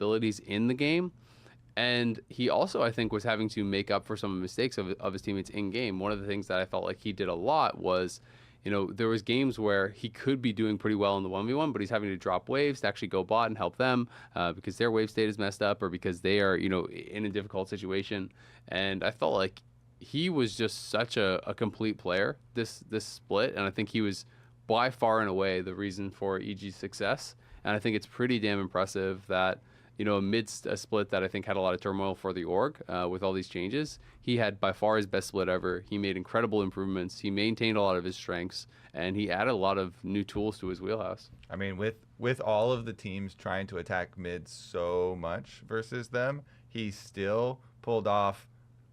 abilities in the game. And he also, I think, was having to make up for some mistakes of his teammates in game. One of the things that I felt like he did a lot was, there was games where he could be doing pretty well in the 1v1, but he's having to drop waves to actually go bot and help them because their wave state is messed up or because they are, in a difficult situation. And I felt like he was just such a complete player this split, and I think he was by far and away the reason for EG's success. And I think it's pretty damn impressive that, amidst a split that I think had a lot of turmoil for the org with all these changes, he had by far his best split ever. He made incredible improvements. He maintained a lot of his strengths, and he added a lot of new tools to his wheelhouse. I mean, with all of the teams trying to attack mid so much versus them, he still pulled off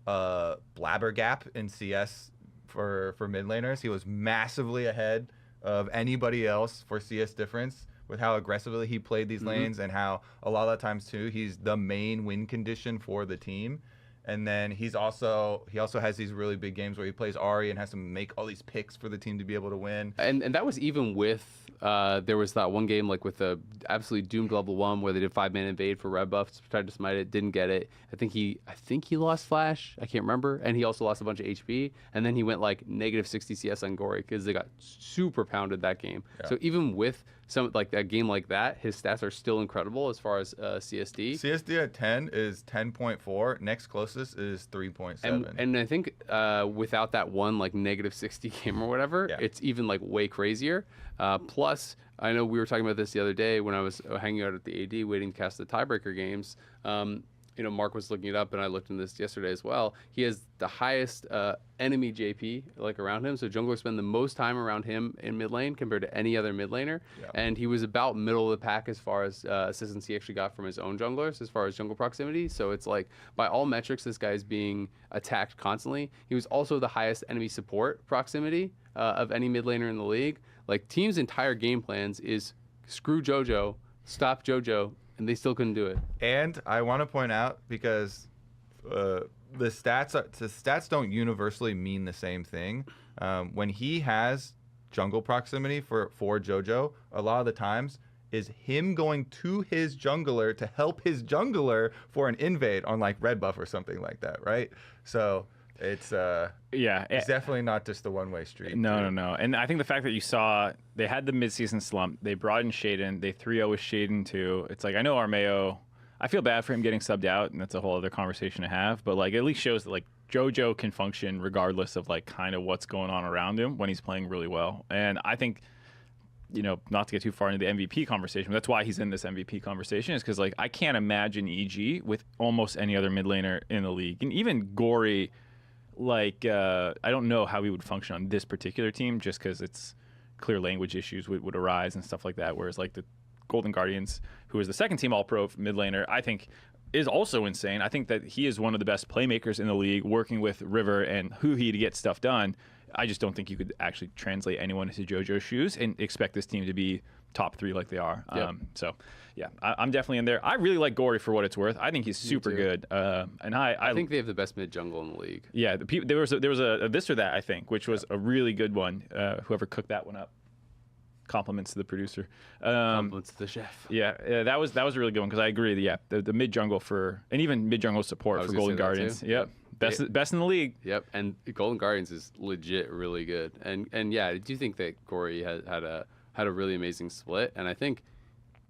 a blabber gap in CS for mid laners. He was massively ahead of anybody else for CS difference with how aggressively he played these lanes and how a lot of the times too he's the main win condition for the team. And then he also has these really big games where he plays Ahri and has to make all these picks for the team to be able to win. And that was even with there was that one game like with the absolutely doomed level 1 where they did 5-man invade for red buffs, tried to smite it, didn't get it. I think he lost flash, I can't remember, and he also lost a bunch of HP, and then he went like negative 60 CS on Gory because they got super pounded that game. Yeah. So even with some like that game like that, his stats are still incredible as far as CSD. CSD at 10 is 10.4. Next closest is 3.7. And I think without that one like negative 60 game or whatever, it's even like way crazier. Plus, I know we were talking about this the other day when I was hanging out at the AD waiting to cast the tiebreaker games. Mark was looking it up, and I looked into this yesterday as well. He has the highest enemy JP like around him, so junglers spend the most time around him in mid lane compared to any other mid laner. And he was about middle of the pack as far as assistance he actually got from his own junglers as far as jungle proximity. So it's like by all metrics, this guy's being attacked constantly. He was also the highest enemy support proximity of any mid laner in the league. Like teams' entire game plans is screw JoJo, stop JoJo, and they still couldn't do it. And I want to point out, because the stats don't universally mean the same thing. When he has jungle proximity for JoJo, a lot of the times is him going to his jungler to help his jungler for an invade on like red buff or something like that, right? So it's definitely not just the one-way street. No. And I think the fact that you saw they had the mid-season slump, they brought in Shaden, they 3-0 with Shaden too. It's like, I know Armeo, I feel bad for him getting subbed out, and that's a whole other conversation to have, but like at least shows that like JoJo can function regardless of like kind of what's going on around him when he's playing really well. And I think, not to get too far into the MVP conversation, but that's why he's in this MVP conversation, is because like I can't imagine EG with almost any other mid laner in the league. And even Gory, like I don't know how he would function on this particular team, just because it's clear language issues would arise and stuff like that. Whereas like the Golden Guardians, who is the second team All-Pro mid laner, I think is also insane. I think that he is one of the best playmakers in the league, working with River and Huhi to get stuff done. I just don't think you could actually translate anyone into JoJo's shoes and expect this team to be top 3 like they are. Yep. I'm definitely in there. I really like Gory for what it's worth. I think he's super good. And I think they have the best mid jungle in the league. Yeah, there was a this or that, I think, which was a really good one. Whoever cooked that one up. Compliments to the producer. Compliments to the chef. Yeah, that was a really good one, because I agree. The mid jungle and even mid jungle support for Golden Guardians. Yep. Best in the league. Yep, and Golden Guardians is legit really good. And yeah, I do think that Gory had a really amazing split. And I think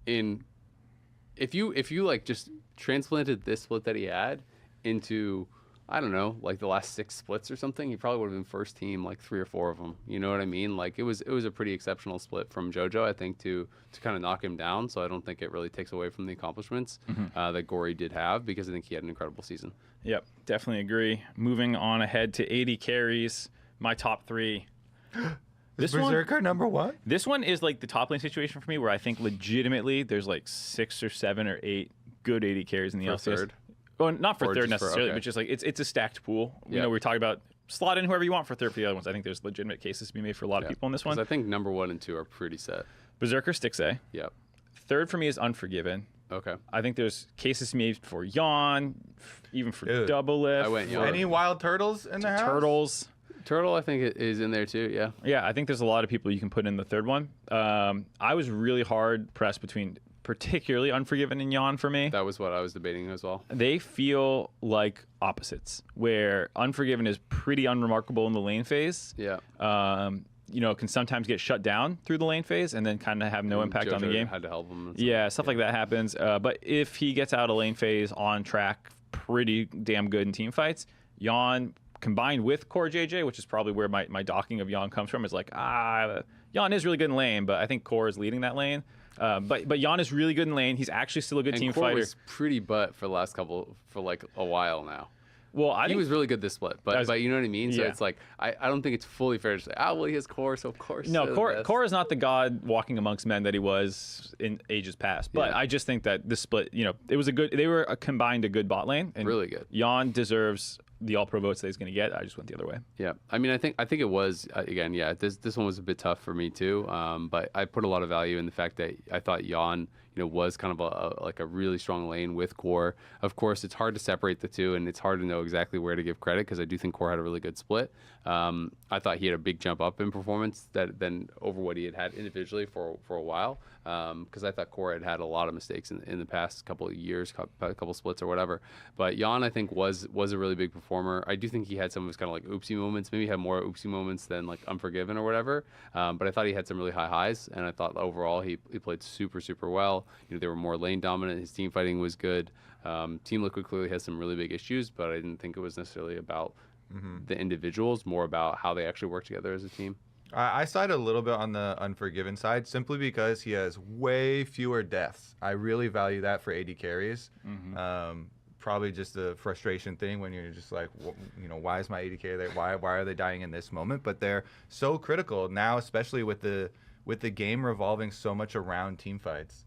if you like just transplanted this split that he had into, I don't know, like the last 6 splits or something, he probably would have been first team like 3 or 4 of them. You know what I mean? Like it was a pretty exceptional split from JoJo, I think, to kind of knock him down. So I don't think it really takes away from the accomplishments that Gory did have, because I think he had an incredible season. Yep, definitely agree. Moving on ahead to 80 carries, my top 3. This Berserker number 1? This one is like the top lane situation for me, where I think legitimately there's like 6 or 7 or 8 good 80 carries in the LCS. Third? Well, not for third necessarily, but just like it's a stacked pool. You know, we were talking about slot in whoever you want for third for the other ones. I think there's legitimate cases to be made for a lot of people in this one. I think number 1 and 2 are pretty set. Berserker sticks A. Yep. Third for me is Unforgiven. Okay. I think there's cases to be made for Yawn, even for Double Lift. I went Yawn. Any wild turtles in the house? Turtles. Turtle, I think, is in there too. Yeah. Yeah, I think there's a lot of people you can put in the third one. I was really hard pressed between particularly Unforgiven and Yawn for me. That was what I was debating as well. They feel like opposites, where Unforgiven is pretty unremarkable in the lane phase. Yeah. Can sometimes get shut down through the lane phase and then kind of have no impact on the game. Had to help him. Yeah, stuff like that happens. But if he gets out of lane phase on track, pretty damn good in team fights. Yawn combined with Core JJ, which is probably where my docking of Yawn comes from, is like, Yawn is really good in lane, but I think Core is leading that lane. But Yawn is really good in lane. He's actually still a good team Core fighter. was pretty butt for the last for like a while now. Well, he was really good this split, but you know what I mean. So yeah. it's like I don't think it's fully fair to say, he has Core, so of course. No, Core is not the god walking amongst men that he was in ages past. But I just think that this split, it was they were combined a good bot lane, and really good. Yawn deserves the all pro votes that he's going to get. I just went the other way. Yeah, I mean, I think it was again. Yeah, this one was a bit tough for me too. But I put a lot of value in the fact that I thought Yawn, was kind of a really strong lane with Core. Of course, it's hard to separate the two, and it's hard to know exactly where to give credit because I do think Core had a really good split. I thought he had a big jump up in performance then over what he had individually for a while. Because I thought Core had a lot of mistakes in the past couple of years, couple splits or whatever. But Yawn, I think, was a really big performer. I do think he had some of his kind of like oopsie moments. Maybe he had more oopsie moments than like Unforgiven or whatever. But I thought he had some really high highs, and I thought overall he played super, super well. They were more lane dominant. His team fighting was good. Team Liquid clearly has some really big issues, but I didn't think it was necessarily about the individuals, more about how they actually work together as a team. I side a little bit on the Unforgiven side simply because he has way fewer deaths. I really value that for AD carries. Probably just a frustration thing when you're just like, why is my AD carry there? Why are they dying in this moment? But they're so critical now, especially with the game revolving so much around team fights.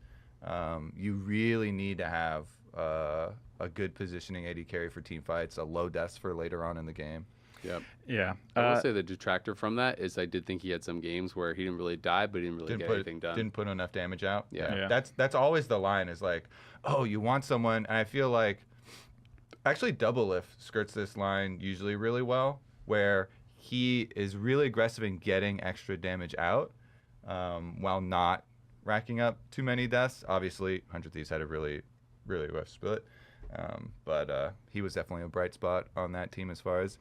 You really need to have a good positioning AD carry for team fights, a low deaths for later on in the game. Yep. Yeah. I will say the detractor from that is I did think he had some games where he didn't really die, but he didn't really get anything done. Didn't put enough damage out. Yeah. That's always the line is like, you want someone, and I feel like actually Double Lift skirts this line usually really well, where he is really aggressive in getting extra damage out while not racking up too many deaths. Obviously, 100 Thieves had a really, really rough split, but he was definitely a bright spot on that team as far as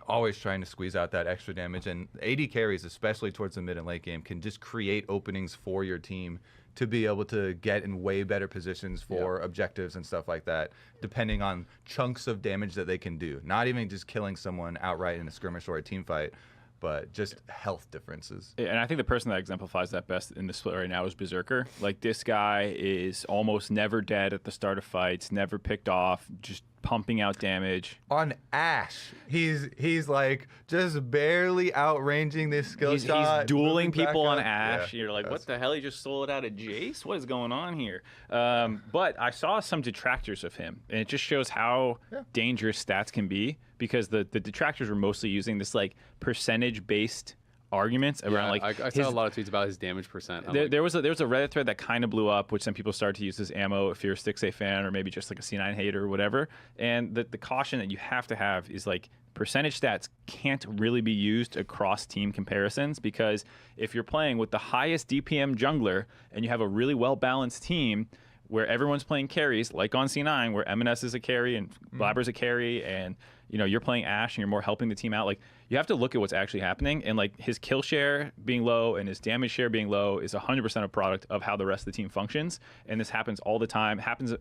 always trying to squeeze out that extra damage. And AD carries, especially towards the mid and late game, can just create openings for your team to be able to get in way better positions for objectives and stuff like that, depending on chunks of damage that they can do. Not even just killing someone outright in a skirmish or a team fight, but just health differences. And I think the person that exemplifies that best in the split right now is Berserker. Like, this guy is almost never dead at the start of fights, never picked off, just pumping out damage. On Ashe, he's like just barely outranging this skill shot. He's dueling people on up. Ashe. You're like, what the hell? He just sold it out of Jace? What is going on here? But I saw some detractors of him, and it just shows how dangerous stats can be, because the detractors were mostly using this like percentage-based arguments around like I saw a lot of tweets about his damage percent. There was a Reddit thread that kind of blew up, which some people started to use as ammo if you're a Stixay fan or maybe just like a C9 hater or whatever. And the caution that you have to have is like percentage stats can't really be used across team comparisons, because if you're playing with the highest DPM jungler and you have a really well balanced team where everyone's playing carries, like on C9 where M&S is a carry and Blabber's a carry, and you're playing Ashe and you're more helping the team out, like you have to look at what's actually happening. And like his kill share being low and his damage share being low is 100% a product of how the rest of the team functions. And this happens all the time. Happens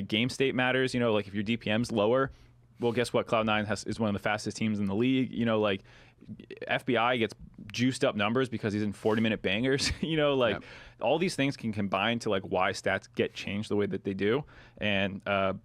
game state matters. Like if your DPM's lower, well, guess what? Cloud9 is one of the fastest teams in the league. Like FBI gets juiced up numbers because he's in 40-minute bangers. All these things can combine to like why stats get changed the way that they do. And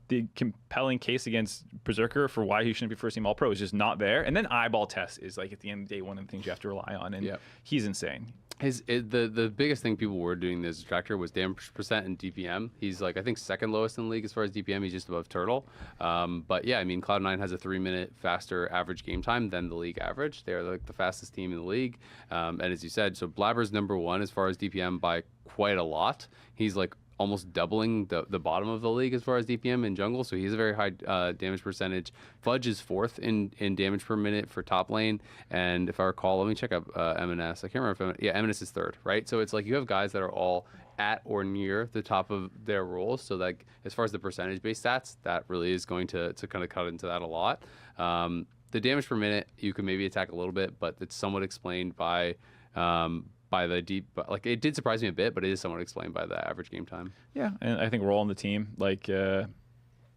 the compelling case against Berserker for why he shouldn't be first team All Pro is just not there. And then eyeball test is like at the end of the day one of the things you have to rely on. And he's insane. The biggest thing people were doing this detractor was damage percent and DPM. He's like, I think second lowest in the league as far as DPM. He's just above Turtle. But yeah, I mean, Cloud9 has a 3-minute faster average game time than the league average. They're like the fastest team in the league. And as you said, so Blabber's #1 as far as DPM by quite a lot. He's like almost doubling the bottom of the league as far as DPM in jungle, so he's a very high damage percentage. Fudge is 4th in damage per minute for top lane, and if I recall, let me check up M&S. I can't remember if M&S is 3rd, right? So it's like you have guys that are all at or near the top of their roles. So like as far as the percentage-based stats, that really is going to kind of cut into that a lot. The damage per minute, you can maybe attack a little bit, but it's somewhat explained by the deep. Like it did surprise me a bit, but it is somewhat explained by the average game time. Yeah, and I think role on the team, like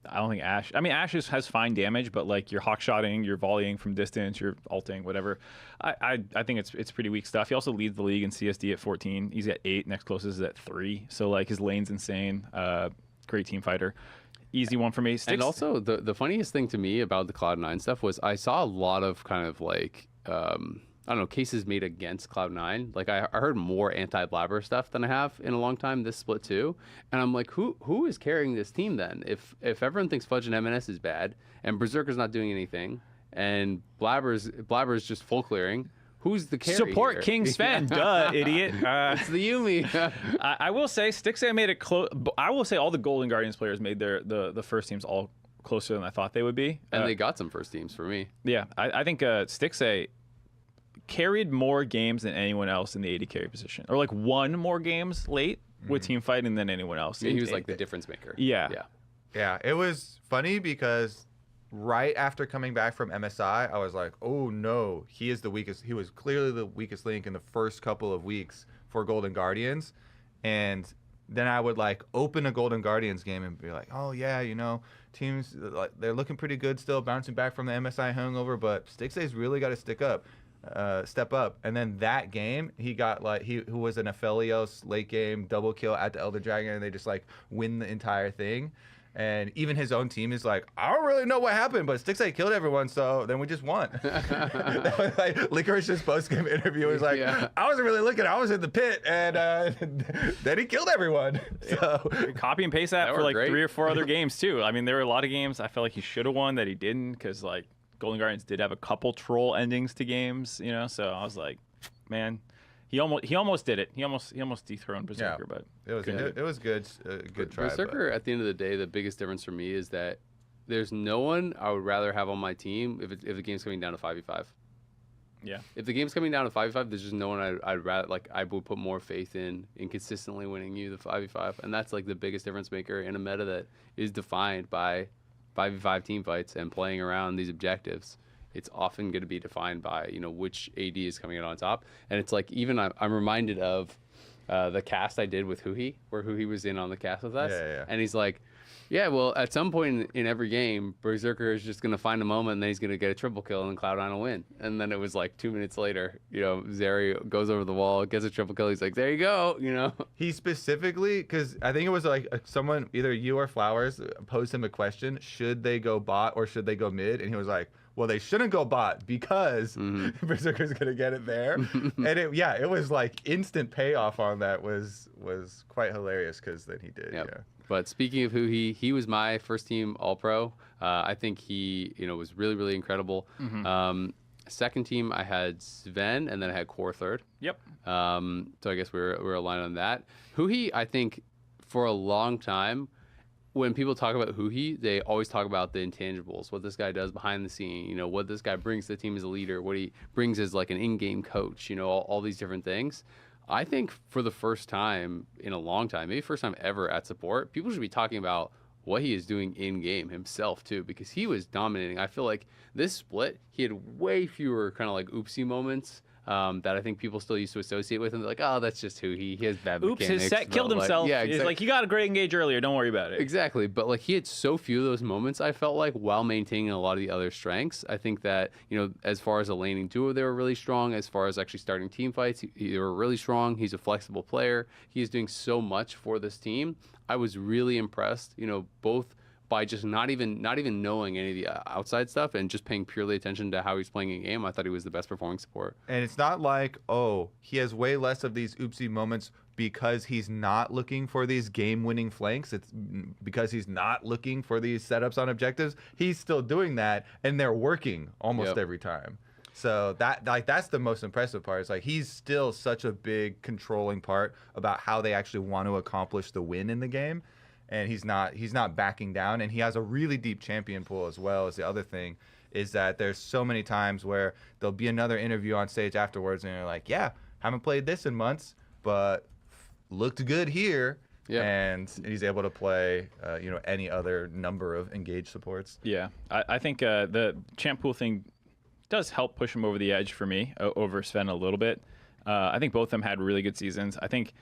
I don't think Ashe. I mean, Ashe has fine damage, but like you're hawkshotting, you're volleying from distance, you're ulting, whatever. I think it's pretty weak stuff. He also leads the league in CSD at 14. He's at 8. Next closest is at 3. So like his lane's insane. Great team fighter. Easy one for me. And also the funniest thing to me about the Cloud9 stuff was I saw a lot of kind of like I don't know, cases made against Cloud9. Like I heard more anti-Blabber stuff than I have in a long time this split too. And I'm like, who is carrying this team then? If everyone thinks Fudge and MNS is bad and Berserker's not doing anything and Blabber's just full clearing, who's the carry Support here? King Sven, duh, idiot. It's the Yumi. I will say, Stixxay made it close. I will say all the Golden Guardians players made the first teams all closer than I thought they would be. And they got some first teams for me. Yeah, I think Stixxay carried more games than anyone else in the AD carry position, or like won more games late with team fighting than anyone else. Yeah, he was like the difference maker. Yeah. Yeah, it was funny because right after coming back from MSI, I was like, oh no, he is the weakest. He was clearly the weakest link in the first couple of weeks for Golden Guardians. And then I would like open a Golden Guardians game and be like, oh yeah, you know, teams, like they're looking pretty good still, bouncing back from the MSI hangover, but Stixxay's really got to step up. And then that game, he got like, who was an Aphelios late game double kill at the Elder Dragon, and they just like win the entire thing. And even his own team is like, I don't really know what happened, but Stixxay killed everyone, so then we just won. That was like Licorice's post-game interview was like, I wasn't really looking, I was in the pit, and then he killed everyone. So copy and paste that for like great. 3 or 4 other games too. I mean, there were a lot of games I felt like he should have won that he didn't, because like Golden Guardians did have a couple troll endings to games, you know. So I was like, man, he almost did it. He almost dethroned Berserker, but it was good. Good try. Berserker, at the end of the day, the biggest difference for me is that there's no one I would rather have on my team if the game's coming down to 5v5. Yeah. If the game's coming down to 5v5, there's just no one I'd rather, like, I would put more faith in consistently winning you the 5v5, and that's like the biggest difference maker in a meta that is defined by 5v5 team fights and playing around these objectives. It's often going to be defined by, you know, which AD is coming out on top. And it's like, even I'm reminded of the cast I did with Huhi, where Huhi was in on the cast with us. Yeah. And he's like, yeah, well, at some point in every game, Berserker is just going to find a moment and then he's going to get a triple kill and then Cloud9 will win. And then it was like 2 minutes later, you know, Zeri goes over the wall, gets a triple kill. He's like, there you go, you know. He specifically, because I think it was like someone, either you or Flowers, posed him a question, should they go bot or should they go mid? And he was like, well, they shouldn't go bot because Berserker's going to get it there. And it was like instant payoff on that was quite hilarious because then he did. Yep. Yeah. But speaking of he was my first team All-Pro. I think he, you know, was really, really incredible. Second team, I had Sven, and then I had Core third. Yep. So I guess we're aligned on that. Huhi, I think, for a long time, when people talk about Huhi, they always talk about the intangibles, what this guy does behind the scene, you know, what this guy brings to the team as a leader, what he brings as like an in-game coach, you know, all these different things. I think for the first time in a long time, maybe first time ever at support, people should be talking about what he is doing in-game himself too, because he was dominating. I feel like this split, he had way fewer kind of like oopsie moments that I think people still used to associate with him. They're like, oh, that's just who he has bad mechanics. Oops, his set killed himself. Yeah, He's exactly. like, you got a great engage earlier. Don't worry about it. Exactly. But like he had so few of those moments, I felt like, while maintaining a lot of the other strengths. I think that, you know, as far as a laning duo, they were really strong. As far as actually starting team fights, they were really strong. He's a flexible player. He is doing so much for this team. I was really impressed, you know, both by just not even knowing any of the outside stuff and just paying purely attention to how he's playing in game. I thought he was the best performing support. And it's not like, oh, he has way less of these oopsie moments because he's not looking for these game-winning flanks. It's because he's not looking for these setups on objectives. He's still doing that, and they're working almost every time. So that's the most impressive part. It's like he's still such a big controlling part about how they actually want to accomplish the win in the game. And he's not backing down, and he has a really deep champion pool as well. As the other thing is that there's so many times where there'll be another interview on stage afterwards, and you're like, yeah, haven't played this in months, but looked good here. Yeah. And he's able to play, any other number of engaged supports. Yeah, I think the champ pool thing does help push him over the edge for me, over Sven a little bit. I think both of them had really good seasons. I think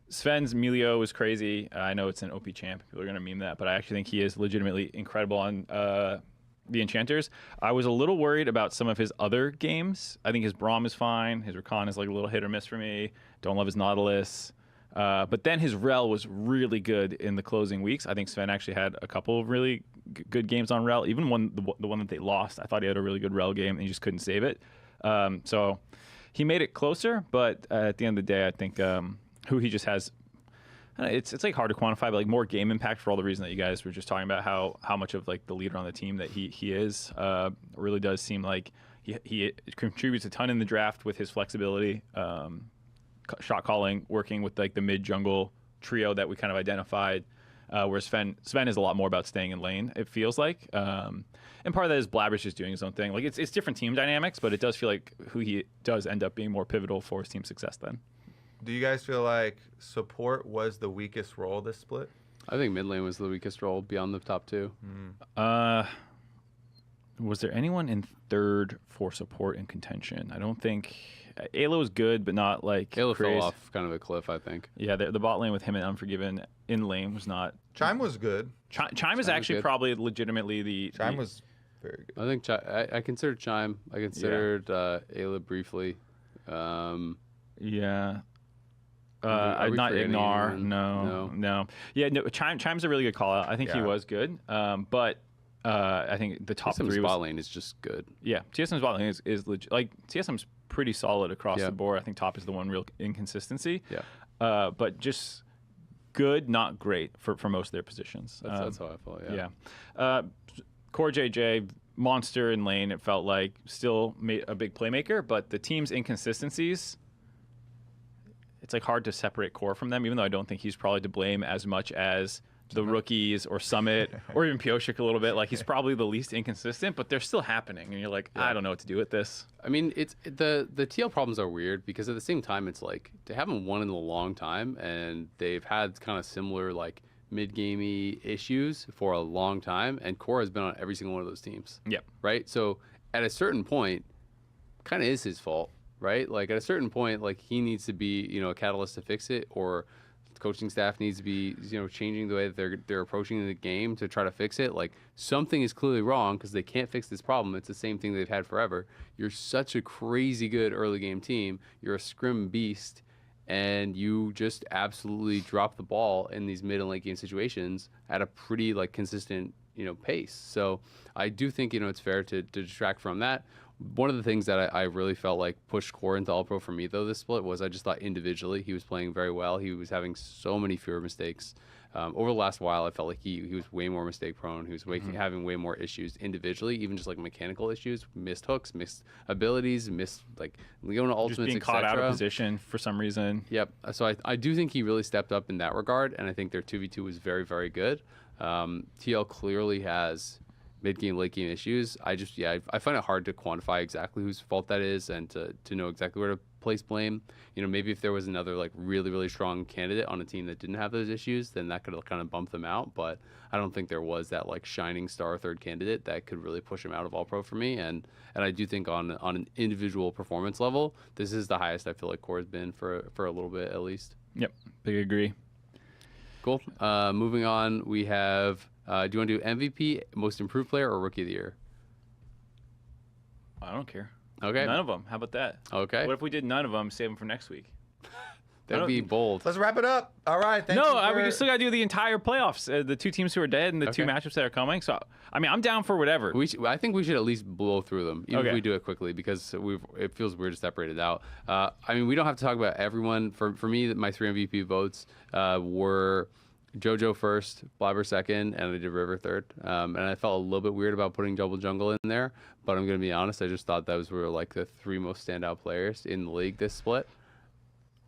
Sven's Melio was crazy. I know it's an OP champ. People are going to meme that, but I actually think he is legitimately incredible on the Enchanters. I was a little worried about some of his other games. I think his Braum is fine. His Rakan is like a little hit or miss for me. Don't love his Nautilus. But then his Rel was really good in the closing weeks. I think Sven actually had a couple of really good games on Rel. Even the one that they lost, I thought he had a really good Rel game and he just couldn't save it. So he made it closer, but at the end of the day, I think who he just has, it's like hard to quantify, but like more game impact for all the reasons that you guys were just talking about, how much of like the leader on the team that he is. Really does seem like he contributes a ton in the draft with his flexibility. Shot calling, working with like the mid jungle trio that we kind of identified, whereas Sven is a lot more about staying in lane, it feels like, and part of that is Blabber's just doing his own thing. Like it's different team dynamics, but it does feel like who he does end up being more pivotal for his team success then. Do you guys feel like support was the weakest role this split? I think mid lane was the weakest role beyond the top two. Was there anyone in third for support in contention? I don't think. Ayla was good, but not like Ayla crazy. fell off kind of a cliff, I think. Yeah, the bot lane with him and Unforgiven in lane was not. Chime was good. Chime is actually good. Probably legitimately Chime was very good. I think I considered Chime. I considered Ayla briefly. Yeah. Are we Not forgetting Ignar. anyone? No. Yeah, no. Chime's a really good call out. I think he Yeah. was good. But I think the top TSM's three was. bot lane is just good. Yeah, TSM's bot lane is legit. Like TSM's pretty solid across Yeah. the board. I think top is the one real inconsistency. Yeah. But just good, not great for most of their positions. That's how I felt. Yeah. Yeah. Core JJ, monster in lane, it felt like still made a big playmaker, but the team's inconsistencies, it's like hard to separate Core from them, even though I don't think he's probably to blame as much as the rookies or Summit or even Pioshik a little bit. Like he's probably the least inconsistent, but they're still happening. And you're like, I don't know what to do with this. I mean, it's the TL problems are weird because at the same time, it's like they haven't won in a long time, and they've had kind of similar like mid-gamey issues for a long time, and Core has been on every single one of those teams. Yep. Right. So at a certain point, kind of is his fault, right? Like at a certain point, like he needs to be a catalyst to fix it, or the coaching staff needs to be changing the way that they're approaching the game to try to fix it. Like something is clearly wrong because they can't fix this problem. It's the same thing they've had forever. You're such a crazy good early game team. You're a scrim beast, and you just absolutely drop the ball in these mid and late game situations at a pretty like consistent pace. So I do think it's fair to detract from that. One of the things that I really felt like pushed Core into All Pro for me though this split was I just thought individually he was playing very well. He was having so many fewer mistakes. Over the last while, I felt like he was way more mistake prone. He was having way more issues individually, even just like mechanical issues, missed hooks, missed abilities, missed like Leona ultimates, Just being caught out of position for some reason. Yep. So I do think he really stepped up in that regard, and I think their 2v2 was very, very good. TL clearly has mid-game, late-game issues. I find it hard to quantify exactly whose fault that is and to know exactly where to place blame. Maybe if there was another like really, really strong candidate on a team that didn't have those issues, then that could kind of bump them out. But I don't think there was that like shining star third candidate that could really push him out of All Pro for me. And I do think on an individual performance level, this is the highest I feel like Core has been for a little bit at least. Yep, big agree. Cool. Moving on, we have. Do you want to do MVP, Most Improved Player, or Rookie of the Year? I don't care. Okay. None of them. How about that? Okay. What if we did none of them, save them for next week? That'd be bold. Let's wrap it up. All right. Thank you for... we still got to do the entire playoffs. The two teams who are dead and the two matchups that are coming. So, I mean, I'm down for whatever. I think we should at least blow through them, even if we do it quickly, because it feels weird to separate it out. I mean, we don't have to talk about everyone. For me, my 3 MVP votes were JoJo first, Blabber second, and I did River third. And I felt a little bit weird about putting Double Jungle in there, but I'm going to be honest, I just thought those were like the 3 most standout players in the league this split.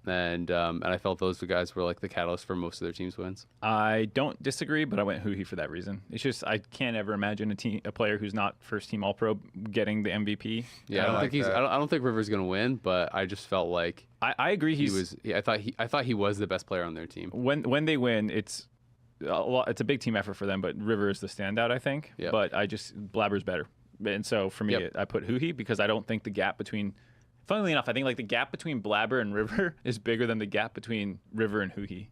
And I felt those two guys were like the catalyst for most of their team's wins. I don't disagree, but I went Huhi for that reason. It's just I can't ever imagine a player who's not first team All Pro getting the MVP. Yeah, I don't think Rivers gonna win, but I just felt like I agree. I thought he was the best player on their team. When they win, it's a big team effort for them, but River is the standout, I think. Yep. But Blabber's better, and so for me, I put Huhi because I don't think the gap between. Funnily enough, I think like the gap between Blabber and River is bigger than the gap between River and Huhi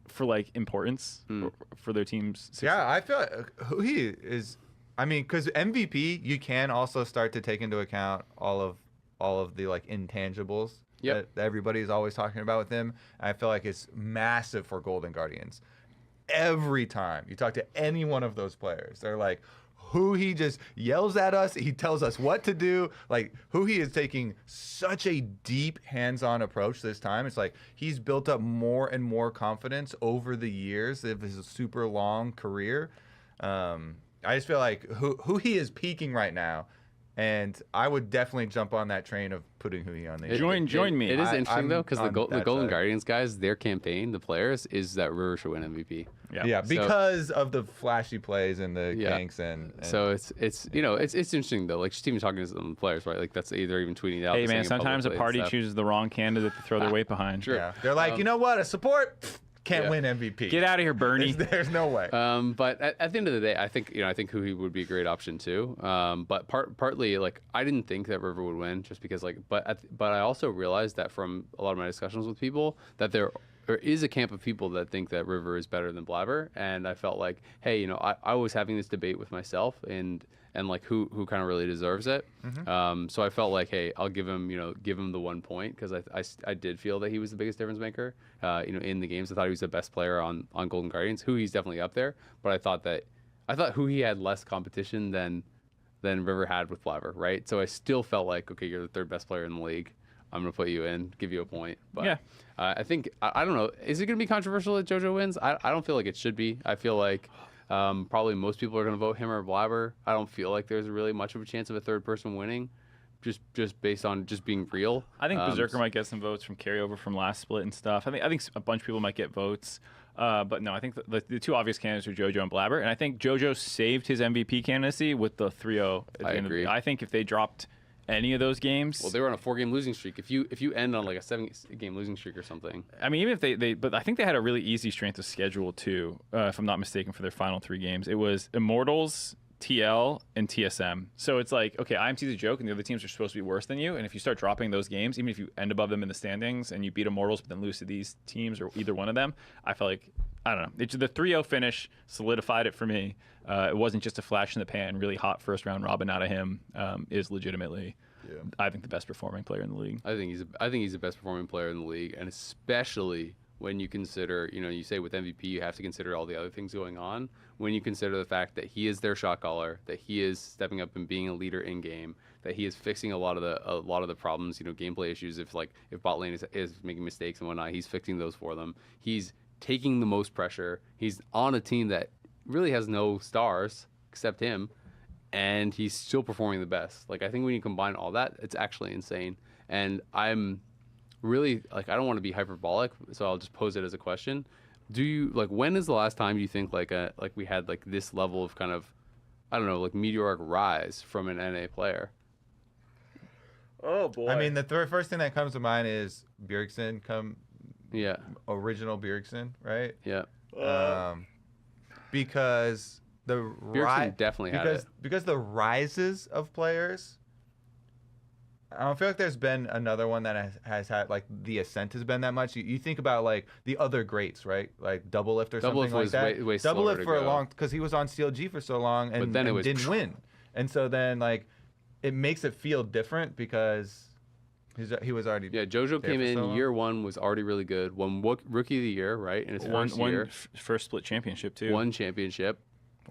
for like importance for their team's success. Yeah, I feel like Huhi is. I mean, because MVP, you can also start to take into account all of the like intangibles that everybody's always talking about with him. I feel like it's massive for Golden Guardians. Every time you talk to any one of those players, they're like, Huhi just yells at us. He tells us what to do. Like, Huhi is taking such a deep hands-on approach this time. It's like he's built up more and more confidence over the years of his super long career. I just feel like Huhi is peaking right now. And I would definitely jump on that train of putting Huhi on the Join me. It is interesting, though, because the Golden side. Guardians guys, their campaign, the players, is that River should win MVP. Yeah, because of the flashy plays and the ganks and so it's interesting though. Like just even talking to some of the players, right? Like that's either even tweeting out. Hey man, sometimes a party chooses the wrong candidate to throw their weight behind. Sure. Yeah. They're like, you know what? A support can't win MVP. Get out of here, Bernie. There's no way. But at the end of the day, I think Huhi would be a great option too. But partly like I didn't think that River would win just because like, but I also realized that from a lot of my discussions with people that there is a camp of people that think that River is better than Blabber, and I felt like, hey, I was having this debate with myself and like who kind of really deserves it. So I felt like, hey, I'll give him the 1 point because I did feel that he was the biggest difference maker. In the games, I thought he was the best player on Golden Guardians. He's definitely up there, but I thought he had less competition than River had with Blabber, right? So I still felt like, okay, you're the third best player in the league. I'm going to put you in, give you a point. But yeah. I think, I don't know, is it going to be controversial that JoJo wins? I don't feel like it should be. I feel like probably most people are going to vote him or Blabber. I don't feel like there's really much of a chance of a third person winning, just based on just being real. I think Berserker might get some votes from carryover from last split and stuff. I think a bunch of people might get votes. But no, I think the two obvious candidates are JoJo and Blabber. And I think JoJo saved his MVP candidacy with the 3-0 at the end agree. I think if they dropped any of those games. Well, they were on a 4-game losing streak. If you end on like a 7-game losing streak or something. I mean, even if but I think they had a really easy strength of schedule too, if I'm not mistaken, for their final 3 games. It was Immortals, TL, and TSM. So it's like, okay, IMT's a joke, and the other teams are supposed to be worse than you. And if you start dropping those games, even if you end above them in the standings and you beat Immortals but then lose to these teams or either one of them, I felt like, I don't know. The 3-0 finish solidified it for me. It wasn't just a flash in the pan, really hot first round robin out of him. Is legitimately, I think, the best performing player in the league. I think he's the best performing player in the league, and especially when you consider, you say with MVP you have to consider all the other things going on. When you consider the fact that he is their shot caller, that he is stepping up and being a leader in game, that he is fixing a lot of the problems, gameplay issues. If bot lane is making mistakes and whatnot, he's fixing those for them. He's taking the most pressure. He's on a team that really has no stars except him, and he's still performing the best. Like, I think when you combine all that, it's actually insane. And I'm really, like, I don't want to be hyperbolic, so I'll just pose it as a question. Do you, like, when is the last time you think like we had like this level of kind of, I don't know, like meteoric rise from an NA player? Oh boy. I mean, the first thing that comes to mind is Bjergsen Yeah. Original Bjergsen, right? Yeah. Because the Bjergsen definitely had it. Because the rises of players, I don't feel like there's been another one that has had, like, the ascent has been that much. You think about, like, the other greats, right? Like Double-Lift or something like that. Way Double-Lift for a long, because he was on CLG for so long and didn't win. And so then, like, it makes it feel different because he was already. Yeah, JoJo came in year 1, was already really good. Won Rookie of the Year, right? In his first year. First split championship too. Won championship.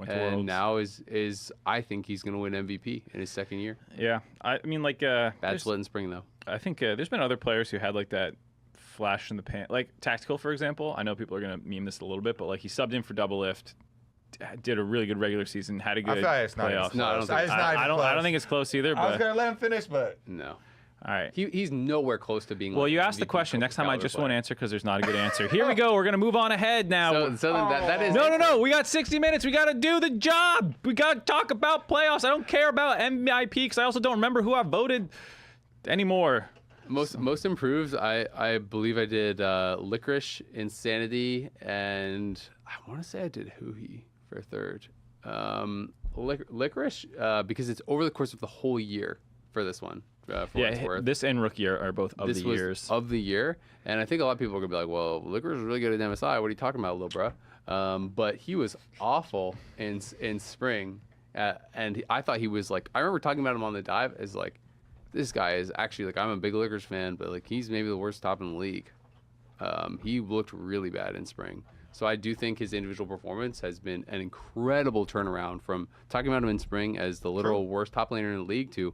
And now is I think he's going to win MVP in his second year. Yeah, I mean, like bad split in spring though. I think there's been other players who had like that flash in the pan, like Tactical, for example. I know people are going to meme this a little bit, but like he subbed in for Double-Lift, did a really good regular season, had a good I feel like it's not playoffs. No, I don't think it's close either. But I was going to let him finish, but no. All right. He's nowhere close to being. Well, like you an asked the MVP question. Next time I caliber just player. won't answer because there's not a good answer. Here we go. We're going to move on ahead now. So then that is No. We got 60 minutes. We got to do the job. We got to talk about playoffs. I don't care about MIP because I also don't remember who I voted anymore. Most improved. I believe I did Licorice, Insanity, and I want to say I did Huhi for third. Licorice because it's over the course of the whole year for this one. For what it's worth. This and Rookie are both of This the was years. of the year, and I think a lot of people are gonna be like, "Well, Licorice is really good at MSI. What are you talking about, little bro?" But he was awful in spring, and I thought he was like. I remember talking about him on the dive as like, this guy is actually like I'm a big Licorice fan, but like he's maybe the worst top in the league. He looked really bad in spring. So I do think his individual performance has been an incredible turnaround from talking about him in spring as the literal worst top laner in the league to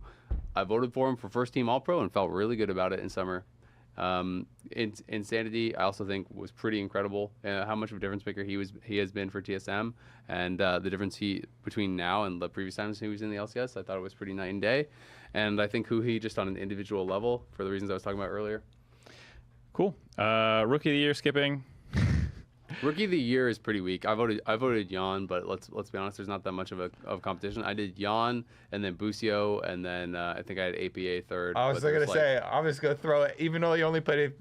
I voted for him for first team All-Pro and felt really good about it in summer. Insanity, I also think was pretty incredible. How much of a difference maker he has been for TSM, and the difference between now and the previous times he was in the LCS, I thought it was pretty night and day. And I think he just on an individual level for the reasons I was talking about earlier. Cool. Rookie of the year skipping. Rookie of the year is pretty weak. I voted Jan, but let's be honest, there's not that much of a competition. I did Jan and then Busio, and then I think I had APA third. I was gonna say I'm just gonna throw it, even though you only played a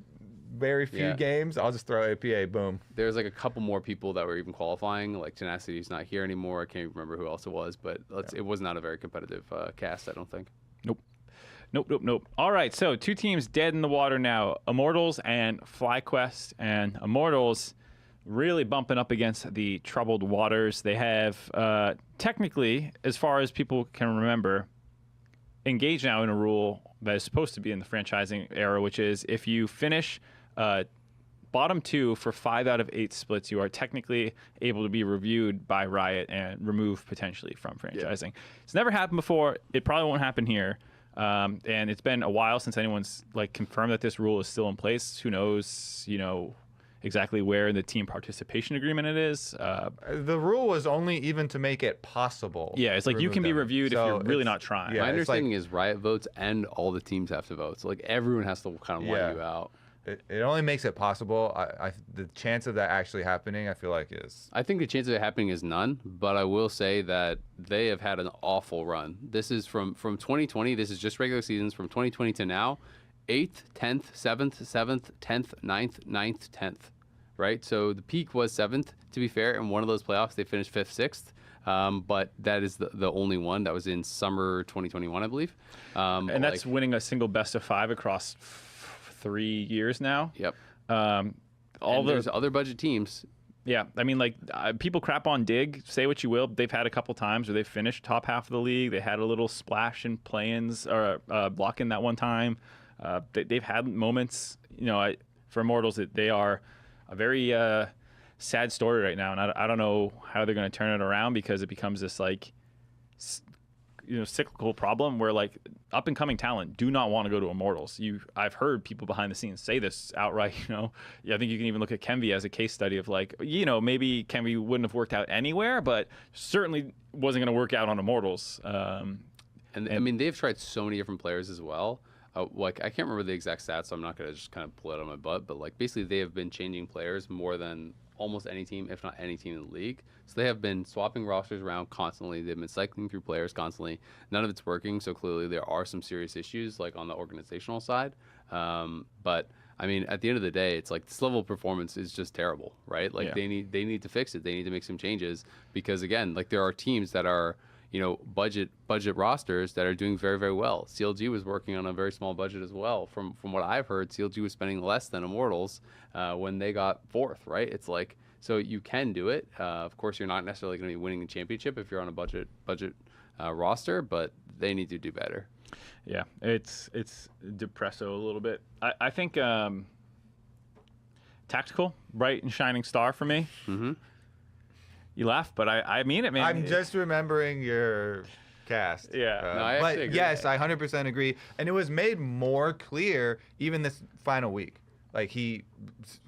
very few games. I'll just throw APA. Boom. There's like a couple more people that were even qualifying. Like Tenacity's not here anymore. I can't even remember who else it was, but it was not a very competitive cast, I don't think. Nope. All right, so two teams dead in the water now, Immortals and FlyQuest. And Immortals really bumping up against the troubled waters. They have, technically, as far as people can remember, engaged now in a rule that is supposed to be in the franchising era, which is if you finish bottom two for 5 out of 8 splits, you are technically able to be reviewed by Riot and removed potentially from franchising. Yeah. It's never happened before. It probably won't happen here. And it's been a while since anyone's like confirmed that this rule is still in place. Who knows, exactly where in the team participation agreement it is. The rule was only even to make it possible. Yeah, it's like you can be reviewed if you're really not trying. Yeah, my understanding is Riot votes and all the teams have to vote. So like everyone has to kind of want you out. It only makes it possible. The chance of that actually happening, I feel like is. I think the chance of it happening is none. But I will say that they have had an awful run. This is from 2020. This is just regular seasons from 2020 to now. 8th, 10th, 7th, 7th, 10th, 9th, 9th, 10th. Right. So the peak was 7th. To be fair, in one of those playoffs, they finished 5th, 6th. But that is the only one that was in summer 2021, I believe. And that's winning a single best of 5 across 3 years now. Yep. There's other budget teams. Yeah, I mean, like people crap on Dig. Say what you will, they've had a couple times where they finished top half of the league. They had a little splash in play-ins or block in that one time. They've had moments. For Immortals, they are a very sad story right now, and I don't know how they're going to turn it around because it becomes this like cyclical problem where like up and coming talent do not want to go to Immortals. I've heard people behind the scenes say this outright. I think you can even look at Kenvi as a case study of like maybe Kenvi wouldn't have worked out anywhere, but certainly wasn't going to work out on Immortals. And I mean they've tried so many different players as well. Like I can't remember the exact stats, so I'm not going to just kind of pull it on my butt. But like basically they have been changing players more than almost any team, if not any team in the league. So they have been swapping rosters around constantly. They've been cycling through players constantly. None of it's working. So clearly there are some serious issues like on the organizational side. But I mean, at the end of the day, it's like this level of performance is just terrible, right? Like they need to fix it. They need to make some changes because again, like there are teams that are budget rosters that are doing very, very well. CLG was working on a very small budget as well. From what I've heard, CLG was spending less than Immortals when they got 4th, right? It's like, so you can do it. Of course, you're not necessarily going to be winning the championship if you're on a budget roster, but they need to do better. Yeah, it's depresso a little bit. I think tactical, bright and shining star for me. Mm-hmm. You laugh, but I mean it, man. I'm just remembering your cast. Yeah. But yes, I 100% agree. And it was made more clear even this final week. Like he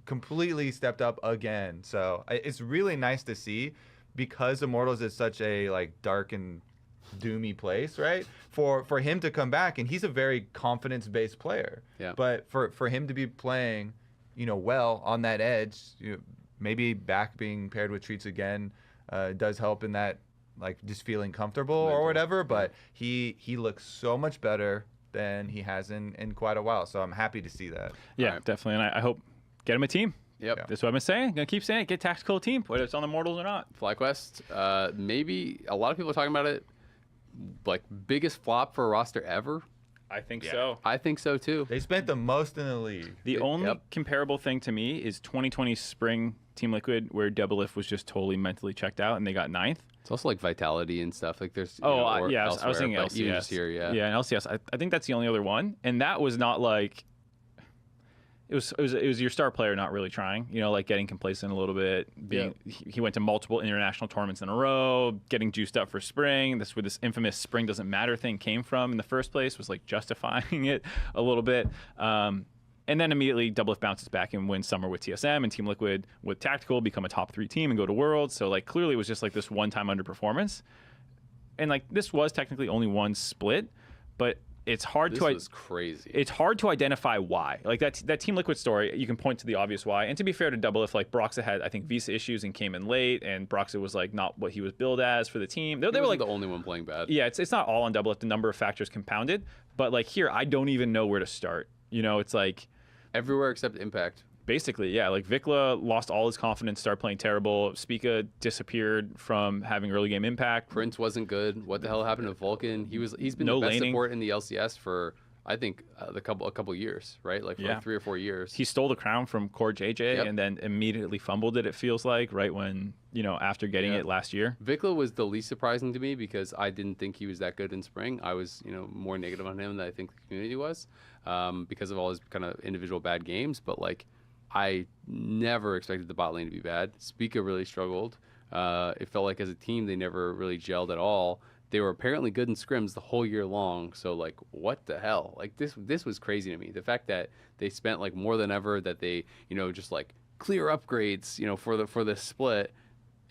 completely stepped up again. So it's really nice to see because Immortals is such a like dark and doomy place, right? For him to come back, and he's a very confidence-based player. Yeah. But for him to be playing, well on that edge, maybe back being paired with Treats again does help in that, like, just feeling comfortable or whatever. But he looks so much better than he has in quite a while. So I'm happy to see that. Yeah, definitely. And I hope get him a team. Yep. Yeah. That's what I've been saying. Gonna keep saying it. Get tactical team, whether it's on the Mortals or not. FlyQuest, maybe a lot of people are talking about it, like biggest flop for a roster ever. I think so. I think so too. They spent the most in the league. The only comparable thing to me is 2020 spring Team Liquid, where Double-If was just totally mentally checked out and they got 9th. It's also like Vitality and stuff. Like there's yeah, I was elsewhere, thinking but even LCS. just here, Yeah, and LCS. I think that's the only other one, and that was not like. It was your star player not really trying, like getting complacent a little bit. He went to multiple international tournaments in a row, getting juiced up for spring. That's where this infamous spring doesn't matter thing came from in the first place, was like justifying it a little bit. And then immediately Double-If bounces back and wins summer with TSM, and Team Liquid with Tactical become a top 3 team and go to Worlds. So like clearly it was just like this one-time underperformance. And like this was technically only one split, but it's hard this to was crazy. It's hard to identify why. Like that Team Liquid story, you can point to the obvious why. And to be fair to Double-If, like Broxa had I think visa issues and came in late, and Broxa was like not what he was billed as for the team. They were like the only one playing bad. Yeah, it's not all on Double-If. The number of factors compounded, but like here, I don't even know where to start. It's like everywhere except Impact. Basically, yeah. Like Vikla lost all his confidence, started playing terrible. Spica disappeared from having early game impact. Prince wasn't good. What the hell happened to Vulcan? He's been No the best laning. support in the LCS for I think a couple years, right? Like for like 3 or 4 years. He stole the crown from Core JJ Yep. and then immediately fumbled it. It feels like right when after getting it last year. Vikla was the least surprising to me because I didn't think he was that good in spring. I was more negative on him than I think the community was because of all his kind of individual bad games. But like I never expected the bot lane to be bad. Spica really struggled. It felt like as a team they never really gelled at all. They were apparently good in scrims the whole year long. So like, what the hell? Like this was crazy to me. The fact that they spent like more than ever, that they just like clear upgrades for the split,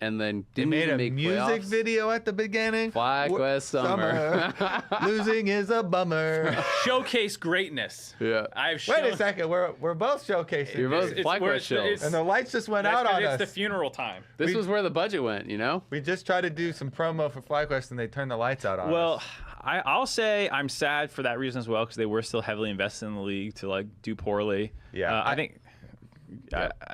and then didn't They made even a make music playoffs. video at the beginning. FlyQuest Summer. Losing is a bummer. Showcase greatness. Yeah. Wait a second, we're both showcasing. You're both this. FlyQuest shows. And the lights just went out on us. It's the funeral time. This was where the budget went, We just tried to do some promo for FlyQuest and they turned the lights out on us. Well, I'll say I'm sad for that reason as well, because they were still heavily invested in the league to like do poorly. Yeah, I think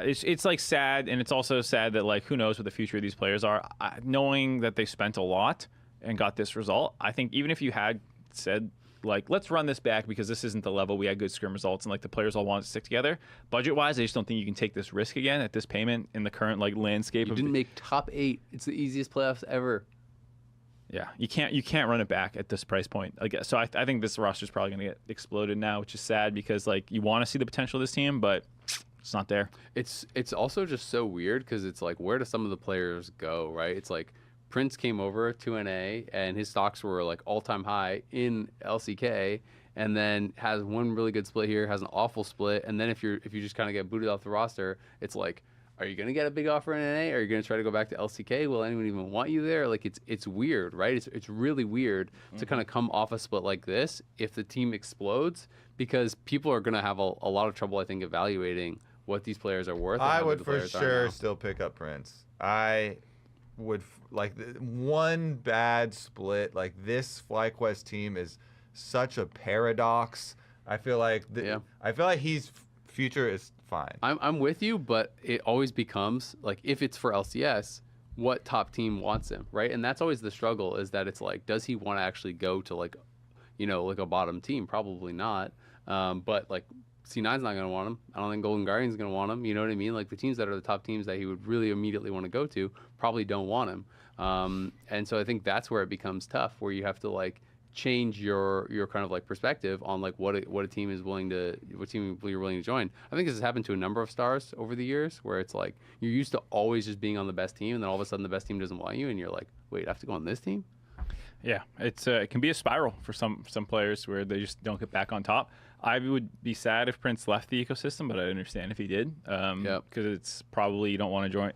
it's like sad, and it's also sad that like who knows what the future of these players are. Knowing that they spent a lot and got this result, I think even if you had said like let's run this back because this isn't the level, we had good scrim results and like the players all want to stick together, budget wise I just don't think you can take this risk again at this payment in the current like landscape. You didn't make top 8. It's the easiest playoffs ever. Yeah, you can't run it back at this price point. So I think this roster is probably going to get exploded now, which is sad because like you want to see the potential of this team, but it's not there. It's also just so weird because it's like, where do some of the players go, right? It's like Prince came over to NA and his stocks were like all-time high in LCK, and then has one really good split here, has an awful split, and then if you just kind of get booted off the roster, it's like, are you gonna get a big offer in NA? Are you gonna try to go back to LCK? Will anyone even want you there? Like it's weird, right? It's really weird to kind of come off a split like this if the team explodes, because people are gonna have a lot of trouble, I think, evaluating what these players are worth. I would for sure still pick up Prince. I would one bad split like this FlyQuest team is such a paradox. I feel like his future is fine. I'm with you, but it always becomes like, if it's for LCS, what top team wants him, right? And that's always the struggle, is that it's like, does he want to actually go to like a bottom team? Probably not. But like C9's not going to want him. I don't think Golden Guardian's going to want him. You know what I mean? Like the teams that are the top teams that he would really immediately want to go to probably don't want him. And so I think that's where it becomes tough, where you have to like change your kind of like perspective on like what a team is willing to, what team you're willing to join. I think this has happened to a number of stars over the years, where it's like you're used to always just being on the best team, and then all of a sudden the best team doesn't want you, and you're like, wait, I have to go on this team? Yeah, it can be a spiral for some players where they just don't get back on top. I would be sad if Prince left the ecosystem, but I understand if he did. Because it's probably you don't want to join.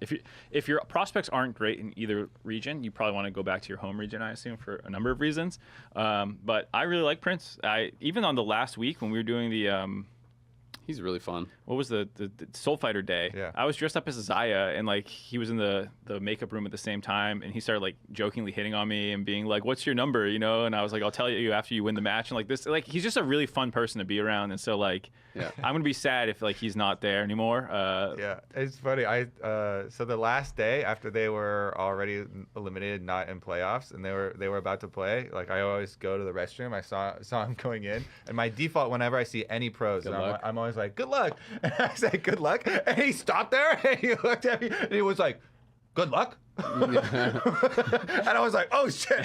If your prospects aren't great in either region, you probably want to go back to your home region, I assume, for a number of reasons. But I really like Prince. Even on the last week when we were doing the He's really fun. what was the Soul Fighter day? Yeah. I was dressed up as Zaya, and like he was in the makeup room at the same time, and he started like jokingly hitting on me and being like, "What's your number?" You know, and I was like, "I'll tell you after you win the match." And like this, like he's just a really fun person to be around, and so like, I'm gonna be sad if like he's not there anymore. Yeah, it's funny. So the last day after they were already eliminated, not in playoffs, and they were about to play. Like I always go to the restroom. I saw him going in, and my default whenever I see any pros, I'm always like, "Good luck." And I said, "Good luck," and he stopped there and he looked at me and he was like, "Good luck." And I was like, "Oh shit!"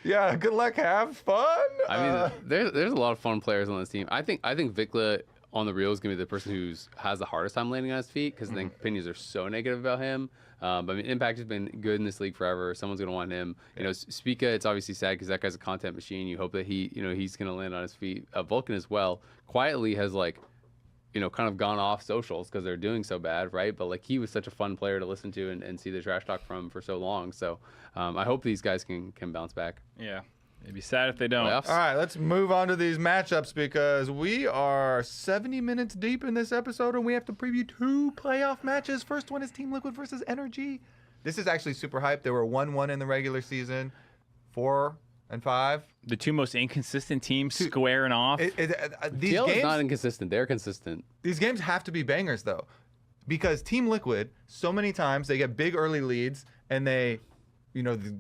Yeah, good luck. Have fun. I mean, there's a lot of fun players on this team. I think Vikla on the real is gonna be the person who has the hardest time landing on his feet because I think opinions are so negative about him. But I mean, Impact has been good in this league forever. Someone's gonna want him. You know, Spica, it's obviously sad because that guy's a content machine. You hope that he's gonna land on his feet. Vulcan as well. Quietly has like, kind of gone off socials because they're doing so bad, right? But like he was such a fun player to listen to and see the trash talk from for so long. So I hope these guys can bounce back. Yeah. It'd be sad if they don't. Playoffs? All right, let's move on to these matchups because we are 70 minutes deep in this episode and we have to preview 2 playoff matches. First one is Team Liquid versus Energy. This is actually super hype. They were 1-1 in the regular season, 4 and 5. The 2 most inconsistent teams squaring off. These TL is games, not inconsistent. They're consistent. these games have to be bangers though, because Team Liquid, so many times they get big early leads and the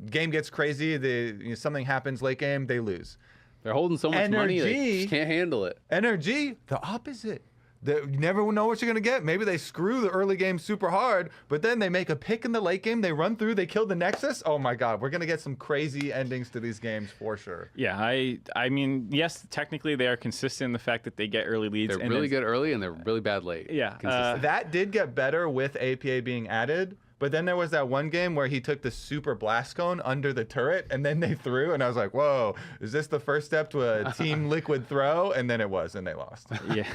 game gets crazy. Something happens late game, they lose. They're holding so much money, they Energy- just can't handle it. Energy, the opposite. You never know what you're going to get. Maybe they screw the early game super hard, but then they make a pick in the late game. They run through, they kill the Nexus. Oh my God, we're going to get some crazy endings to these games for sure. Yeah, I mean, yes, technically they are consistent in the fact that they get early leads. They're really good early and they're really bad late. Yeah, Consistent. That did get better with APA being added. But then there was that one game where he took the super blast cone under the turret and then they threw. And I was like, whoa, is this the first step to a Team Liquid throw? And then it was, and they lost. Yeah.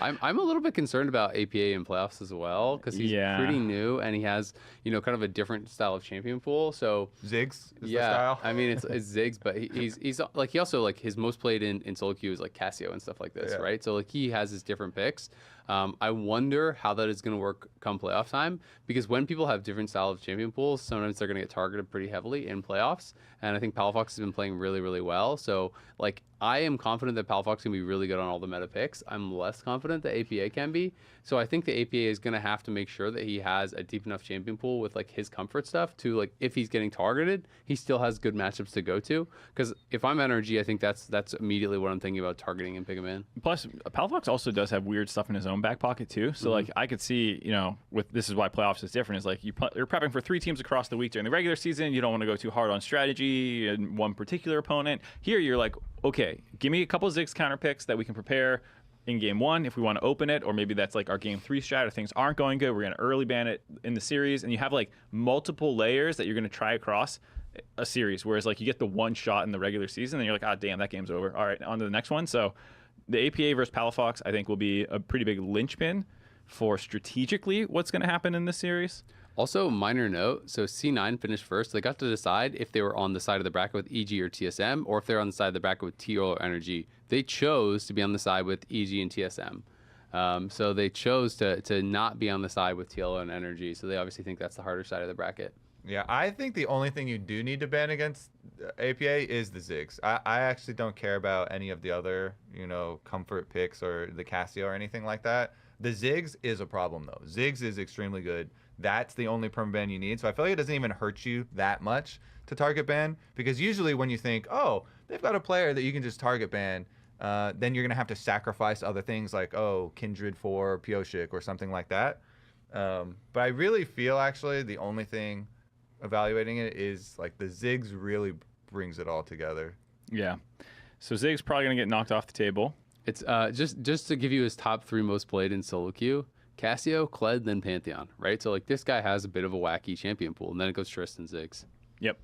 I'm a little bit concerned about APA in playoffs as well because he's pretty new and he has kind of a different style of champion pool. So Ziggs is the style. I mean it's Ziggs, but he's like he also like his most played in solo queue is like Casio and stuff like this, right? So like he has his different picks. I wonder how that is going to work come playoff time because when people have different style of champion pools, sometimes they're going to get targeted pretty heavily in playoffs. And I think Palafox has been playing really, really well. So like I am confident that Palafox can be really good on all the meta picks. I'm less confident that APA can be. So I think the APA is going to have to make sure that he has a deep enough champion pool with like his comfort stuff to like if he's getting targeted, he still has good matchups to go to. Because if I'm Energy, I think that's immediately what I'm thinking about targeting and pick him in. Plus, Palafox also does have weird stuff in his own back pocket too. So like I could see, with this is why playoffs is different. Is like you're prepping for 3 teams across the week during the regular season. You don't want to go too hard on strategy and one particular opponent. Here you're like, okay, give me a couple Ziggs counter picks that we can prepare in game 1 if we want to open it, or maybe that's like our game 3 strat if things aren't going good. We're going to early ban it in the series, and you have like multiple layers that you're going to try across a series. Whereas like you get the one shot in the regular season, and you're like, ah, damn, that game's over. All right, on to the next one. So the APA versus Palafox, I think, will be a pretty big linchpin for strategically what's going to happen in this series. Also, minor note, so C9 finished first. They got to decide if they were on the side of the bracket with EG or TSM, or if they're on the side of the bracket with TL or Energy. They chose to be on the side with EG and TSM. So they chose to not be on the side with TL and Energy. So they obviously think that's the harder side of the bracket. Yeah, I think the only thing you do need to ban against APA is the Ziggs. I actually don't care about any of the other, comfort picks or the Casio or anything like that. The Ziggs is a problem, though. Ziggs is extremely good. That's the only perma ban you need. So I feel like it doesn't even hurt you that much to target ban, because usually when you think, oh, they've got a player that you can just target ban, then you're going to have to sacrifice other things like, oh, Kindred for Pioshik or something like that. But I really feel actually the only thing evaluating it is like the Ziggs really brings it all together. Yeah. So Ziggs probably going to get knocked off the table. It's just to give you his top 3 most played in solo queue. Casio, Kled, then Pantheon, right? So like this guy has a bit of a wacky champion pool, and then it goes Tristan, Ziggs. Yep.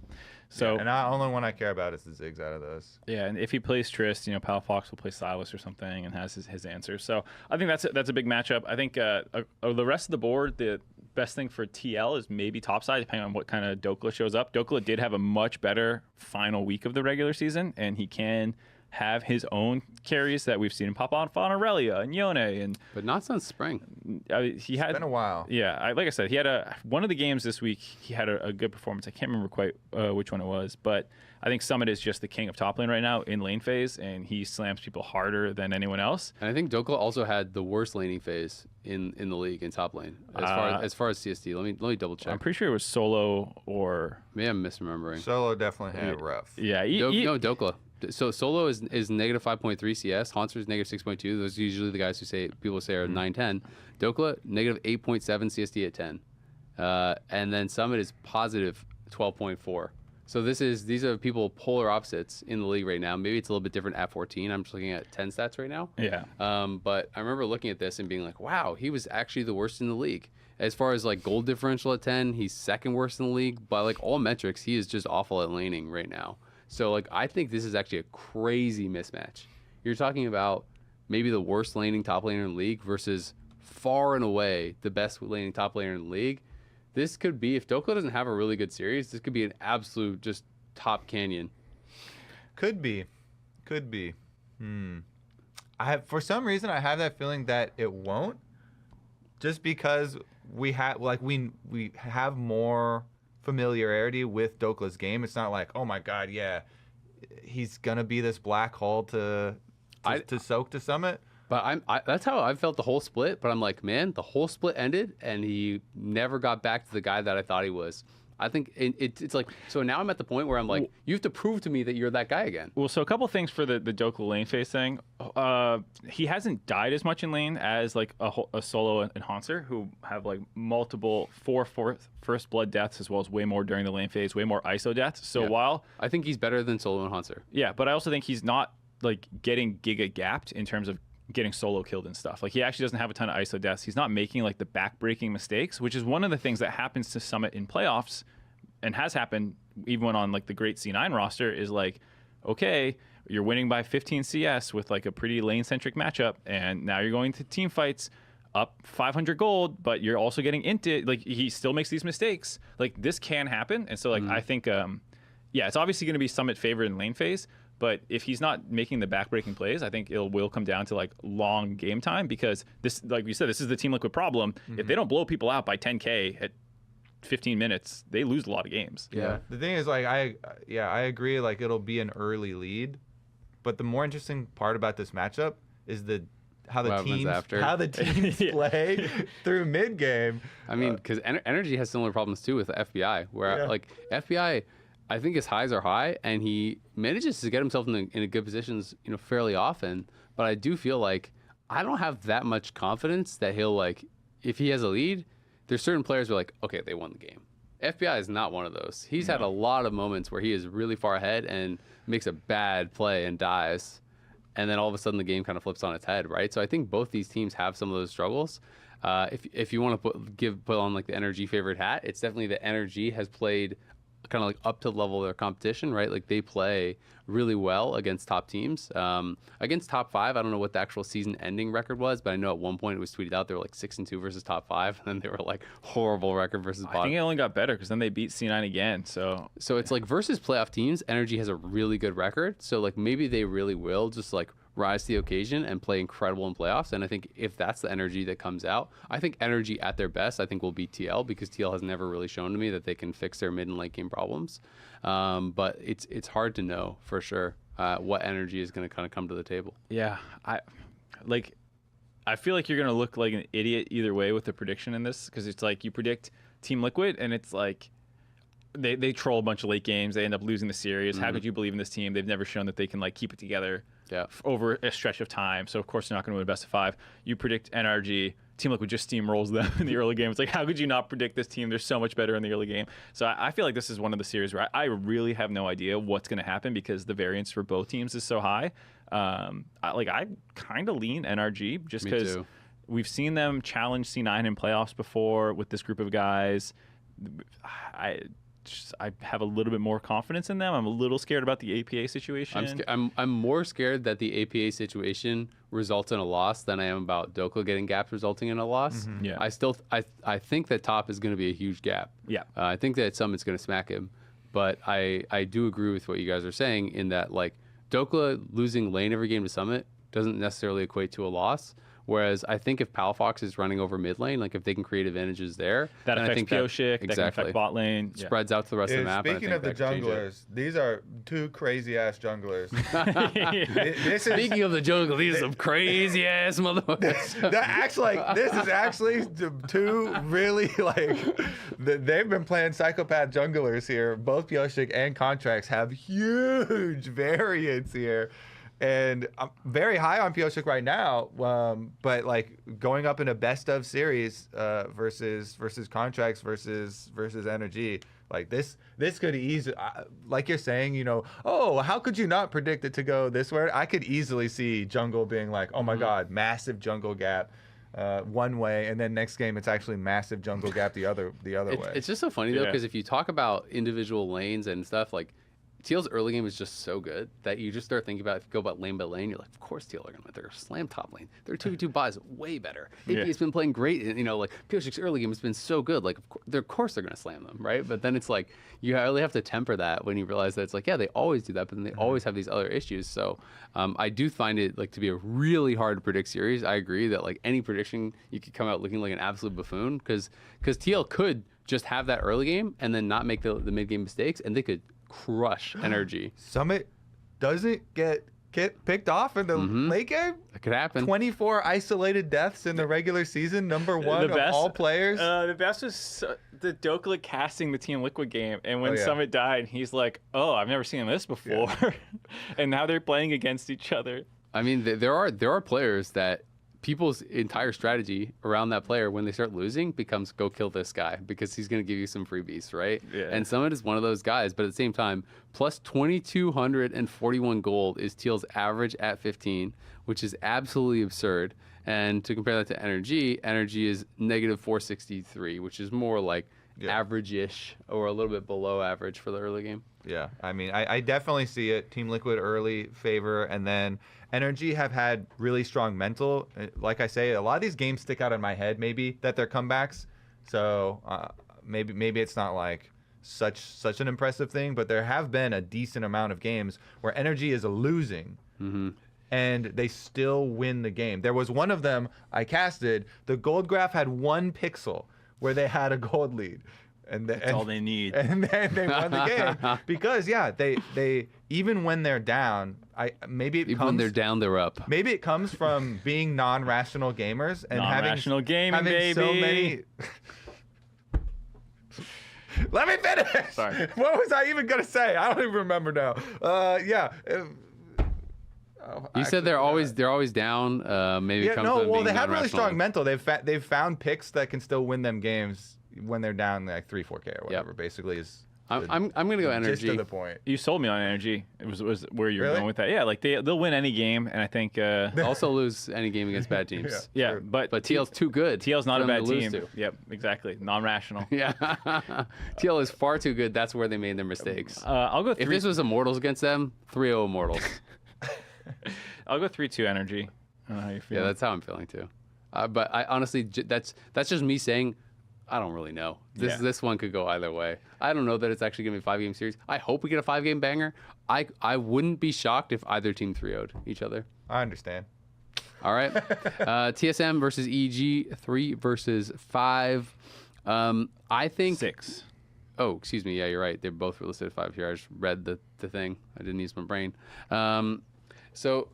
So and the only one I care about is the Ziggs out of those. yeah, and if he plays Trist, Pal Fox will play Silas or something and has his answer. So I think that's a big matchup. I think the rest of the board, the best thing for TL is maybe topside, depending on what kind of Dokla shows up. Dokla did have a much better final week of the regular season, and he can have his own carries that we've seen him pop on Aurelia and Yone, but not since spring. He had It's been a while. Yeah, like I said, he had one of the games this week. He had a good performance. I can't remember quite which one it was, but I think Summit is just the king of top lane right now in lane phase, and he slams people harder than anyone else. And I think Dokla also had the worst laning phase in the league in top lane as far as CSD. Let me double check. I'm pretty sure it was Solo or maybe I'm misremembering. Solo definitely had it rough. Yeah, no, Dokla. So Solo is negative 5.3 CS. Haunter is negative 6.2. Those are usually the guys people say are 9-10. Dokla negative 8.7 CSD at 10, and then Summit is positive 12.4. So these are people polar opposites in the league right now. Maybe it's a little bit different at 14. I'm just looking at 10 stats right now. Yeah. But I remember looking at this and being like, wow, he was actually the worst in the league. As far as like gold differential at 10, he's second worst in the league. By like all metrics, he is just awful at laning right now. So like I think this is actually a crazy mismatch. You're talking about maybe the worst laning top laner in the league versus far and away the best laning top laner in the league. This could be, if Dokla doesn't have a really good series, this could be an absolute just top canyon. Could be. For some reason I have that feeling that it won't, just because we have more familiarity with Dokla's game. It's not like, oh my god, yeah, he's gonna be this black hole to soak to Summit. But that's how I felt the whole split. But I'm like, man, the whole split ended, and he never got back to the guy that I thought he was. I think it's like, so now I'm at the point where I'm like, you have to prove to me that you're that guy again. Well, so a couple things for the Dokla lane phase thing. He hasn't died as much in lane as like a Solo and Haunter, who have like multiple first blood deaths, as well as way more during the lane phase, way more ISO deaths. So while I think he's better than Solo and Haunter. Yeah, but I also think he's not like getting giga gapped in terms of getting solo killed and stuff. Like he actually doesn't have a ton of ISO deaths. He's not making like the back-breaking mistakes, which is one of the things that happens to Summit in playoffs and has happened even when on like the great C9 roster is like, okay, you're winning by 15 CS with like a pretty lane-centric matchup, and now you're going to team fights up 500 gold, but you're also getting inted. Like he still makes these mistakes. Like this can happen, and so like I think, yeah, it's obviously going to be Summit favored in lane phase. But if he's not making the back-breaking plays, I think it will come down to like long game time, because this, like you said, this is the Team Liquid problem. If they don't blow people out by 10K at 15 minutes, they lose a lot of games. Yeah. The thing is, like, I agree. Like, it'll be an early lead, but the more interesting part about this matchup is how the teams play through mid game. I mean, because Energy has similar problems too with the FBI, where like FBI, I think his highs are high, and he manages to get himself in a good positions, fairly often. But I do feel like I don't have that much confidence that he'll like, if he has a lead, there's certain players who are like, okay, they won the game. FBI is not one of those. He's had a lot of moments where he is really far ahead and makes a bad play and dies, and then all of a sudden the game kind of flips on its head, right? So I think both these teams have some of those struggles. If you want to put on like the Energy favorite hat, it's definitely the Energy has played kind of like up to the level of their competition, right? Like they play really well against top teams. Against top 5, I don't know what the actual season ending record was, but I know at one point it was tweeted out they were like 6-2 versus top 5, and then they were like horrible record versus bottom. I think it only got better because then they beat C9 again. So it's like versus playoff teams, Energy has a really good record. So like maybe they really will just like rise to the occasion and play incredible in playoffs. And I think if that's the Energy that comes out, I think Energy at their best, I think will beat TL, because TL has never really shown to me that they can fix their mid and late game problems. But it's hard to know for sure what Energy is going to kind of come to the table. Yeah, I feel like you're going to look like an idiot either way with the prediction in this, because it's like you predict Team Liquid and it's like they troll a bunch of late games, they end up losing the series. How could you believe in this team? They've never shown that they can like keep it together over a stretch of time, so of course they're not going to win best of 5. You predict NRG, Team Liquid just steamrolls them in the early game. It's like, how could you not predict this team? They're so much better in the early game. So I feel like this is one of the series where I really have no idea what's going to happen, because the variance for both teams is so high. I kind of lean NRG just because we've seen them challenge C9 in playoffs before with this group of guys. I have a little bit more confidence in them. I'm a little scared about the APA situation. I'm more scared that the APA situation results in a loss than I am about Dokla getting gaps resulting in a loss. Yeah. I think that top is going to be a huge gap. Yeah. I think that Summit's going to smack him, but I do agree with what you guys are saying in that like Dokla losing lane every game to Summit doesn't necessarily equate to a loss. Whereas I think if Palafox is running over mid lane, like if they can create advantages there, that then affects I think Pioshik, exactly. that can affect bot lane. Spreads out to the rest of the map. Speaking of the junglers, these are two crazy ass junglers. Speaking of the jungle, these are some crazy ass motherfuckers. This is actually two really like they've been playing psychopath junglers here. Both Pioshik and Contracts have huge variance here. And I'm very high on Pioshik right now, but like going up in a best of series versus Contracts versus Energy, like this could easily, like you're saying, oh, how could you not predict it to go this way? I could easily see jungle being like, oh my god, massive jungle gap one way, and then next game it's actually massive jungle gap the other way. It's just so funny though, because if you talk about individual lanes and stuff like. Teal's early game is just so good that you just start thinking about, if you go about lane by lane, you're like, of course Teal are going to win. They're slam top lane. Their 2v2 buys way better. AP's been playing great. And, like Pioshik's early game has been so good. Like, of course they're going to slam them, right? But then it's like, you really have to temper that when you realize that it's like, yeah, they always do that, but then they always have these other issues. So I do find it like to be a really hard to predict series. I agree that like any prediction, you could come out looking like an absolute buffoon because Teal could just have that early game and then not make the mid game mistakes, and they could crush Energy. Summit doesn't get picked off in the late game. That could happen. 24 isolated deaths in the regular season, number one of all players. The best was the Dokla casting the Team Liquid game, and when Summit died, he's like, "Oh, I've never seen this before," and now they're playing against each other. I mean, there are players that people's entire strategy around that player when they start losing becomes go kill this guy because he's going to give you some freebies, right? Yeah. And Summit is one of those guys, but at the same time, plus 2,241 gold is Teal's average at 15, which is absolutely absurd. And to compare that to Energy is negative 463, which is more like average-ish or a little bit below average for the early game. Yeah, I mean, I definitely see it. Team Liquid early favor, and then Energy have had really strong mental. Like I say, a lot of these games stick out in my head, maybe, that they're comebacks. So maybe it's not like such an impressive thing, but there have been a decent amount of games where Energy is losing, and they still win the game. There was one of them I casted. The gold graph had 1 pixel where they had a gold lead. That's all they need. And then they won the game because they even when they're down, when they're down, they're up. Maybe it comes from being non-rational gamers and having so many. Let me finish. Sorry. What was I even gonna say? I don't even remember now. You said they're always down. Maybe it comes from being they have really non-rational. strong mental. They've found picks that can still win them games when they're down like 3-4K or whatever. Basically, is I'm gonna go Energy. Just to the point. You sold me on Energy. It was where you're Really? going with that. Yeah, like they'll win any game, and I think Also lose any game against bad teams. yeah, but TL's too good. TL's not for a them bad to lose team. to. Yep, exactly. Non-rational. Yeah, TL is far too good. That's where they made their mistakes. I'll go. If this was Immortals against them, 3-0 Immortals. I'll go 3-2 Energy. I don't know how you feel. Yeah, that's how I'm feeling too. But I honestly, that's just me saying, I don't really know. This one could go either way. I don't know that it's actually gonna be a 5-game series. I hope we get a 5-game banger. I wouldn't be shocked if either team 3-0'd each other. I understand. All right. TSM versus EG, 3 versus 5. I think 6. Oh, excuse me. Yeah, you're right. They're both listed at 5 here. I just read the thing. I didn't use my brain. So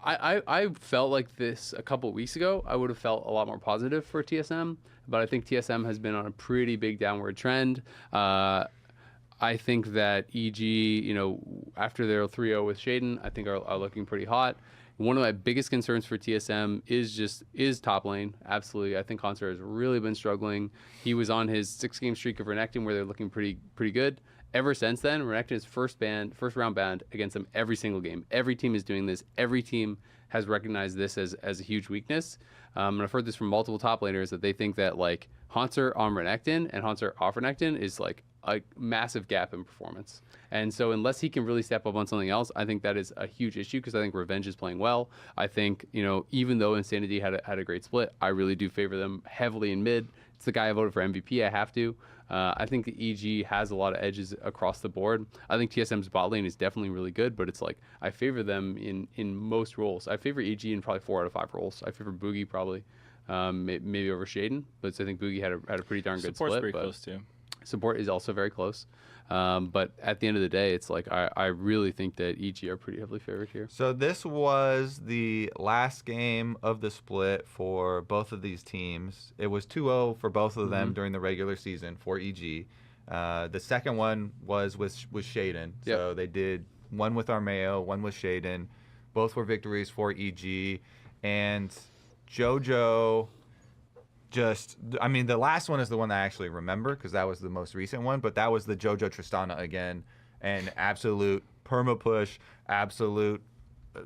I felt like this a couple weeks ago. I would have felt a lot more positive for TSM, but I think TSM has been on a pretty big downward trend. I think that EG, after their 3-0 with Shaden, I think are looking pretty hot. One of my biggest concerns for TSM is top lane. Absolutely. I think Hansar has really been struggling. He was on his 6-game streak of Renekton where they're looking pretty good. Ever since then, Renekton is first round banned against them every single game. Every team is doing this. Every team has recognized this as a huge weakness. And I've heard this from multiple top laners that they think that like Haunter on Renekton and Haunter off Renekton is like a massive gap in performance. And so unless he can really step up on something else, I think that is a huge issue because I think Revenge is playing well. I think, even though Insanity had a great split, I really do favor them heavily in mid. It's the guy I voted for MVP. I have to. I think the EG has a lot of edges across the board. I think TSM's bot lane is definitely really good, but it's like I favor them in most roles. I favor EG in probably 4 out of 5 roles. I favor Boogie probably, maybe over Shaden, but I think Boogie had a pretty darn good Support's split. pretty close too. Support is also very close. But at the end of the day, it's like I really think that EG are pretty heavily favored here. So this was the last game of the split for both of these teams. It was 2-0 for both of them during the regular season for EG. The second one was with Shaden. So they did one with Armeo, one with Shaden. Both were victories for EG. And JoJo... the last one is the one I actually remember because that was the most recent one, but that was the JoJo Tristana again, and absolute perma push, absolute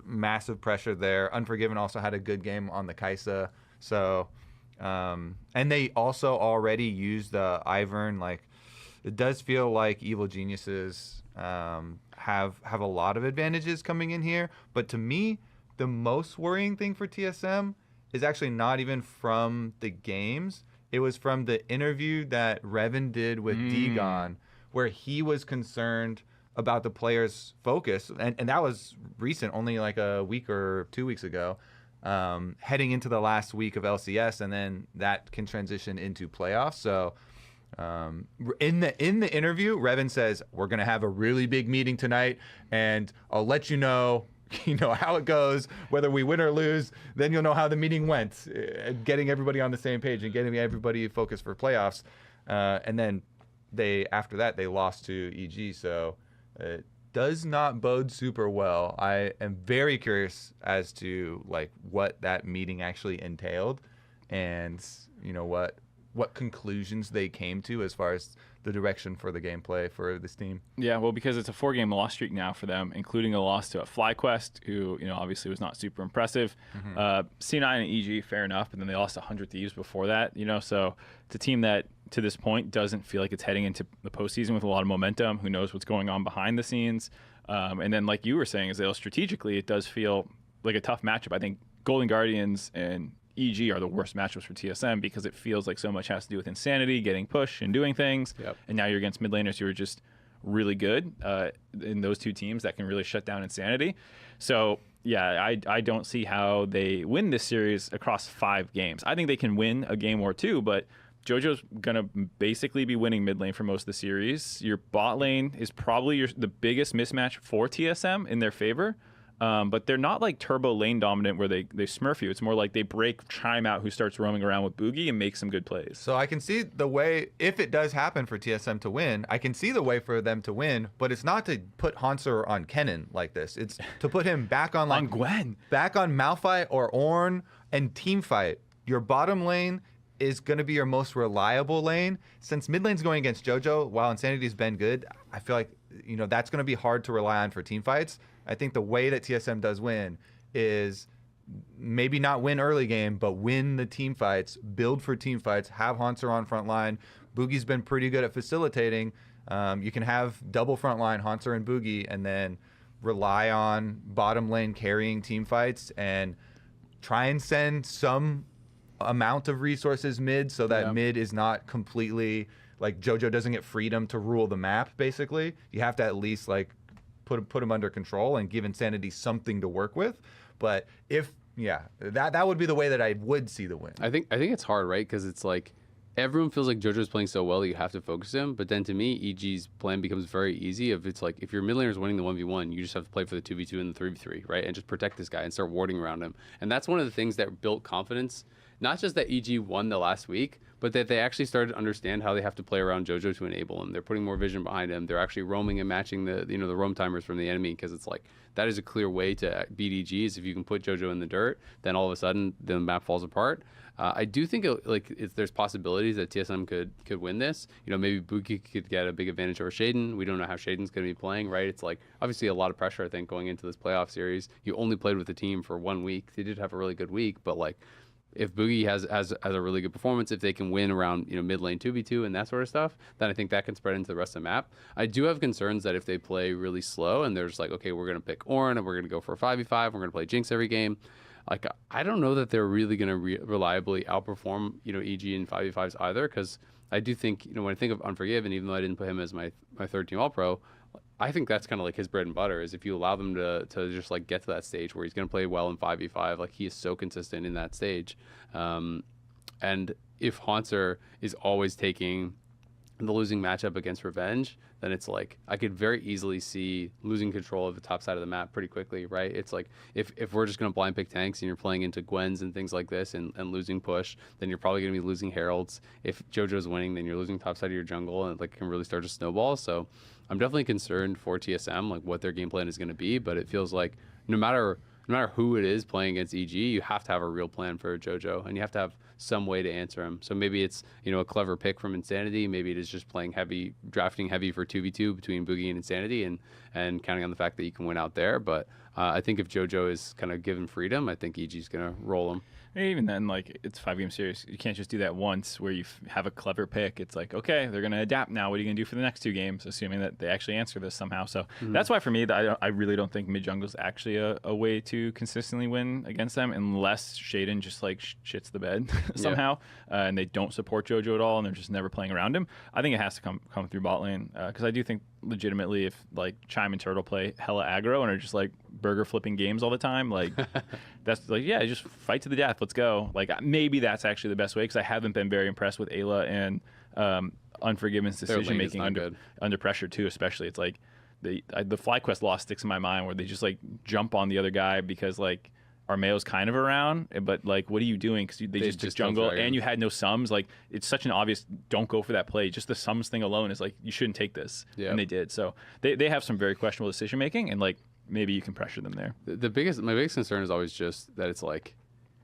massive pressure there. Unforgiven also had a good game on the Kaisa, so and they also already used the Ivern. Like, it does feel like Evil Geniuses have a lot of advantages coming in here, but to me, the most worrying thing for TSM is actually not even from the games. It was from the interview that Revan did with Degon, where he was concerned about the players' focus. And that was recent, only like a week or 2 weeks ago, heading into the last week of LCS, and then that can transition into playoffs. So in the interview, Revan says, we're going to have a really big meeting tonight, and I'll let you know how it goes, whether we win or lose. Then you'll know how the meeting went, getting everybody on the same page and getting everybody focused for playoffs. And then after that they lost to EG, so it does not bode super well. I am very curious as to like what that meeting actually entailed, and what conclusions they came to as far as the direction for the gameplay for this team. Yeah, well, because it's a 4-game loss streak now for them, including a loss to FlyQuest, who obviously was not super impressive. C9 and EG, fair enough, but then they lost 100 Thieves before that. So it's a team that to this point doesn't feel like it's heading into the postseason with a lot of momentum. Who knows what's going on behind the scenes? And then, like you were saying, Azale, strategically, it does feel like a tough matchup. I think Golden Guardians and EG are the worst matchups for TSM because it feels like so much has to do with Insanity, getting push and doing things. And now you're against mid laners who are just really good in those two teams that can really shut down Insanity. So, yeah, I don't see how they win this series across 5 games. I think they can win a game or two, but JoJo's going to basically be winning mid lane for most of the series. Your bot lane is probably the biggest mismatch for TSM in their favor. But they're not like turbo lane dominant where they smurf you. It's more like they break Chime out, who starts roaming around with Boogie and makes some good plays. So I can see the way, if it does happen for TSM to win, I can see the way for them to win, but it's not to put Hanser on Kennen like this. It's to put him back on on Gwen. Back on Malphite or Ornn and team fight. Your bottom lane is going to be your most reliable lane. Since mid lane's going against JoJo, while Insanity's been good, I feel like that's going to be hard to rely on for team fights. I think the way that TSM does win is maybe not win early game, but win the team fights, build for team fights, have Hanser on front line. Boogie's been pretty good at facilitating. You can have double front line, Hanser and Boogie, and then rely on bottom lane carrying team fights and try and send some amount of resources mid so that mid is not completely, like, JoJo doesn't get freedom to rule the map, basically. You have to at least, like, put him under control and give Insanity something to work with. But that would be the way that I would see the win. I think it's hard, right? Because it's like everyone feels like JoJo's playing so well that you have to focus him. But then to me, EG's plan becomes very easy. If your mid laner is winning the 1v1, you just have to play for the 2v2 and the 3v3, right? And just protect this guy and start warding around him. And that's one of the things that built confidence. Not just that EG won the last week, but that they actually started to understand how they have to play around JoJo to enable him. They're putting more vision behind him. They're actually roaming and matching the roam timers from the enemy, because it's like that is a clear way to beat EGs. If you can put JoJo in the dirt, then all of a sudden the map falls apart. I do think there's possibilities that TSM could win this. Maybe Boogie could get a big advantage over Shaden. We don't know how Shaden's going to be playing, right? It's like obviously a lot of pressure, I think, going into this playoff series. You only played with the team for 1 week. They did have a really good week, but like if Boogie has a really good performance, if they can win around mid lane 2v2 and that sort of stuff, then I think that can spread into the rest of the map. I do have concerns that if they play really slow and they're just like, okay, we're gonna pick Ornn and we're gonna go for a 5v5, we're gonna play Jinx every game. Like, I don't know that they're really gonna reliably outperform EG in 5v5s either, because I do think when I think of Unforgiven, even though I didn't put him as my third team All Pro, I think that's kind of like his bread and butter, is if you allow them to just like get to that stage where he's going to play well in 5v5, like he is so consistent in that stage. And if Haunter is always taking the losing matchup against Revenge, then it's like I could very easily see losing control of the top side of the map pretty quickly, right? It's like if we're just going to blind pick tanks and you're playing into Gwens and things like this and losing push, then you're probably going to be losing Heralds. If JoJo's winning, then you're losing top side of your jungle, and like it can really start to snowball. So I'm definitely concerned for TSM, like what their game plan is going to be, but it feels like no matter who it is playing against EG, you have to have a real plan for JoJo, and you have to have some way to answer him. So maybe it's a clever pick from Insanity. Maybe it is just playing heavy, drafting heavy for 2v2 between Boogie and Insanity, and counting on the fact that you can win out there. But I think if JoJo is kind of given freedom, I think EG's going to roll him. Even then, like, it's 5-game series. You can't just do that once where you have a clever pick. It's like, okay, they're going to adapt now. What are you going to do for the next 2 games, assuming that they actually answer this somehow? So that's why, for me, I really don't think mid-jungle is actually a way to consistently win against them, unless Shaden just, like, shits the bed somehow, and they don't support JoJo at all, and they're just never playing around him. I think it has to come through bot lane, because I do think, legitimately, if, like, Chime and Turtle play hella aggro and are just, like, burger flipping games all the time, like, that's, like, yeah, just fight to the death. Let's go. Like, maybe that's actually the best way, because I haven't been very impressed with Ayla and Unforgiven's decision making under pressure too. Especially, it's like the FlyQuest loss sticks in my mind, where they just like jump on the other guy because like Armeo's kind of around, but like, what are you doing? Because they just took jungle and you had no sums. Like, it's such an obvious don't go for that play. Just the sums thing alone is like, you shouldn't take this, and they did. So they have some very questionable decision making, and like maybe you can pressure them there. My biggest concern is always just that it's like,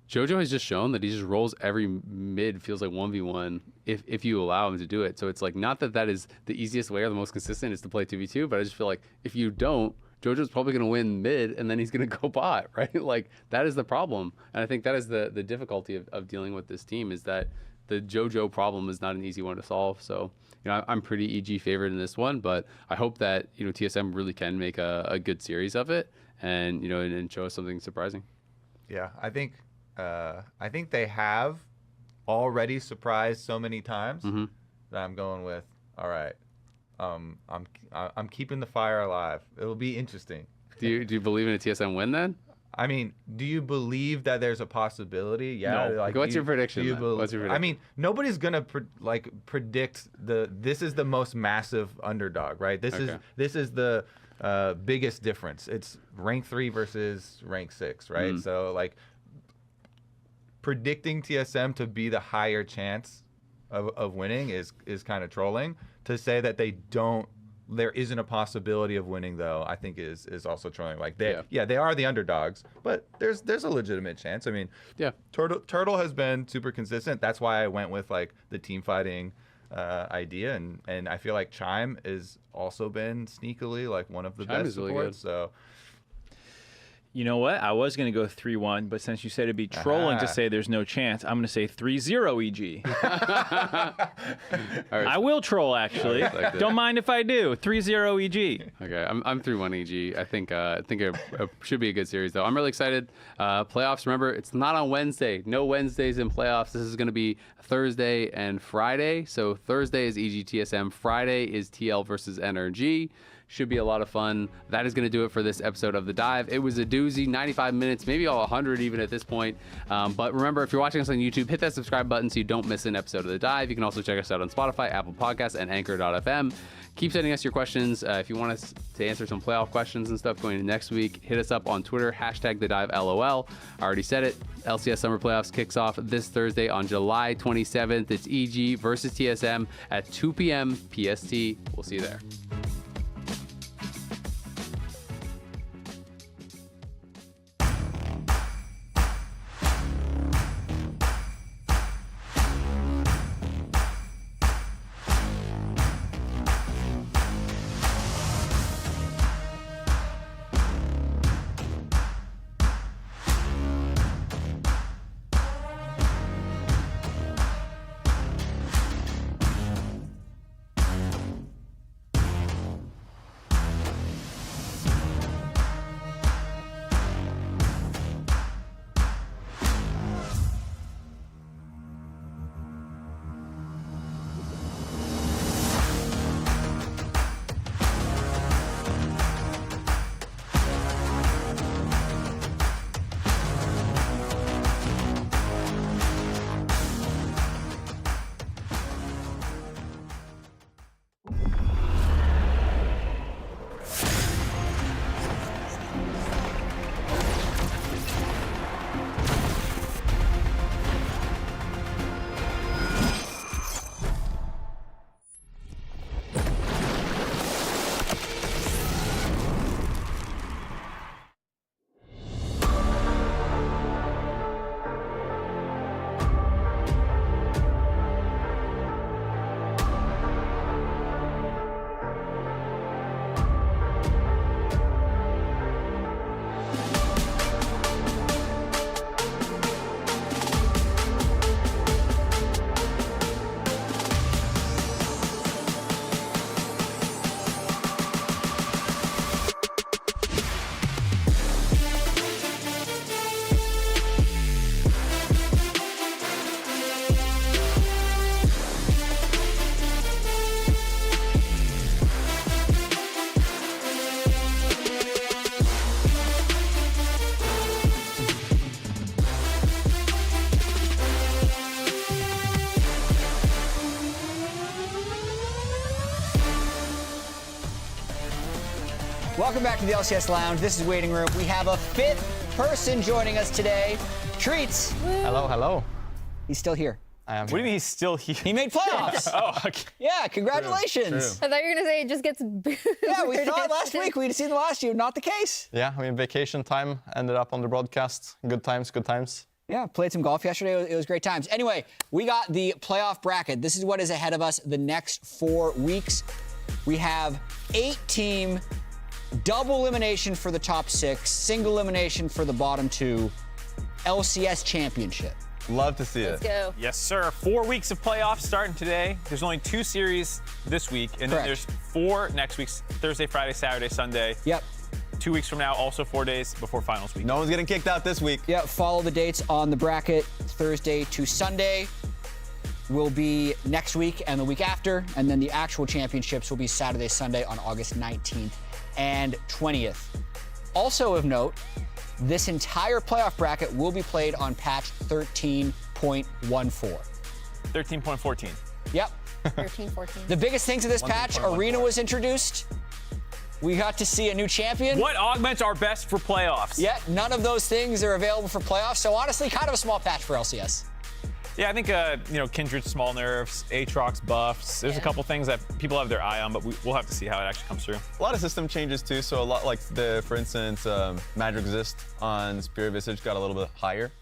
JoJo has just shown that he just rolls every mid, feels like 1v1 if you allow him to do it. So it's like, not that is the easiest way or the most consistent is to play 2v2, but I just feel like if you don't, JoJo's probably going to win mid and then he's going to go bot, right? Like, that is the problem. And I think that is the difficulty of dealing with this team, is that the JoJo problem is not an easy one to solve. So, I'm pretty EG favored in this one, but I hope that, TSM really can make a good series of it and, and show us something surprising. Yeah, I think they have already surprised so many times that I'm going with, all right, I'm keeping the fire alive. It'll be interesting. Do you believe in a TSM win then? I mean, do you believe that there's a possibility? Yeah. No. Like, what's your prediction? What's your prediction? I mean, nobody's gonna predict this is the most massive underdog, right? This is the biggest difference. It's rank 3 versus rank 6, right? So like, predicting TSM to be the higher chance of winning is kind of trolling. To say that there isn't a possibility of winning, though, I think is also trolling. Like, they are the underdogs, but there's a legitimate chance. I mean, Turtle has been super consistent. That's why I went with like the team fighting idea, and I feel like Chime has also been sneakily like one of the best supports. Really, so. You know what? I was going to go 3-1, but since you said it'd be trolling to say there's no chance, I'm going to say 3-0 EG. I will troll, actually. Don't mind if I do. 3-0 EG. Okay, I'm 3-1 EG. I think it should be a good series, though. I'm really excited. Playoffs, remember, it's not on Wednesday. No Wednesdays in playoffs. This is going to be Thursday and Friday. So Thursday is EG TSM. Friday is TL versus NRG. Should be a lot of fun. That is going to do it for this episode of The Dive. It was a doozy, 95 minutes, maybe all 100 even at this point. But remember, if you're watching us on YouTube, hit that subscribe button so you don't miss an episode of The Dive. You can also check us out on Spotify, Apple Podcasts, and Anchor.fm. Keep sending us your questions. If you want us to answer some playoff questions and stuff going into next week, hit us up on Twitter, #TheDiveLOL. I already said it. LCS Summer Playoffs kicks off this Thursday on July 27th. It's EG versus TSM at 2 p.m. PST. We'll see you there. Welcome back to the LCS Lounge. This is Waiting Room. We have a fifth person joining us today. Treats. Hello, hello. He's still here. I am What do you mean he's still here? He made playoffs. Oh, okay. Yeah, congratulations. I thought you were going to say it just gets booed. Yeah, we thought last week we'd seen the last year. Not the case. Yeah, I mean, vacation time, ended up on the broadcast. Good times, good times. Yeah, played some golf yesterday. It was great times. Anyway, we got the playoff bracket. This is what is ahead of us the next 4 weeks. We have 8-team double elimination for the top 6, single elimination for the bottom 2, LCS championship. Love to see Let's it. go. Yes, sir. 4 weeks of playoffs starting today. There's only 2 series this week, and then Correct. there's 4 next week, Thursday, Friday, Saturday, Sunday. Yep. 2 weeks from now, also 4 days before finals week. No one's getting kicked out this week. Yeah, follow the dates on the bracket. Thursday to Sunday will be next week and the week after, and then the actual championships will be Saturday, Sunday on August 19th and 20th. Also of note, this entire playoff bracket will be played on patch 13.14. 13.14. Yep. 13, 14. The biggest things of this patch, Arena was introduced. We got to see a new champion. What augments are best for playoffs? Yet none of those things are available for playoffs, so honestly, kind of a small patch for LCS. Yeah, I think, Kindred's small nerfs, Aatrox buffs. There's a couple things that people have their eye on, but we'll have to see how it actually comes through. A lot of system changes too. So a lot like for instance, Magic Resist on Spear Visage got a little bit higher.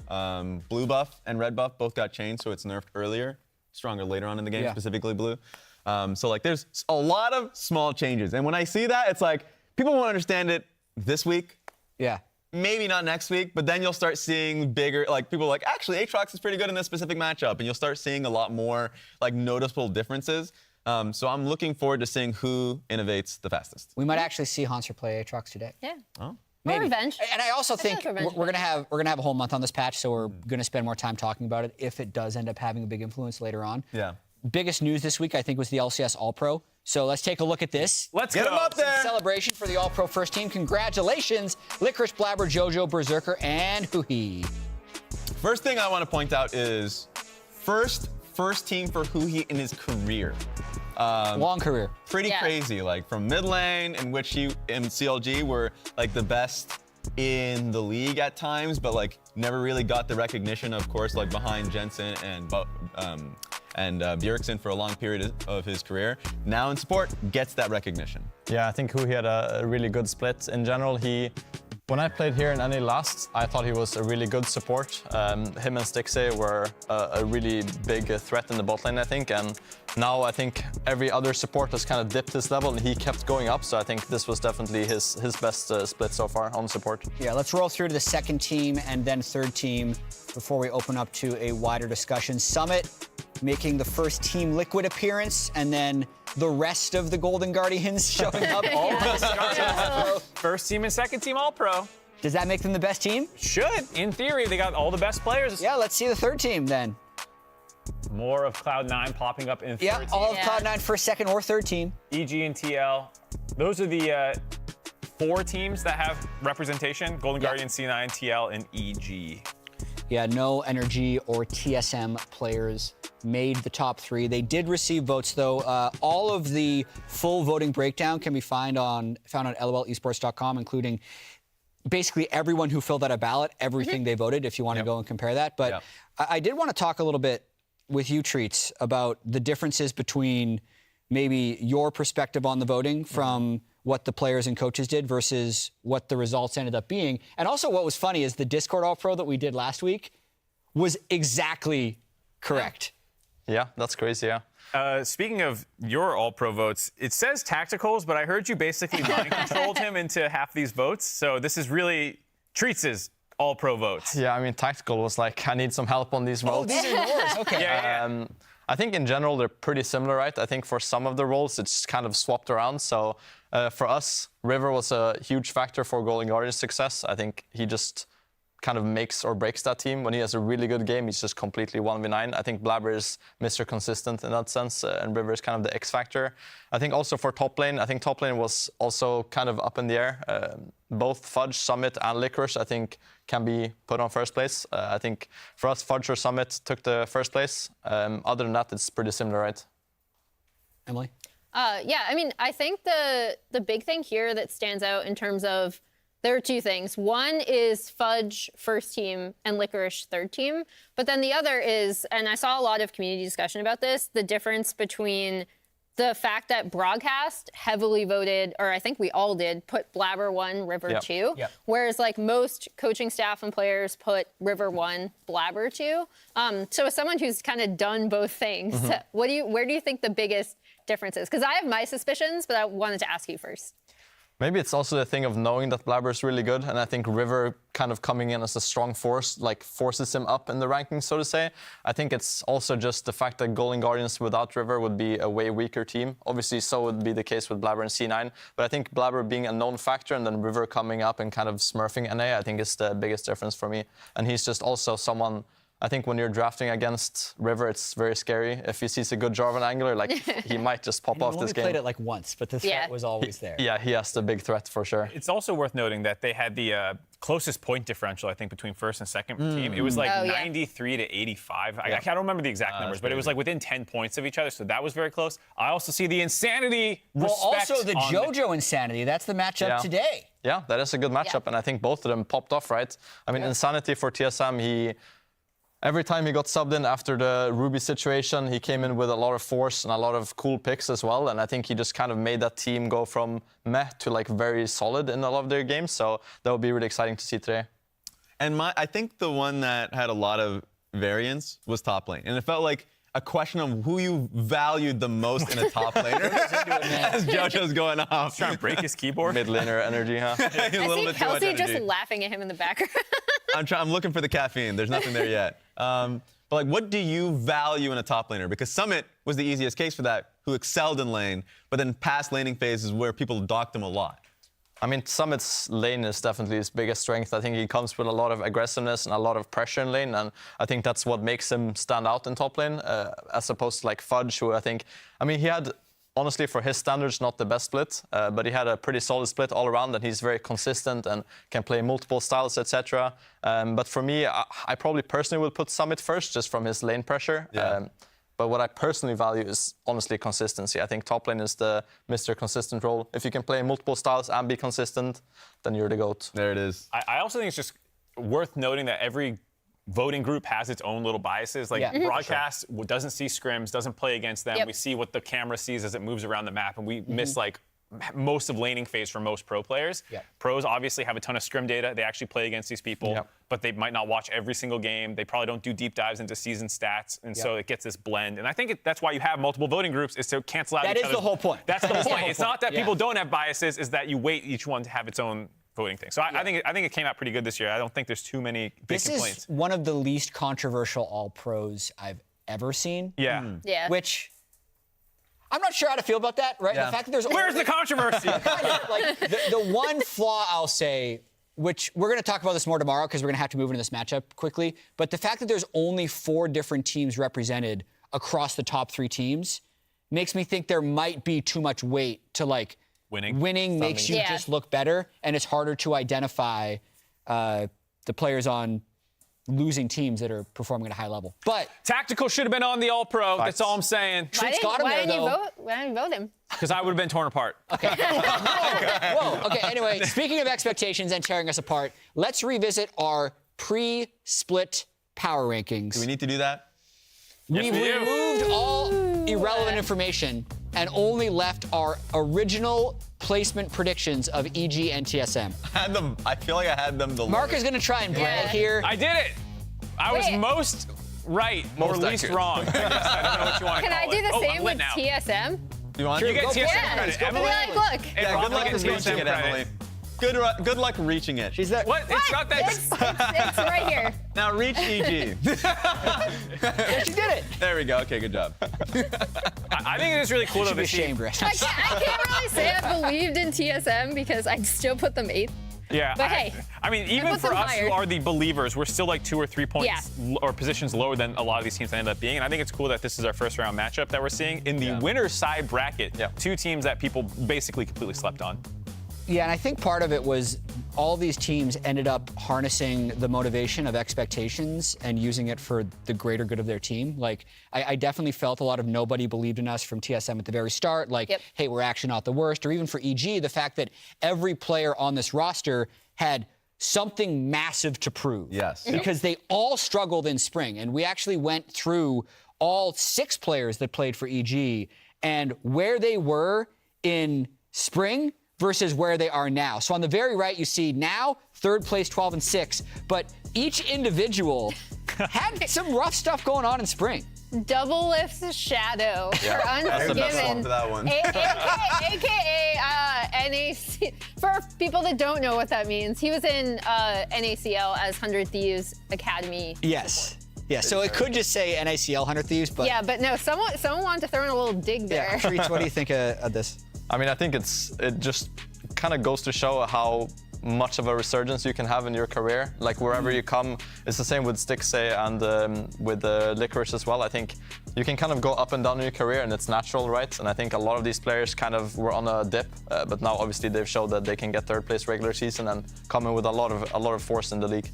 Blue buff and red buff both got changed, so it's nerfed earlier, stronger later on in the game, Yeah. specifically blue. So like there's a lot of small changes. And when I see that, it's like people won't understand it this week. Yeah. Maybe not next week, but then you'll start seeing bigger, like people are like, actually, Aatrox is pretty good in this specific matchup, and you'll start seeing a lot more like noticeable differences. So I'm looking forward to seeing who innovates the fastest. We might actually see Hanser play Aatrox today. Yeah. Oh. Maybe. Or revenge. And I also feel think like revenge we're gonna have a whole month on this patch, so we're gonna spend more time talking about it if it does end up having a big influence later on. Yeah. Biggest news this week, I think, was the LCS All-Pro. So let's take a look at this. Let's Get go. him up there. Celebration for the All-Pro first team. Congratulations, Licorice, Blabber, Jojo, Berserker, and Huhi. First thing I want to point out is first team for Huhi in his career. Long career. Pretty Yeah. crazy, like from mid lane, in which he and CLG were like the best in the league at times, but like never really got the recognition, of course, like behind Jensen and Bjergsen for a long period of his career. Now in support, gets that recognition. Yeah, I think he had a really good split. In general, when I played here in NA last, I thought he was a really good support. Him and Stixxay were a really big threat in the bot lane, I think. And now I think every other support has kind of dipped his level, and he kept going up. So I think this was definitely his best split so far on support. Yeah, let's roll through to the second team and then third team before we open up to a wider discussion. Summit making the first Team Liquid appearance, and then the rest of the Golden Guardians showing up. First team and second team All-Pro. Does that make them the best team? Should. In theory, they got all the best players. Yeah, let's see the third team then. More of Cloud9 popping up in Yeah, third all team. of Cloud9 first, second, or third team. EG and TL. Those are the 4 teams that have representation. Golden Guardian, C9, TL, and EG. Yeah, no Energy or TSM players made the top 3. They did receive votes, though. All of the full voting breakdown can be found on lolesports.com, including basically everyone who filled out a ballot, everything they voted, if you want to go and compare that. But I did want to talk a little bit with you, Treats, about the differences between maybe your perspective on the voting from what the players and coaches did versus what the results ended up being. And also what was funny is the Discord All-Pro that we did last week was exactly correct. Yeah, that's crazy, yeah. Speaking of your All-Pro votes, it says tacticals, but I heard you basically mind controlled him into half these votes. So this is really Treats' All-Pro votes. Yeah, I mean, Tactical was like, I need some help on these votes. These are yours. Okay. Yeah. I think in general, they're pretty similar, right? I think for some of the roles, it's kind of swapped around. So for us, River was a huge factor for Golden Guardian's success. I think he just kind of makes or breaks that team. When he has a really good game, he's just completely 1v9. I think Blabber is Mr. Consistent in that sense, and River is kind of the X factor. I think also for top lane, I think top lane was also kind of up in the air. Both Fudge, Summit, and Licorice, I think, can be put on first place. I think for us, Fudge or Summit took the first place. Other than that, it's pretty similar, right? Emily? Yeah, I mean, I think the big thing here that stands out in terms of there are two things. One is Fudge first team and Licorice third team, but then the other is, and I saw a lot of community discussion about this, the difference between the fact that Broadcast heavily voted, or I think we all did, put Blabber 1, River 2, whereas like most coaching staff and players put River 1, Blabber 2. So as someone who's kind of done both things, where do you think the biggest difference is? Because I have my suspicions, but I wanted to ask you first. Maybe it's also the thing of knowing that Blabber is really good, and I think River kind of coming in as a strong force, like forces him up in the rankings, so to say. I think it's also just the fact that Golden Guardians without River would be a way weaker team. Obviously, so would be the case with Blabber and C9, but I think Blabber being a known factor and then River coming up and kind of smurfing NA, I think is the biggest difference for me. And he's just also someone, I think when you're drafting against River, it's very scary. If he sees a good Jarvan angler, like he might just pop off this game. He only played it like once, but the threat was always there. Yeah, he has the big threat for sure. It's also worth noting that they had the closest point differential, I think, between first and second team. It was like 93 to 85. I don't remember the exact numbers, but it was like within 10 points of each other, so that was very close. I also see the Insanity respect. Also the JoJo Insanity. That's the matchup today. Yeah, that is a good matchup, and I think both of them popped off, right? I mean, Insanity for TSM, every time he got subbed in after the Ruby situation, he came in with a lot of force and a lot of cool picks as well. And I think he just kind of made that team go from meh to like very solid in a lot of their games. So that will be really exciting to see today. And I think the one that had a lot of variance was top lane. And it felt like a question of who you valued the most in a top laner as JoJo's going off. Trying to break his keyboard. Mid laner energy, huh? I see Kelsey just laughing at him in the background. I'm looking for the caffeine. There's nothing there yet. But like, what do you value in a top laner? Because Summit was the easiest case for that, who excelled in lane, but then past laning phases where people docked him a lot. I mean, Summit's lane is definitely his biggest strength. I think he comes with a lot of aggressiveness and a lot of pressure in lane, and I think that's what makes him stand out in top lane, as opposed to like Fudge, who he had, honestly, for his standards, not the best split, but he had a pretty solid split all around, and he's very consistent and can play multiple styles, etc. But for me, I probably personally would put Summit first, just from his lane pressure. Yeah. But what I personally value is, honestly, consistency. I think top lane is the Mr. Consistent role. If you can play multiple styles and be consistent, then you're the GOAT. There it is. I also think it's just worth noting that every voting group has its own little biases. Like Broadcast doesn't see scrims, doesn't play against them. We see what the camera sees as it moves around the map, and we miss like most of laning phase for most pro players. Pros obviously have a ton of scrim data. They actually play against these people, but they might not watch every single game. They probably don't do deep dives into season stats, and so it gets this blend. And I think that's why you have multiple voting groups, is to cancel out each other's. That is the whole point. That's the point. It's not that people don't have biases, is that you weight each one to have its own voting thing. So I think it came out pretty good this year. I don't think there's too many big complaints. This is one of the least controversial all-pros I've ever seen. Which I'm not sure how to feel about that, right? The fact that there's Where's the controversy? like the one flaw I'll say, which we're going to talk about this more tomorrow because we're going to have to move into this matchup quickly, but the fact that there's only 4 different teams represented across the top 3 teams makes me think there might be too much weight to like winning makes you just look better, and it's harder to identify the players on losing teams that are performing at a high level. But Tactical should have been on the All-Pro. That's all I'm saying. Why didn't you vote him? Because I would have been torn apart. Okay. Whoa. Okay, anyway, speaking of expectations and tearing us apart, let's revisit our pre-split power rankings. Do we need to do that? We've removed all irrelevant information and only left our original placement predictions of EG and TSM. I feel like I had them the Mark is going to try and brag here. I did it. I was most right or least wrong. I guess. I don't know what you want to Can call I do the it. same with TSM? You want You to? get TSM Yeah, credit. just go Emily, be like, look. Good luck gets reaching TSM it, credit. Emily. Good luck reaching it. She's there. What? It's not that. It's right here. Now reach EG. She did it. There we go. Okay, good job. I think it is really cool Should though. be To see. ashamed, Rich. I can't really say I believed in TSM because I still put them 8th. Yeah. But hey, I mean, even put for them us higher. who are the believers, we're still like 2 or 3 points or positions lower than a lot of these teams end up being. And I think it's cool that this is our first round matchup that we're seeing in the winner's side bracket. 2 teams that people basically completely slept on. Yeah, and I think part of it was all these teams ended up harnessing the motivation of expectations and using it for the greater good of their team. Like, I definitely felt a lot of nobody believed in us from TSM at the very start. Like, hey, we're actually not the worst. Or even for EG, the fact that every player on this roster had something massive to prove. Yes. Because they all struggled in spring. And we actually went through all 6 players that played for EG and where they were in spring versus where they are now. So on the very right, you see now 3rd place, 12 and 6, but each individual had some rough stuff going on in spring. Double Lift Shadow for That's the best song Unforgiven. to that one. AKA NAC. For people that don't know what that means, he was in NACL as 100 Thieves Academy. Yes. Yeah, so it could just say NACL 100 Thieves, but Yeah, but no, someone wanted to throw in a little dig there. yeah. Treats, what do you think of this? I mean, I think it just kind of goes to show how much of a resurgence you can have in your career. Like wherever you come, it's the same with Stixxay and with Licorice as well. I think you can kind of go up and down in your career, and it's natural, right? And I think a lot of these players kind of were on a dip, but now obviously they've showed that they can get 3rd place regular season and come in with a lot of force in the league.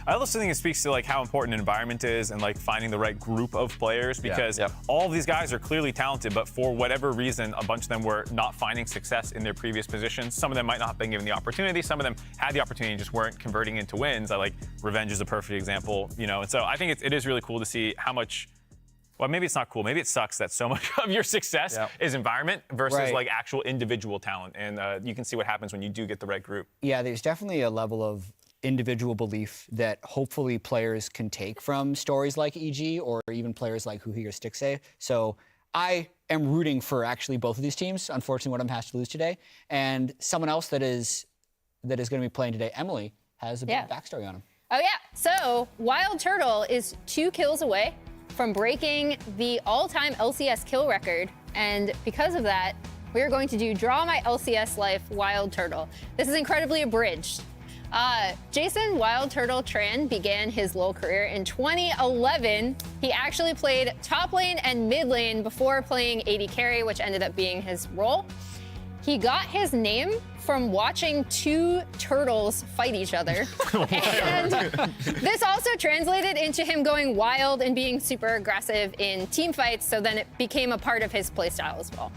I also think it speaks to like how important an environment is and like finding the right group of players, because all of these guys are clearly talented, but for whatever reason, a bunch of them were not finding success in their previous positions. Some of them might not have been given the opportunity. Some of them had the opportunity and just weren't converting into wins. I like Revenge is a perfect example, you know. And so I think it is really cool to see how much. Well, maybe it's not cool. Maybe it sucks that so much of your success is environment versus like actual individual talent. And you can see what happens when you do get the right group. Yeah, there's definitely a level of individual belief that hopefully players can take from stories like EG or even players like Huhi or Stixxay. So I am rooting for actually both of these teams. Unfortunately, one of them has to lose today. And someone else that is going to be playing today, Emily, has a bit of backstory on him. Oh yeah, so Wild Turtle is 2 kills away from breaking the all-time LCS kill record. And because of that, we are going to do Draw My LCS Life Wild Turtle. This is incredibly abridged. Jason Wild Turtle Tran began his LoL career in 2011. He actually played top lane and mid lane before playing AD carry, which ended up being his role. He got his name from watching 2 turtles fight each other. And this also translated into him going wild and being super aggressive in team fights, so then it became a part of his playstyle as well.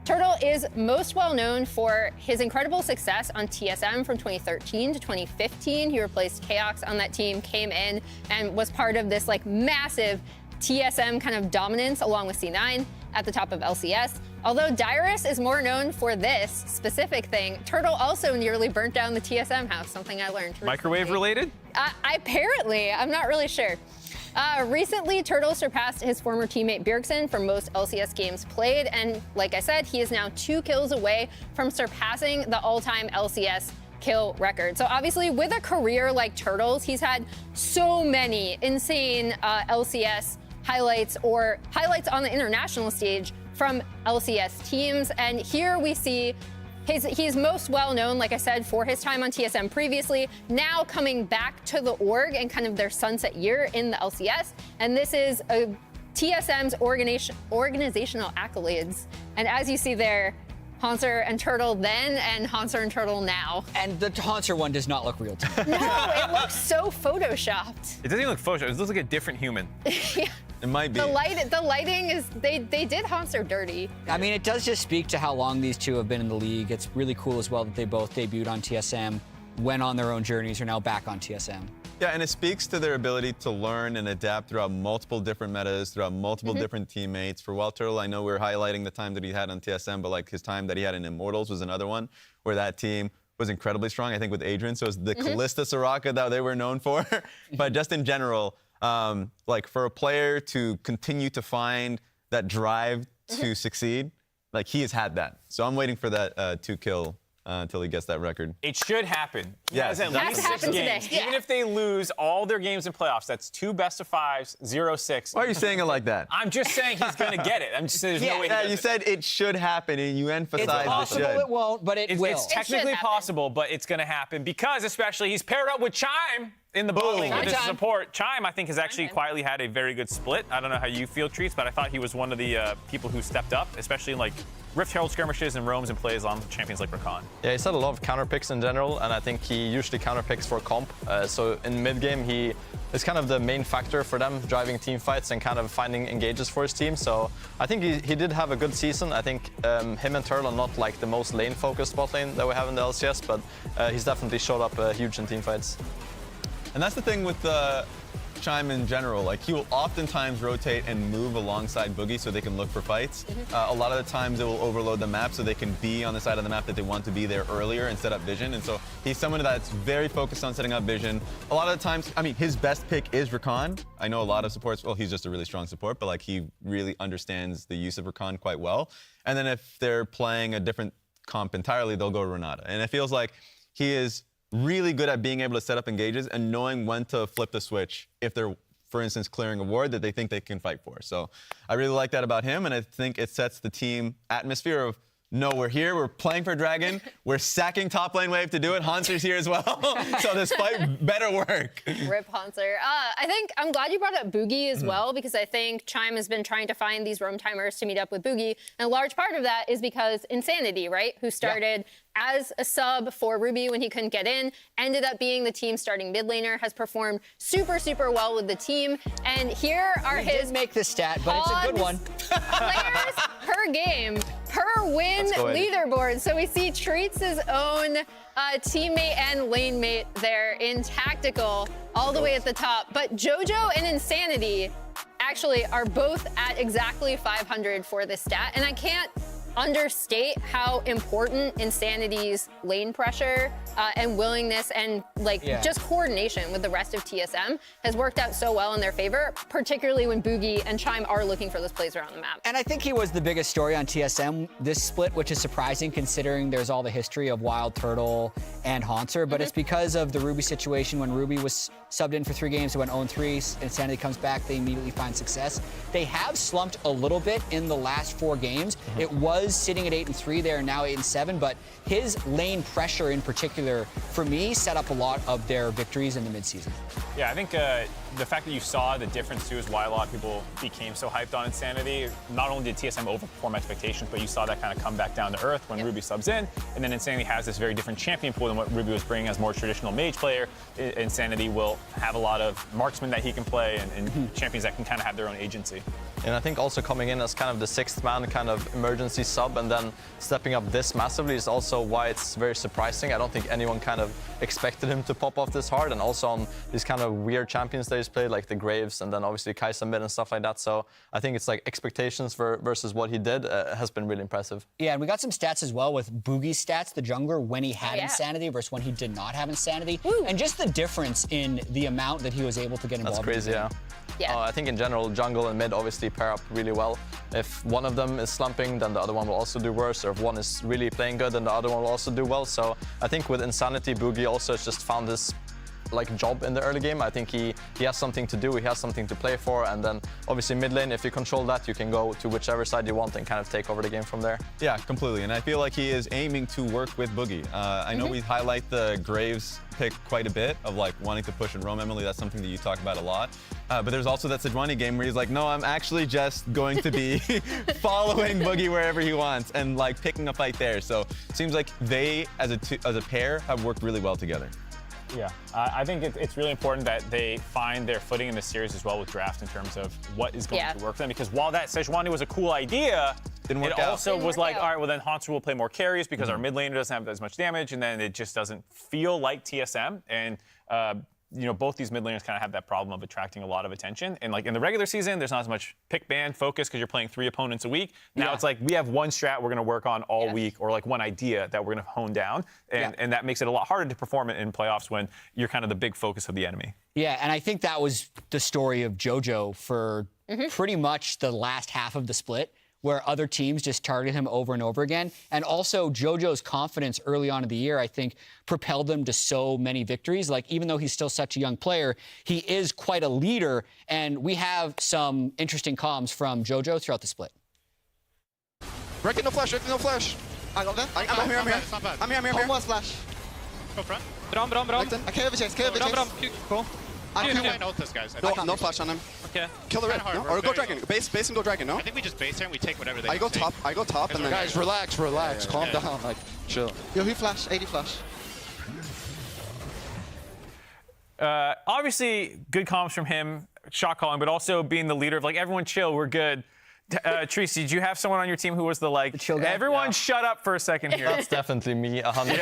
Turtle is most well known for his incredible success on TSM from 2013 to 2015. He replaced Chaos on that team, came in, and was part of this like massive TSM kind of dominance along with C9 at the top of LCS. Although Dyrus is more known for this specific thing, Turtle also nearly burnt down the TSM house, something I learned recently. Microwave related? Apparently, I'm not really sure. Recently, Turtle surpassed his former teammate Bjergsen for most LCS games played, and like I said, he is now 2 kills away from surpassing the all-time LCS kill record. So obviously, with a career like Turtle's, he's had so many insane LCS highlights or highlights on the international stage from LCS teams, and here we see he's most well known, like I said, for his time on TSM previously, now coming back to the org and kind of their sunset year in the LCS. And this is TSM's organizational accolades. And as you see there, Haunter and Turtle then and Haunter and Turtle now. And the Haunter one does not look real to me. No, it looks so photoshopped. It doesn't even look photoshopped. It looks like a different human. It might be. The lighting is, they did Haunter dirty. I mean, it does just speak to how long these two have been in the league. It's really cool as well that they both debuted on TSM, went on their own journeys, are now back on TSM. Yeah, and it speaks to their ability to learn and adapt throughout multiple different metas, throughout multiple different teammates. For Wild Turtle, I know we're highlighting the time that he had on TSM, but like his time that he had in Immortals was another one where that team was incredibly strong, I think, with Adrian. So it's the Kalista Soraka that they were known for. But just in general, like for a player to continue to find that drive to succeed, like he has had that. So I'm waiting for that 2-kill until he gets that record. It should happen. Yes, He has at Has least to 6 happen games. today. Even if they lose all their games in playoffs, that's 2 best-of-5s, 0-6. Why are you saying it like that? I'm just saying he's going to get it. I'm just saying there's no way he Yeah, does you it. said it should happen, and you emphasized It's it possible should. it won't, but it will. It's technically happen. possible, but it's going to happen because especially he's paired up with Chime. In the bot lane Boom. with his Time. support, Chime, I think, has actually quietly had a very good split. I don't know how you feel, Treats, but I thought he was one of the people who stepped up, especially in like Rift Herald skirmishes and roams and plays on champions like Rakan. Yeah, he's had a lot of counter picks in general, and I think he usually counter picks for comp. So in mid game, he is kind of the main factor for them, driving team fights and kind of finding engages for his team. So I think he did have a good season. I think him and Turtle are not like the most lane focused bot lane that we have in the LCS, but he's definitely showed up huge in team fights. And that's the thing with Chime in general. Like, he will oftentimes rotate and move alongside Boogie so they can look for fights. A lot of the times it will overload the map so they can be on the side of the map that they want to be there earlier and set up vision. And so he's someone that's very focused on setting up vision. A lot of the times, I mean, his best pick is Rakan. I know a lot of supports, well, he's just a really strong support, but like, he really understands the use of Rakan quite well. And then if they're playing a different comp entirely, they'll go Renata. And it feels like he is really good at being able to set up engages and knowing when to flip the switch if they're, for instance, clearing a ward that they think they can fight for. So I really like that about him, and I think it sets the team atmosphere of, no, we're here, we're playing for Dragon, we're sacking top lane wave to do it, Hanser's here as well, so this fight better work. Rip Hanser. I think I'm glad you brought up Boogie as well, because I think Chime has been trying to find these roam timers to meet up with Boogie, and a large part of that is because Insanity, right, who started as a sub for Ruby when he couldn't get in, ended up being the team's starting mid laner, has performed super, super well with the team, and here are We his did make the stat, but it's a good one. players per game, per win leaderboard. So we see Treats' own teammate and lane mate there in Tactical, all the way at the top. But JoJo and Insanity actually are both at exactly 500 for this stat. And I can't understate how important Insanity's lane pressure and willingness and just coordination with the rest of TSM has worked out so well in their favor, particularly when Boogie and Chime are looking for those plays around the map. And I think he was the biggest story on TSM this split, which is surprising considering there's all the history of Wild Turtle and Hanser, but it's because of the Ruby situation. When Ruby was subbed in for 3 games, it went 0-3, Insanity comes back, they immediately find success. They have slumped a little bit in the last 4 games. It was sitting at 8-3, they are now 8-7, but his lane pressure in particular, for me, set up a lot of their victories in the midseason. Yeah, I think the fact that you saw the difference too is why a lot of people became so hyped on Insanity. Not only did TSM overperform expectations, but you saw that kind of come back down to earth when Ruby subs in. And then Insanity has this very different champion pool than what Ruby was bringing as more traditional mage player. Insanity will have a lot of marksmen that he can play and champions that can kind of have their own agency. And I think also coming in as kind of the 6th man kind of emergency sub and then stepping up this massively is also why it's very surprising. I don't think anyone kind of expected him to pop off this hard, and also on these kind of weird champions that he's played, like the Graves and then obviously Kai'Sa mid and stuff like that. So I think it's like expectations versus what he did has been really impressive. Yeah, and we got some stats as well with Boogie's stats, the jungler, when he had Insanity versus when he did not have Insanity. And just the difference in the amount that he was able to get involved. That's crazy, in. Yeah. I think in general, jungle and mid obviously pair up really well. If one of them is slumping, then the other one will also do worse. Or if one is really playing good, then the other one will also do well. So I think with Insanity, Boogie also has just found this job in the early game. I think he has something to do, he has something to play for, and then obviously mid lane, if you control that, you can go to whichever side you want and kind of take over the game from there. Yeah, completely. And I feel like he is aiming to work with Boogie. I know we highlight the Graves pick quite a bit of wanting to push and roam. Emily, that's something that you talk about a lot. But there's also that Sejuani game where he's like, no, I'm actually just going to be following Boogie wherever he wants and picking a fight there. So it seems like they, as a pair, have worked really well together. Yeah, I think it's really important that they find their footing in the series as well with draft in terms of what is going to work for them. Because while that Sejuani was a cool idea, it also was like, all right, well then Hanser will play more carries because our mid laner doesn't have as much damage, and then it just doesn't feel like TSM. And both these mid laners kind of have that problem of attracting a lot of attention. And in the regular season, there's not as much pick ban focus because you're playing 3 opponents a week. Now it's like we have one strat we're going to work on all week, or one idea that we're going to hone down. And that makes it a lot harder to perform in playoffs when you're kind of the big focus of the enemy. Yeah, and I think that was the story of JoJo for pretty much the last half of the split, where other teams just targeted him over and over again. And also JoJo's confidence early on in the year, I think, propelled him to so many victories. Even though he's still such a young player, he is quite a leader. And we have some interesting comms from JoJo throughout the split. Breaking no flash, breaking no flash. I got that. I'm here. I'm here. Almost flash. Go front. Bram. I can't have a chase. Bram. Cool. I You can might ult this, guys. No flash on him. Okay. Kill the red. Kinda hard, No? we're Or go very dragon. low. Base and go dragon, no? I think we just base here and we take whatever they I go take. top, and then... Guys, relax. Calm down. Like, chill. Yo, he flash, 80 flash. Obviously, good comms from him, shot calling, but also being the leader of like, everyone chill, we're good. Tracy, did you have someone on your team who was the like, chill guy? everyone shut up for a second here? That's definitely me, 100%.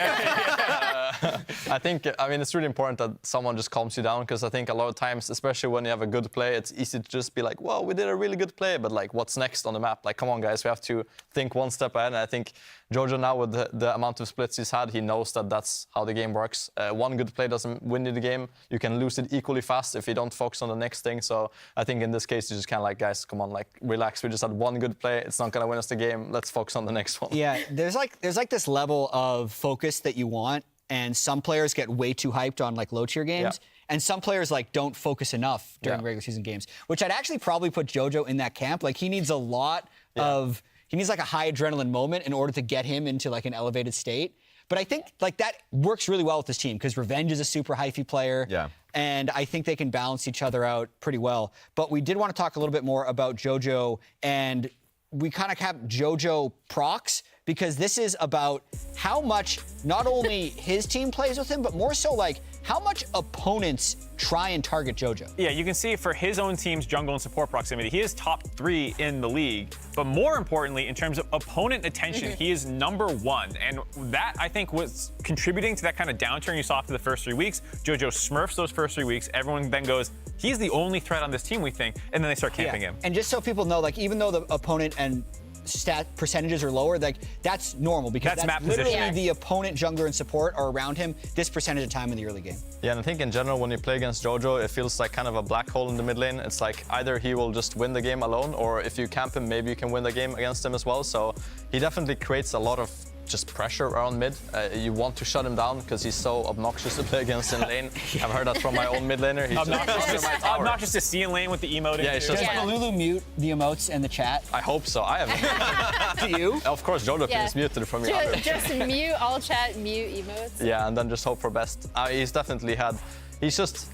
I think, it's really important that someone just calms you down, because I think a lot of times, especially when you have a good play, it's easy to just be like, well, we did a really good play, but like, what's next on the map? Like, come on, guys, we have to think one step ahead. And I think Jojo now, with the amount of splits he's had, he knows that that's how the game works. One good play doesn't win you the game. You can lose it equally fast if you don't focus on the next thing. So I think in this case, you just kind of like, guys, come on, like, relax. We just had one good play. It's not going to win us the game. Let's focus on the next one. Yeah, there's like this level of focus that you want, and some players get way too hyped on like low tier games, and some players like don't focus enough during regular season games, which I'd actually probably put Jojo in that camp. Like he needs a lot of, he needs like a high adrenaline moment in order to get him into like an elevated state. But I think like that works really well with this team, because Revenge is a super hyphy player. Yeah. And I think they can balance each other out pretty well. But we did want to talk a little bit more about Jojo, and we kind of have Jojo procs, because this is about how much not only his team plays with him, but more so like how much opponents try and target Jojo. Yeah, you can see for his own team's jungle and support proximity, he is top 3 in the league. But more importantly, in terms of opponent attention, he is #1. And that, I think, was contributing to that kind of downturn you saw after the first 3 weeks. Jojo smurfs those first 3 weeks. Everyone then goes, he's the only threat on this team, we think. And then they start camping him. And just so people know, like even though the opponent and stat percentages are lower, like that's normal, because That's map literally position. the opponent jungler and support are around him this percentage of time in the early game. Yeah, and I think in general, when you play against Jojo, it feels like kind of a black hole in the mid lane. It's like either he will just win the game alone, or if you camp him, maybe you can win the game against him as well. So he definitely creates a lot of just pressure around mid. You want to shut him down because he's so obnoxious to play against in lane. I've heard that from my own mid laner. He's Obnoxious to see in lane with the emote. Yeah, it's just Does Lulu mute the emotes in the chat? I hope so. I have. Do you? Of course, Jojo is muted from your other. Just mute all chat, mute emotes. Yeah, and then just hope for best. He's definitely had.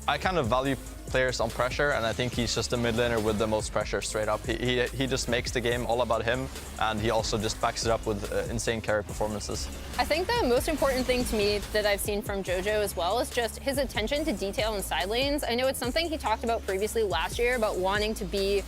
I kind of value players on pressure, and I think he's just a mid laner with the most pressure straight up. He just makes the game all about him, and he also just backs it up with insane carry performances. I think the most important thing to me that I've seen from Jojo as well is just his attention to detail in side lanes. I know it's something he talked about previously last year about wanting to be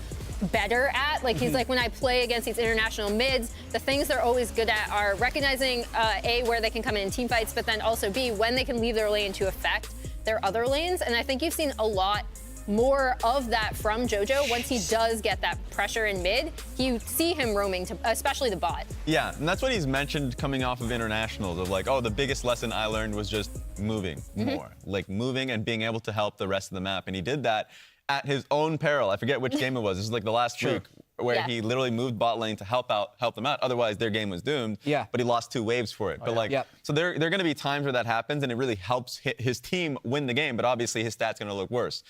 better at. Like he's like, when I play against these international mids, the things they're always good at are recognizing A, where they can come in team fights, but then also B, when they can leave their lane to affect their other lanes. And I think you've seen a lot more of that from Jojo. Once he does get that pressure in mid, you see him roaming to, especially the bot. Yeah, and that's what he's mentioned coming off of internationals of like, oh, the biggest lesson I learned was just moving more. Like moving and being able to help the rest of the map. And he did that at his own peril. I forget which game it was. This is like the last week where he literally moved bot lane to help them out. Otherwise, their game was doomed. Yeah. But he lost 2 waves for it. So there are going to be times where that happens, and it really helps his team win the game. But obviously, his stats going to look worse.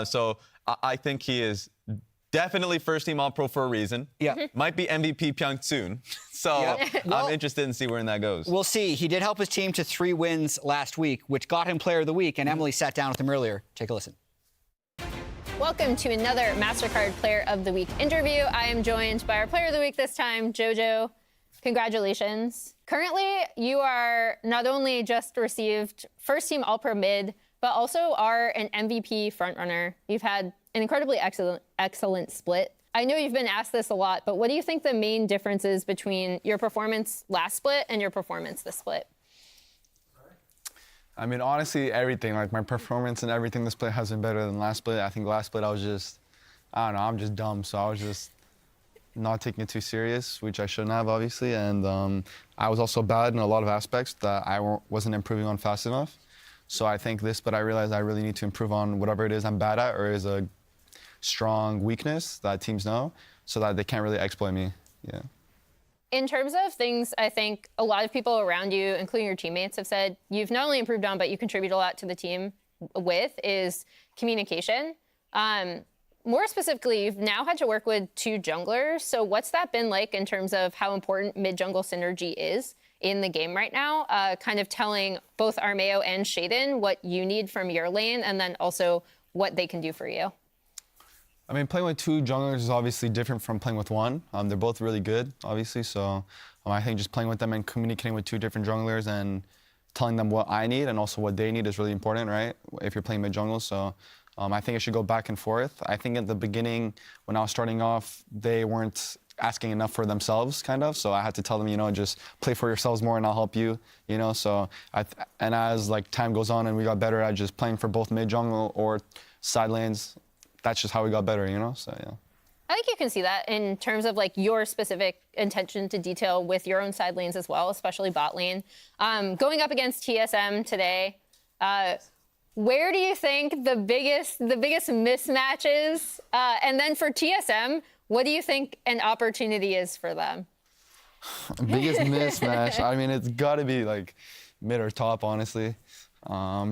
So I think he is definitely first team All-Pro for a reason. Yeah. Might be MVP Pyong soon. So Well, I'm interested in see where that goes. We'll see. He did help his team to 3 wins last week, which got him Player of the Week, and Emily sat down with him earlier. Take a listen. Welcome to another MasterCard Player of the Week interview. I am joined by our Player of the Week this time, Jojo. Congratulations. Currently, you are not only just received first team All-Pro mid, but also are an MVP frontrunner. You've had an incredibly excellent split. I know you've been asked this a lot, but what do you think the main difference is between your performance last split and your performance this split? I mean, honestly, everything. Like, my performance and everything this split has been better than last split. I think last split I was just, I don't know, I'm just dumb. So I was just not taking it too serious, which I shouldn't have, obviously. And I was also bad in a lot of aspects that I wasn't improving on fast enough. So I think this, but I realized I really need to improve on whatever it is I'm bad at or is a strong weakness that teams know so that they can't really exploit me. Yeah. In terms of things, I think a lot of people around you, including your teammates, have said you've not only improved on, but you contribute a lot to the team with is communication. More specifically, you've now had to work with 2 junglers. So what's that been like in terms of how important mid-jungle synergy is in the game right now, kind of telling both Armeo and Shaden what you need from your lane and then also what they can do for you. I mean, playing with two junglers is obviously different from playing with one. They're both really good, obviously, so I think just playing with them and communicating with two different junglers and telling them what I need and also what they need is really important, right, if you're playing mid-jungle. So I think it should go back and forth. I think at the beginning, when I was starting off, they weren't asking enough for themselves, kind of. So I had to tell them, you know, just play for yourselves more and I'll help you, you know. So, and as like time goes on and we got better at just playing for both mid-jungle or side lanes, that's just how we got better, you know, so yeah. I think you can see that in terms of like your specific attention to detail with your own side lanes as well, especially bot lane. Going up against TSM today, where do you think the biggest mismatch is? And then for TSM, what do you think an opportunity is for them? Biggest mismatch, I mean, it's got to be like mid or top, honestly.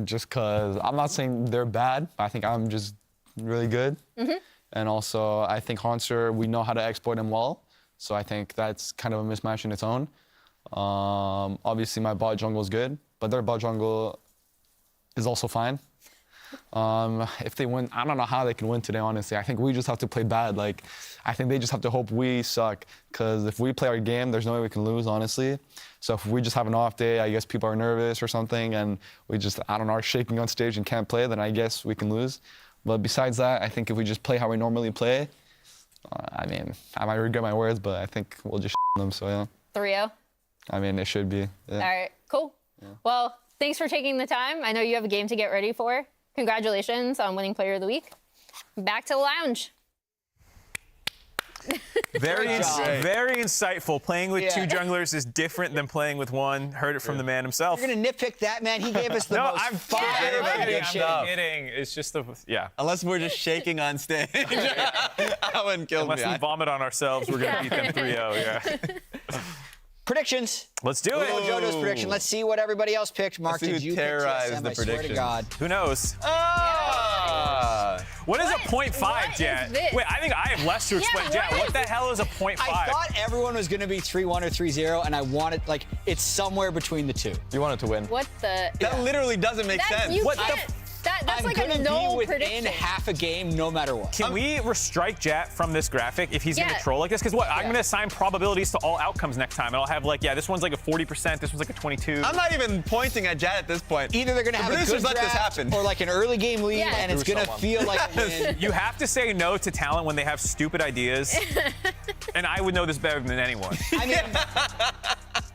Just because I'm not saying they're bad. I think I'm just really good. Mm-hmm. And also, I think Haunter, we know how to exploit him well. So I think that's kind of a mismatch in its own. Obviously, my bot jungle is good, but their bot jungle is also fine. If they win, I don't know how they can win today, honestly. I think we just have to play bad. Like, I think they just have to hope we suck. Because if we play our game, there's no way we can lose, honestly. So if we just have an off day, I guess people are nervous or something, and we just, I don't know, are shaking on stage and can't play, then I guess we can lose. But besides that, I think if we just play how we normally play, I mean, I might regret my words, but I think we'll just them, so yeah. 3-0? I mean, it should be. Yeah. All right, cool. Yeah. Well, thanks for taking the time. I know you have a game to get ready for. Congratulations on winning Player of the Week. Back to the lounge. Very insightful. Playing with two junglers is different than playing with one. Heard it from the man himself. You're going to nitpick that, man. He gave us the most fire prediction. I'm kidding. It's just Unless we're just shaking on stage. I wouldn't kill me. Unless we vomit on ourselves, we're going to beat them 3-0, yeah. Predictions. Let's do it. JoJo's prediction. Let's see what everybody else picked. Mark, did you pick TSM? I swear to God. Who knows? What is a 0.5, Jet? Wait, I think I have less to explain. Jet, what the hell is a 0.5? I thought everyone was going to be 3-1 or 3-0, and I wanted, like, it's somewhere between the two. You wanted to win. What the? That literally doesn't make sense. What the? That's like a no within prediction. half a game, no matter what. Can we restrike Jet from this graphic if he's going to troll like this? Because I'm going to assign probabilities to all outcomes next time, and I'll have like, this one's like a 40%, this one's like a 22. I'm not even pointing at Jet at this point. Either they're going to have a good draft or like an early game lead, and it's going to feel like a win. You have to say no to talent when they have stupid ideas, and I would know this better than anyone. I mean,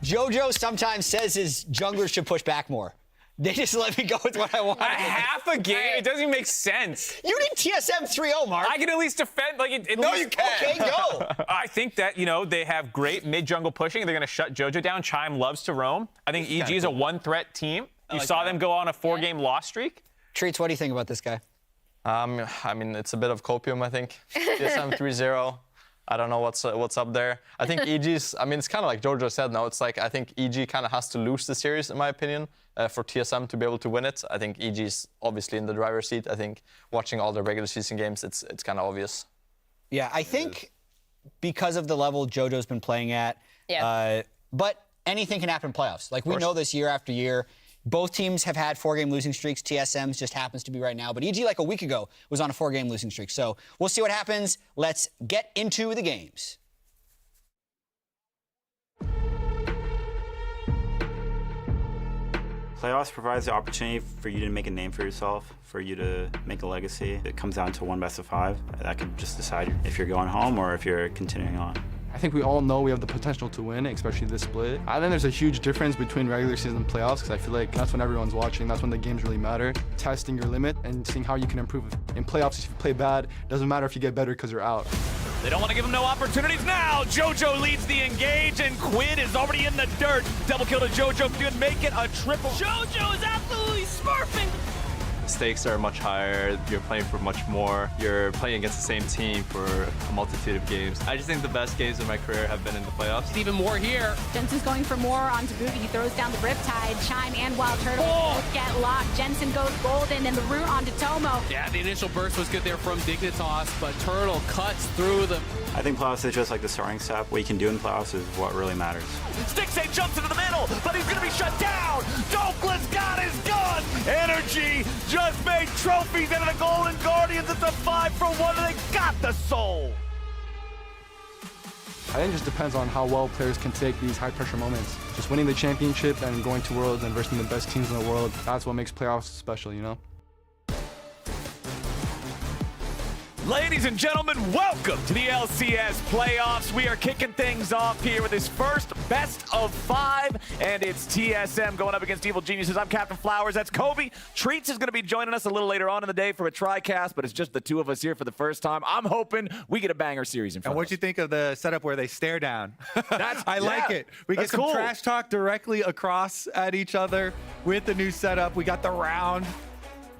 JoJo sometimes says his junglers should push back more. They just let me go with what I want. Half a game? It doesn't even make sense. You did TSM 3-0, Mark. I can at least defend. No, you can't. Okay, go. I think that, they have great mid-jungle pushing. They're going to shut JoJo down. Chime loves to roam. I think EG is a one-threat team. You saw them go on a 4-game loss streak. Treats, what do you think about this guy? I mean, it's a bit of copium, I think. TSM 3-0. I don't know what's up there. I think EG's, I mean, it's kind of like Jojo said now. It's like, I think EG kind of has to lose the series, in my opinion, for TSM to be able to win it. I think EG's obviously in the driver's seat. I think watching all the regular season games, it's kind of obvious. Yeah, I think because of the level JoJo's been playing at, but anything can happen in playoffs. Like, we know this year after year. Both teams have had 4-game losing streaks. TSM's just happens to be right now. But EG, like a week ago, was on a 4-game losing streak. So we'll see what happens. Let's get into the games. Playoffs provides the opportunity for you to make a name for yourself, for you to make a legacy. It comes down to 1 best-of-5. That can just decide if you're going home or if you're continuing on. I think we all know we have the potential to win, especially this split. I think there's a huge difference between regular season and playoffs because I feel like that's when everyone's watching. That's when the games really matter. Testing your limit and seeing how you can improve. In playoffs, if you play bad, it doesn't matter if you get better because you're out. They don't want to give him no opportunities now. JoJo leads the engage, and Quinn is already in the dirt. Double kill to JoJo, could make it a triple. JoJo is absolutely smurfing. stakes are much higher. You're playing for much more. You're playing against the same team for a multitude of games. I just think the best games of my career have been in the playoffs. Even more here. Jensen's going for more onto Boogie. He throws down the Riptide. Chime and Wild Turtle both get locked. Jensen goes golden and the root onto Tomo. Yeah, the initial burst was good there from Dignitas, but Turtle cuts through them. I think playoffs is just like the starting step. What you can do in playoffs is what really matters. Stixay jumps into the middle, but he's gonna be shut down. Douglas got his gun. Energy just made trophies out of the Golden Guardians. It's a 5-for-1, and they got the soul. I think it just depends on how well players can take these high-pressure moments. Just winning the championship and going to Worlds and versus the best teams in the world, that's what makes playoffs special, you know? Ladies and gentlemen, welcome to the LCS playoffs. We are kicking things off here with this first best of 5, and it's TSM going up against Evil Geniuses. I'm Captain Flowers. That's Kobe. Treats is going to be joining us a little later on in the day for a TriCast, but it's just the two of us here for the first time. I'm hoping we get a banger series in front And of what'd you think of the setup where they stare down? I like it. We get some trash talk directly across at each other with the new setup. We got the round.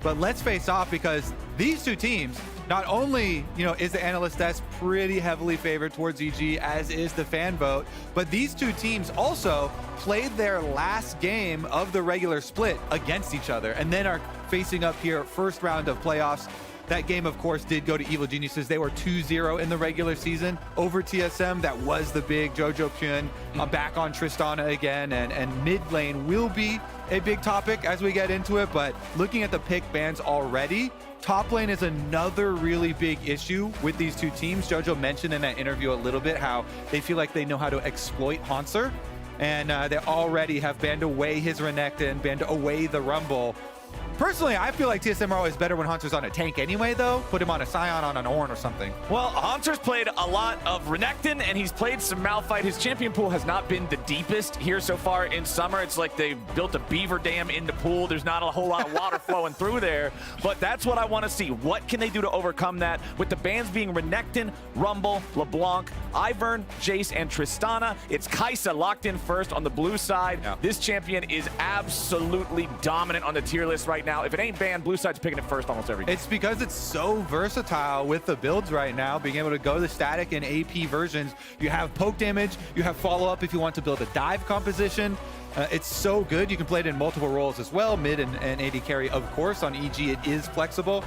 But let's face off, because these two teams, not only, is the analyst desk pretty heavily favored towards EG, as is the fan vote, but these two teams also played their last game of the regular split against each other and then are facing up here first round of playoffs. That game, of course, did go to Evil Geniuses. They were 2-0 in the regular season over TSM. That was the big Jojo Pyun. Back on Tristana again, and mid lane will be a big topic as we get into it. But looking at the pick bans already, top lane is another really big issue with these two teams. Jojo mentioned in that interview a little bit how they feel like they know how to exploit Haunter. And they already have banned away his Renekton, banned away the Rumble. Personally, I feel like TSM are always better when Haunter's on a tank anyway, though. Put him on a Scion, on an Ornn or something. Well, Haunter's played a lot of Renekton, and he's played some Malphite. His champion pool has not been the deepest here so far in summer. It's like they've built a beaver dam in the pool. There's not a whole lot of water flowing through there, but that's what I want to see. What can they do to overcome that? With the bans being Renekton, Rumble, LeBlanc, Ivern, Jace, and Tristana, it's Kai'Sa locked in first on the blue side. Yeah. This champion is absolutely dominant on the tier list right now. If it ain't banned, blue side's picking it first almost every game. It's because it's so versatile with the builds right now, being able to go the static and AP versions. You have poke damage, you have follow-up if you want to build a dive composition. It's so good. You can play it in multiple roles as well, mid and AD carry, of course. On EG, it is flexible.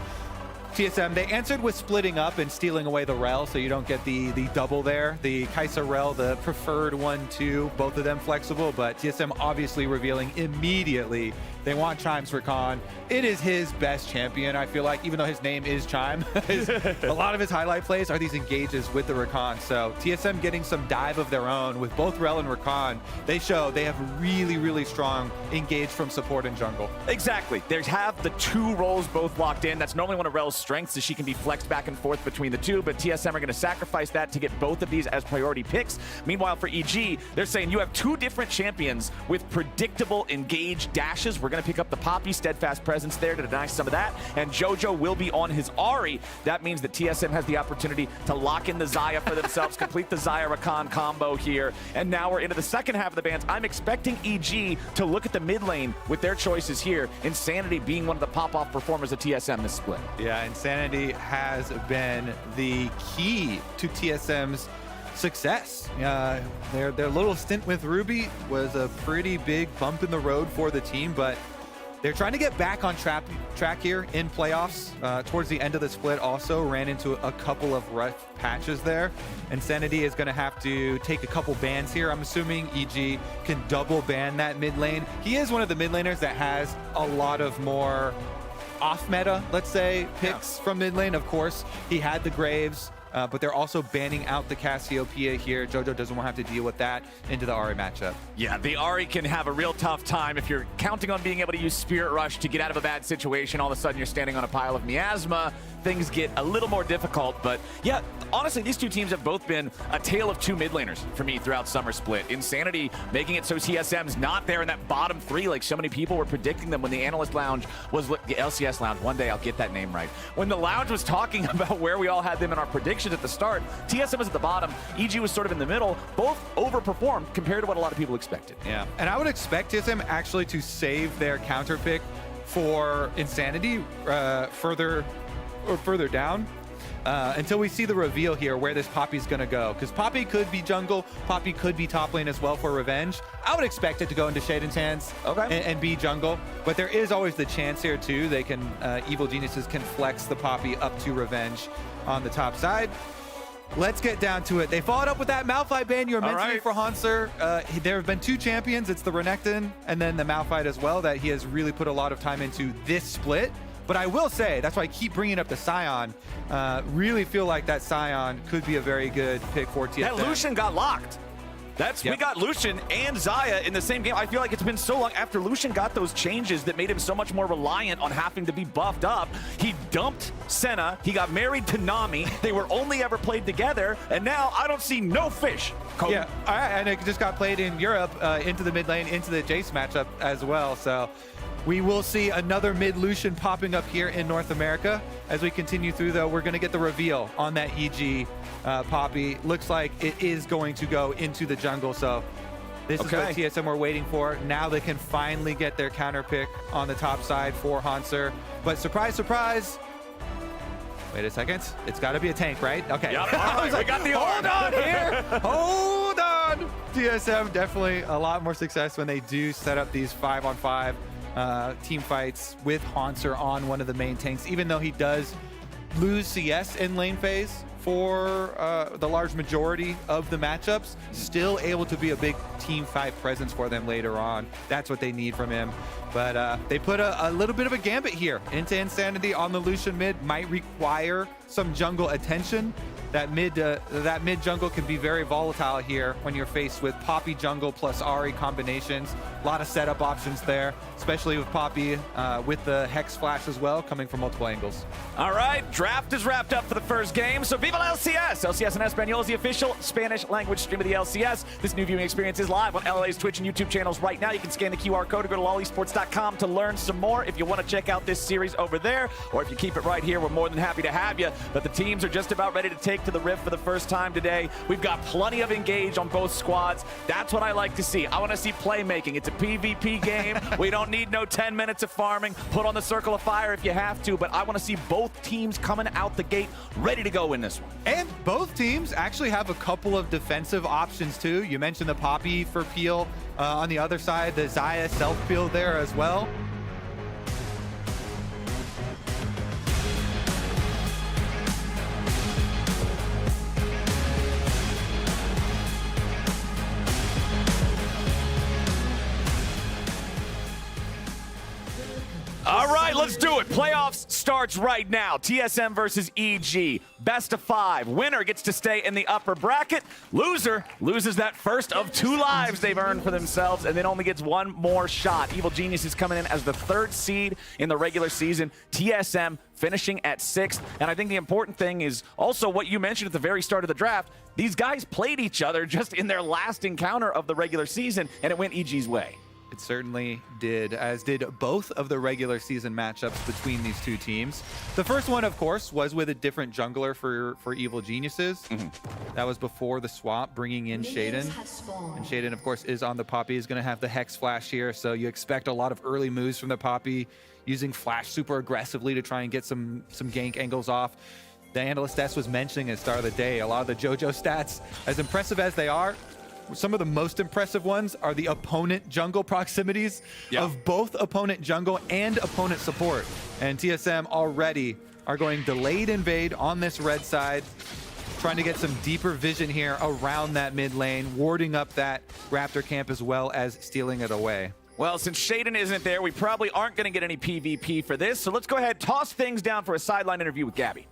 TSM, they answered with splitting up and stealing away the Rel, so you don't get the double there. The Kai'Sa Rel, the preferred 1-2, both of them flexible, but TSM obviously revealing immediately they want Chime's Rakan. It is his best champion, I feel like, even though his name is Chime. A lot of his highlight plays are these engages with the Rakan. So TSM getting some dive of their own with both Rel and Rakan. They show they have really, really strong engage from support and jungle. Exactly. They have the two roles both locked in. That's normally one of Rel's strengths, is she can be flexed back and forth between the two, but TSM are going to sacrifice that to get both of these as priority picks. Meanwhile, for EG, they're saying you have two different champions with predictable engage dashes. We're going to pick up the Poppy, steadfast presence there to deny some of that, and Jojo will be on his Ahri. That means that TSM has the opportunity to lock in the Xayah for themselves, complete the Xayah Rakan combo here, and now we're into the second half of the bans. I'm expecting EG to look at the mid lane with their choices here, Insanity being one of the pop-off performers of TSM this split. Yeah, Insanity has been the key to TSM's success. Their little stint with Ruby was a pretty big bump in the road for the team, but they're trying to get back on track here in playoffs. Towards the end of the split, also ran into a couple of rough patches there. Insanity is going to have to take a couple bans here. I'm assuming EG can double ban that mid lane. He is one of the mid laners that has a lot of more off-meta, let's say, picks from mid lane. Of course, he had the Graves, but they're also banning out the Cassiopeia here. Jojo doesn't want to have to deal with that into the Ahri matchup. Yeah, the Ahri can have a real tough time if you're counting on being able to use Spirit Rush to get out of a bad situation. All of a sudden, you're standing on a pile of miasma. Things get a little more difficult, but yeah, honestly, these two teams have both been a tale of two mid laners for me throughout Summer Split. Insanity making it so TSM's not there in that bottom three like so many people were predicting them when the Analyst Lounge was, the LCS Lounge, one day I'll get that name right. When the Lounge was talking about where we all had them in our predictions at the start, TSM was at the bottom, EG was sort of in the middle, both overperformed compared to what a lot of people expected. Yeah, and I would expect TSM actually to save their counter pick for Insanity further down. Until we see the reveal here where this Poppy's going to go. Because Poppy could be jungle, Poppy could be top lane as well for Revenge. I would expect it to go into Shaden's hands and be jungle. But there is always the chance here too. They can, Evil Geniuses can flex the Poppy up to Revenge on the top side. Let's get down to it. They followed up with that Malphite ban you were mentioning for Hanser. There have been 2 champions. It's the Renekton and then the Malphite as well that he has really put a lot of time into this split. But I will say, that's why I keep bringing up the Sion. Really feel like that Sion could be a very good pick for TSM. That Lucian got locked. We got Lucian and Xayah in the same game. I feel like it's been so long after Lucian got those changes that made him so much more reliant on having to be buffed up. He dumped Senna. He got married to Nami. They were only ever played together, and now I don't see no fish. Cody. Yeah, and it just got played in Europe into the mid lane, into the Jace matchup as well. So we will see another mid Lucian popping up here in North America. As we continue through, though, we're going to get the reveal on that EG Poppy. Looks like it is going to go into the jungle. So this is what TSM were waiting for. Now they can finally get their counter pick on the top side for Hanser. But surprise, surprise. Wait a second. It's got to be a tank, right? Okay. Yep. All right, we got the hold on here. Hold on. TSM definitely a lot more success when they do set up these 5-on-5 team fights with Hanser on one of the main tanks, even though he does lose CS in lane phase for the large majority of the matchups, still able to be a big team fight presence for them later on. That's what they need from him. But they put a little bit of a gambit here into Insanity on the Lucian mid. Might require some jungle attention. That mid jungle can be very volatile here when you're faced with Poppy jungle plus Ahri combinations. A lot of setup options there, especially with Poppy with the Hex Flash as well, coming from multiple angles. All right, draft is wrapped up for the first game, so viva LCS! LCS in Espanol is the official Spanish language stream of the LCS. This new viewing experience is live on LA's Twitch and YouTube channels right now. You can scan the QR code or go to lolesports.com to learn some more if you want to check out this series over there, or if you keep it right here, we're more than happy to have you. But the teams are just about ready to take to the Rift for the first time today. We've got plenty of engage on both squads. That's what I like to see. I want to see playmaking. It's a PvP game. We don't need no 10 minutes of farming. Put on the Circle of Fire if you have to, but I want to see both teams coming out the gate ready to go in this one. And both teams actually have a couple of defensive options too. You mentioned the Poppy for peel on the other side, the Xayah self-peel there as well. All right, let's do it. Playoffs starts right now. TSM versus EG. Best of 5. Winner gets to stay in the upper bracket. Loser loses that first of 2 lives they've earned for themselves and then only gets 1 more shot. Evil Genius is coming in as the 3rd seed in the regular season. TSM finishing at 6th. And I think the important thing is also what you mentioned at the very start of the draft. These guys played each other just in their last encounter of the regular season, and it went EG's way. It certainly did, as did both of the regular season matchups between these two teams. The first one, of course, was with a different jungler for Evil Geniuses. That was before the swap, bringing in Shaden. And Shaden, of course, is on the Poppy, is going to have the Hex Flash here, so you expect a lot of early moves from the Poppy, using Flash super aggressively to try and get some gank angles off. The Analyst S was mentioning at the start of the day, a lot of the JoJo stats, as impressive as they are, some of the most impressive ones are the opponent jungle proximities of both opponent jungle and opponent support. And TSM already are going delayed invade on this red side, trying to get some deeper vision here around that mid lane, warding up that Raptor camp as well as stealing it away. Well, since Shaden isn't there, we probably aren't going to get any PvP for this. So let's go ahead, toss things down for a sideline interview with Gabby.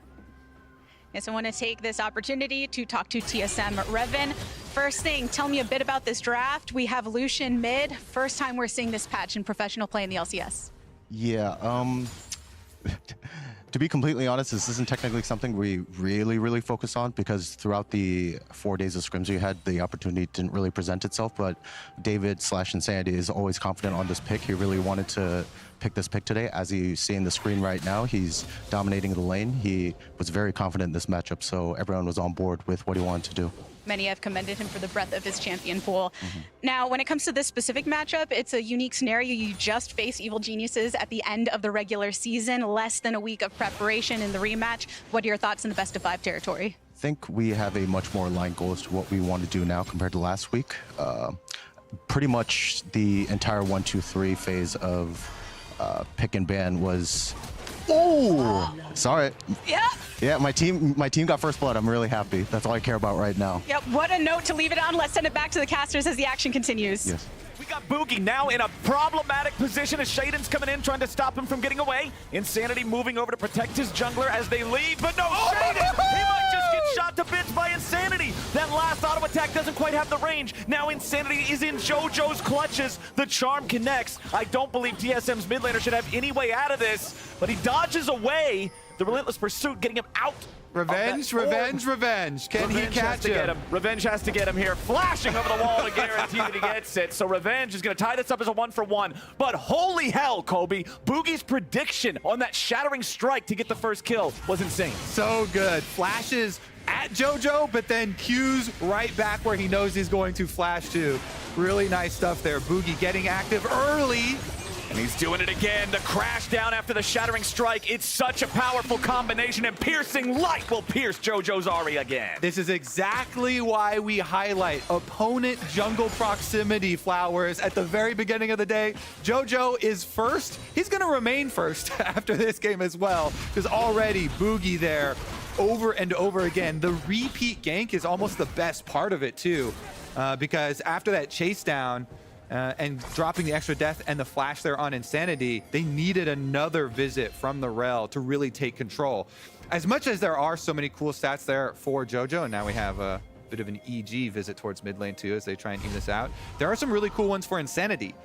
Yes, I want to take this opportunity to talk to TSM Revan. First thing, tell me a bit about this draft. We have Lucian mid. First time we're seeing this patch in professional play in the LCS. Yeah, to be completely honest, this isn't technically something we really focus on because throughout the 4 days of scrims we had, the opportunity didn't really present itself, but David/Insanity is always confident on this pick. He really wanted to pick this pick today. As you see in the screen right now, he's dominating the lane. He was very confident in this matchup, so everyone was on board with what he wanted to do. Many have commended him for the breadth of his champion pool. Now, when it comes to this specific matchup, it's a unique scenario. You just face Evil Geniuses at the end of the regular season, less than a week of preparation in the rematch. What are your thoughts in the best of 5 territory? I think we have a much more aligned goal as to what we want to do now compared to last week. Pretty much the entire 1-2-3 phase of pick and ban was. Oh, sorry. Yeah. Yeah, my team got first blood. I'm really happy. That's all I care about right now. Yep. What a note to leave it on. Let's send it back to the casters as the action continues. Yes. We got Boogie now in a problematic position as Shaden's coming in, trying to stop him from getting away. Insanity moving over to protect his jungler as they leave, but no, Shaden! He might just get shot to bits by Insanity. That last auto attack doesn't quite have the range. Now Insanity is in JoJo's clutches. The charm connects. I don't believe TSM's mid laner should have any way out of this, but he dodges away. The relentless pursuit getting him out. Revenge, revenge, revenge. Can he catch him? Revenge has to get him here, flashing over the wall to guarantee that he gets it. So Revenge is going to tie this up as a 1-for-1. But holy hell, Kobe, Boogie's prediction on that shattering strike to get the first kill was insane. So good. Flashes at JoJo, but then Q's right back where he knows he's going to flash to. Really nice stuff there. Boogie getting active early. And he's doing it again. The crash down after the shattering strike. It's such a powerful combination, and piercing light will pierce JoJo's Ahri again. This is exactly why we highlight opponent jungle proximity, Flowers, at the very beginning of the day. JoJo is first. He's going to remain first after this game as well, because already Boogie there over and over again. The repeat gank is almost the best part of it too, because after that chase down, and dropping the extra death and the flash there on Insanity, they needed another visit from the Rel to really take control. As much as there are so many cool stats there for JoJo, and now we have a bit of an EG visit towards mid lane too as they try and even this out, there are some really cool ones for Insanity.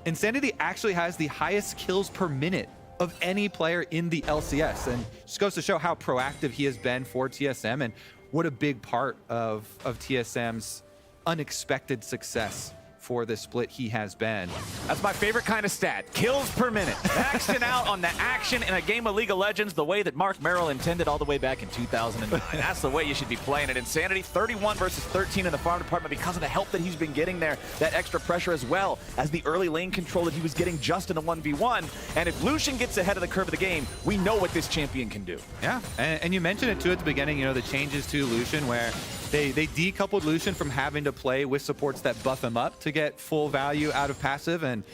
Insanity actually has the highest kills per minute of any player in the LCS, and just goes to show how proactive he has been for TSM and what a big part of TSM's unexpected success for this split he has been. That's my favorite kind of stat, kills per minute. Maxing out on the action in a game of League of Legends the way that Mark Merrill intended all the way back in 2009. That's the way you should be playing it. Insanity, 31 versus 13 in the farm department because of the help that he's been getting there, that extra pressure as well as the early lane control that he was getting just in the 1v1. And if Lucian gets ahead of the curve of the game, we know what this champion can do. Yeah, and you mentioned it too at the beginning, you know, the changes to Lucian where they decoupled Lucian from having to play with supports that buff him up to get full value out of passive, and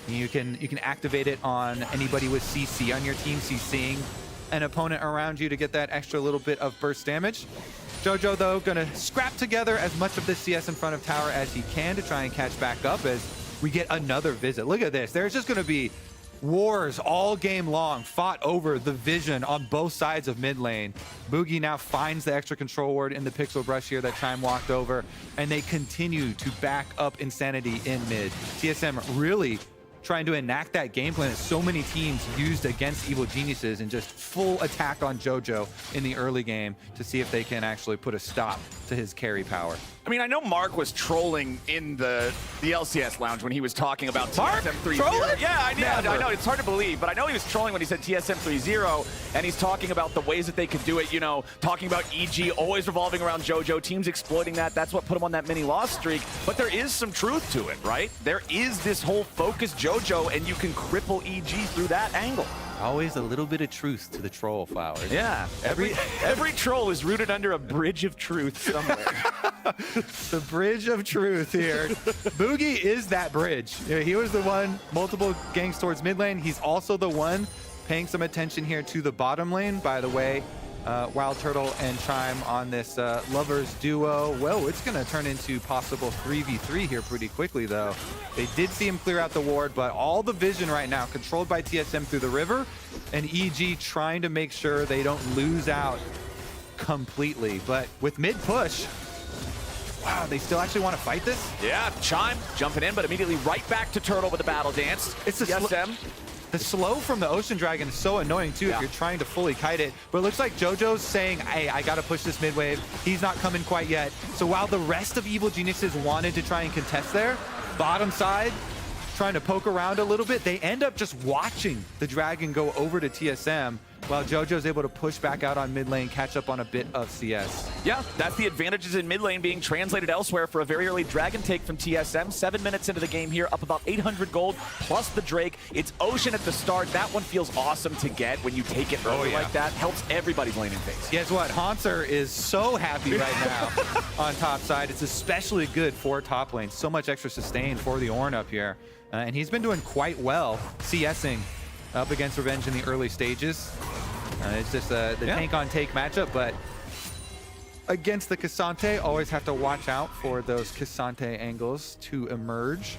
you can activate it on anybody with CC on your team, CCing an opponent around you to get that extra little bit of burst damage. JoJo, though, gonna scrap together as much of the CS in front of tower as he can to try and catch back up as we get another visit. Look at this. There's just gonna be wars all game long, fought over the vision on both sides of mid lane. Boogie now finds the extra control ward in the pixel brush here that Chime walked over, and they continue to back up Insanity in mid. TSM really trying to enact that game plan that so many teams used against Evil Geniuses and just full attack on JoJo in the early game to see if they can actually put a stop to his carry power. I mean, I know Mark was trolling in the LCS lounge when he was talking about TSM 3-0. Trolling? Yeah, I know. It's hard to believe, but I know he was trolling when he said TSM 3-0, and he's talking about the ways that they could do it, you know, talking about EG always revolving around JoJo, teams exploiting that. That's what put him on that mini loss streak. But there is some truth to it, right? There is this whole focused JoJo, and you can cripple EG through that angle. Always a little bit of truth to the troll, Flowers. Yeah, every troll is rooted under a bridge of truth somewhere. The bridge of truth here. Boogie is that bridge. You know, he was the one, multiple ganks towards mid lane. He's also the one paying some attention here to the bottom lane. By the way, Wild Turtle and Chime on this lovers duo. Well, it's going to turn into possible 3v3 here pretty quickly, though. They did see him clear out the ward, but all the vision right now controlled by TSM through the river, and EG trying to make sure they don't lose out completely. But with mid push, wow, they still actually want to fight this? Yeah, Chime jumping in, but immediately right back to Turtle with the battle dance. It's the TSM. The slow from the Ocean Dragon is so annoying too if you're trying to fully kite it. But it looks like JoJo's saying, hey, I gotta push this mid wave. He's not coming quite yet. So while the rest of Evil Geniuses wanted to try and contest there, bottom side, trying to poke around a little bit, they end up just watching the Dragon go over to TSM while JoJo's able to push back out on mid lane, catch up on a bit of CS. Yeah, that's the advantages in mid lane being translated elsewhere for a very early dragon take from TSM. 7 minutes into the game here, up about 800 gold, plus the Drake. It's Ocean at the start. That one feels awesome to get when you take it early like that. Helps everybody's laning phase. Guess what? Hanser is so happy right now on top side. It's especially good for top lane. So much extra sustain for the Ornn up here. And he's been doing quite well CSing up against Revenge in the early stages. It's just the tank-on-take matchup, but against the K'Sante, always have to watch out for those K'Sante angles to emerge.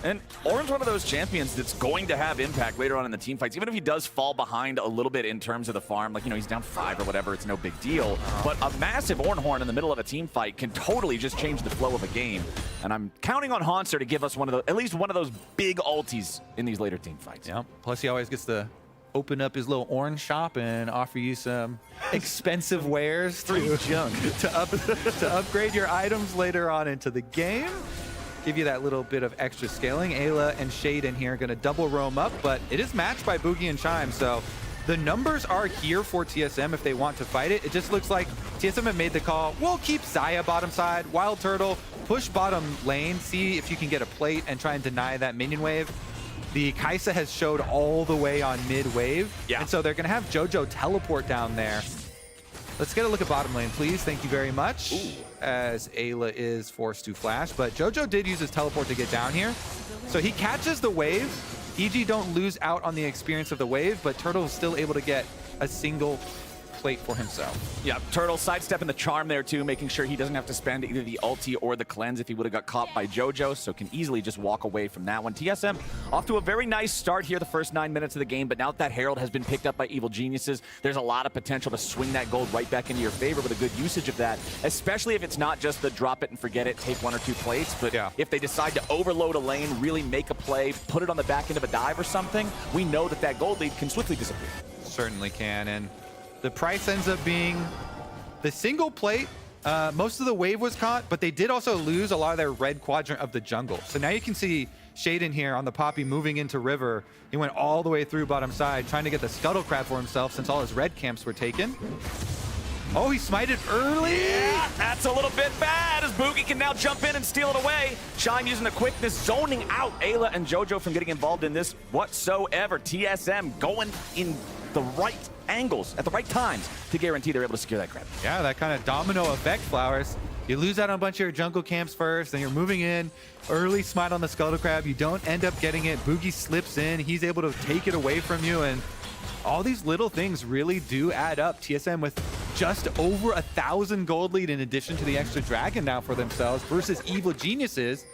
And Ornn's one of those champions that's going to have impact later on in the team fights. Even if he does fall behind a little bit in terms of the farm, like, you know, he's down 5 or whatever, it's no big deal. But a massive Ornn horn in the middle of a team fight can totally just change the flow of a game. And I'm counting on Hanser to give us at least one of those big ultis in these later team fights. Yeah. Plus, he always gets to open up his little Ornn shop and offer you some expensive wares to upgrade your items later on into the game. Give you that little bit of extra scaling. Ayla and Shaden here are going to double roam up, but it is matched by Boogie and Chime, so the numbers are here for TSM if they want to fight it. It just looks like TSM have made the call. We'll keep Xayah bottom side, Wild Turtle, push bottom lane, see if you can get a plate and try and deny that minion wave. The Kai'Sa has showed all the way on mid wave, and so they're going to have JoJo teleport down there. Let's get a look at bottom lane, please. Thank you very much. As Ayla is forced to flash, but JoJo did use his teleport to get down here. So he catches the wave. EG don't lose out on the experience of the wave, but Turtle is still able to get a single plate for himself. Yeah, Turtle sidestepping the charm there too, making sure he doesn't have to spend either the ulti or the cleanse if he would have got caught by JoJo, so can easily just walk away from that one. TSM off to a very nice start here the first 9 minutes of the game, but now that Herald has been picked up by Evil Geniuses, there's a lot of potential to swing that gold right back into your favor with a good usage of that, especially if it's not just the drop it and forget it, take 1 or 2 plates, but if they decide to overload a lane, really make a play, put it on the back end of a dive or something, we know that that gold lead can swiftly disappear. Certainly can, and the price ends up being the single plate. Most of the wave was caught, but they did also lose a lot of their red quadrant of the jungle. So now you can see Shaden here on the Poppy moving into River. He went all the way through bottom side, trying to get the Scuttle Crab for himself since all his red camps were taken. Oh, he smited early. Yeah, that's a little bit bad as Boogie can now jump in and steal it away. Chime using the quickness, zoning out Ayla and JoJo from getting involved in this whatsoever. TSM going in the right angles at the right times to guarantee they're able to secure that crab. Yeah, that kind of domino effect, Flowers. You lose out on a bunch of your jungle camps first, then you're moving in, early smite on the Scuttle Crab, you don't end up getting it, Boogie slips in, he's able to take it away from you, and all these little things really do add up. TSM with just over 1,000 gold lead in addition to the extra dragon now for themselves versus Evil Geniuses,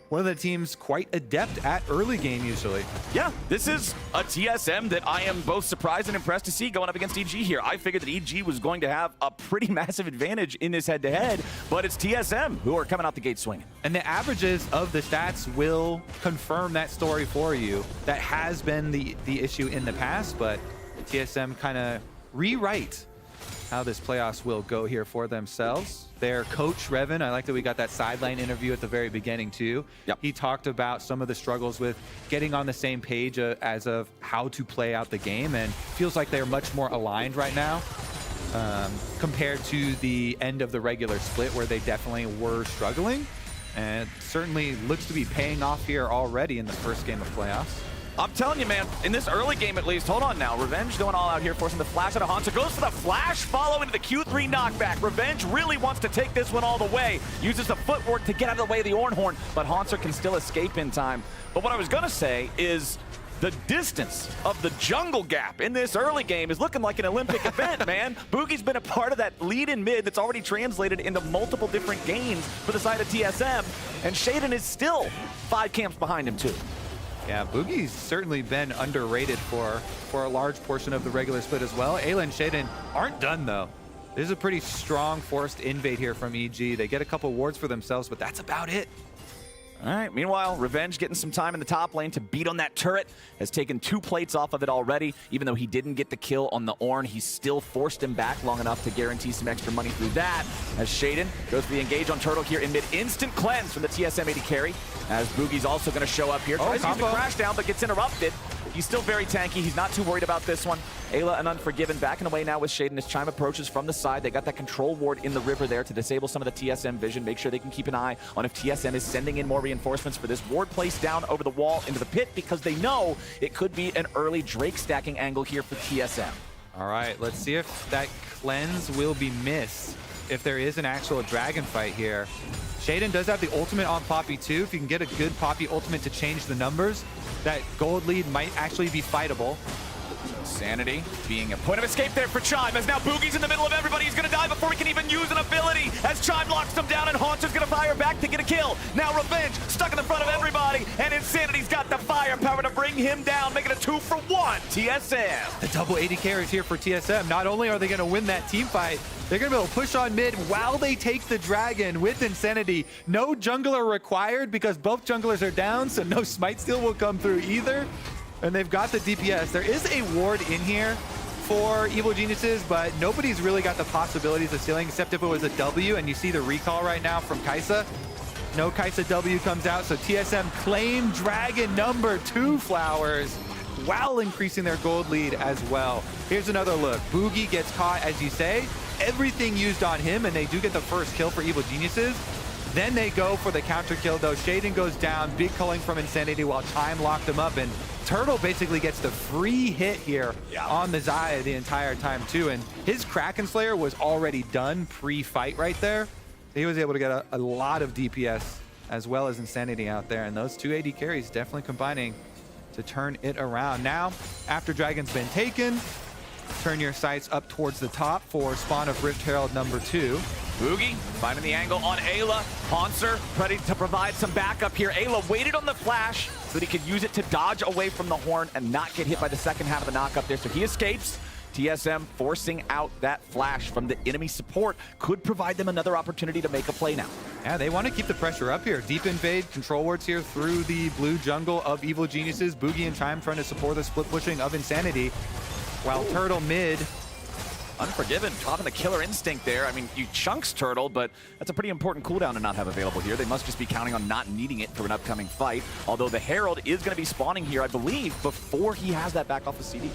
one of the teams quite adept at early game usually. Yeah, this is a TSM that I am both surprised and impressed to see going up against EG here. I figured that EG was going to have a pretty massive advantage in this head-to-head, but it's TSM who are coming out the gate swinging. And the averages of the stats will confirm that story for you. That has been the issue in the past, but TSM kind of rewrite how this playoffs will go here for themselves. Their coach, Revan, I like that we got that sideline interview at the very beginning too. He talked about some of the struggles with getting on the same page as of how to play out the game, and feels like they're much more aligned right now compared to the end of the regular split where they definitely were struggling. And certainly looks to be paying off here already in the first game of playoffs. I'm telling you, man, in this early game at least, hold on now. Revenge going all out here, forcing the flash out of Hanser. Goes for the flash, follow into the Q3 knockback. Revenge really wants to take this one all the way. Uses the footwork to get out of the way of the Ornn horn, but Hanser can still escape in time. But what I was going to say is the distance of the jungle gap in this early game is looking like an Olympic event, man. Boogie's been a part of that lead in mid that's already translated into multiple different games for the side of TSM, and Shaden is still 5 camps behind him too. Yeah, Boogie's certainly been underrated for a large portion of the regular split as well. Ayla and Shaden aren't done though. There's a pretty strong forced invade here from EG. They get a couple wards for themselves, but that's about it. All right, meanwhile, Revenge getting some time in the top lane to beat on that turret. Has taken 2 plates off of it already. Even though he didn't get the kill on the Ornn, he still forced him back long enough to guarantee some extra money through that. As Shaden goes for the engage on Turtle here in mid. Instant cleanse from the TSM AD carry. As Boogie's also going to show up here. Tries to use the crash down, but gets interrupted. He's still very tanky. He's not too worried about this one. Ayla and Unforgiven backing away now with Shaden as Chime approaches from the side. They got that control ward in the river there to disable some of the TSM vision, make sure they can keep an eye on if TSM is sending in more reinforcements for this ward placed down over the wall into the pit, because they know it could be an early Drake stacking angle here for TSM. All right, let's see if that cleanse will be missed. If there is an actual dragon fight here. Shaden does have the ultimate on Poppy too. If you can get a good Poppy ultimate to change the numbers, that gold lead might actually be fightable. Sanity being a point of escape there for Chime, as now Boogie's in the middle of everybody. He's going to die before he can even use an ability, as Chime locks him down and Haunter's going to fire back to get a kill. Now Revenge stuck in the front of everybody, and Insanity's got the firepower to bring him down, making it a 2-for-1 TSM. The double 80 carries here for TSM. Not only are they going to win that team fight, they're going to be able to push on mid while they take the dragon with Insanity. No jungler required because both junglers are down, so no smite steal will come through either. And they've got the DPS. There is a ward in here for Evil Geniuses, but nobody's really got the possibilities of stealing except if it was a W, and you see the recall right now from Kai'Sa. No Kai'Sa W comes out, so TSM claim dragon number 2 flowers while increasing their gold lead as well. Here's another look. Boogie gets caught, as you say. Everything used on him, and they do get the first kill for Evil Geniuses. Then they go for the counter kill, though. Shaden goes down, big culling from Insanity while Chime locked him up, and Turtle basically gets the free hit here on the Xayah the entire time, too. And his Kraken Slayer was already done pre-fight right there. He was able to get a lot of DPS as well as Insanity out there, and those 2 AD carries definitely combining to turn it around. Now, after Dragon's been taken, turn your sights up towards the top for spawn of Rift Herald number 2. Boogie finding the angle on Ayla. Haunter ready to provide some backup here. Ayla waited on the flash so that he could use it to dodge away from the horn and not get hit by the second half of the knock up there. So he escapes. TSM forcing out that flash from the enemy support could provide them another opportunity to make a play now. Yeah, they want to keep the pressure up here. Deep invade, control wards here through the blue jungle of Evil Geniuses. Boogie and Chime trying to support the split pushing of Insanity, while Turtle mid. Unforgiven, dropping the killer instinct there. I mean, you chunks Turtle, but that's a pretty important cooldown to not have available here. They must just be counting on not needing it for an upcoming fight. Although the Herald is going to be spawning here, I believe, before he has that back off the CD.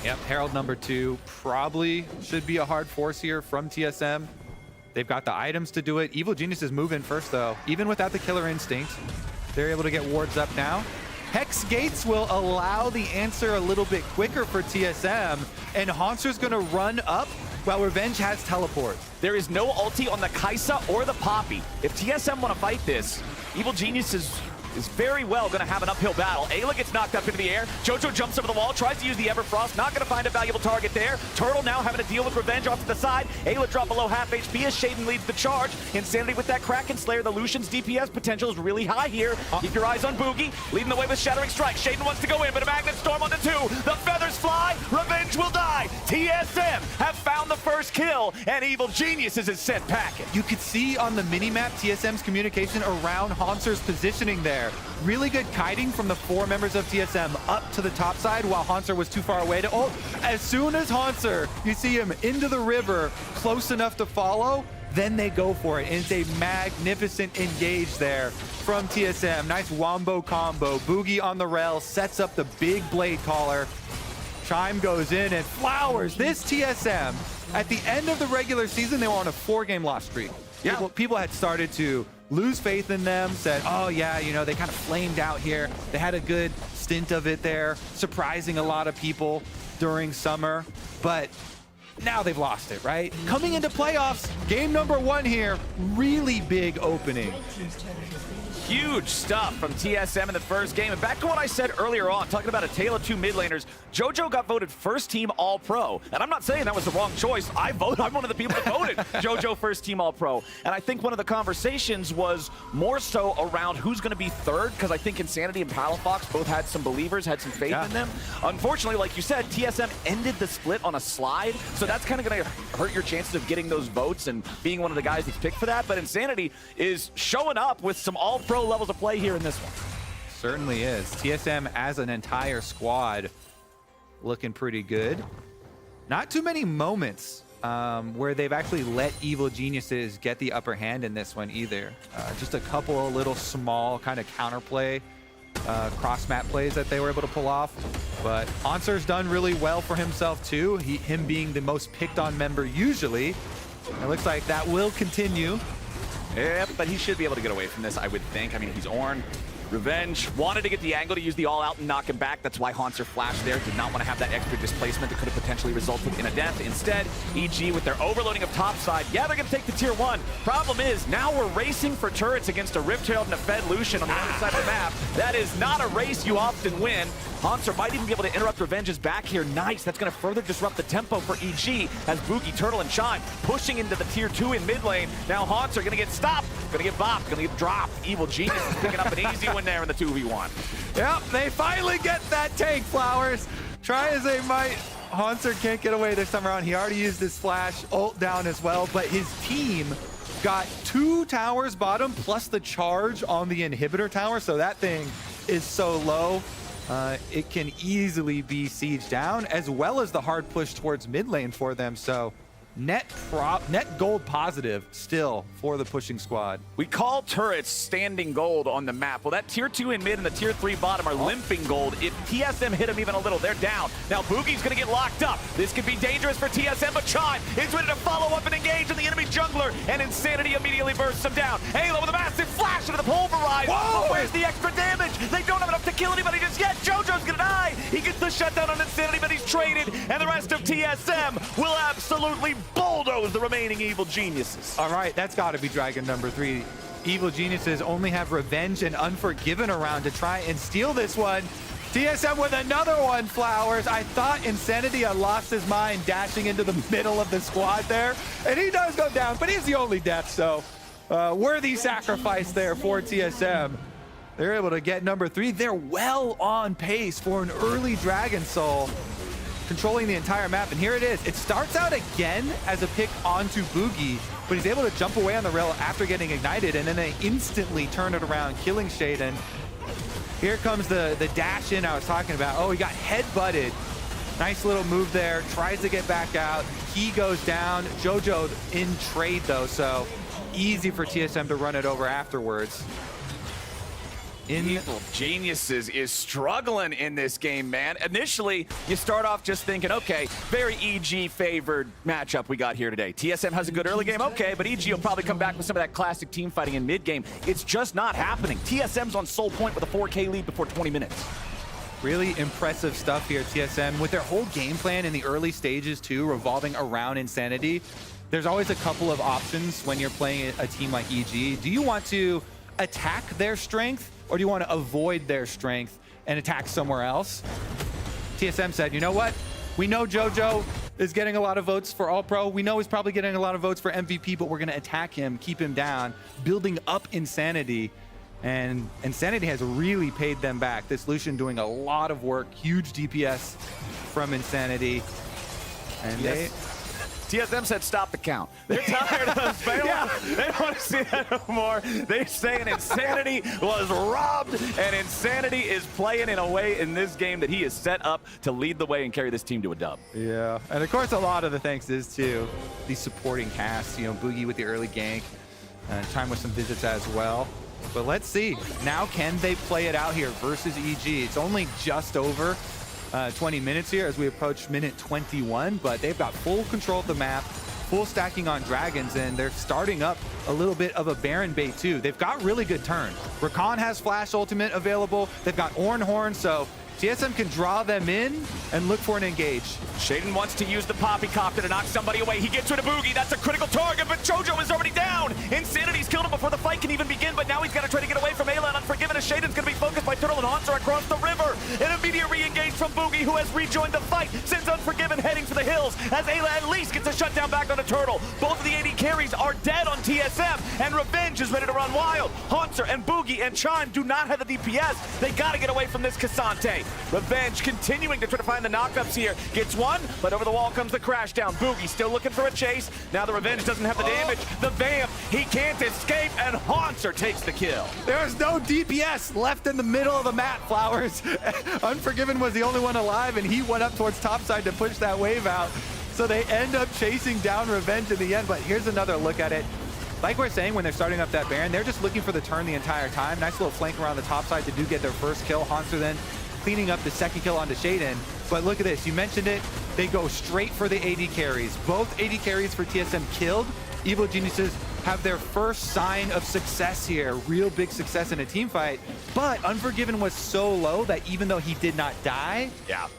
Yep, Herald number 2 probably should be a hard force here from TSM. They've got the items to do it. Evil Geniuses move in first, though. Even without the killer instinct, they're able to get wards up now. Hex Gates will allow the answer a little bit quicker for TSM, and Haunter's gonna run up while Revenge has teleport. There is no ulti on the Kai'Sa or the Poppy. If TSM want to fight this, Evil Geniuses is very well going to have an uphill battle. Ayla gets knocked up into the air. Jojo jumps over the wall, tries to use the Everfrost, not going to find a valuable target there. Turtle now having to deal with Revenge off to the side. Ayla dropped below half HP as Shaden leads the charge. Insanity with that Kraken Slayer. The Lucian's DPS potential is really high here. Keep your eyes on Boogie, leading the way with Shattering Strike. Shaden wants to go in, but a Magnet Storm on the 2. The feathers fly. Revenge will die. TSM have found the first kill, and Evil Geniuses is sent packing. You could see on the minimap TSM's communication around Haunter's positioning there. Really good kiting from the 4 members of TSM up to the top side while Haunter was too far away to ult. As soon as Haunter, you see him into the river, close enough to follow, then they go for it. And it's a magnificent engage there from TSM. Nice wombo combo. Boogie on the rail, sets up the big blade caller. Chime goes in and flowers. This TSM, at the end of the regular season, they were on a 4-game loss streak. Yeah. People had started to lose faith in them, said, oh yeah, you know, they kind of flamed out here. They had a good stint of it there, surprising a lot of people during summer, but now they've lost it, right? Coming into playoffs, game number 1 here, really big opening. Huge stuff from TSM in the first game. And back to what I said earlier on, talking about a tale of 2 mid laners, Jojo got voted first team All-Pro. And I'm not saying that was the wrong choice. I'm one of the people that voted Jojo first team All-Pro. And I think one of the conversations was more so around who's going to be third, because I think Insanity and Palafox both had some believers, had some faith in them. Unfortunately, like you said, TSM ended the split on a slide. So that's kind of going to hurt your chances of getting those votes and being one of the guys that's picked for that. But Insanity is showing up with some All-Pro levels of play here in this one. Certainly is. TSM as an entire squad looking pretty good. Not too many moments where they've actually let Evil Geniuses get the upper hand in this one either. Just a couple of little small kind of counterplay cross-map plays that they were able to pull off. But Hauntzer's done really well for himself too, him being the most picked on member usually. It looks like that will continue. Yeah, but he should be able to get away from this, I would think. I mean, he's Ornn. Revenge wanted to get the angle to use the all-out and knock him back. That's why Haunter flashed there. Did not want to have that extra displacement that could have potentially resulted in a death. Instead, EG with their overloading of topside. Yeah, they're going to take the tier 1. Problem is, now we're racing for turrets against a Rift-Herald and a Fed Lucian on the other side of the map. That is not a race you often win. Haunter might even be able to interrupt Revenge's back here. Nice. That's going to further disrupt the tempo for EG as Boogie, Turtle, and Chime pushing into the tier 2 in mid lane. Now Haunter going to get stopped, going to get bopped, going to get dropped. Evil Genius is picking up an easy one there in the 2v1. Yep, they finally get that tank, Flowers. Try as they might, Haunter can't get away this time around. He already used his flash, ult down as well, but his team got 2 towers bottom plus the charge on the inhibitor tower, so that thing is so low. It can easily be sieged down, as well as the hard push towards mid lane for them. So net gold positive still for the pushing squad. We call turrets standing gold on the map. Well, that tier 2 in mid and the tier 3 bottom are limping gold. If TSM hit them even a little, they're down. Now Boogie's going to get locked up. This could be dangerous for TSM, but Chime is ready to follow up and engage on the enemy jungler, and Insanity immediately bursts him down. Halo with a massive flash into the pulverize. Whoa! Where's the extra damage? They don't have enough to kill anybody just yet. JoJo's going to die. He gets the shutdown on Insanity, but he's traded, and the rest of TSM will absolutely bulldoze the remaining Evil Geniuses. All right, that's got to be Dragon number 3. Evil Geniuses only have Revenge and Unforgiven around to try and steal this one. TSM with another one, Flowers. I thought Insanity had lost his mind dashing into the middle of the squad there, and he does go down, but he's the only death, so worthy sacrifice there for TSM. They're able to get number 3. They're well on pace for an early Dragon Soul, controlling the entire map, and here it is. It starts out again as a pick onto Boogie, but he's able to jump away on the rail after getting ignited, and then they instantly turn it around, killing Shaden. Here comes the dash in I was talking about. Oh, he got head-butted. Nice little move there, tries to get back out. He goes down. JoJo in trade though, so easy for TSM to run it over afterwards. Evil Geniuses is struggling in this game, man. Initially, you start off just thinking, okay, very EG favored matchup we got here today. TSM has a good early game, okay, but EG will probably come back with some of that classic team fighting in mid game. It's just not happening. TSM's on sole point with a 4K lead before 20 minutes. Really impressive stuff here, TSM, with their whole game plan in the early stages too, revolving around Insanity. There's always a couple of options when you're playing a team like EG. Do you want to attack their strength, or do you want to avoid their strength and attack somewhere else? TSM said, you know what? We know JoJo is getting a lot of votes for All-Pro. We know he's probably getting a lot of votes for MVP, but we're going to attack him, keep him down, building up Insanity. And Insanity has really paid them back. This Lucian doing a lot of work, huge DPS from Insanity. And TSM said stop the count. They're tired of us. They don't want to see that no more. They're saying Insanity was robbed, and Insanity is playing in a way in this game that he is set up to lead the way and carry this team to a dub. Yeah, and of course a lot of the thanks is to the supporting cast. You know, Boogie with the early gank, and Chime with some visits as well. But let's see, now can they play it out here versus EG? It's only just over 20 minutes here as we approach minute 21, but they've got full control of the map, full stacking on dragons, and they're starting up a little bit of a Baron bait too. They've got really good turn. Rakan has flash ultimate available. They've got Ornn Horn, so TSM can draw them in and look for an engage. Shaden wants to use the Poppycopter to knock somebody away. He gets rid of Boogie. That's a critical target, but JoJo is already down. Insanity's killed him before the fight can even begin, but now he's got to try to get away from Ayla and Unforgiven as Shaden's going to be focused by Turtle and Haunter across the river. An immediate re-engage from Boogie, who has rejoined the fight, sends Unforgiven heading for the hills as Ayla at least gets a shutdown back on the Turtle. Both of the AD carries are dead on TSM, and Revenge is ready to run wild. Haunter and Boogie and Chime do not have the DPS. They got to get away from this Cassante. Revenge continuing to try to find the knockups here. Gets one, but over the wall comes the crash down. Boogie still looking for a chase. Now the Revenge doesn't have the damage. The Vamp, he can't escape, and Haunter takes the kill. There's no DPS left in the middle of the map, Flowers. Unforgiven was the only one alive, and he went up towards topside to push that wave out. So they end up chasing down Revenge in the end, but here's another look at it. like we're saying, when they're starting up that Baron, they're just looking for the turn the entire time. Nice little flank around the top side to get their first kill. Hanser then cleaning up the second kill onto Shaden. But look at this, you mentioned it, they go straight for the AD carries. Both AD carries for TSM killed. Evil Geniuses have their first sign of success here, real big success in a team fight. But Unforgiven was so low that even though he did not die,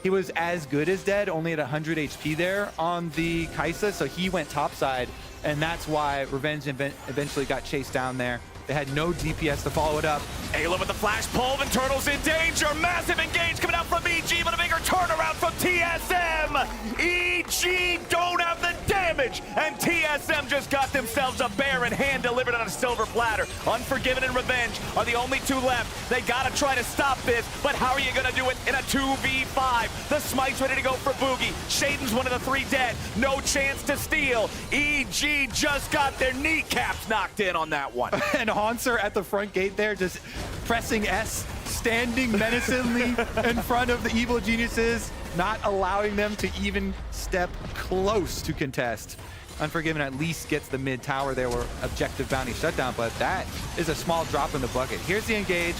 he was as good as dead, only at 100 HP there on the Kai'Sa, so he went topside, and that's why Revenge eventually got chased down there. They had no DPS to follow it up. Ayla with the flash pull, and Turtle's in danger. Massive engage coming out from EG, but a bigger turnaround from TSM. EG don't have the damage, and TSM just got themselves a Baron hand-delivered on a silver platter. Unforgiven and Revenge are the only two left. They gotta try to stop this, but how are you gonna do it in a 2v5? The Smite's ready to go for Boogie. Shaden's one of the 3 dead. No chance to steal. EG just got their kneecaps knocked in on that one. And Hanser at the front gate there, just pressing S, standing menacingly in front of the Evil Geniuses, not allowing them to even step close to contest. Unforgiven at least gets the mid tower there where objective bounty shutdown, but that is a small drop in the bucket. Here's the engage.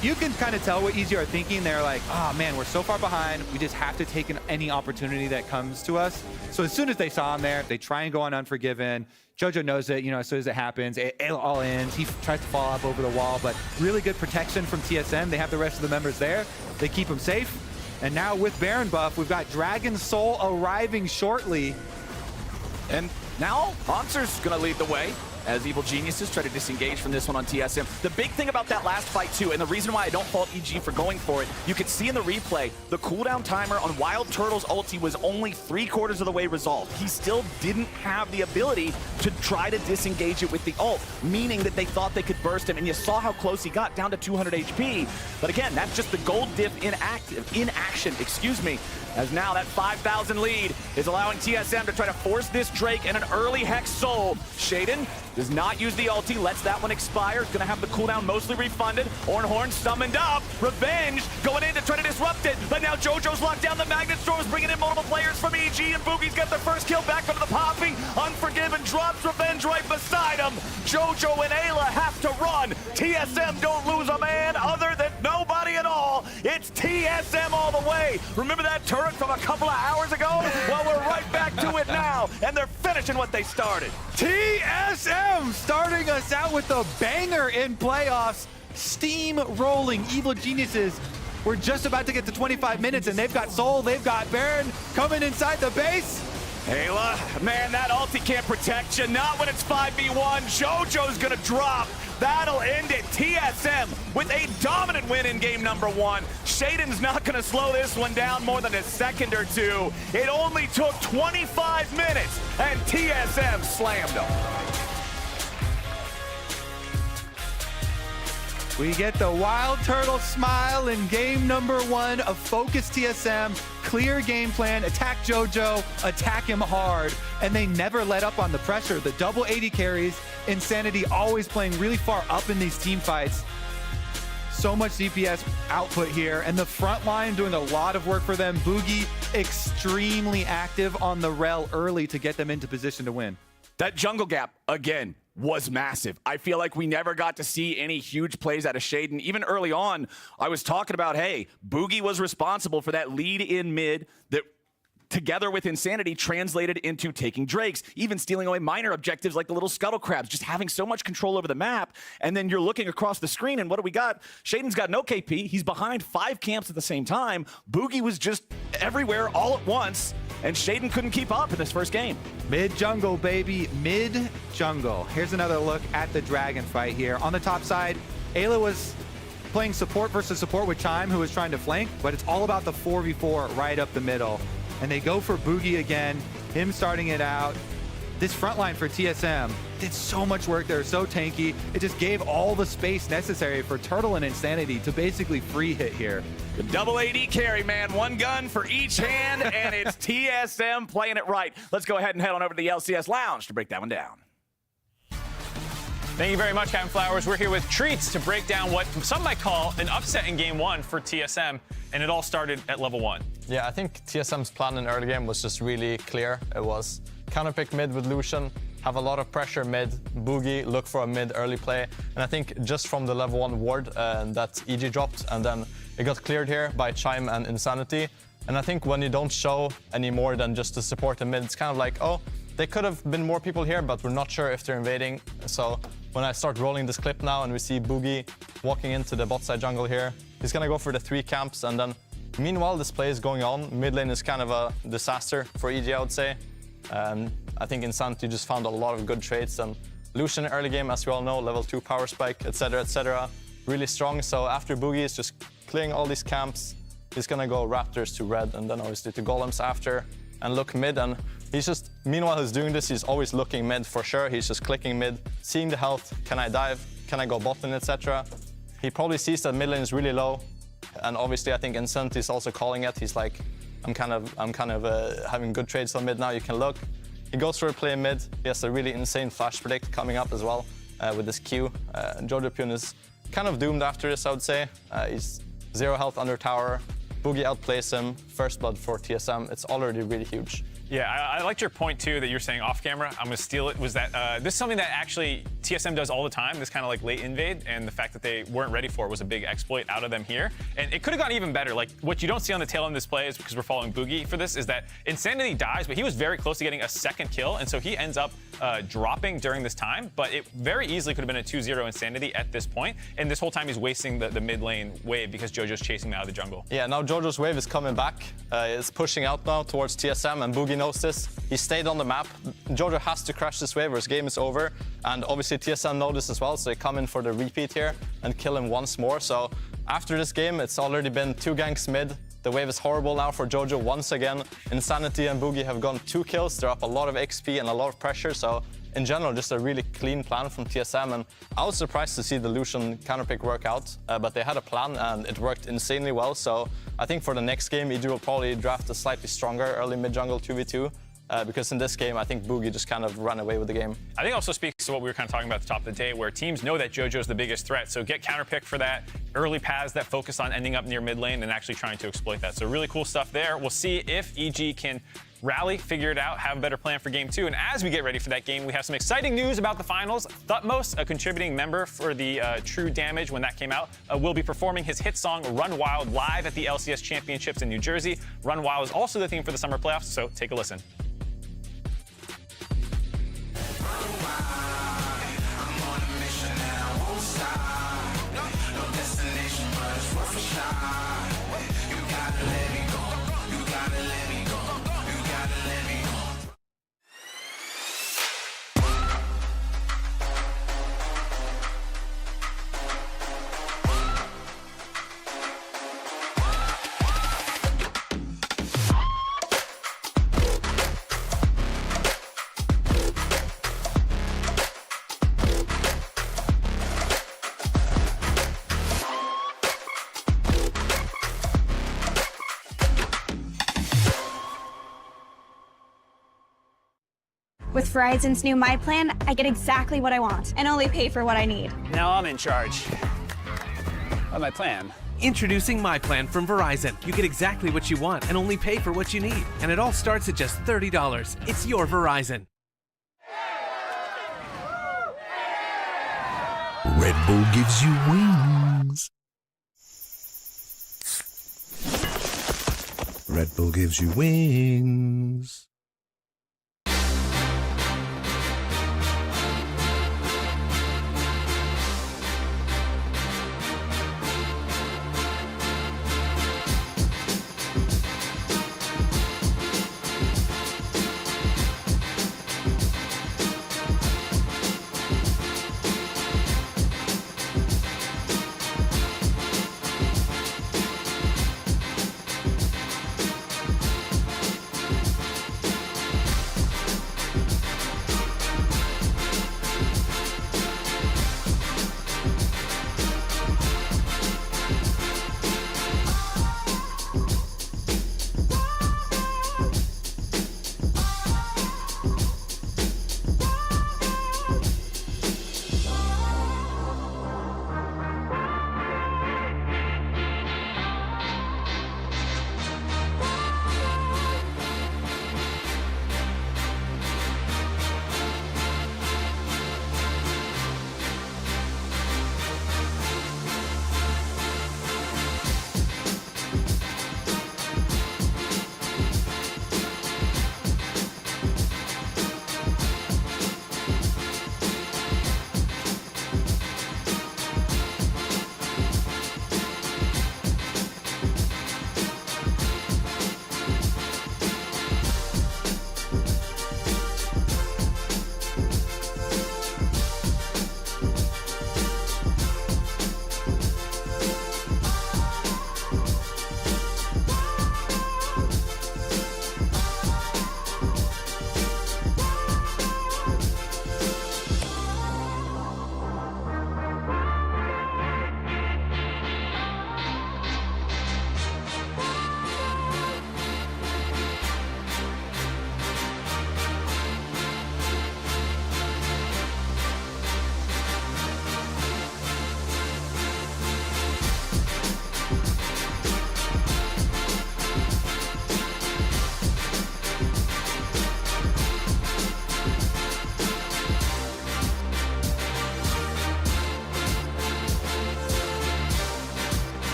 You can kind of tell what EG are thinking. They're like, oh man, we're so far behind. We just have to take any opportunity that comes to us. So as soon as they saw him there, they try and go on Unforgiven. Jojo knows it, as soon as it happens, it all ends. He tries to fall up over the wall, but really good protection from TSM. They have the rest of the members there. They keep him safe. And now with Baron buff, we've got Dragon Soul arriving shortly. And now Hanser's gonna lead the way as Evil Geniuses try to disengage from this one on TSM. The big thing about that last fight too, and the reason why I don't fault EG for going for it, you could see in the replay, the cooldown timer on Wild Turtle's ulti was only 3/4 of the way resolved. He still didn't have the ability to try to disengage it with the ult, meaning that they thought they could burst him, and you saw how close he got, down to 200 HP. But again, that's just the gold diff in action, as now that 5,000 lead is allowing TSM to try to force this Drake and an early Hex Soul. Shaden does not use the ulti, lets that one expire. It's gonna have the cooldown mostly refunded. Ornhorn summoned up. Revenge going in to try to disrupt it, but now Jojo's locked down the Magnet Storms, bringing in multiple players from EG, and Boogie's got their first kill back onto the Poppy. Unforgiven drops Revenge right beside him. Jojo and Ayla have to run. TSM don't lose a man other than nobody at all. It's TSM all the way. Remember that turret from a couple of hours ago? Well, we're right back to it now, and they're finishing what they started. TSM starting us out with a banger in playoffs. Steam rolling. Evil Geniuses, we're just about to get to 25 minutes, and they've got Soul, they've got Baron coming inside the base. Ayla, man, that ulti can't protect you. Not when it's 5v1. Jojo's gonna drop. That'll end it. TSM with a dominant win in game number 1. Shaden's not gonna slow this one down more than a second or two. It only took 25 minutes, and TSM slammed them. We get the Wild Turtle smile in game number 1 of Focus TSM. Clear game plan, attack Jojo, attack him hard, and they never let up on the pressure. The double 80 carries, Insanity always playing really far up in these team fights. So much DPS output here, and the front line doing a lot of work for them. Boogie extremely active on the rel early to get them into position to win. That jungle gap, again, was massive. I feel like we never got to see any huge plays out of Shaden. Even early on, I was talking about, hey, Boogie was responsible for that lead in mid that, together with Insanity, translated into taking Drakes, even stealing away minor objectives like the little scuttle crabs, just having so much control over the map. And then you're looking across the screen, and what do we got? Shaden's got no KP. He's behind 5 camps at the same time. Boogie was just everywhere all at once, and Shaden couldn't keep up in this first game. Mid-jungle, baby, mid-jungle. Here's another look at the Dragon fight here. On the top side, Ayla was playing support versus support with Chime, who was trying to flank, but it's all about the 4v4 right up the middle. And they go for Boogie again, him starting it out. This front line for TSM did so much work there, so tanky. It just gave all the space necessary for Turtle and Insanity to basically free hit here. The double AD carry, man. 1 gun for each hand, and it's TSM playing it right. Let's go ahead and head on over to the LCS Lounge to break that one down. Thank you very much, Captain Flowers. We're here with Treats to break down what some might call an upset in game 1 for TSM, and it all started at level 1. Yeah, I think TSM's plan in early game was just really clear. It was counterpick mid with Lucian, have a lot of pressure mid, boogie, look for a mid early play. And I think just from the level 1 ward that EG dropped, and then it got cleared here by Chime and Insanity. And I think when you don't show any more than just to support the mid, it's kind of like, oh, there could have been more people here, but we're not sure if they're invading. So when I start rolling this clip now and we see Boogie walking into the bot side jungle here, he's gonna go for the 3 camps, and then meanwhile this play is going on. Mid lane is kind of a disaster for EG, I would say. I think Insanity just found a lot of good trades, and Lucian early game, as we all know, level 2 power spike, etc., really strong. So after Boogie is just clearing all these camps, he's gonna go Raptors to red, and then obviously to Golems after, and look mid. And he's just, meanwhile he's doing this, he's always looking mid for sure. He's just clicking mid, seeing the health, can I dive, can I go bot lane, etc. He probably sees that mid lane is really low, and obviously I think Insanity is also calling it. He's like, I'm kind of having good trades on mid now, you can look. He goes for a play mid. He has a really insane flash predict coming up as well with this Q. Jojo Pyun is kind of doomed after this, I would say. He's 0 health under tower. Boogie outplays him. First blood for TSM. It's already really huge. Yeah, I liked your point too that you were saying off camera. I'm gonna steal it. Was that this is something that actually TSM does all the time? This kind of like late invade, and the fact that they weren't ready for it was a big exploit out of them here. And it could have gone even better. Like what you don't see on the tail end of this play is because we're following Boogie for this is that Insanity dies, but he was very close to getting a 2nd kill, and so he ends up dropping during this time. But it very easily could have been a 2-0 Insanity at this point, and this whole time he's wasting the mid lane wave because Jojo's chasing him out of the jungle. Yeah, now Jojo's wave is coming back. It's pushing out now towards TSM, and Boogie knows this. He stayed on the map. Jojo has to crash this wave or his game is over. And obviously TSM know this as well, so they come in for the repeat here and kill him once more. So after this game, it's already been 2 ganks mid. The wave is horrible now for Jojo once again. Insanity and Boogie have gone 2 kills. They're up a lot of XP and a lot of pressure. So in general, just a really clean plan from TSM. And I was surprised to see the Lucian counterpick work out, but they had a plan and it worked insanely well. So I think for the next game, EG will probably draft a slightly stronger early mid jungle 2v2. Because in this game, I think Boogie just kind of ran away with the game. I think it also speaks to what we were kind of talking about at the top of the day, where teams know that Jojo's the biggest threat. So get counterpick for that, early paths that focus on ending up near mid lane and actually trying to exploit that. So really cool stuff there. We'll see if EG can rally, figure it out, have a better plan for game 2. And as we get ready for that game, we have some exciting news about the finals. Thutmose, a contributing member for the True Damage when that came out, will be performing his hit song Run Wild live at the LCS Championships in New Jersey. Run Wild is also the theme for the summer playoffs, so take a listen. With Verizon's new My Plan, I get exactly what I want and only pay for what I need. Now I'm in charge of my plan. Introducing My Plan from Verizon. You get exactly what you want and only pay for what you need. And it all starts at just $30. It's your Verizon. Red Bull gives you wings. Red Bull gives you wings.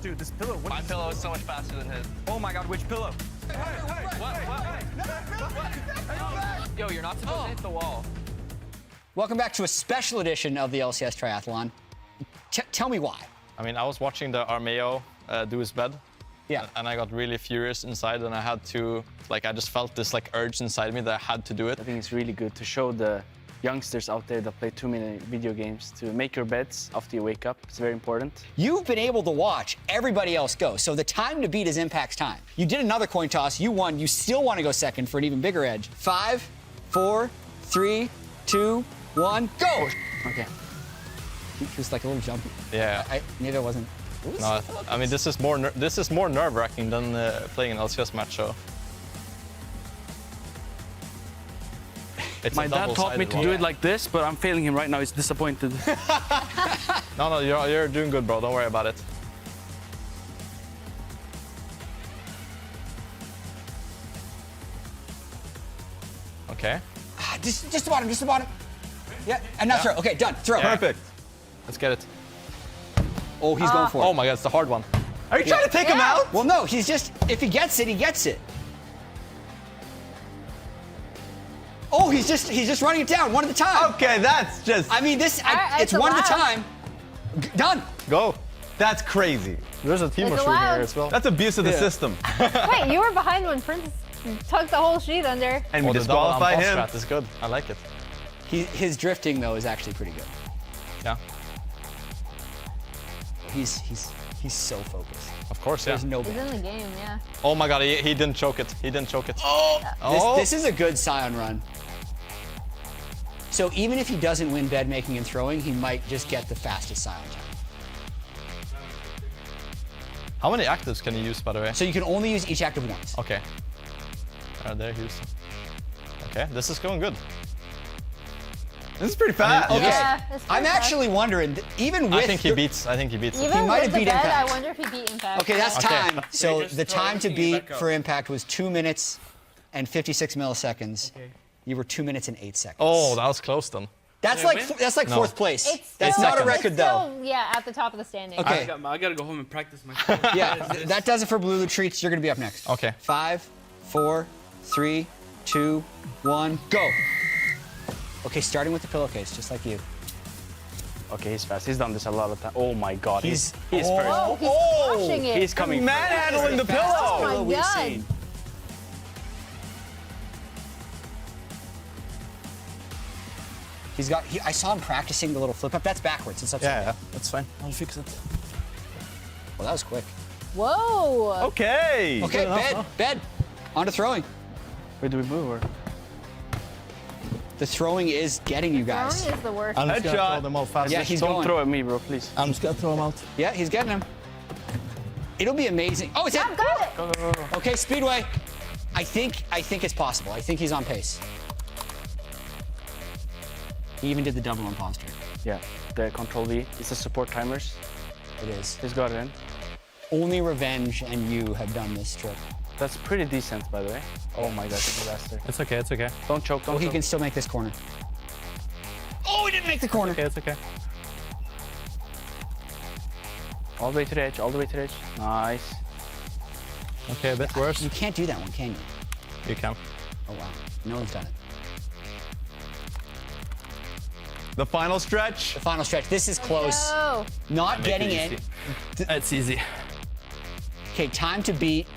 Dude, this pillow. My pillow is so much faster than his. Oh my God, which pillow? Yo, you're not supposed to hit the wall. Welcome back to a special edition of the LCS Triathlon. Tell me why. I mean, I was watching the Armeo do his bed. Yeah. And I got really furious inside, and I had to, like, I just felt this like urge inside me that I had to do it. I think it's really good to show the youngsters out there that play too many video games to make your beds after you wake up. It's very important. You've been able to watch everybody else go, so the time to beat is Impact's time. You did another coin toss, you won, you still want to go second for an even bigger edge. 5, 4, 3, 2, 1, go! Okay. He was like a little jumpy. Yeah. Maybe I wasn't. No, I mean, this is more nerve-wracking than playing an LCS match, so. It's My dad taught me to do it like this, but I'm failing him right now. He's disappointed. No, you're doing good, bro. Don't worry about it. Okay. Just about him, just about him. Yeah, and now throw. Okay, done. Throw. Yeah. Perfect. Let's get it. Oh, he's going for it. Oh my God, it's the hard one. Are you trying to take him out? Well, no, he's just, if he gets it, he gets it. Oh, he's just running it down one at a time. Okay, that's just. I mean, it's it's one at a allowed. time. Done. Go. That's crazy. There's a team It's shooting allowed. here as well. That's abuse of the system. Wait, you were behind when Prince tucked the whole sheet under. And we the disqualified him. That is good. I like it. His drifting though is actually pretty good. Yeah. He's so focused. Of course, yeah. There's no He's bad. in the game, yeah. Oh my God, he didn't choke it. He didn't choke it. Oh. This is a good Scion run. So even if he doesn't win bed making and throwing, he might just get the fastest Scion time. How many actives can you use, by the way? So you can only use each active once. Okay. There, Houston. Okay, this is going good. This is pretty fast. Okay. Yeah, it's pretty I'm fast. actually wondering, even with I think he beats. Even He might with have the beat bed, Impact. I wonder if he beat Impact. Okay, that's Okay. time. So just the throw time to everything beat back up. for Impact was 2 minutes and 56 milliseconds. Okay. You were 2 minutes and 8 seconds. Oh, that was close then. That's Did I like win? that's like No. fourth place. It's That's still- not a second. record it's though. still, yeah, at the top of the standing. Okay. I gotta go home and practice my. Yeah, that does it for Blue Treats. You're gonna be up next. Okay. 5, 4, 3, 2, 1, go. Okay, starting with the pillowcase, just like you. Okay, he's fast. He's done this a lot of times. Oh my God. He's first. Oh, he's crushing it. He's coming. Manhandling the pillow. Oh my We've God. seen. He's got. I saw him practicing the little flip up. That's backwards. It's upside down. That's fine. I'll fix it. Well, that was quick. Whoa. Okay. Okay, bed. On to throwing. Where do we move? Or? The throwing is getting you guys. Throwing is the worst. I'm just gonna throw them all fast. Yeah, he's Don't going. throw at me, bro, please. I'm just gonna throw them out. Yeah, he's getting him. It'll be amazing. Oh, it's in. I've got it. Go, go, go, go. Okay, Speedway. I think it's possible. I think he's on pace. He even did the double imposter. Yeah, the control V. It's the support timers. It is. He's got it in. Only Revenge and you have done this trick. That's pretty decent, by the way. Oh my God, it's a disaster. It's okay. It's okay. Don't choke, don't Oh, he choke. can still make this corner. Oh, he didn't make the corner. Okay, it's okay. All the way to the edge, all the way to the edge. Nice. Okay, a bit worse. You can't do that one, can you? You can. Oh, wow. No one's done it. The final stretch. The final stretch. This is close. No. Not getting in. It's easy. Okay, time to beat.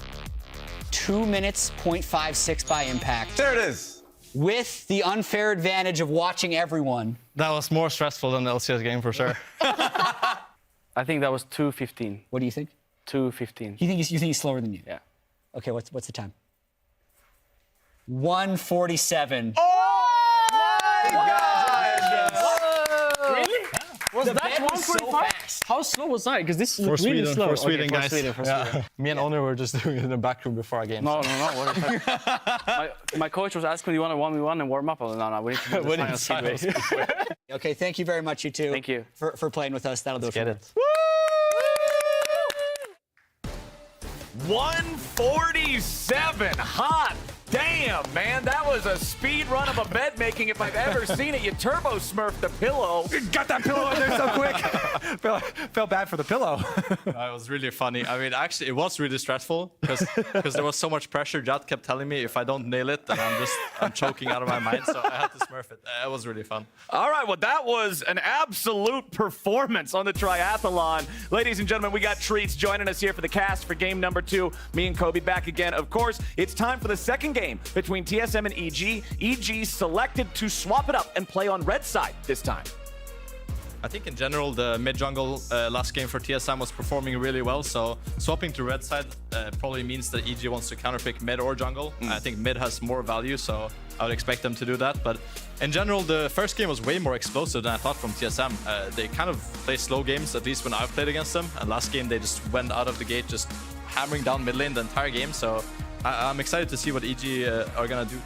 2 minutes, 0.56 by Impact. There it is. With the unfair advantage of watching everyone. That was more stressful than the LCS game for sure. I think that was 2:15. What do you think? 2:15. You think he's slower than you? Yeah. Okay, what's the time? 1:47. Was The that bed was so 1:45? fast. How slow was I? Because this is For really Sweden, slow. for Sweden, Okay, guys. For Sweden. Yeah. Me and Owner were just doing it in the back room before our games. No. My coach was asking me, do you want to 1v1 and warm up? I was like, no, we need to do We the need final speedway. Okay, thank you very much, you two. Thank you. For playing with us. That'll do it. Get for it. 147. Hot. Damn, man, that was a speed run of a bed making if I've ever seen it. You turbo smurfed the pillow. Got that pillow in there so quick. Felt bad for the pillow. It was really funny. I mean, actually, it was really stressful because there was so much pressure. Jad kept telling me if I don't nail it, then I'm choking out of my mind. So I had to smurf it. It was really fun. All right, well, that was an absolute performance on the triathlon. Ladies and gentlemen, we got treats joining us here for the cast for game number 2. Me and Kobe back again. Of course, it's time for the second game between TSM and EG. EG selected to swap it up and play on red side this time. I think in general, the mid-jungle last game for TSM was performing really well, so swapping to red side probably means that EG wants to counterpick mid or jungle. I think mid has more value, so I would expect them to do that. But in general, the first game was way more explosive than I thought from TSM. They kind of play slow games, at least when I've played against them. And last game, they just went out of the gate, just hammering down mid lane the entire game. So I'm excited to see what EG are going to do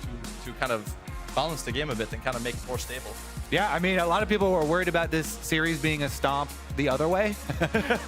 to kind of balance the game a bit and kind of make it more stable. Yeah, I mean, a lot of people were worried about this series being a stomp the other way.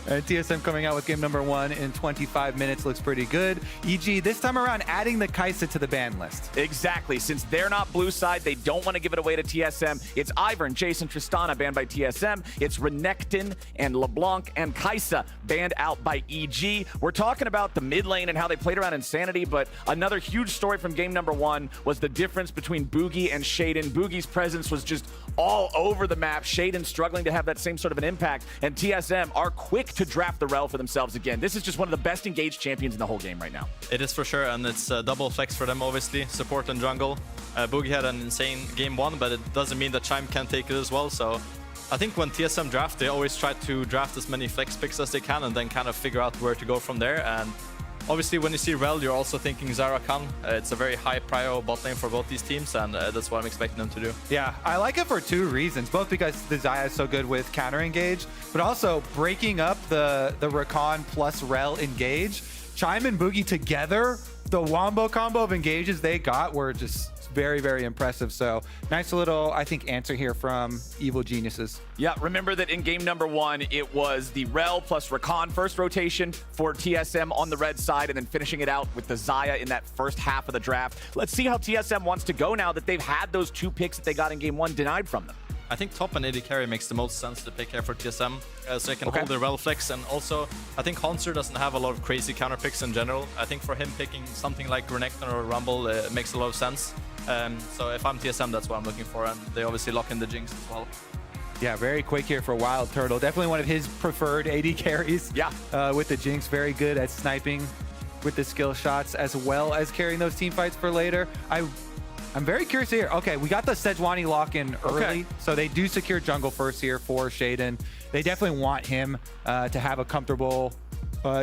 And TSM coming out with game number 1 in 25 minutes looks pretty good. EG, this time around, adding the Kai'Sa to the ban list. Exactly. Since they're not blue side, they don't want to give it away to TSM. It's Ivern, Jason, Tristana banned by TSM. It's Renekton and LeBlanc and Kai'Sa banned out by EG. We're talking about the mid lane and how they played around Insanity, but another huge story from game number 1 was the difference between Boogie and Shaden. Boogie's presence was just all over the map. Shaden struggling to have that same sort of an impact, and TSM are quick to draft the rel for themselves again. This is just one of the best engaged champions in the whole game right now. It is for sure, and it's double flex for them, obviously. Support and jungle. Boogie had an insane game 1, but it doesn't mean that Chime can take it as well, so I think when TSM draft, they always try to draft as many flex picks as they can and then kind of figure out where to go from there. And obviously, when you see Rel, you're also thinking Zara Khan. It's a very high prio bot lane for both these teams, and that's what I'm expecting them to do. Yeah, I like it for 2 reasons. Both because the Xayah is so good with counter engage, but also breaking up the Rakan plus Rel engage. Chime and Boogie together, the wombo combo of engages they got were just very, very impressive. So nice little, I think, answer here from Evil Geniuses. Yeah, remember that in game number 1, it was the Rel plus Rakan first rotation for TSM on the red side, and then finishing it out with the Xayah in that first half of the draft. Let's see how TSM wants to go now that they've had those 2 picks that they got in game 1 denied from them. I think top and AD carry makes the most sense to pick here for TSM, so they can hold their Rel flex. And also, I think Hanser doesn't have a lot of crazy counter picks in general. I think for him, picking something like Renekton or Rumble makes a lot of sense. So if I'm TSM, that's what I'm looking for, and they obviously lock in the Jinx as well. Yeah, very quick here for Wild Turtle. Definitely one of his preferred AD carries. Yeah. With the Jinx, very good at sniping with the skill shots as well as carrying those team fights for later. I'm very curious here. Okay, we got the Sejuani lock-in early, so they do secure jungle first here for Shaden. They definitely want him to have a comfortable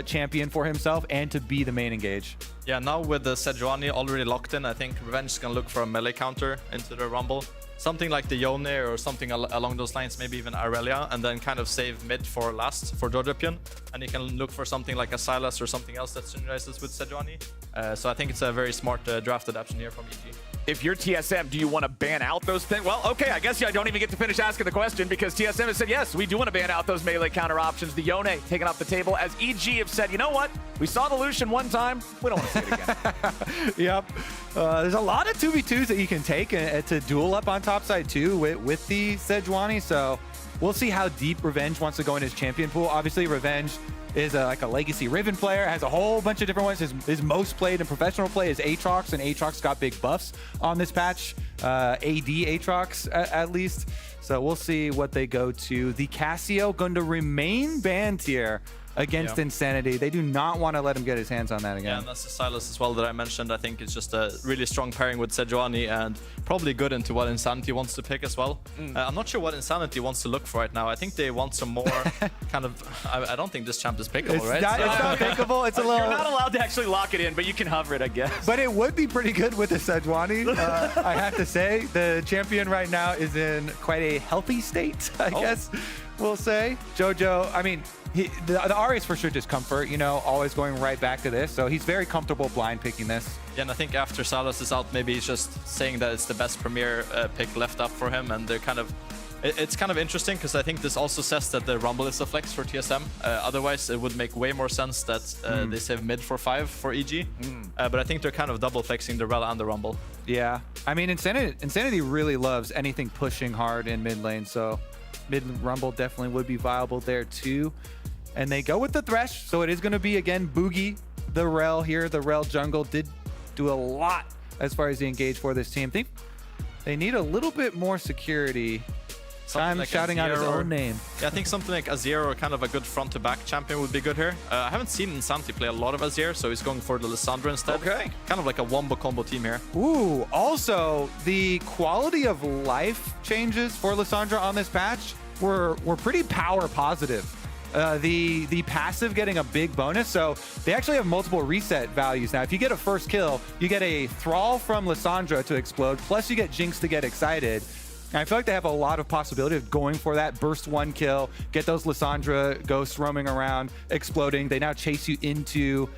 champion for himself and to be the main engage. Yeah, now with the Sejuani already locked in, I think Revenge is going to look for a melee counter into the Rumble. Something like the Yone or something along those lines, maybe even Irelia, and then kind of save mid for last for Jojopion. And you can look for something like a Sylas or something else that synergizes with Sejuani. So I think it's a very smart draft adaptation here from EG. If you're TSM, do you want to ban out those things? Well, okay, I guess I don't even get to finish asking the question because TSM has said, yes, we do want to ban out those melee counter options. The Yone taken off the table, as EG have said, you know what? We saw the Lucian one time. We don't want to see it again. Yep. There's a lot of 2v2s that you can take to duel up on top side too with the Sejuani. So we'll see how deep Revenge wants to go in his champion pool. Obviously, Revenge is like a legacy Riven player, has a whole bunch of different ones. His most played in professional play is Aatrox, and Aatrox got big buffs on this patch. AD Aatrox at least. So we'll see what they go to. The Cassio going to remain banned here against Insanity. They do not want to let him get his hands on that again. Yeah, and that's the Sylas as well that I mentioned. I think it's just a really strong pairing with Sejuani and probably good into what Insanity wants to pick as well. I'm not sure what Insanity wants to look for right now. I think they want some more kind of... I don't think this champ is pickable, right? It's not pickable. It's a little... You're not allowed to actually lock it in, but you can hover it, I guess. But it would be pretty good with the Sejuani. I have to say, the champion right now is in quite a healthy state, I guess we'll say. Jojo, I mean... the R is for sure just comfort, you know, always going right back to this. So he's very comfortable blind picking this. Yeah, and I think after Sylas is out, maybe he's just saying that it's the best Premier pick left up for him, and they're kind of It's kind of interesting because I think this also says that the Rumble is a flex for TSM. Otherwise, it would make way more sense that they save mid for 5 for EG. But I think they're kind of double flexing the Rel and the Rumble. Yeah, I mean, Insanity really loves anything pushing hard in mid lane, so mid Rumble definitely would be viable there too. And they go with the Thresh, so it is going to be, again, Boogie, the Rel here. The Rel jungle did do a lot as far as the engage for this team. I think they need a little bit more security. Time like shouting out his own name. Yeah, I think something like Azir or kind of a good front-to-back champion would be good here. I haven't seen Insanity play a lot of Azir, so he's going for the Lissandra instead. Okay. Kind of like a wombo combo team here. Ooh, also, the quality of life changes for Lissandra on this patch were pretty power positive. The passive getting a big bonus, so they actually have multiple reset values now. If you get a first kill, you get a Thrall from Lissandra to explode, plus you get Jinx to get excited. And I feel like they have a lot of possibility of going for that burst 1 kill, get those Lissandra ghosts roaming around, exploding. They now chase you into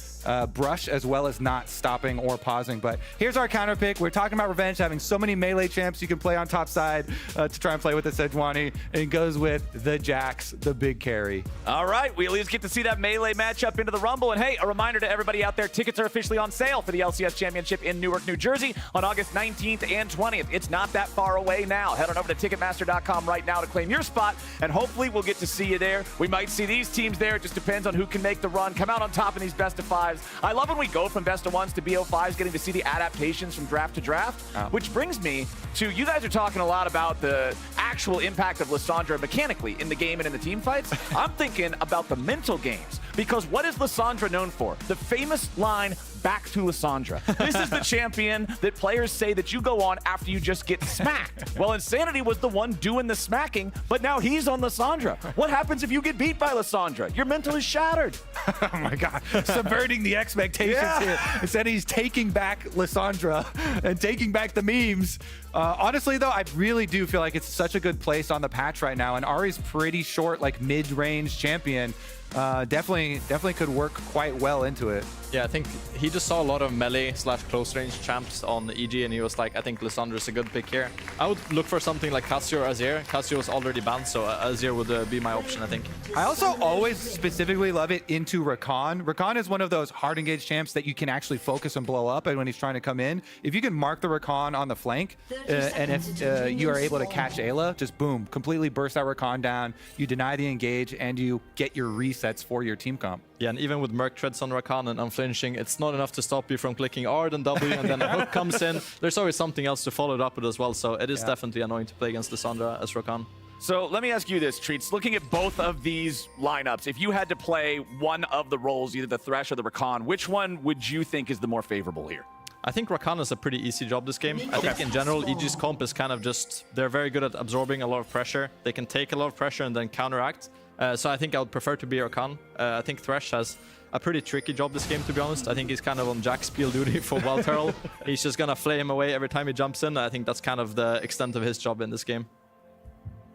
brush as well as not stopping or pausing. But here's our counter pick. We're talking about Revenge having so many melee champs you can play on top side to try and play with the Sejuani. And it goes with the Jax, the big carry. All right, we at least get to see that melee matchup into the Rumble. And hey, a reminder to everybody out there, tickets are officially on sale for the LCS Championship in Newark, New Jersey on August 19th and 20th. It's not that far away now. Head on over to Ticketmaster.com right now to claim your spot, and hopefully we'll get to see you there. We might see these teams there. It just depends on who can make the run, come out on top in these best of 5s. I love when we go from best of 1s to BO5s, getting to see the adaptations from draft to draft, which brings me to, you guys are talking a lot about the actual impact of Lissandra mechanically in the game and in the team fights. I'm thinking about the mental games, because what is Lissandra known for? The famous line, back to Lissandra. This is the champion that players say that you go on after you just get smacked. Well, Insanity was the one doing the smacking, but now he's on Lissandra. What happens if you get beat by Lissandra? Your mental is shattered. Oh my God. Subverting the expectations here. Instead, he's taking back Lissandra and taking back the memes. Honestly, though, I really do feel like it's such a good place on the patch right now. And Ahri's pretty short, like mid-range champion. Definitely could work quite well into it. Yeah, I think he just saw a lot of melee / close range champs on EG, and he was like, I think Lissandra is a good pick here. I would look for something like Cassio or Azir. Cassio is already banned, so Azir would be my option, I think. I also always specifically love it into Rakan. Rakan is one of those hard engaged champs that you can actually focus and blow up, and when he's trying to come in, if you can mark the Rakan on the flank, and if you are able to catch Ayla, just boom, completely burst that Rakan down, you deny the engage, and you get your resets for your team comp. Yeah, and even with Merc Treads on Rakan and unflinching, it's not enough to stop you from clicking R then W, and then a hook comes in. There's always something else to follow it up with as well, so it is definitely annoying to play against Lissandra as Rakan. So let me ask you this, Treats. Looking at both of these lineups, if you had to play one of the roles, either the Thresh or the Rakan, which one would you think is the more favorable here? I think Rakan is a pretty easy job this game. I think in general, EG's comp is kind of just, they're very good at absorbing a lot of pressure. They can take a lot of pressure and then counteract. So I think I would prefer to be Rakan. I think Thresh has a pretty tricky job this game, to be honest. I think he's kind of on Jack Spiel duty for Wild Turtle. He's just gonna flame away every time he jumps in. I think that's kind of the extent of his job in this game.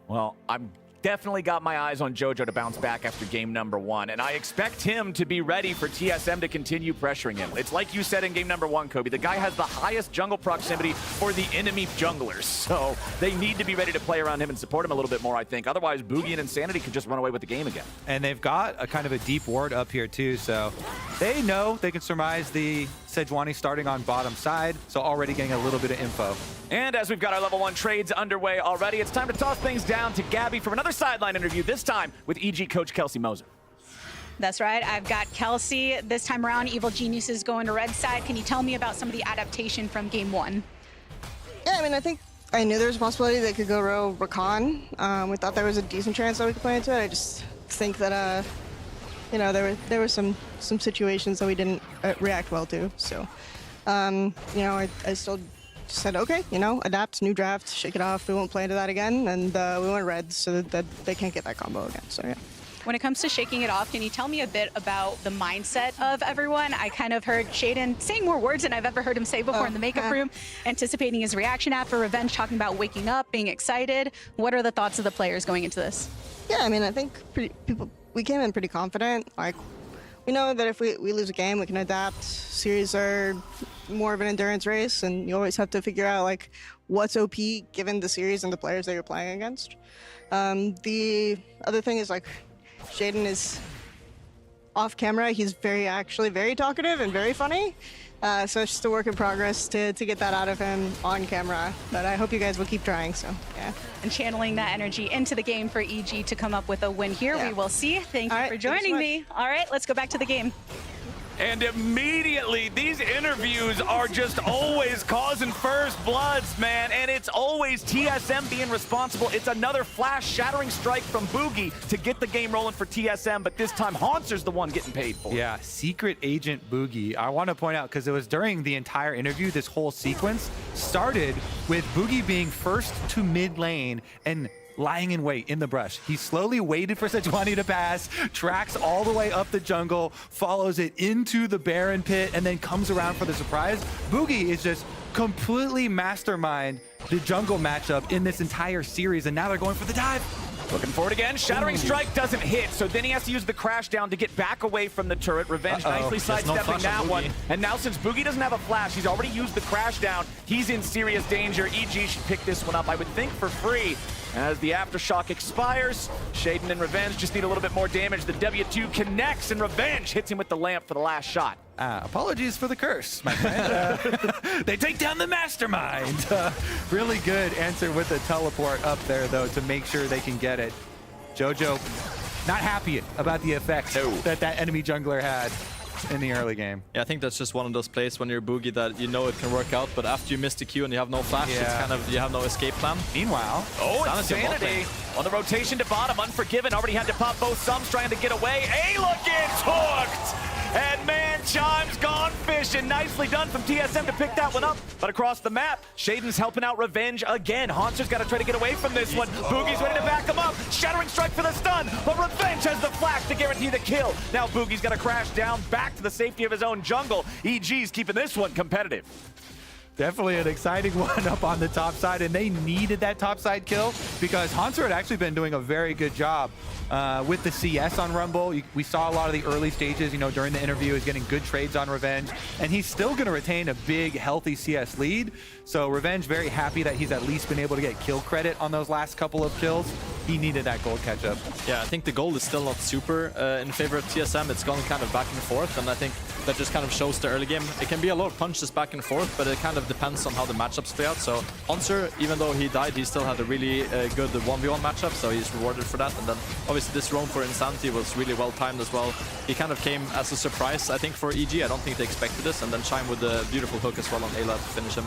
Well, I'm definitely got my eyes on Jojo to bounce back after game number 1, and I expect him to be ready for TSM to continue pressuring him. It's like you said in game number 1, Kobe, the guy has the highest jungle proximity for the enemy junglers, so they need to be ready to play around him and support him a little bit more, I think. Otherwise, Boogie and Insanity could just run away with the game again. And they've got a kind of a deep ward up here too, so they know they can surmise the Sejuani starting on bottom side, so already getting a little bit of info. And as we've got our level 1 trades underway already, it's time to toss things down to Gabby for another sideline interview, this time with EG coach Kelsey Moser. That's right. I've got Kelsey. This time around, Evil Geniuses going to red side. Can you tell me about some of the adaptation from game 1? Yeah, I mean, I think I knew there was a possibility they could go row Rakan. We thought there was a decent chance that we could play into it. I just think that, you know, there were some situations that we didn't react well to. So, you know, I still said, okay, you know, adapt, new draft, shake it off. We won't play into that again. And we went red so that they can't get that combo again. So, yeah. When it comes to shaking it off, can you tell me a bit about the mindset of everyone? I kind of heard Shaden saying more words than I've ever heard him say before in the makeup room, anticipating his reaction after Revenge, talking about waking up, being excited. What are the thoughts of the players going into this? Yeah, I mean, I think we came in pretty confident. Like, we know that if we lose a game, we can adapt. Series are more of an endurance race, and you always have to figure out, like, what's OP given the series and the players that you're playing against. The other thing is like Shaden is off camera. He's actually very talkative and very funny. So it's just a work in progress to get that out of him on camera. But I hope you guys will keep trying. So yeah. And channeling that energy into the game for EG to come up with a win here. We will see. Thank you for joining me. All right, let's go back to the game. And immediately, these interviews are just always causing first bloods, man. And it's always TSM being responsible. It's another flash shattering strike from Boogie to get the game rolling for TSM. But this time, Hauntzer's the one getting paid for it. Yeah, Secret Agent Boogie. I want to point out, because it was during the entire interview, this whole sequence started with Boogie being first to mid lane and lying in wait in the brush. He slowly waited for Sejuani to pass, tracks all the way up the jungle, follows it into the Baron pit, and then comes around for the surprise. Boogie is just completely mastermind the jungle matchup in this entire series, and now they're going for the dive. Looking for it again. Shattering Strike doesn't hit, so then he has to use the crash down to get back away from the turret. Revenge nicely sidestepping that one. And now since Boogie doesn't have a flash, he's already used the crash down. He's in serious danger. EG should pick this one up, I would think, for free. As the Aftershock expires, Shaden and Revenge just need a little bit more damage. The W2 connects, and Revenge hits him with the lamp for the last shot. Apologies for the curse, my friend. They take down the mastermind. Really good answer with the teleport up there, though, to make sure they can get it. Jojo, not happy about the effects that enemy jungler had in the early game. Yeah, I think that's just one of those plays when you're Boogie that you know it can work out, but after you miss the Q and you have no flash, it's kind of, you have no escape plan. Meanwhile, Insanity on the rotation to bottom. Unforgiven already had to pop both sums trying to get away. A-Look gets hooked! And man, Chime's gone fishing. Nicely done from TSM to pick that one up. But across the map, Shaden's helping out Revenge again. Hauntzer's got to try to get away from this one. Boogie's ready to back him up. Shattering Strike for the stun, but Revenge has the flash to guarantee the kill. Now Boogie's got to crash down back to the safety of his own jungle. EG's keeping this one competitive. Definitely an exciting one up on the top side, and they needed that top side kill because Haunter had actually been doing a very good job with the CS on Rumble. We saw a lot of the early stages, during the interview, is getting good trades on Revenge, and he's still going to retain a big, healthy CS lead. So Revenge very happy that he's at least been able to get kill credit on those last couple of kills. He needed that gold catch-up. Yeah, I think the gold is still not super in favor of TSM. It's gone kind of back and forth, and I think that just kind of shows the early game. It can be a lot of punches back and forth, but it kind of depends on how the matchups play out. So Haunter, even though he died, he still had a really good 1v1 matchup, so he's rewarded for that. And then obviously this roam for Insanity was really well timed as well. He kind of came as a surprise, I think, for EG. I don't think they expected this, and then Chime with a beautiful hook as well on Ayla to finish him.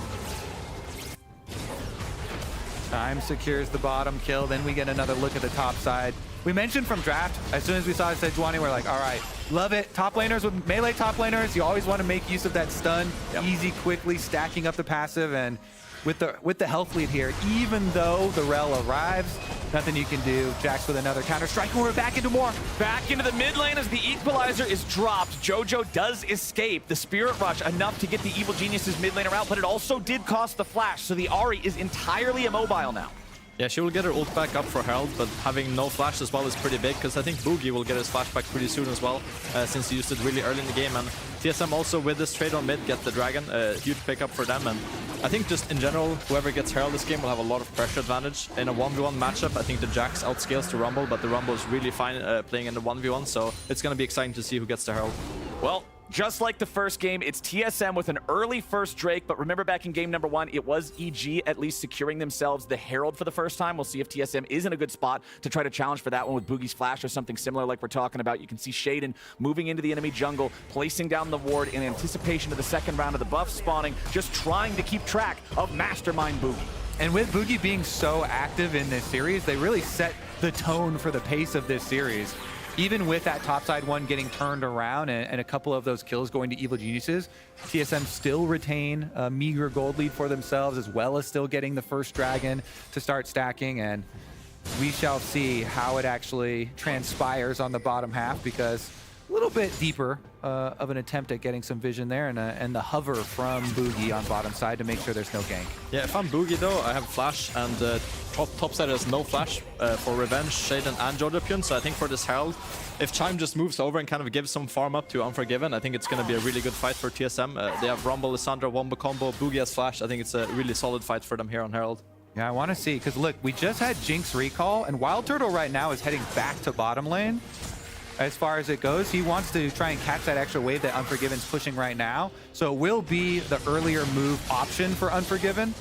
Chime secures the bottom kill. Then we get another look at the top side. We mentioned from draft, as soon as we saw Sejuani, we're like, all right, love it. Top laners with melee top laners, you always want to make use of that stun. Easy, quickly stacking up the passive, and with the health lead here, even though the Rel arrives, nothing you can do. Jax with another counter strike, and we're back into more. Back into the mid lane as the equalizer is dropped. Jojo does escape. The Spirit Rush enough to get the Evil Genius's mid laner out, but it also did cost the flash, so the Ahri is entirely immobile now. Yeah, she will get her ult back up for Herald, but having no flash as well is pretty big, because I think Boogie will get his flash back pretty soon as well, since he used it really early in the game. And TSM also, with this trade on mid, get the Dragon, huge pickup for them. And I think just in general, whoever gets Herald this game will have a lot of pressure advantage. In a 1v1 matchup, I think the Jax outscales the Rumble, but the Rumble is really fine playing in the 1v1, so it's going to be exciting to see who gets the Herald. Well, just like the first game, it's TSM with an early first Drake, but remember back in game number 1, it was EG at least securing themselves the Herald for the first time. We'll see if TSM is in a good spot to try to challenge for that one with Boogie's flash or something similar like we're talking about. You can see Shaden moving into the enemy jungle, placing down the ward in anticipation of the second round of the buff spawning, just trying to keep track of Mastermind Boogie. And with Boogie being so active in this series, they really set the tone for the pace of this series. Even with that topside one getting turned around and a couple of those kills going to Evil Geniuses, TSM still retain a meager gold lead for themselves, as well as still getting the first Dragon to start stacking. And we shall see how it actually transpires on the bottom half, because a little bit deeper of an attempt at getting some vision there, and the hover from Boogie on bottom side to make sure there's no gank. Yeah, if I'm Boogie though, I have flash, and top side has no flash for Revenge, Shaden, and Jojopion. So I think for this Herald, if Chime just moves over and kind of gives some farm up to Unforgiven, I think it's going to be a really good fight for TSM. They have Rumble, Lissandra, Wombo combo, Boogie has flash. I think it's a really solid fight for them here on Herald. Yeah, I want to see, because look, we just had Jinx recall, and Wild Turtle right now is heading back to bottom lane. As far as it goes, he wants to try and catch that extra wave that Unforgiven's pushing right now. So it will be the earlier move option for Unforgiven.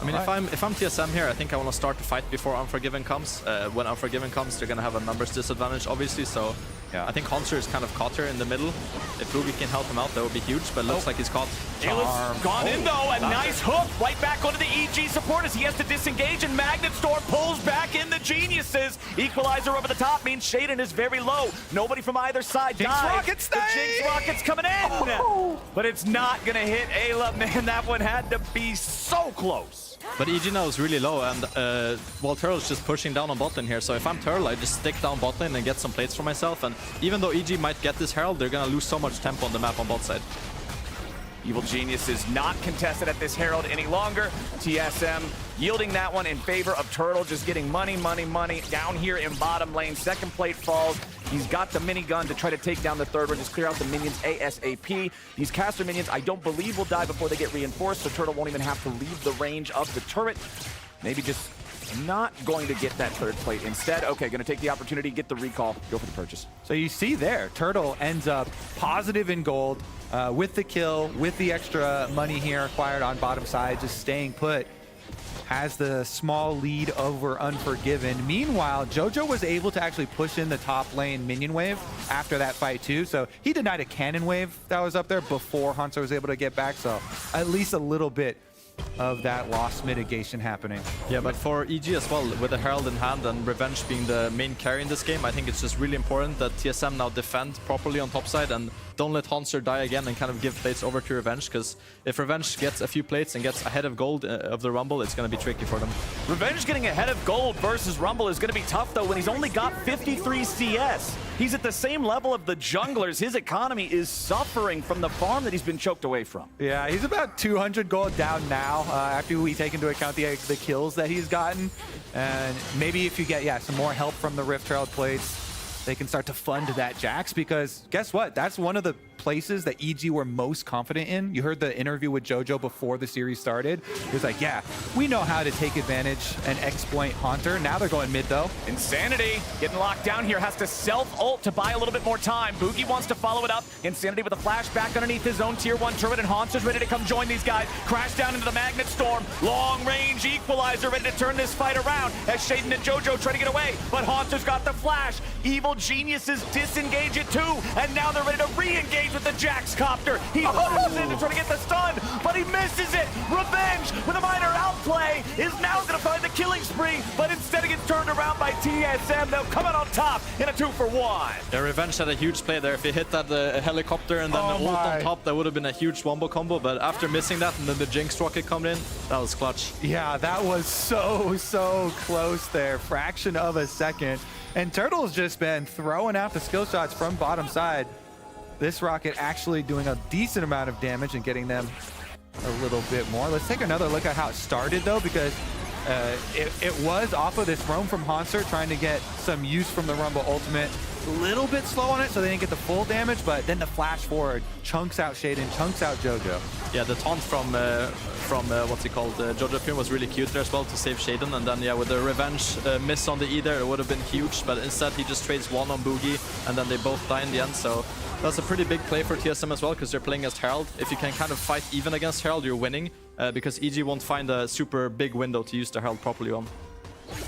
I mean, if I'm TSM here, I think I want to start the fight before Unforgiven comes. When Unforgiven comes, they're going to have a numbers disadvantage, obviously. So yeah, I think Hanser is kind of caught here in the middle. If Boogie can help him out, that would be huge. But it looks like he's caught. It gone in though. A nice hook right back onto the EG support as he has to disengage, and Magnet Storm pulls back in the Geniuses. Equalizer over the top means Shaden is very low. Nobody from either side Jinx dies. Rockets, the Jinx Rockets coming in. But it's not going to hit Ayla. Man, that one had to be so close. But EG now is really low, and well, Turtle is just pushing down on bot lane here. So if I'm Turtle, I just stick down bot lane and get some plates for myself. And even though EG might get this Herald, they're gonna lose so much tempo on the map on bot side. Evil Genius is not contested at this Herald any longer. TSM yielding that one in favor of Turtle, just getting money down here in bottom lane. Second plate falls. He's got the minigun to try to take down the third one, just clear out the minions ASAP. These caster minions, I don't believe will die before they get reinforced, so Turtle won't even have to leave the range of the turret. Maybe just not going to get that third plate. Instead, okay, going to take the opportunity, get the recall, go for the purchase. So you see there, Turtle ends up positive in gold with the kill, with the extra money here acquired on bottom side, just staying put. Has the small lead over Unforgiven. Meanwhile, Jojo was able to actually push in the top lane minion wave after that fight too. So he denied a cannon wave that was up there before Hanser was able to get back. So at least a little bit of that loss mitigation happening. Yeah, but for EG as well, with the Herald in hand and Revenge being the main carry in this game, I think it's just really important that TSM now defend properly on top side and don't let Hanser die again and kind of give plates over to Revenge, because if Revenge gets a few plates and gets ahead of gold of the Rumble, it's going to be tricky for them. Revenge getting ahead of gold versus Rumble is going to be tough though when he's only got 53 CS. He's at the same level of the junglers. His economy is suffering from the farm that he's been choked away from. Yeah, he's about 200 gold down now after we take into account the kills that he's gotten. And maybe if you get, some more help from the Rift Herald plates, they can start to fund that Jax, because guess what? That's one of the places that EG were most confident in. You heard the interview with Jojo before the series started. He was like, yeah, we know how to take advantage and exploit Haunter. Now they're going mid though. Insanity getting locked down here, has to self-ult to buy a little bit more time. Boogie wants to follow it up. Insanity with a flashback underneath his own tier 1 turret, and Haunter's ready to come join these guys. Crash down into the Magnet Storm. Long range equalizer ready to turn this fight around as Shaden and Jojo try to get away. But Haunter's got the flash. Evil Geniuses disengage it too, and now they're ready to re-engage with the Jax copter. He pushes in to try to get the stun, but he misses it. Revenge with a minor outplay is now going to find the killing spree, but instead it gets turned around by TSM. They'll come out on top in a 2-for-1. Yeah, Revenge had a huge play there. If he hit that helicopter and then the ult on top, that would have been a huge wombo combo, but after missing that and then the Jinx rocket coming in, that was clutch. Yeah, that was so close there. Fraction of a second. And Turtle's just been throwing out the skill shots from bottom side. This rocket actually doing a decent amount of damage and getting them a little bit more. Let's take another look at how it started though, because it was off of this roam from Hanser trying to get some use from the Rumble ultimate. A little bit slow on it, so they didn't get the full damage, but then the flash forward chunks out Shaden, chunks out Jojo. Yeah, the taunt from what's he called, Jojopion was really cute there as well to save Shaden, and then yeah, with the Revenge miss on the E there, it would have been huge, but instead he just trades one on Boogie, and then they both die in the end, so that's a pretty big play for TSM as well, because they're playing against Herald. If you can kind of fight even against Herald, you're winning, because EG won't find a super big window to use the Herald properly on.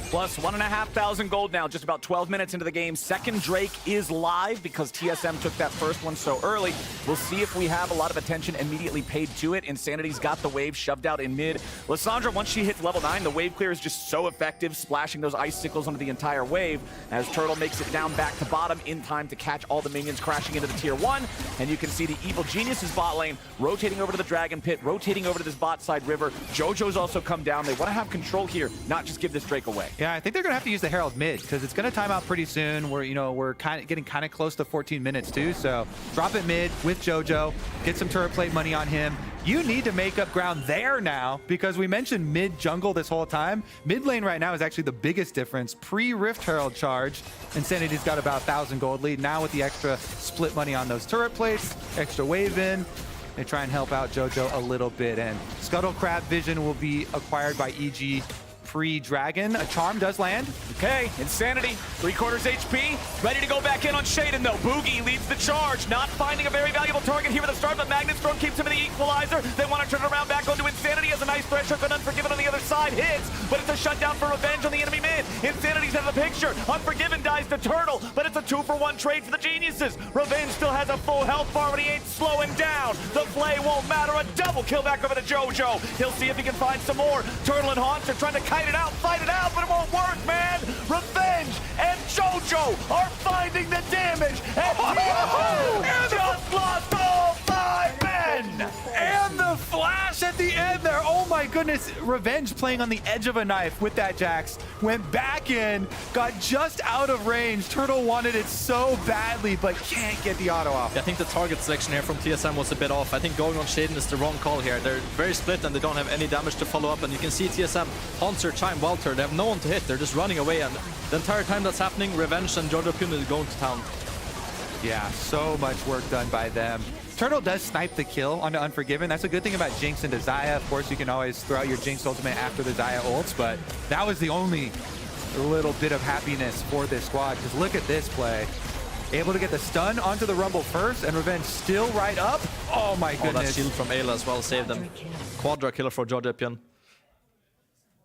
Plus 1,500 gold now, just about 12 minutes into the game. Second Drake is live because TSM took that first one so early. We'll see if we have a lot of attention immediately paid to it. Insanity's got the wave shoved out in mid. Lissandra, once she hits level 9, the wave clear is just so effective, splashing those icicles onto the entire wave as Turtle makes it down back to bottom in time to catch all the minions crashing into the tier 1. And you can see the Evil Geniuses bot lane rotating over to the Dragon Pit, rotating over to this bot side river. Jojo's also come down. They want to have control here, not just give this Drake away. Yeah, I think they're going to have to use the Herald mid because it's going to time out pretty soon. We're getting kind of close to 14 minutes too. So drop it mid with JoJo, get some turret plate money on him. You need to make up ground there now because we mentioned mid jungle this whole time. Mid lane right now is actually the biggest difference. Pre-Rift Herald charge, Insanity's got about 1,000 gold lead. Now with the extra split money on those turret plates, extra wave in, they try and help out JoJo a little bit. And Scuttle Crab Vision will be acquired by EG pre-Dragon. A charm does land. Okay, Insanity, 3/4 HP, ready to go back in on Shaden though. Boogie leads the charge, not finding a very valuable target here at the start, but Magnet Storm keeps him in the equalizer. They want to turn around back onto Insanity as a nice threat shot, but Unforgiven on the other side hits, but it's a shutdown for Revenge on the enemy mid. Insanity's out of the picture. Unforgiven dies to Turtle, but it's a 2-for-1 trade for the Geniuses. Revenge still has a full health bar, but he ain't slowing down. The play won't matter. A double kill back over to JoJo. He'll see if he can find some more. Turtle and Haunts are trying to kite it out, fight it out, but it won't work, man. Revenge and JoJo are finding the damage, and TSM just lost all 5 men. And the flash at the end there. Oh my goodness. Revenge playing on the edge of a knife with that Jax. Went back in, got just out of range. Turtle wanted it so badly, but can't get the auto off. Yeah, I think the target selection here from TSM was a bit off. I think going on Shaden is the wrong call here. They're very split and they don't have any damage to follow up. And you can see TSM, Hanser, Chime, Walter, they have no one to hit. They're just running away. And the entire time that's happening, Revenge and JoJo Pune is going to town. Yeah, so much work done by them. Turtle does snipe the kill onto Unforgiven. That's a good thing about Jinx into Xayah. Of course, you can always throw out your Jinx ultimate after the Xayah ults, but that was the only little bit of happiness for this squad, because look at this play. Able to get the stun onto the Rumble first, and Revenge still right up. Oh my goodness. Oh, that shield from Ayla as well saved them. Quadra killer for JoJo.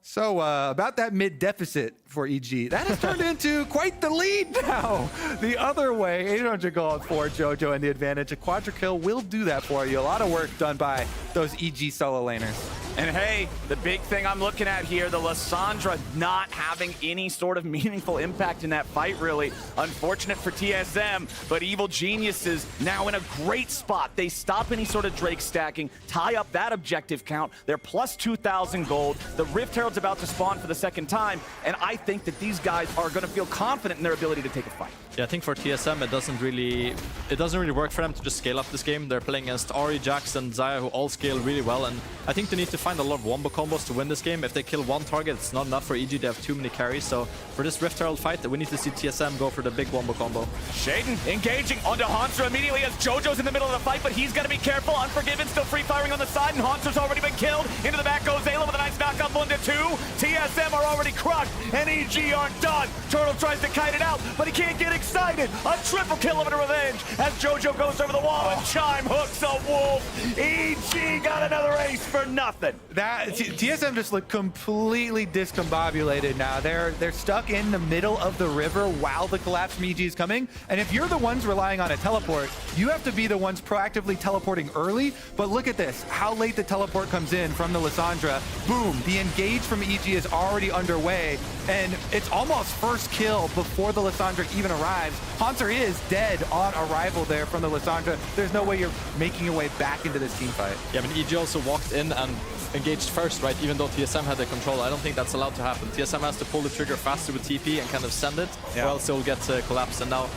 So about that mid deficit for EG, that has turned into quite the lead now. The other way, 800 gold for JoJo and the advantage. A quadra kill will do that for you. A lot of work done by those EG solo laners. And hey, the big thing I'm looking at here, the Lissandra not having any sort of meaningful impact in that fight, really. Unfortunate for TSM, but Evil Geniuses now in a great spot. They stop any sort of Drake stacking, tie up that objective count. They're plus 2,000 gold. The Rift Herald's about to spawn for the second time, and I think that these guys are going to feel confident in their ability to take a fight. Yeah, I think for TSM, it doesn't really work for them to just scale up this game. They're playing against Ahri, Jax, and Xayah, who all scale really well, and I think they need to find a lot of wombo combos to win this game. If they kill one target, it's not enough for EG. They have too many carries, so for this Rift Herald fight, we need to see TSM go for the big wombo combo. Shaden engaging onto Hanser immediately as JoJo's in the middle of the fight, but he's got to be careful. Unforgiven still free firing on the side, and Hanser's already been killed. Into the back goes Ayla with a nice knockup 1-2. TSM are already crushed, and EG aren't done. Turtle tries to kite it out, but he can't get excited. A triple kill over to Revenge as JoJo goes over the wall and Chime hooks a wolf. EG got another ace for nothing. That TSM just look completely discombobulated now. They're stuck in the middle of the river while the collapse from EG is coming. And if you're the ones relying on a teleport, you have to be the ones proactively teleporting early. But look at this, how late the teleport comes in from the Lissandra. Boom, the engage from EG is already underway. And it's almost first kill before the Lissandra even arrives. Hanser is dead on arrival there from the Lissandra. There's no way you're making your way back into this team fight. Yeah, but EG also walked in and engaged first, right? Even though TSM had the control. I don't think that's allowed to happen. TSM has to pull the trigger faster with TP and kind of send it, or else it will get collapsed. And now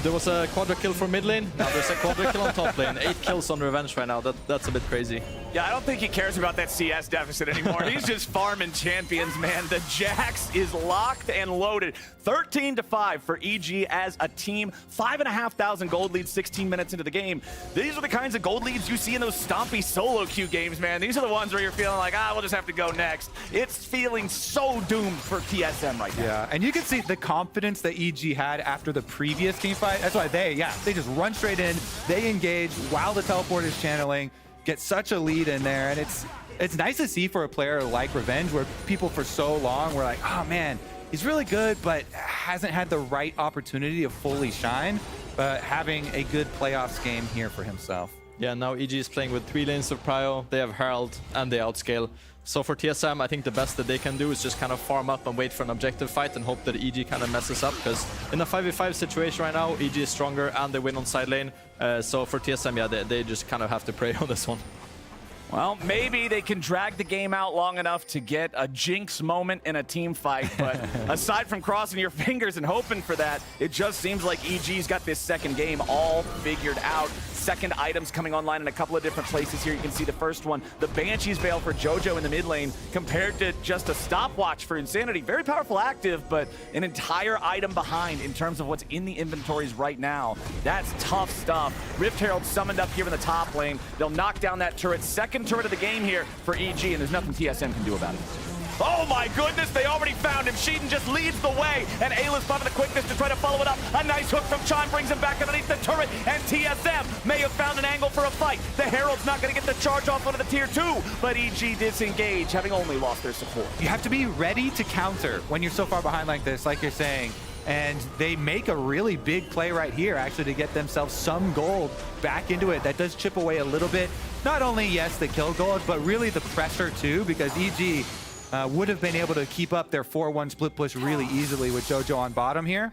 there was a quadra kill for mid lane. Now there's a quadra kill on top lane. 8 kills on Revenge right now. That's a bit crazy. Yeah, I don't think he cares about that CS deficit anymore. He's just farming champions, man. The Jax is locked and loaded. 13-5 for EG as a team. 5,500 gold lead 16 minutes into the game. These are the kinds of gold leads you see in those stompy solo queue games, man. These are the ones where you're feeling like, we'll just have to go next. It's feeling so doomed for TSM right now. Yeah, and you can see the confidence that EG had after the previous team fight. That's why they just run straight in. They engage while the teleport is channeling. Get such a lead in there, and it's nice to see for a player like Revenge, where people for so long were like, oh man, he's really good, but hasn't had the right opportunity to fully shine. But having a good playoffs game here for himself. Yeah, now EG is playing with 3 lanes of prio. They have Herald and they outscale. So for TSM, I think the best that they can do is just kind of farm up and wait for an objective fight and hope that EG kind of messes up, because in a 5v5 situation right now, EG is stronger and they win on side lane. So for TSM, yeah, they just kind of have to pray on this one. Well, maybe they can drag the game out long enough to get a jinx moment in a team fight, but aside from crossing your fingers and hoping for that, it just seems like EG's got this second game all figured out. Second items coming online in a couple of different places here. You can see the first one, the Banshee's Veil for JoJo in the mid lane, compared to just a stopwatch for Insanity. Very powerful active, but an entire item behind in terms of what's in the inventories right now. That's tough stuff. Rift Herald summoned up here in the top lane. They'll knock down that turret. Second turret of the game here for EG, and there's nothing TSM can do about it. Oh my goodness, they already found him. Sheedan just leads the way, and Ayla's finding the quickness to try to follow it up. A nice hook from Chan brings him back underneath the turret, and TSM may have found an angle for a fight. The Herald's not going to get the charge off onto the tier 2, but EG disengage, having only lost their support. You have to be ready to counter when you're so far behind like this, like you're saying. And they make a really big play right here, actually, to get themselves some gold back into it. That does chip away a little bit. Not only, yes, the kill gold, but really the pressure too, because EG would have been able to keep up their 4-1 split push really easily with JoJo on bottom here.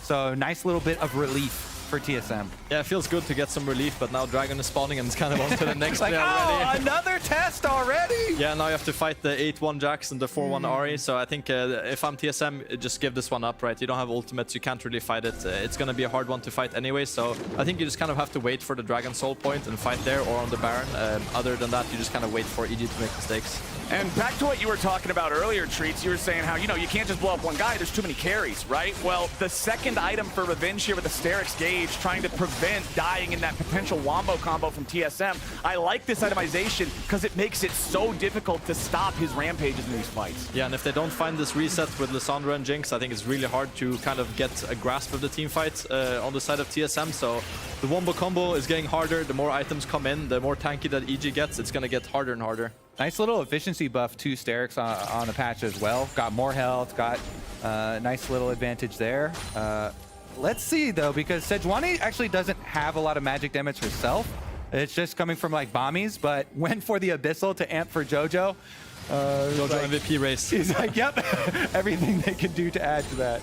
So nice little bit of relief for TSM. Yeah, it feels good to get some relief, but now Dragon is spawning and it's kind of on to the next like, play already. Oh, another test already? Yeah, now you have to fight the 8-1 Jax and the 4-1 Ahri. So I think if I'm TSM, just give this one up, right? You don't have ultimates, you can't really fight it. It's going to be a hard one to fight anyway. So I think you just kind of have to wait for the Dragon Soul point and fight there or on the Baron. Other than that, you just kind of wait for EG to make mistakes. And back to what you were talking about earlier, Treats, you were saying how, you know, you can't just blow up one guy, there's too many carries, right? Well, the second item for Revenge here with the Sterix Gauge, trying to prevent dying in that potential Wombo combo from TSM. I like this itemization because it makes it so difficult to stop his rampages in these fights. Yeah, and if they don't find this reset with Lissandra and Jinx, I think it's really hard to kind of get a grasp of the team fight on the side of TSM. So the Wombo combo is getting harder. The more items come in, the more tanky that EG gets, it's going to get harder and harder. Nice little efficiency buff to Sterix on the patch as well. Got more health, got a nice little advantage there. Let's see, though, because Sejuani actually doesn't have a lot of magic damage herself. It's just coming from, like, bombies, but went for the Abyssal to amp for JoJo. JoJo like, MVP race. He's like, yep, everything they can do to add to that.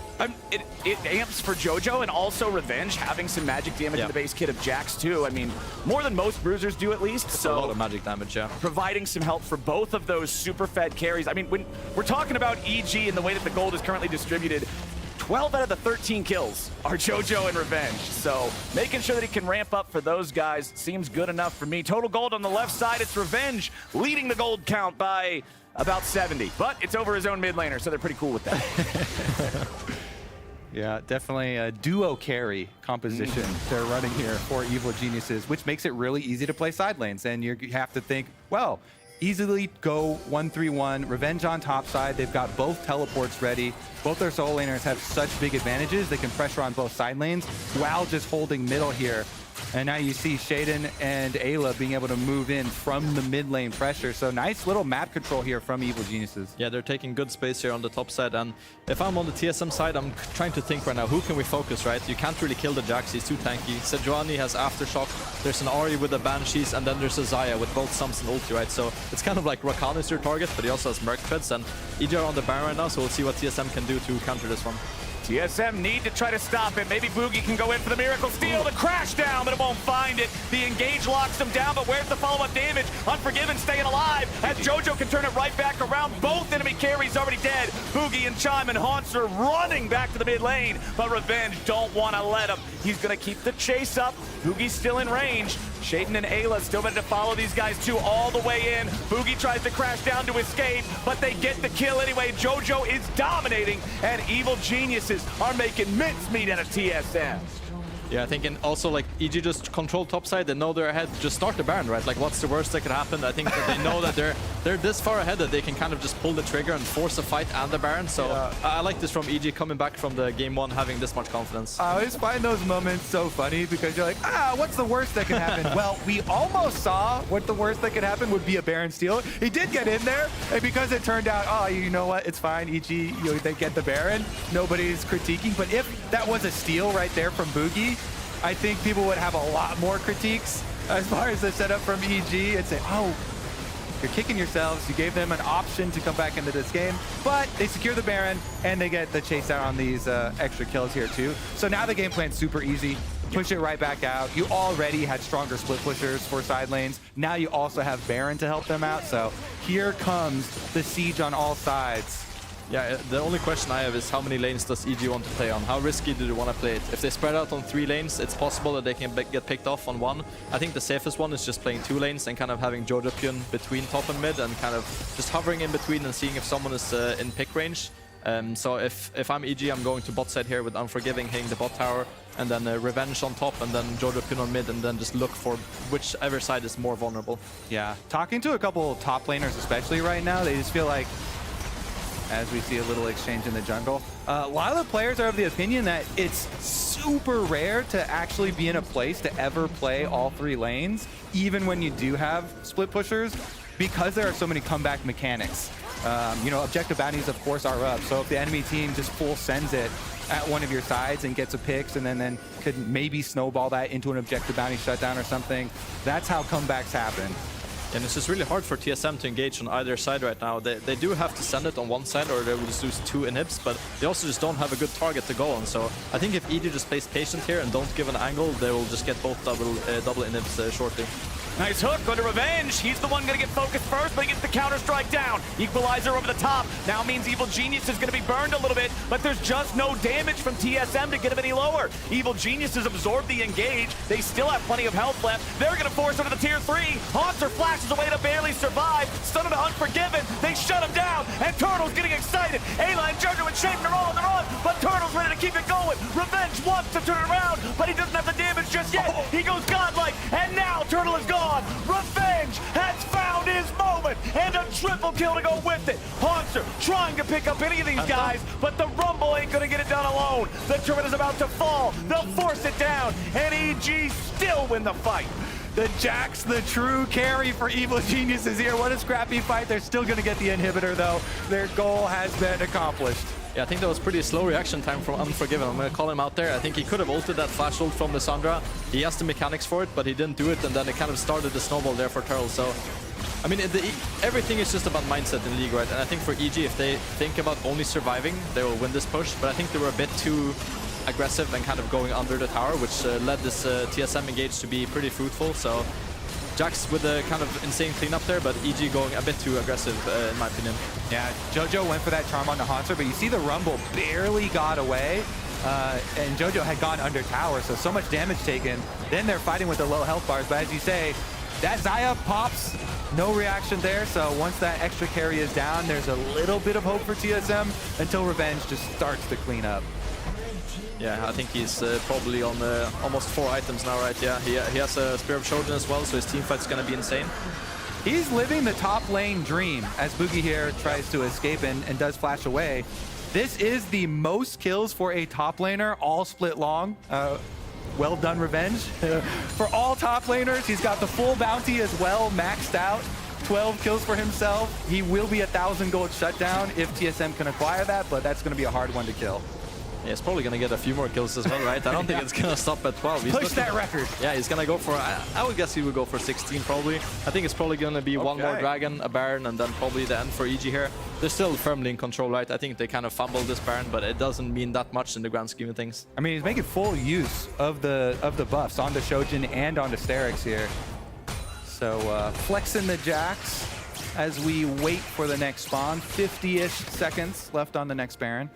It amps for JoJo and also Revenge, having some magic damage in the base kit of Jax, too. I mean, more than most bruisers do, at least. So a lot of magic damage, yeah. Providing some help for both of those super fed carries. I mean, when we're talking about EG and the way that the gold is currently distributed, 12 out of the 13 kills are JoJo and Revenge. So making sure that he can ramp up for those guys seems good enough for me. Total gold on the left side, it's Revenge leading the gold count by about 70. But it's over his own mid laner, so they're pretty cool with that. Yeah, definitely a duo carry composition they're running here for Evil Geniuses, which makes it really easy to play side lanes. And you have to think, well, easily go 1-3-1, Revenge on top side. They've got both teleports ready. Both their solo laners have such big advantages. They can pressure on both side lanes while just holding middle here. And now you see Shaden and Ayla being able to move in from the mid lane pressure. So nice little map control here from Evil Geniuses. Yeah, they're taking good space here on the top side. And if I'm on the TSM side, I'm trying to think right now, who can we focus, right? You can't really kill the Jax, he's too tanky. Sejuani has Aftershock. There's an Ahri with the Banshees, and then there's a Xayah with both Sums and ulti, right? So it's kind of like Rakan is your target, but he also has Merc Feds. And EG are on the Baron right now, so we'll see what TSM can do to counter this one. TSM need to try to stop it. Maybe Boogie can go in for the Miracle Steal, the crash down, but it won't find it. The engage locks him down, but where's the follow-up damage? Unforgiven staying alive, as JoJo can turn it right back around. Both enemy carries already dead. Boogie and Chime and Haunts are running back to the mid lane, but Revenge don't want to let him. He's going to keep the chase up. Boogie's still in range. Shaden and Ayla still ready to follow these guys too all the way in. Boogie tries to crash down to escape, but they get the kill anyway. JoJo is dominating, and Evil Geniuses are making mincemeat out of TSM. Yeah, I think also like EG just control topside, they know they're ahead, just start the Baron, right? Like what's the worst that could happen? I think that they know that they're this far ahead that they can kind of just pull the trigger and force a fight and the Baron. So yeah. I like this from EG coming back from the game one, having this much confidence. I always find those moments so funny because you're like, what's the worst that can happen? Well, we almost saw what the worst that could happen would be a Baron steal. He did get in there, and because it turned out, you know what, it's fine, EG, they get the Baron, nobody's critiquing. But if that was a steal right there from Boogie, I think people would have a lot more critiques as far as the setup from EG and say, you're kicking yourselves. You gave them an option to come back into this game, but they secure the Baron and they get the chase out on these extra kills here too. So now the game plan's super easy. push it right back out. You already had stronger split pushers for side lanes. Now you also have Baron to help them out. So here comes the siege on all sides. Yeah, the only question I have is how many lanes does EG want to play on? How risky do they want to play it? If they spread out on 3 lanes, it's possible that they can get picked off on 1. I think the safest one is just playing 2 lanes and kind of having Jojo Pyun between top and mid and kind of just hovering in between and seeing if someone is in pick range. So if I'm EG, I'm going to bot side here with Unforgiving, hitting the bot tower, and then Revenge on top, and then Jojo Pyun on mid, and then just look for whichever side is more vulnerable. Yeah, talking to a couple top laners especially right now, they just feel like, as we see a little exchange in the jungle, a lot of the players are of the opinion that it's super rare to actually be in a place to ever play all 3 lanes, even when you do have split pushers, because there are so many comeback mechanics. You know, objective bounties, of course, are up. So if the enemy team just full sends it at one of your sides and gets a picks and then could maybe snowball that into an objective bounty shutdown or something, that's how comebacks happen. And it's just really hard for TSM to engage on either side right now. They do have to send it on one side or they will just lose 2 inhibs, but they also just don't have a good target to go on. So I think if EG just plays patient here and don't give an angle, they will just get both double inhibs shortly. Nice hook under Revenge. He's the one going to get focused first, but he gets the counter-strike down. Equalizer over the top. Now means Evil Genius is going to be burned a little bit, but there's just no damage from TSM to get him any lower. Evil Genius has absorbed the engage. They still have plenty of health left. They're going to force him to the tier 3. Haunter flashes away to barely survive. Stunner to Unforgiven. They shut him down, and Turtle's getting excited. Ayla and Jojo and Shaden are all on the run, but Turtle's ready to keep it going. Revenge wants to turn it around, but he doesn't have the damage just yet. He goes godlike, and now Turtle is gone. Revenge has found his moment, and a triple kill to go with it. Haunter trying to pick up any of these guys, but the Rumble ain't gonna get it done alone. The turret is about to fall. They'll force it down, and EG still win the fight. The Jax, the true carry for Evil Geniuses here. What a scrappy fight. They're still gonna get the inhibitor though. Their goal has been accomplished. Yeah, I think that was pretty slow reaction time from Unforgiven. I'm going to call him out there. I think he could have ulted that flash ult from Lissandra. He has the mechanics for it, but he didn't do it, and then it kind of started the snowball there for Turtle. So, I mean, everything is just about mindset in League, right? And I think for EG, if they think about only surviving, they will win this push. But I think they were a bit too aggressive and kind of going under the tower, which led this TSM engage to be pretty fruitful. So, Jax with a kind of insane cleanup there, but EG going a bit too aggressive, in my opinion. Yeah, Jojo went for that charm on the Haunter, but you see the Rumble barely got away, and Jojo had gone under tower, so much damage taken. Then they're fighting with the low health bars, but as you say, that Xayah pops, no reaction there, so once that extra carry is down, there's a little bit of hope for TSM until Revenge just starts to clean up. Yeah, I think he's probably on almost 4 items now, right? Yeah, he has a Spear of Shodan as well, so his teamfight's gonna be insane. He's living the top lane dream as Boogie here tries to escape and does flash away. This is the most kills for a top laner, all split long. Well done, Revenge. For all top laners, he's got the full bounty as well, maxed out. 12 kills for himself. He will be 1,000 gold shutdown if TSM can acquire that, but that's going to be a hard one to kill. Yeah, he's probably going to get a few more kills as well, right? I don't think it's going to stop at 12. He's Push that record. Yeah, he's going to go for, I would guess he would go for 16 probably. I think it's probably going to be one more Dragon, a Baron, and then probably the end for EG here. They're still firmly in control, right? I think they kind of fumbled this Baron, but it doesn't mean that much in the grand scheme of things. I mean, he's making full use of the buffs on the Shojin and on the Sterix here. So flexing the Jax as we wait for the next spawn. 50-ish seconds left on the next Baron.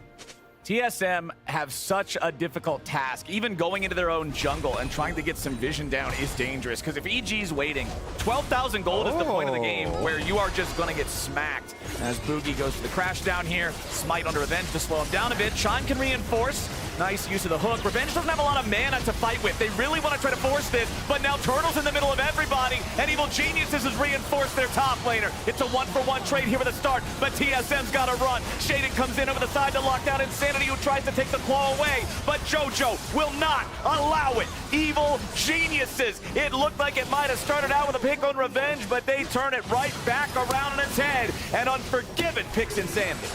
TSM have such a difficult task. Even going into their own jungle and trying to get some vision down is dangerous, because if EG's waiting, 12,000 gold is the point of the game where you are just going to get smacked. As Boogie goes to the crash down here, smite under Revenge to slow him down a bit. Shine can reinforce. Nice use of the hook. Revenge doesn't have a lot of mana to fight with. They really want to try to force this, but now Turtle's in the middle of everybody, and Evil Geniuses has reinforced their top laner. It's a 1-for-1 trade here with a start, but TSM's got to run. Shaden comes in over the side to lock down Insanity, who tries to take the claw away, but Jojo will not allow it. Evil Geniuses. It looked like it might have started out with a pick on Revenge, but they turn it right back around on its head, and Unforgiven picks Insanity.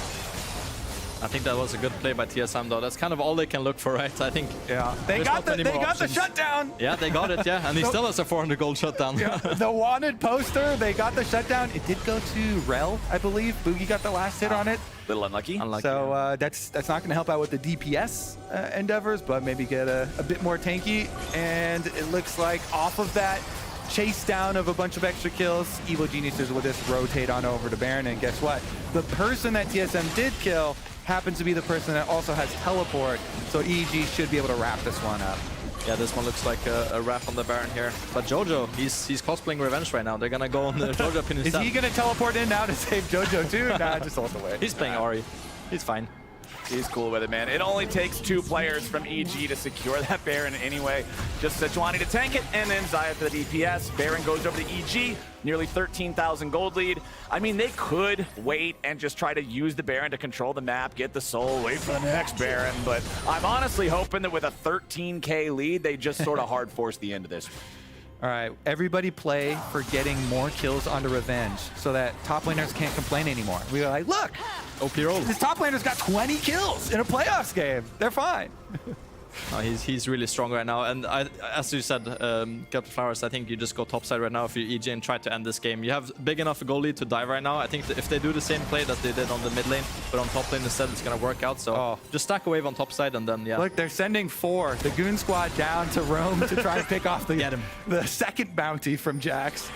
I think that was a good play by TSM though. That's kind of all they can look for, right? I think. Yeah. They got the shutdown. Yeah, they got it. Yeah, and he still has a 400 gold shutdown. Yeah, the wanted poster. They got the shutdown. It did go to Rel, I believe. Boogie got the last hit on it. Little unlucky. So that's not going to help out with the DPS endeavors, but maybe get a bit more tanky. And it looks like off of that chase down of a bunch of extra kills, Evil Geniuses will just rotate on over to Baron. And guess what? The person that TSM did kill happens to be the person that also has teleport. So EG should be able to wrap this one up. Yeah, this one looks like a wrap on the Baron here. But Jojo, he's cosplaying revenge right now. They're gonna go on the Jojo pin Is he gonna teleport in now to save Jojo too? Nah, just hold the way. He's playing Ori. He's fine. He's cool with it, man. It only takes 2 players from EG to secure that Baron anyway. Just Sejuani to tank it, and then Xayah for the DPS. Baron goes over to EG, nearly 13,000 gold lead. I mean, they could wait and just try to use the Baron to control the map, get the soul, wait for the next Baron, but I'm honestly hoping that with a 13K lead, they just sort of hard force the end of this. All right, everybody play for getting more kills onto Revenge so that top laners can't complain anymore. We were like, look, OP roll. This top laner's got 20 kills in a playoffs game. They're fine. He's really strong right now, and as you said, Captain Flowers, I think you just go topside right now if you're EG and try to end this game. You have big enough goal lead to die right now. I think that if they do the same play that they did on the mid lane, but on top lane instead, it's gonna work out. So just stack a wave on topside and then Look, they're sending 4, the Goon Squad down to Rome to try and pick off the second bounty from Jax.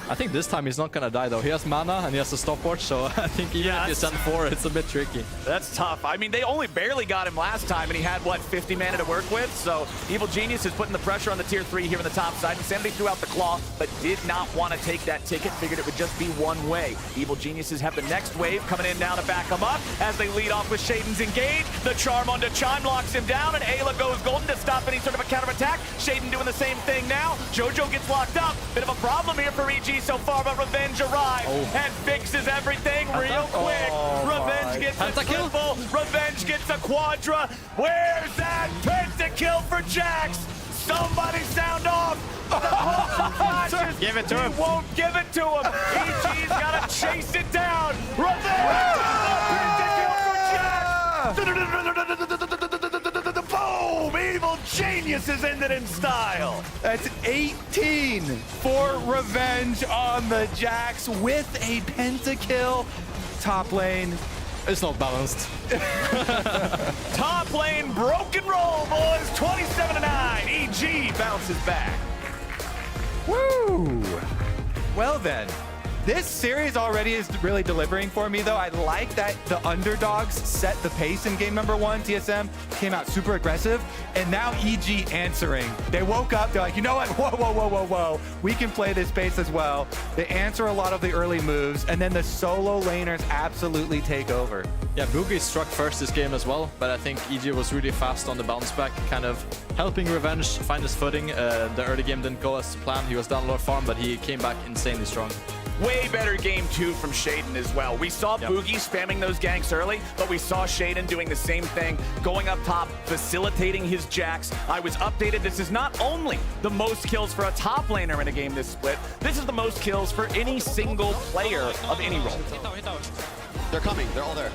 I think this time he's not gonna die though. He has mana and he has a stopwatch, so I think even if you send 4, it's a bit tricky. That's tough. I mean, they only barely got him last time, and he had, what, 50 mana to work with? So Evil Genius is putting the pressure on the tier 3 here on the top side. Insanity threw out the claw, but did not want to take that ticket. Figured it would just be one way. Evil Geniuses have the next wave coming in now to back them up as they lead off with Shaden's engaged. The charm onto Chime locks him down, and Ayla goes golden to stop any sort of a counterattack. Shaden doing the same thing now. Jojo gets locked up. Bit of a problem here for EG so far, but Revenge arrives and fixes everything real quick. Revenge gets a triple. Revenge gets a quadra. Where's that pentakill for Jax? Somebody sound off. Give it to him. Won't give it to him. EG's got to chase it down. Revenge! Pentakill for Jax! Boom! Evil Geniuses ended in style. That's 18 for Revenge on the Jax with a pentakill. Top lane. It's not balanced. Top lane broken roll, boys. 27-9. EG bounces back. Woo! Well then, this series already is really delivering for me, though. I like that the underdogs set the pace in game number 1. TSM came out super aggressive, and now EG answering. They woke up, they're like, you know what? Whoa, whoa, whoa, whoa, whoa. We can play this pace as well. They answer a lot of the early moves, and then the solo laners absolutely take over. Yeah, Boogie struck first this game as well, but I think EG was really fast on the bounce back, kind of helping Revenge find his footing. The early game didn't go as planned. He was down a lot of farm, but he came back insanely strong. Way better game 2 from Shaden as well. We saw Boogie spamming those ganks early, but we saw Shaden doing the same thing, going up top, facilitating his Jax. I was updated. This is not only the most kills for a top laner in a game this split, this is the most kills for any single player of any role. They're coming. They're all there.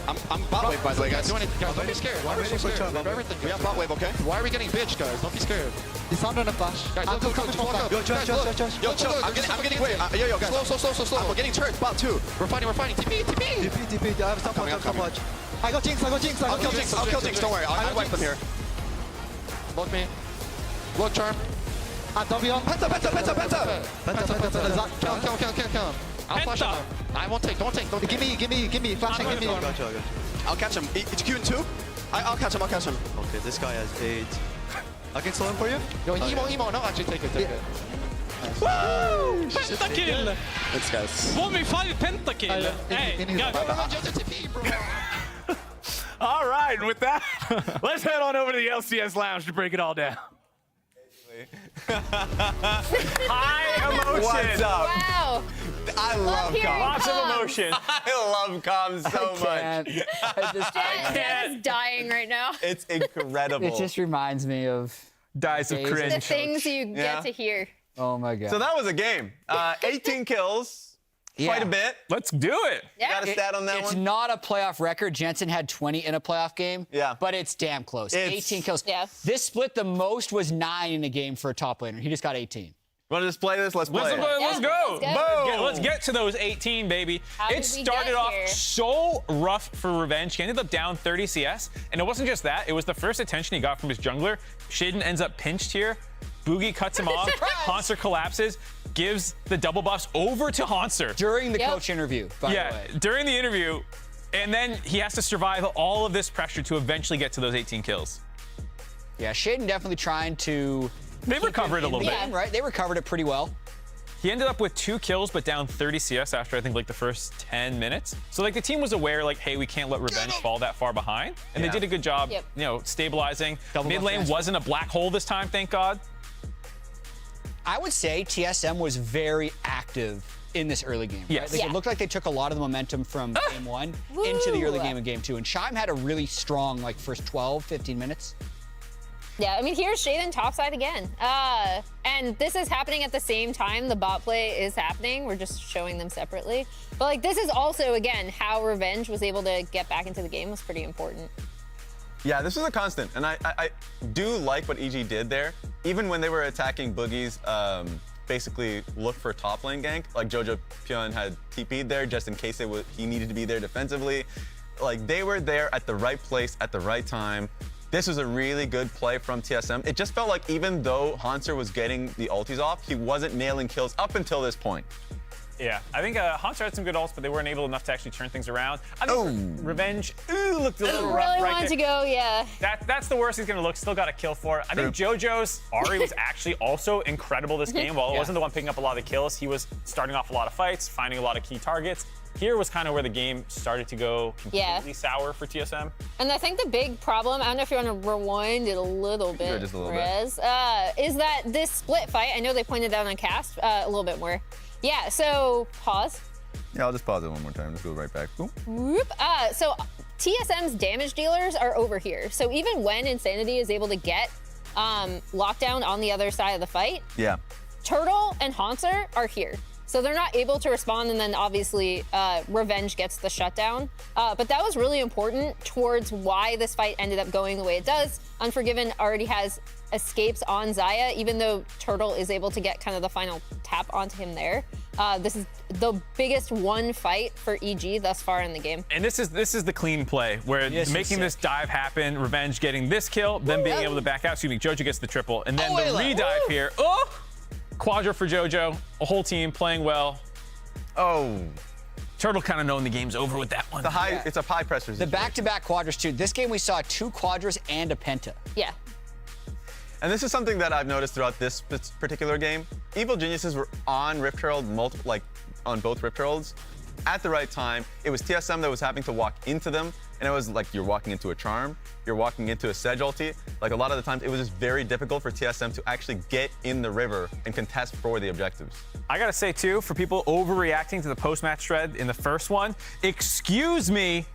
I'm bot wave, by the way, guys. Guys, don't be scared. Why are we so scared? We have everything. We have bot wave, okay? Why are we getting bitched, guys? Don't be scared. He's found on a flash. Guys, look, just walk up. Yo, Josh. Yo, chill. I'm getting wait. Yo, guys. Slow. We're getting turrets. Bot 2. We're fighting. TP. I have stopwatch. I got Jinx. I'll kill Jinx. Don't worry. I'll wipe them here. Look me. Look, Charm. W on. Penta. Kill him. I'll flash him. I won't take. Don't take. Give me. Flashing, give me. I'll catch him. It's Q and 2. I'll catch him. Okay, this guy has 8. I can slow him for you? Yo, emo. No, actually, take it. Woo! Pentakill! Thanks, guys. 1v5 pentakill! Hey, all right, and with that, let's head on over to the LCS lounge to break it all down. High emotion. What's up? Wow. I love comms. Lots of emotion. I love comms so much. Dad is dying right now. It's incredible. It just reminds me of dies of cringe. The things you get to hear. Oh my god. So that was a game. 18 kills, Quite a bit. Let's do it. You got a stat on that It's one? not a playoff record. Jensen had 20 in a playoff game. Yeah. But it's damn close. It's- 18 kills. Yeah. This split, the most was 9 in a game for a top laner. He just got 18. Want to just play this? Let's play it. Let's go. let's Let's get to those 18, baby. How It did we started get off here? so rough for Revenge. He ended up down 30 CS. And it wasn't just that. It was the first attention he got from his jungler. Shaden ends up pinched here. Boogie cuts him off. Hanser collapses, gives the double buffs over to Hanser. During the coach interview, by the way. During the interview. And then he has to survive all of this pressure to eventually get to those 18 kills. Yeah, Shaden definitely trying to... They recovered a little bit. Game, right? They recovered it pretty well. He ended up with 2 kills, but down 30 CS after, I think, like the first 10 minutes. So, like, the team was aware, like, hey, we can't let Revenge fall that far behind. And they did a good job, you know, stabilizing. Mid lane wasn't a black hole this time, thank God. I would say TSM was very active in this early game. Right? Yes. Like, it looked like they took a lot of the momentum from game 1 into the early game of game 2. And Shime had a really strong, like, first 12, 15 minutes. Yeah, I mean, here's Shaden topside again. And this is happening at the same time the bot play is happening. We're just showing them separately. But, like, this is also, again, how Revenge was able to get back into the game was pretty important. Yeah, this was a constant, and I do like what EG did there. Even when they were attacking Boogie's, basically look for top lane gank, like Jojo Pyun had TP'd there just in case he needed to be there defensively. Like, they were there at the right place at the right time. This was a really good play from TSM. It just felt like even though Hanser was getting the ultis off, he wasn't nailing kills up until this point. Yeah, I think Hanser had some good ults, but they weren't able enough to actually turn things around. I think Revenge looked a little rough Really right wanted there. to go, yeah. That's the worst he's going to look. Still got a kill for it. I think JoJo's Ahri was actually also incredible this game. While it wasn't the one picking up a lot of the kills, he was starting off a lot of fights, finding a lot of key targets. Here was kind of where the game started to go completely sour for TSM. And I think the big problem, I don't know if you want to rewind it a little bit, Sure, just a little bit. Rez, is that this split fight, I know they pointed out on cast a little bit more. Yeah, so pause. Yeah, I'll just pause it one more time. Just go right back. Boom. Whoop. So TSM's damage dealers are over here. So even when Insanity is able to get lockdown on the other side of the fight, Yeah. Turtle and Hanser are here. So they're not able to respond, and then obviously Revenge gets the shutdown. But that was really important towards why this fight ended up going the way it does. Unforgiven already has escapes on Xayah, even though Turtle is able to get kind of the final tap onto him there. This is the biggest one fight for EG thus far in the game. And this is the clean play, where making this dive happen, Revenge getting this kill, then being able to back out. Excuse me, Jojo gets the triple, and then the re-dive here. Oh! Quadra for Jojo, a whole team playing well. Oh. Turtle kind of knowing the game's over with that one. It's a high pressure The situation. back-to-back quadras, too. This game, we saw 2 quadras and a penta. Yeah. And this is something that I've noticed throughout this particular game. Evil Geniuses were on Rift Herald, on both Rift Heralds at the right time. It was TSM that was having to walk into them, and it was like you're walking into a charm, you're walking into a Sedge ulti. Like, a lot of the times, it was just very difficult for TSM to actually get in the river and contest for the objectives. I gotta say, too, for people overreacting to the post-match thread in the first one, excuse me,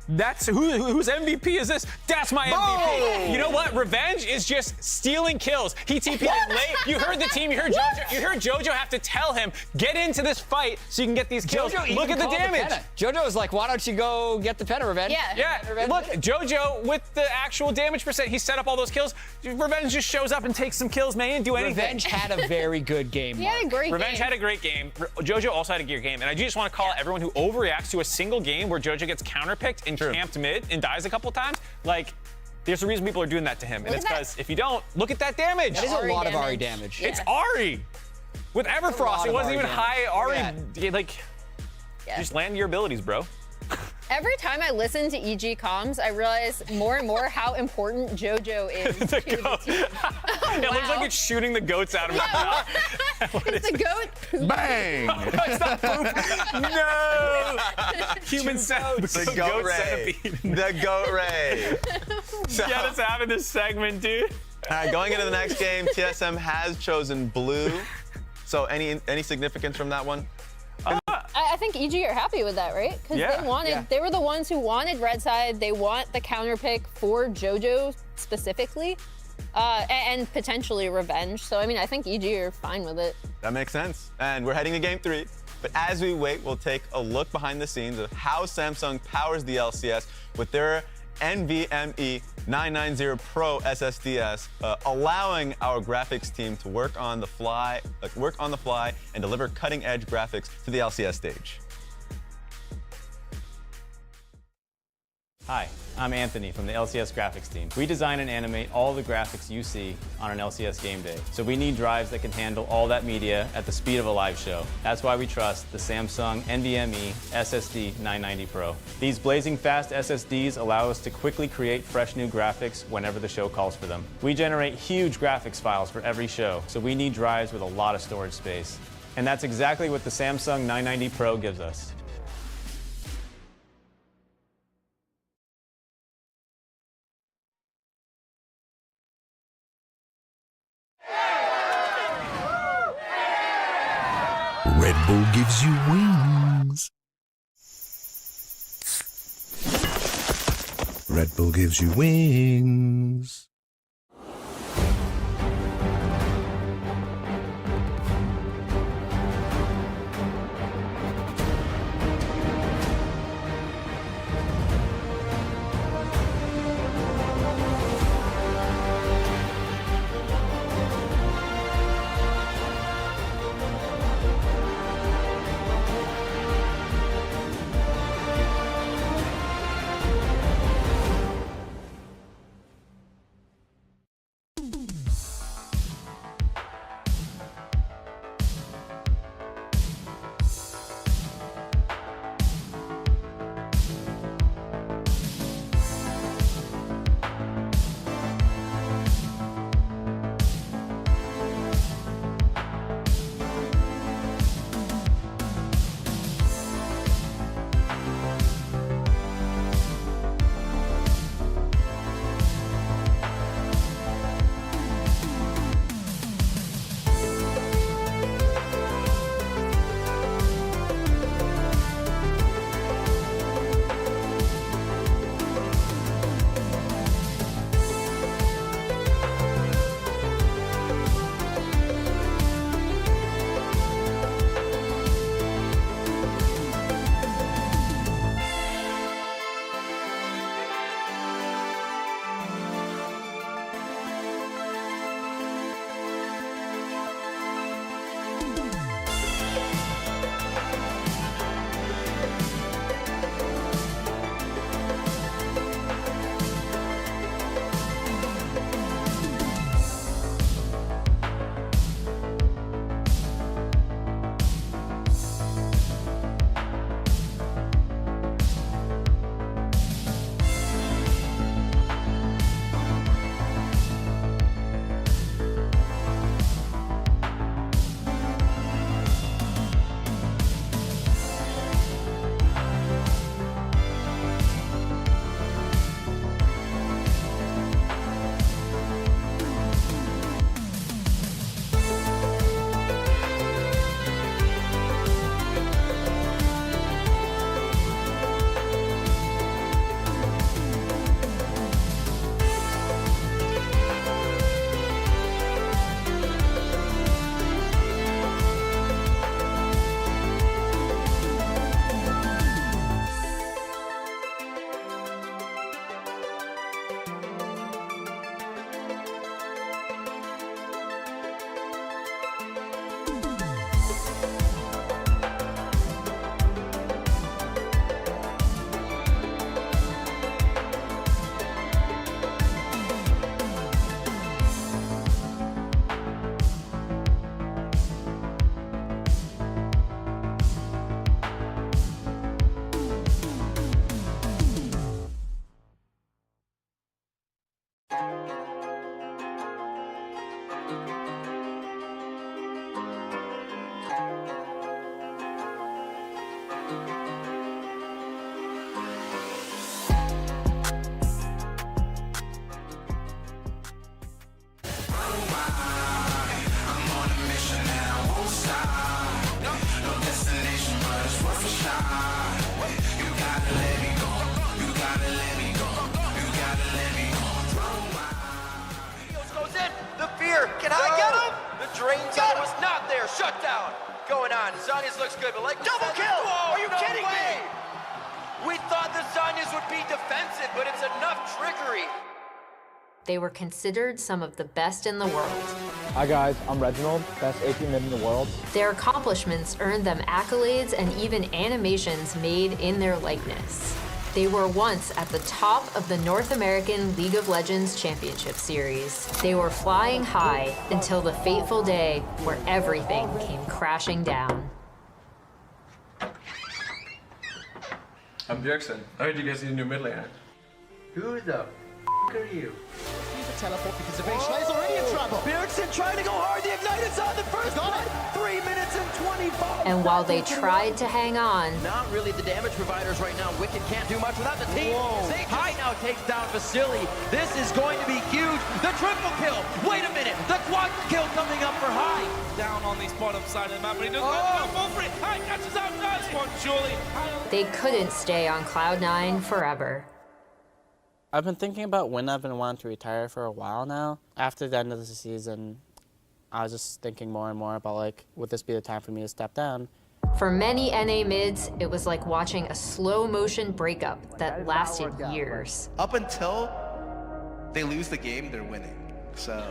that's whose MVP is this? That's my MVP. You know what? Revenge is just stealing kills. He TP'd in late. You heard the team. You heard Jojo. You heard Jojo have to tell him, get into this fight so you can get these kills. Jojo Look even at the called damage. penta. Jojo was like, why don't you go get the penta, Revenge? Yeah. Yeah, look, Jojo with the actual damage percent, he set up all those kills. Revenge just shows up and takes some kills, man. He didn't do anything. Revenge had a very good game. He had a great Revenge game. had a great game. Jojo also had a great game. And I just want to call out everyone who overreacts to a single game where Jojo gets counterpicked and camped mid and dies a couple times. Like, there's a reason people are doing that to him. And it's because if you don't, look at that damage. That is a lot of Ahri damage. It's Ahri. With Everfrost, it wasn't even high Ahri. Like, just land your abilities, bro. Every time I listen to EG comms, I realize more and more how important JoJo is to the team. It looks like it's shooting the goats out of his mouth. It's the goat poop. Bang! It's not poop. No! Human centipede. The goat ray. The goat ray. So, Get us out of this segment, dude. All right, going into the next game, TSM has chosen blue. So any significance from that one? I think EG are happy with that, right? Because they were the ones who wanted red side. They want the counter pick for JoJo specifically, and potentially Revenge. So I mean, I think EG are fine with it. That makes sense. And we're heading to game 3. But as we wait, we'll take a look behind the scenes of how Samsung powers the LCS with their NVMe 990 Pro SSDs, allowing our graphics team to work on the fly and deliver cutting-edge graphics to the LCS stage. Hi, I'm Anthony from the LCS graphics team. We design and animate all the graphics you see on an LCS game day. So we need drives that can handle all that media at the speed of a live show. That's why we trust the Samsung NVMe SSD 990 Pro. These blazing fast SSDs allow us to quickly create fresh new graphics whenever the show calls for them. We generate huge graphics files for every show, so we need drives with a lot of storage space. And that's exactly what the Samsung 990 Pro gives us. Red Bull gives you wings. Red Bull gives you wings. going on? Zhonya's looks good, but like double kill! Are you kidding me? We thought the Zhonyas would be defensive, but it's enough trickery. They were considered some of the best in the world. Hi guys, I'm Reginald, best AP mid in the world. Their accomplishments earned them accolades and even animations made in their likeness. They were once at the top of the North American League of Legends Championship Series. They were flying high until the fateful day where everything came crashing down. I'm Jackson. I heard you guys need a new mid laner. Who the f are you? He's a teleport because of H-Slay's already in trouble. Bjergsen trying to go hard. The Igniter's on the first one. 3 minutes and 25. And while they tried to hang on, Not really the damage providers right now. Wicked can't do much without the team. High now takes down Vasily. This is going to be huge. The triple kill. Wait a minute. The quad kill coming up for High. Down on this bottom side of the map, but he doesn't have enough for it. High catches out nice one, surely. they couldn't stay on Cloud9 forever. I've been thinking about when I've been wanting to retire for a while now. After the end of the season, I was just thinking more and more about, like, would this be the time for me to step down? For many NA mids, it was like watching a slow-motion breakup that lasted years. Up until they lose the game, they're winning. So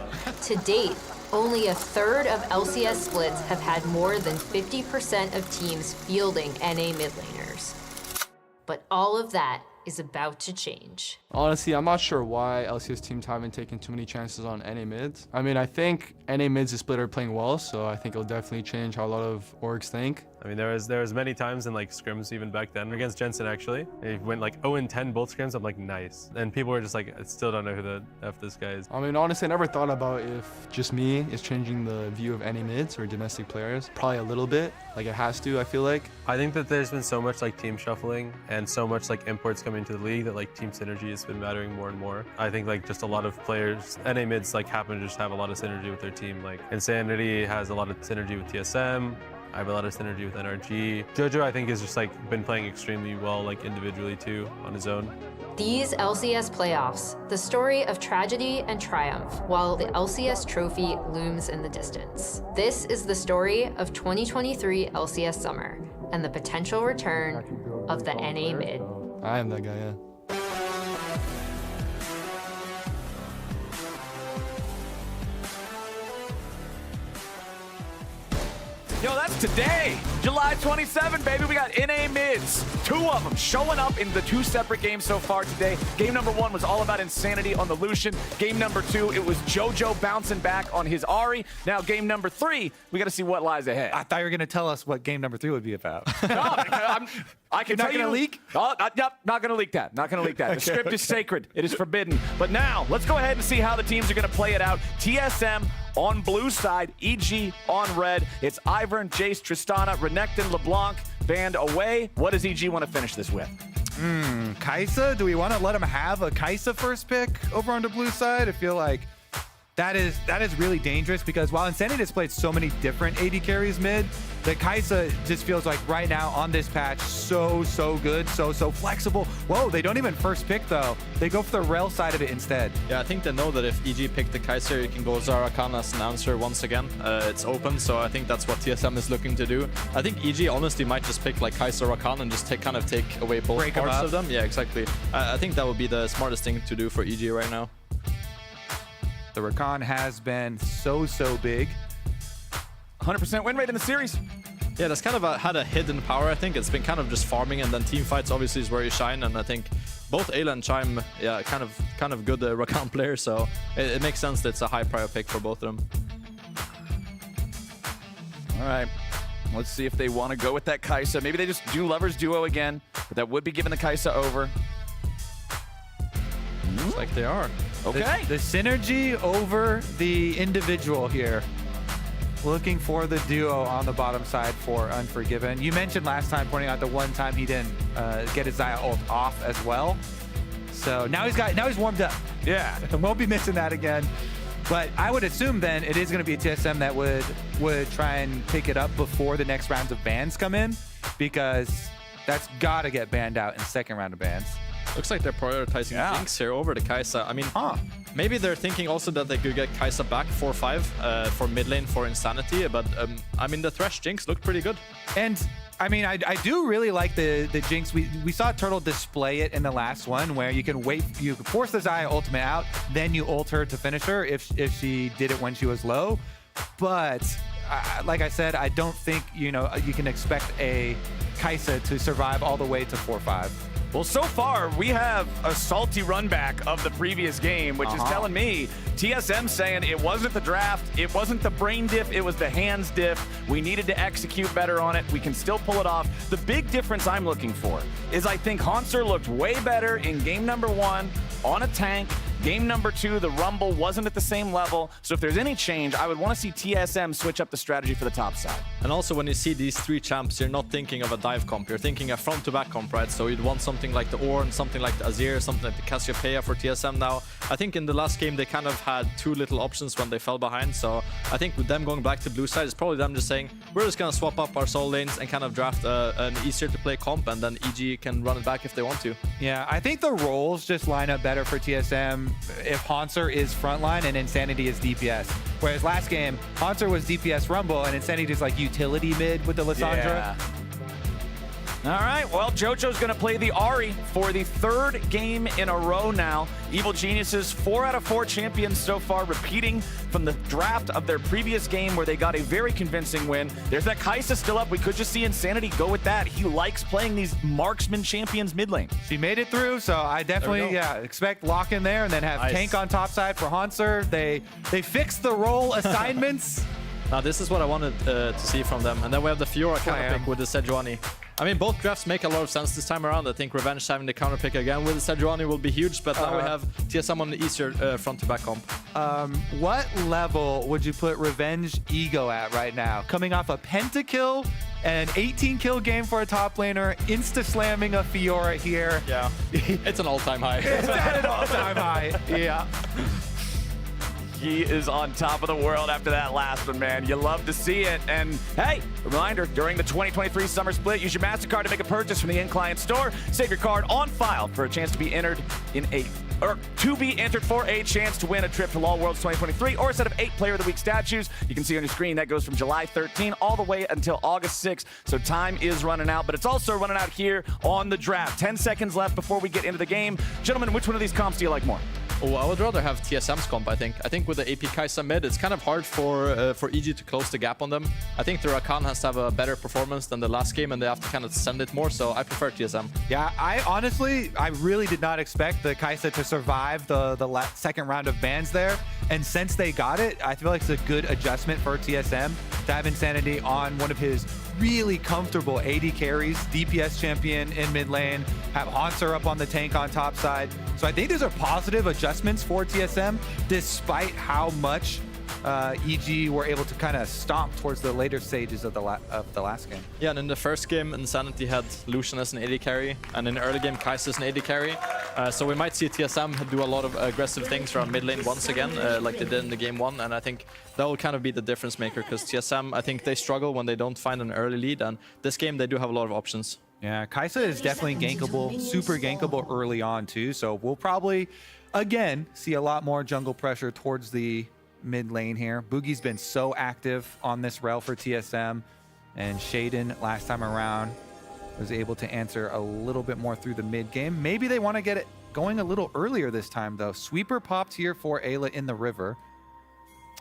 To date, only a third of LCS splits have had more than 50% of teams fielding NA mid laners. But all of that is about to change. Honestly, I'm not sure why LCS teams haven't taken too many chances on NA mids. I mean, I think NA mids this split are playing well, so I think it'll definitely change how a lot of orgs think. I mean, there was many times in like scrims even back then against Jensen actually. He went like 0-10 both scrims. I'm like, nice. And people were just like, I still don't know who the F this guy is. I mean, honestly, I never thought about if just me is changing the view of NA mids or domestic players. Probably a little bit, like it has to, I feel like. I think that there's been so much like team shuffling and so much like imports coming to the league that like team synergy has been mattering more and more. I think like just a lot of players, NA mids like happen to just have a lot of synergy with their team. Like Insanity has a lot of synergy with TSM. I have a lot of synergy with NRG. Jojo, I think, has just like been playing extremely well, like individually too, on his own. These LCS playoffs, the story of tragedy and triumph, while the LCS trophy looms in the distance. This is the story of 2023 LCS Summer and the potential return of the NA mid. I am that guy, yeah. Yo, that's today, July 27, baby. We got NA mids, 2 of them showing up in the 2 separate games so far today. Game number 1 was all about Insanity on the Lucian. Game number 2, it was JoJo bouncing back on his Ahri. Now game number 3, we got to see what lies ahead. I thought you were going to tell us what game number 3 would be about. I can tell you. Not going to leak? Oh, yep, not going to leak that. Not going to leak that. The script is sacred. It is forbidden. But now, let's go ahead and see how the teams are going to play it out. TSM on blue side, EG on red. It's Ivern, Jace, Tristana, Renekton, LeBlanc, band away. What does EG want to finish this with? Kai'Sa? Do we want to let him have a Kai'Sa first pick over on the blue side? I feel like that is really dangerous because while Insanity has played so many different AD carries mid, the Kai'Sa just feels like right now on this patch so good, so flexible. Whoa, they don't even first pick though. They go for the Rel side of it instead. Yeah, I think they know that if EG picked the Kai'Sa, you can go Zarakan as an answer once again. It's open, so I think that's what TSM is looking to do. I think EG honestly might just pick like Kai'Sa Rakan and just take away both parts of them. Yeah, exactly. I think that would be the smartest thing to do for EG right now. The Rakan has been so big. 100% win rate in the series. Yeah, that's kind of had a hidden power, I think. It's been kind of just farming, and then team fights obviously is where you shine, and I think both Ayla and Chime, yeah, kind of good Rakan players, so it makes sense that it's a high prior pick for both of them. All right, let's see if they want to go with that Kai'Sa. Maybe they just do Lovers Duo again, but that would be giving the Kai'Sa over. Looks like they are. Okay. The synergy over the individual here. Looking for the duo on the bottom side for Unforgiven. You mentioned last time, pointing out the one time he didn't get his Xayah ult off as well. So now he's warmed up. Yeah. Won't be missing that again. But I would assume then it is going to be a TSM that would try and pick it up before the next rounds of bans come in, because that's got to get banned out in second round of bans. Looks like they're prioritizing Jinx here over the Kai'Sa. I mean, Maybe they're thinking also that they could get Kai'Sa back 4-5 for mid lane for Insanity, but I mean, the Thresh Jinx looked pretty good. And I mean, I do really like the Jinx. We saw Turtle display it in the last one where you can force the Xayah ultimate out, then you ult her to finish her if she did it when she was low. But like I said, I don't think, you can expect a Kai'Sa to survive all the way to 4-5. Well, so far, we have a salty run back of the previous game, which is telling me TSM saying it wasn't the draft, it wasn't the brain diff, it was the hands diff. We needed to execute better on it. We can still pull it off. The big difference I'm looking for is I think Hauntzer looked way better in game number 1 on a tank. Game number 2, the Rumble wasn't at the same level. So if there's any change, I would want to see TSM switch up the strategy for the top side. And also when you see these 3 champs, you're not thinking of a dive comp, you're thinking a front to back comp, right? So you'd want something like the Ornn, something like the Azir, something like the Cassiopeia for TSM now. I think in the last game, they kind of had too little options when they fell behind. So I think with them going back to blue side, it's probably them just saying, we're just going to swap up our soul lanes and kind of draft an easier to play comp, and then EG can run it back if they want to. Yeah, I think the roles just line up better for TSM if Hauntzer is frontline and Insanity is DPS. Whereas last game, Hauntzer was DPS Rumble and Insanity is like utility mid with the Lissandra. Yeah. All right, well, JoJo's going to play the Ahri for the 3rd game in a row now. Evil Geniuses, 4 out of 4 champions so far, repeating from the draft of their previous game where they got a very convincing win. There's that Kai'Sa still up. We could just see Insanity go with that. He likes playing these marksman champions mid lane. She made it through, so I definitely expect lock in there and then have tank on top side for Hauntzer. They fixed the role assignments. Now this is what I wanted to see from them. And then we have the Fiora counter pick with the Sejuani. I mean, both drafts make a lot of sense this time around. I think Revenge having the counter pick again with the Sejuani will be huge, but now we have TSM on the easier front-to-back comp. What level would you put Revenge ego at right now? Coming off a pentakill and an 18-kill game for a top laner, insta-slamming a Fiora here. Yeah, it's an all-time high. It's at an all-time high, yeah. He is on top of the world after that last one, man. You love to see it. And hey, reminder, during the 2023 Summer Split, use your MasterCard to make a purchase from the in-client store. Save your card on file for a chance to be entered for a chance to win a trip to LoL Worlds 2023 or a set of 8 Player of the Week statues. You can see on your screen that goes from July 13 all the way until August 6. So time is running out, but it's also running out here on the draft. 10 seconds left before we get into the game. Gentlemen, which one of these comps do you like more? Oh, I would rather have TSM's comp, I think. I think with the AP Kai'Sa mid, it's kind of hard for EG to close the gap on them. I think the Rakan has to have a better performance than the last game, and they have to kind of send it more, so I prefer TSM. Yeah, I really did not expect the Kai'Sa to survive the second round of bans there. And since they got it, I feel like it's a good adjustment for TSM to have Insanity on one of his really comfortable AD carries, DPS champion in mid lane, have Hauntzer up on the tank on top side. So I think these are positive adjustments for TSM, despite how much EG were able to kind of stomp towards the later stages of the last game. Yeah, and in the first game, Insanity had Lucian as an AD carry, and in the early game, Kai'Sa as an AD carry. So we might see TSM do a lot of aggressive things around mid lane once again, like they did in the game 1, and I think that will kind of be the difference maker, because TSM, I think they struggle when they don't find an early lead, and this game they do have a lot of options. Yeah, Kai'Sa is definitely gankable, super gankable early on too, so we'll probably, again, see a lot more jungle pressure towards the mid lane here. Boogie's been so active on this rel for TSM, and Shaden last time around was able to answer a little bit more through the mid game. Maybe they want to get it going a little earlier this time though. Sweeper popped here for Ayla in the river.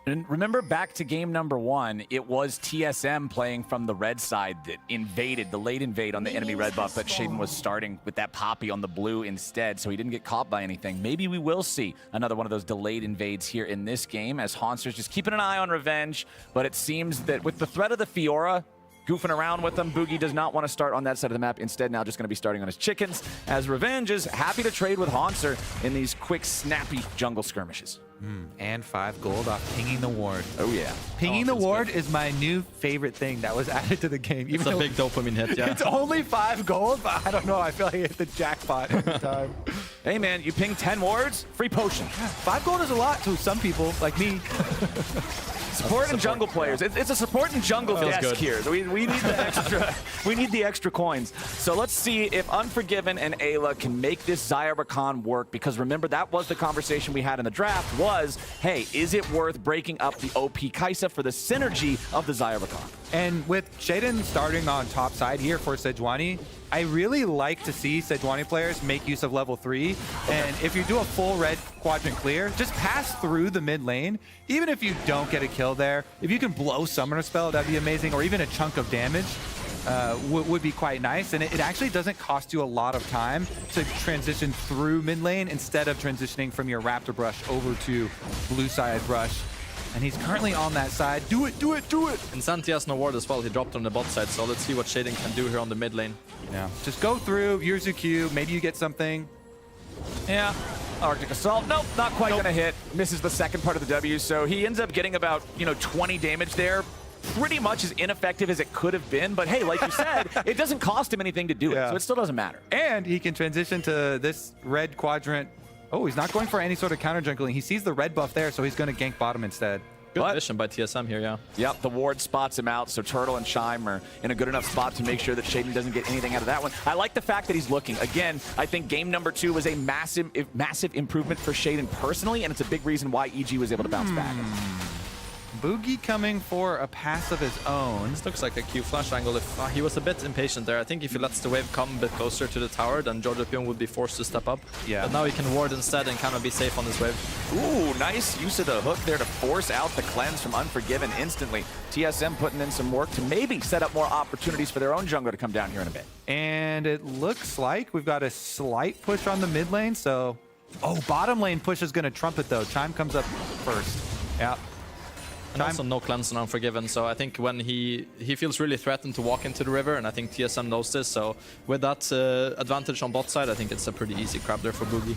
And remember back to game number 1, it was TSM playing from the red side that invaded, the late invade on the enemy red buff, but Shaden was starting with that Poppy on the blue instead, so he didn't get caught by anything. Maybe we will see another one of those delayed invades here in this game as Hauntzer's just keeping an eye on Revenge, but it seems that with the threat of the Fiora goofing around with them, Boogie does not want to start on that side of the map. Instead, now just going to be starting on his chickens, as Revenge is happy to trade with Hauntzer in these quick, snappy jungle skirmishes. And 5 gold off pinging the ward. Oh, yeah. Pinging the ward is my new favorite thing that was added to the game. It's a big dopamine hit, yeah. It's only 5 gold, but I don't know. I feel like I hit the jackpot every time. Hey, man, you ping 10 wards, free potion. 5 gold is a lot to some people, like me. support and jungle players. It's a support and jungle desk good. here. We need the extra. We need the extra coins. So let's see if Unforgiven and Ayla can make this Xayah Rakan work. Because remember, that was the conversation we had in the draft. Was, hey, is it worth breaking up the OP Kai'Sa for the synergy of the Xayah Rakan? And with Shaden starting on top side here for Sejuani, I really like to see Sejuani players make use of level 3. And if you do a full red quadrant clear, just pass through the mid lane. Even if you don't get a kill there, if you can blow Summoner Spell, that'd be amazing. Or even a chunk of damage would be quite nice. And it actually doesn't cost you a lot of time to transition through mid lane instead of transitioning from your Raptor brush over to blue side brush. And he's currently on that side. Do it, do it, do it! And Santi has no ward as well. He dropped on the bot side, so let's see what Shaden can do here on the mid lane. Yeah, just go through, use your Q, maybe you get something. Yeah. Arctic Assault, nope, not quite gonna hit. Misses the second part of the W, so he ends up getting about, 20 damage there. Pretty much as ineffective as it could have been, but hey, like you said, it doesn't cost him anything to do it, so it still doesn't matter. And he can transition to this red quadrant. Oh, he's not going for any sort of counter jungling. He sees the red buff there, so he's going to gank bottom instead. Good vision by TSM here, yeah. Yep, the ward spots him out, so Turtle and Shime are in a good enough spot to make sure that Shaden doesn't get anything out of that one. I like the fact that he's looking. Again, I think game number 2 was a massive improvement for Shaden personally, and it's a big reason why EG was able to bounce back. Boogie coming for a pass of his own. This looks like a Q flash angle. If he was a bit impatient there, I think if he lets the wave come a bit closer to the tower, then Jojo Pyong would be forced to step up. Yeah. But now he can ward instead and kind of be safe on this wave. Ooh, nice use of the hook there to force out the cleanse from Unforgiven instantly. TSM putting in some work to maybe set up more opportunities for their own jungler to come down here in a bit. And it looks like we've got a slight push on the mid lane, so... Oh, bottom lane push is going to trumpet, though. Chime comes up first. Yeah. And also no cleanse on Unforgiven, so I think when he feels really threatened to walk into the river, and I think TSM knows this, so with that advantage on bot side, I think it's a pretty easy grab there for Boogie.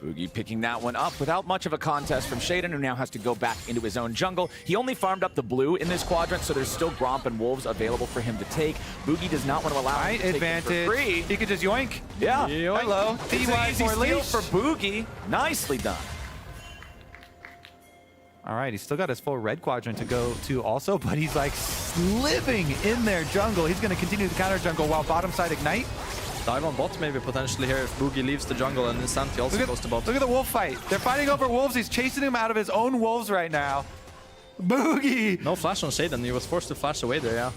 Boogie picking that one up without much of a contest from Shaden, who now has to go back into his own jungle. He only farmed up the blue in this quadrant, so there's still Gromp and Wolves available for him to take. Boogie does not want to allow him to take it for free. He could just yoink. Yeah. Yoink. Hello. It's an easy steal for Boogie. Nicely done. All right, he's still got his full red quadrant to go to also, but he's like living in their jungle. He's going to continue the counter jungle while bottom side ignite. Dive on bot maybe potentially here if Boogie leaves the jungle and Santi also goes to bot. Look at the wolf fight. They're fighting over wolves. He's chasing him out of his own wolves right now. Boogie. No flash on Shaden. He was forced to flash away there, yeah.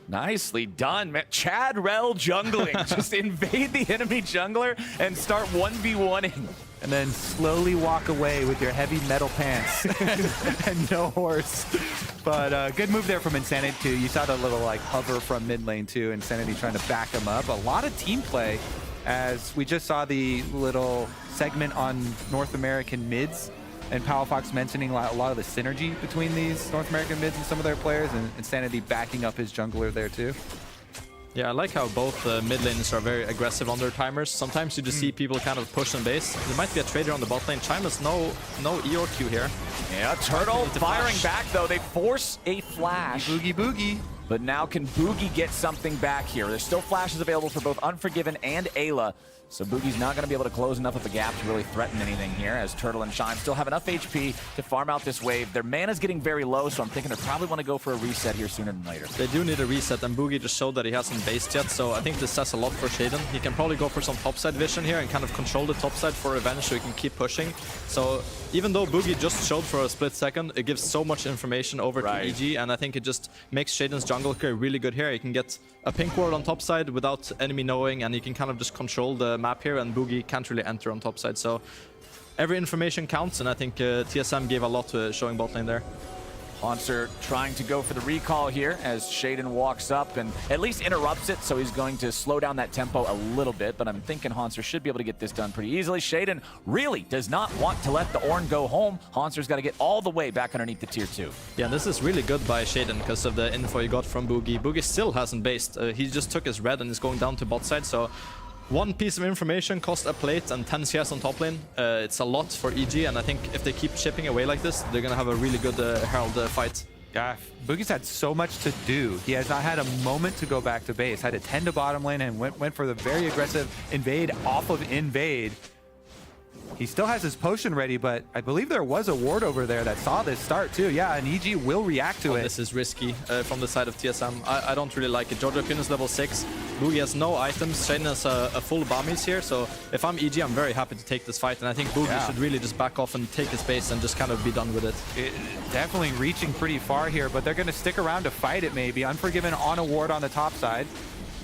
Nicely done, man. Chad Rel jungling. Just invade the enemy jungler and start 1v1ing. And then slowly walk away with your heavy metal pants and no horse. But good move there from Insanity too. You saw the little like hover from mid lane too. Insanity trying to back him up. A lot of team play, as we just saw the little segment on North American mids. And Powerfox mentioning a lot of the synergy between these North American mids and some of their players, and Insanity backing up his jungler there too. Yeah, I like how both mid laners are very aggressive on their timers. Sometimes you just see people kind of push and base. There might be a trader on the bot lane. Chime has no E or Q here. Yeah, Turtle firing back though. They force a flash. Boogie boogie. But now can Boogie get something back here? There's still flashes available for both Unforgiven and Ayla. So Boogie's not going to be able to close enough of a gap to really threaten anything here, as Turtle and Shime still have enough HP to farm out this wave. Their mana's getting very low, so I'm thinking they probably want to go for a reset here sooner than later. They do need a reset, and Boogie just showed that he hasn't based yet, so I think this says a lot for Shaden. He can probably go for some topside vision here and kind of control the topside for revenge so he can keep pushing. So even though Boogie just showed for a split second, it gives so much information over to EG, and I think it just makes Shaden's jungle career really good here. He can get a pink ward on topside without enemy knowing, and he can kind of just control the map here, and Boogie can't really enter on topside. So every information counts, and I think TSM gave a lot to showing bot lane there. Haunter trying to go for the recall here as Shaden walks up and at least interrupts it, so he's going to slow down that tempo a little bit, but I'm thinking Haunter should be able to get this done pretty easily. Shaden really does not want to let the Ornn go home. Haunter's got to get all the way back underneath the tier 2. Yeah, this is really good by Shaden because of the info he got from Boogie. Boogie still hasn't based. He just took his red and is going down to bot side, so one piece of information cost a plate and 10 CS on top lane. It's a lot for EG, and I think if they keep chipping away like this, they're going to have a really good Herald fight. Yeah, Boogie's had so much to do. He has not had a moment to go back to base. Had to tend to bottom lane and went for the very aggressive invade off of invade. He still has his potion ready, but I believe there was a ward over there that saw this start too. Yeah, and EG will react to it. This is risky from the side of TSM. I don't really like it. Jojo Kun is level 6. Boogie has no items. Shaden has a full Bamis here, so if I'm EG, I'm very happy to take this fight, and I think Boogie should really just back off and take his base and just kind of be done with it. Definitely reaching pretty far here, but they're going to stick around to fight it maybe. Unforgiven on a ward on the top side.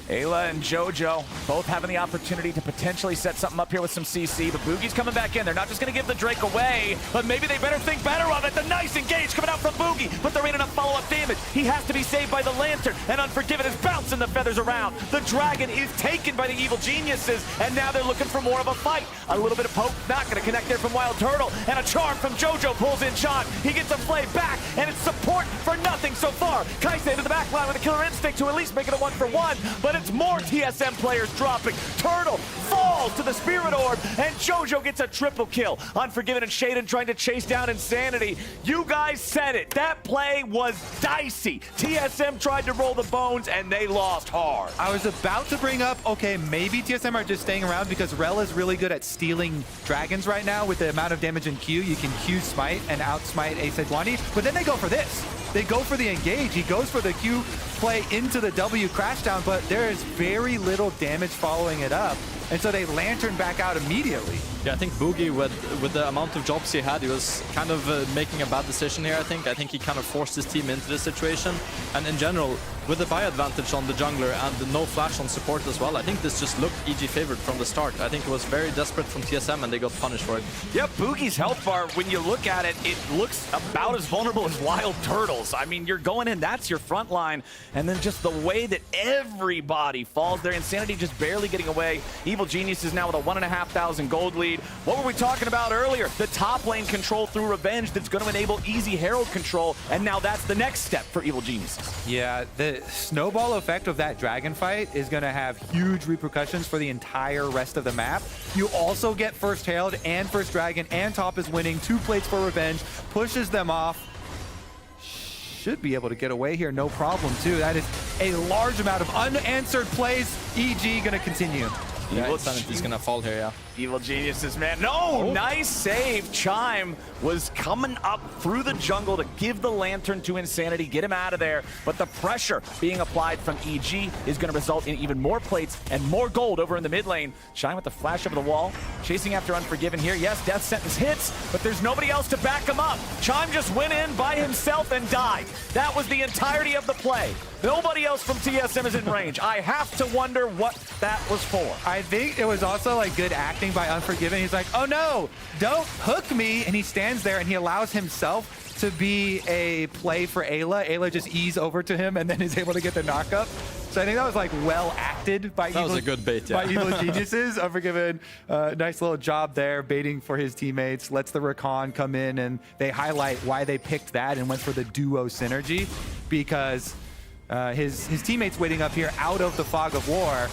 Ayla and Jojo both having the opportunity to potentially set something up here with some CC, but Boogie's coming back in. They're not just going to give the Drake away, but maybe they better think better of it. The nice engage coming out from Boogie, but there ain't enough follow-up damage. He has to be saved by the Lantern, and Unforgiven is bouncing the feathers around. The Dragon is taken by the Evil Geniuses, and now they're looking for more of a fight. A little bit of poke, not going to connect there from Wild Turtle, and a charm from Jojo pulls in Sean. He gets a play back, and it's support for nothing so far. Kaise into the back line with a Killer Instinct to at least make it a 1-for-1, but it's more TSM players dropping. Turtle falls to the Spirit Orb, and Jojo gets a triple kill. Unforgiven and Shaden trying to chase down Insanity. You guys said it. That play was dicey. TSM tried to roll the bones, and they lost hard. I was about to bring up, okay, maybe TSM are just staying around because Rel is really good at stealing dragons right now with the amount of damage in Q. You can Q smite and outsmite Asejuani, but then they go for this. They go for the engage. He goes for the Q play into the W crashdown, but there is very little damage following it up. And so they Lantern back out immediately. Yeah, I think Boogie, with the amount of jobs he had, he was kind of making a bad decision here, I think. I think he kind of forced his team into this situation. And in general, with the buy advantage on the jungler and the no flash on support as well, I think this just looked EG favored from the start. I think it was very desperate from TSM, and they got punished for it. Yep, Boogie's health bar, when you look at it, it looks about as vulnerable as Wild Turtles. I mean, you're going in, that's your front line, and then just the way that everybody falls there. Insanity just barely getting away. Evil Genius is now with a 1,500 gold lead. What were we talking about earlier? The top lane control through Revenge that's going to enable easy Herald control, and now that's the next step for Evil Geniuses. Yeah, the snowball effect of that dragon fight is going to have huge repercussions for the entire rest of the map. You also get first Herald and first Dragon, and top is winning. 2 plates for Revenge, pushes them off. Should be able to get away here, no problem too. That is a large amount of unanswered plays. EG going to continue. Yeah, Insanity's gonna fall here, yeah. Evil Geniuses, man. No, nice save. Chime was coming up through the jungle to give the Lantern to Insanity, get him out of there. But the pressure being applied from EG is going to result in even more plates and more gold over in the mid lane. Chime with the flash over the wall, chasing after Unforgiven here. Yes, Death Sentence hits, but there's nobody else to back him up. Chime just went in by himself and died. That was the entirety of the play. Nobody else from TSM is in range. I have to wonder what that was for. I think it was also like good acting by Unforgiven. He's like, oh no, don't hook me. And he stands there and he allows himself to be a play for Ayla. Ayla just ease over to him and then is able to get the knockup. So I think that was like well acted by That was a good bait, yeah. by Evil Geniuses. Unforgiven, nice little job there, baiting for his teammates. Lets the Rakan come in, and they highlight why they picked that and went for the duo synergy, because his teammates waiting up here out of the fog of war.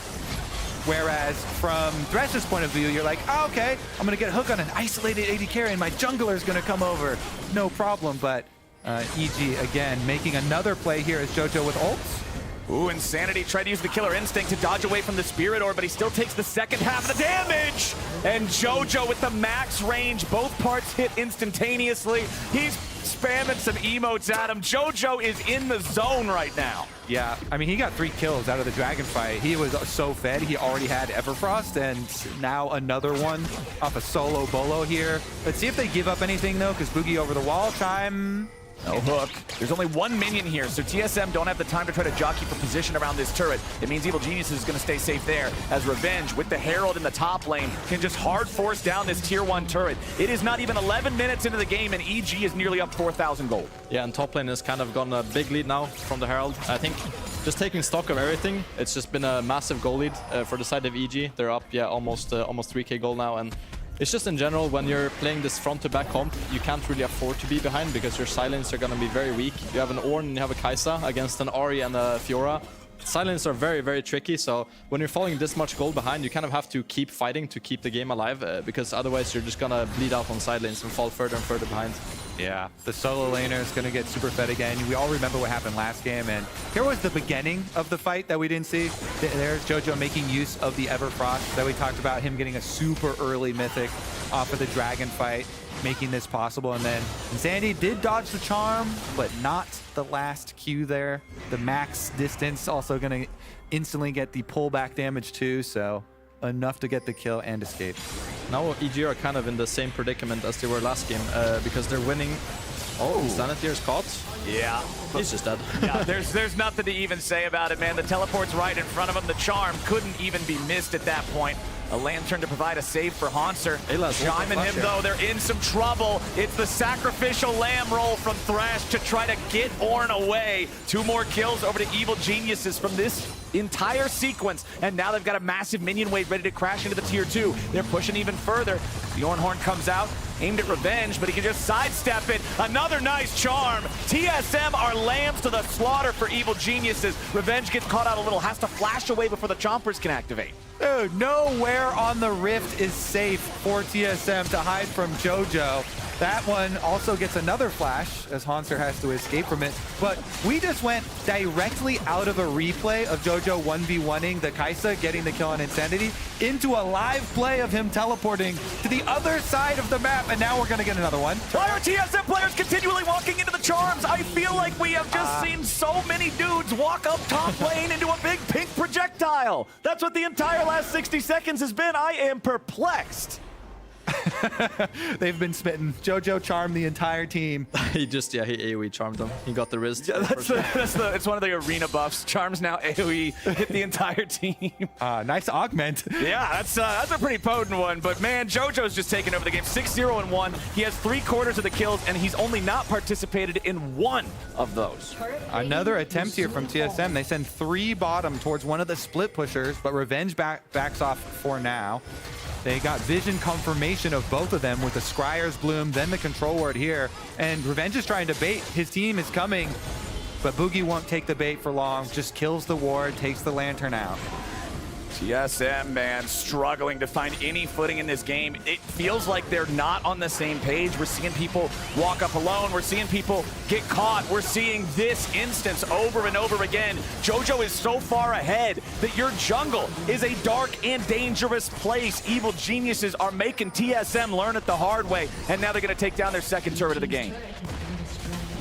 Whereas from Thresh's point of view, you're like, oh, okay, I'm going to get a hook on an isolated AD carry and my jungler's going to come over. No problem, but EG again making another play here as Jojo with ults. Ooh, Insanity tried to use the Killer Instinct to dodge away from the Spirit Orb, but he still takes the second half of the damage! And Jojo with the max range, both parts hit instantaneously. He's spamming some emotes at him. Jojo is in the zone right now. Yeah, I mean, he got 3 kills out of the dragon fight. He was so fed. He already had Everfrost, and now another one off a solo bolo here. Let's see if they give up anything, though, because Boogie over the wall. Chime. No hook. There's only 1 minion here, so TSM don't have the time to try to jockey for position around this turret. It means Evil Genius is going to stay safe there, as Revenge, with the Herald in the top lane, can just hard force down this tier 1 turret. It is not even 11 minutes into the game, and EG is nearly up 4,000 gold. Yeah, and top lane has kind of gone a big lead now from the Herald. I think just taking stock of everything, it's just been a massive goal lead for the side of EG. They're up, yeah, almost 3k gold now, and it's just in general, when you're playing this front-to-back comp, you can't really afford to be behind because your silence are going to be very weak. You have an Ornn and you have a Kaisa against an Ahri and a Fiora. Silence are very, very tricky, so when you're falling this much gold behind, you kind of have to keep fighting to keep the game alive, because otherwise you're just going to bleed out on side lanes and fall further and further behind. Yeah, the solo laner is going to get super fed again. We all remember what happened last game, and here was the beginning of the fight that we didn't see. There's JoJo making use of the Everfrost that we talked about, him getting a super early mythic off of the dragon fight, making this possible. And then Sandy did dodge the charm, but not the last Q there. The max distance also going to instantly get the pullback damage too, so enough to get the kill and escape. Now EG are kind of in the same predicament as they were last game because they're winning. Oh, Sanity is caught. Yeah. He's just dead. Yeah, there's nothing to even say about it, man. The teleport's right in front of him. The charm couldn't even be missed at that point. A lantern to provide a save for Haunter. Chiming him, though, they're in some trouble. It's the sacrificial lamb roll from Thresh to try to get Ornn away. 2 more kills over to Evil Geniuses from this entire sequence, and now they've got a massive minion wave ready to crash into the tier 2. They're pushing even further. The Ornhorn comes out, aimed at Revenge, but he can just sidestep it. Another nice charm. TSM are lambs to the slaughter for Evil Geniuses. Revenge gets caught out a little, has to flash away before the chompers can activate. Dude, nowhere on the Rift is safe for TSM to hide from JoJo. That one also gets another flash as Haunter has to escape from it. But we just went directly out of a replay of JoJo 1v1ing the Kai'Sa, getting the kill on Insanity, into a live play of him teleporting to the other side of the map, and now we're going to get another one. Why are TSM players continually walking into the charms? I feel like we have just seen so many dudes walk up top lane into a big pink projectile. That's what the entire last 60 seconds has been. I am perplexed. They've been smitten. JoJo charmed the entire team. he AoE charmed them. He got the wrist. Yeah, it's one of the arena buffs. Charms now AoE hit the entire team. Nice augment. Yeah, that's a pretty potent one. But man, JoJo's just taking over the game. 6-0-1. He has 3/4 of the kills, and he's only not participated in 1 of those. Another attempt here from TSM. They send 3 bottom towards one of the split pushers, but Revenge backs off for now. They got vision confirmation of both of them with the Scryer's Bloom, then the control ward here. And Revenge is trying to bait. His team is coming, but Boogie won't take the bait for long. Just kills the ward, takes the lantern out. TSM, man, struggling to find any footing in this game. It feels like they're not on the same page. We're seeing people walk up alone. We're seeing people get caught. We're seeing this instance over and over again. JoJo is so far ahead that your jungle is a dark and dangerous place. Evil Geniuses are making TSM learn it the hard way, and now they're going to take down their second turret of the game.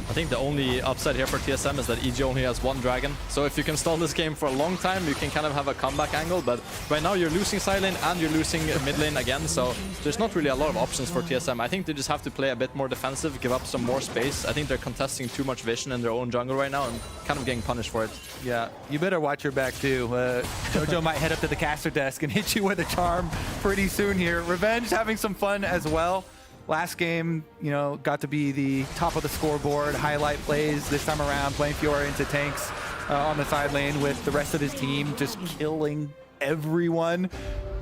I think the only upside here for TSM is that EG only has 1 dragon. So if you can stall this game for a long time, you can kind of have a comeback angle. But right now you're losing side lane and you're losing mid lane again. So there's not really a lot of options for TSM. I think they just have to play a bit more defensive, give up some more space. I think they're contesting too much vision in their own jungle right now and kind of getting punished for it. Yeah, you better watch your back too. JoJo might head up to the caster desk and hit you with a charm pretty soon here. Revenge having some fun as well. Last game, you know, got to be the top of the scoreboard, highlight plays this time around, playing Fiora into tanks on the side lane with the rest of his team, just killing everyone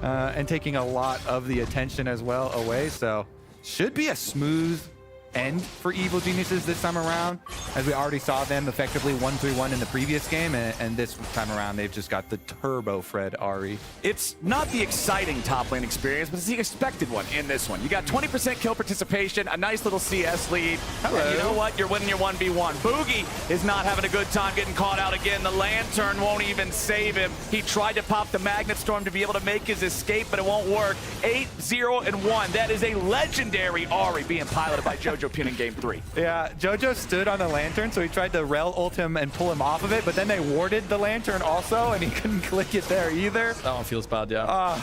and taking a lot of the attention as well away. So should be a smooth end for Evil Geniuses this time around, as we already saw them effectively 1-3-1 in the previous game, and this time around they've just got the turbo Fred Ari. It's not the exciting top lane experience, but it's the expected one in this one. You got 20% kill participation, a nice little CS lead. Hello. And you know what? You're winning your 1v1. Boogie is not having a good time getting caught out again. The lantern won't even save him. He tried to pop the Magnet Storm to be able to make his escape, but it won't work. 8-0-1. That is a legendary Ari being piloted by JoJo Pin in game 3. Yeah, JoJo stood on the lantern, so he tried to rel ult him and pull him off of it, but then they warded the lantern also, and he couldn't click it there either. That one feels bad, yeah.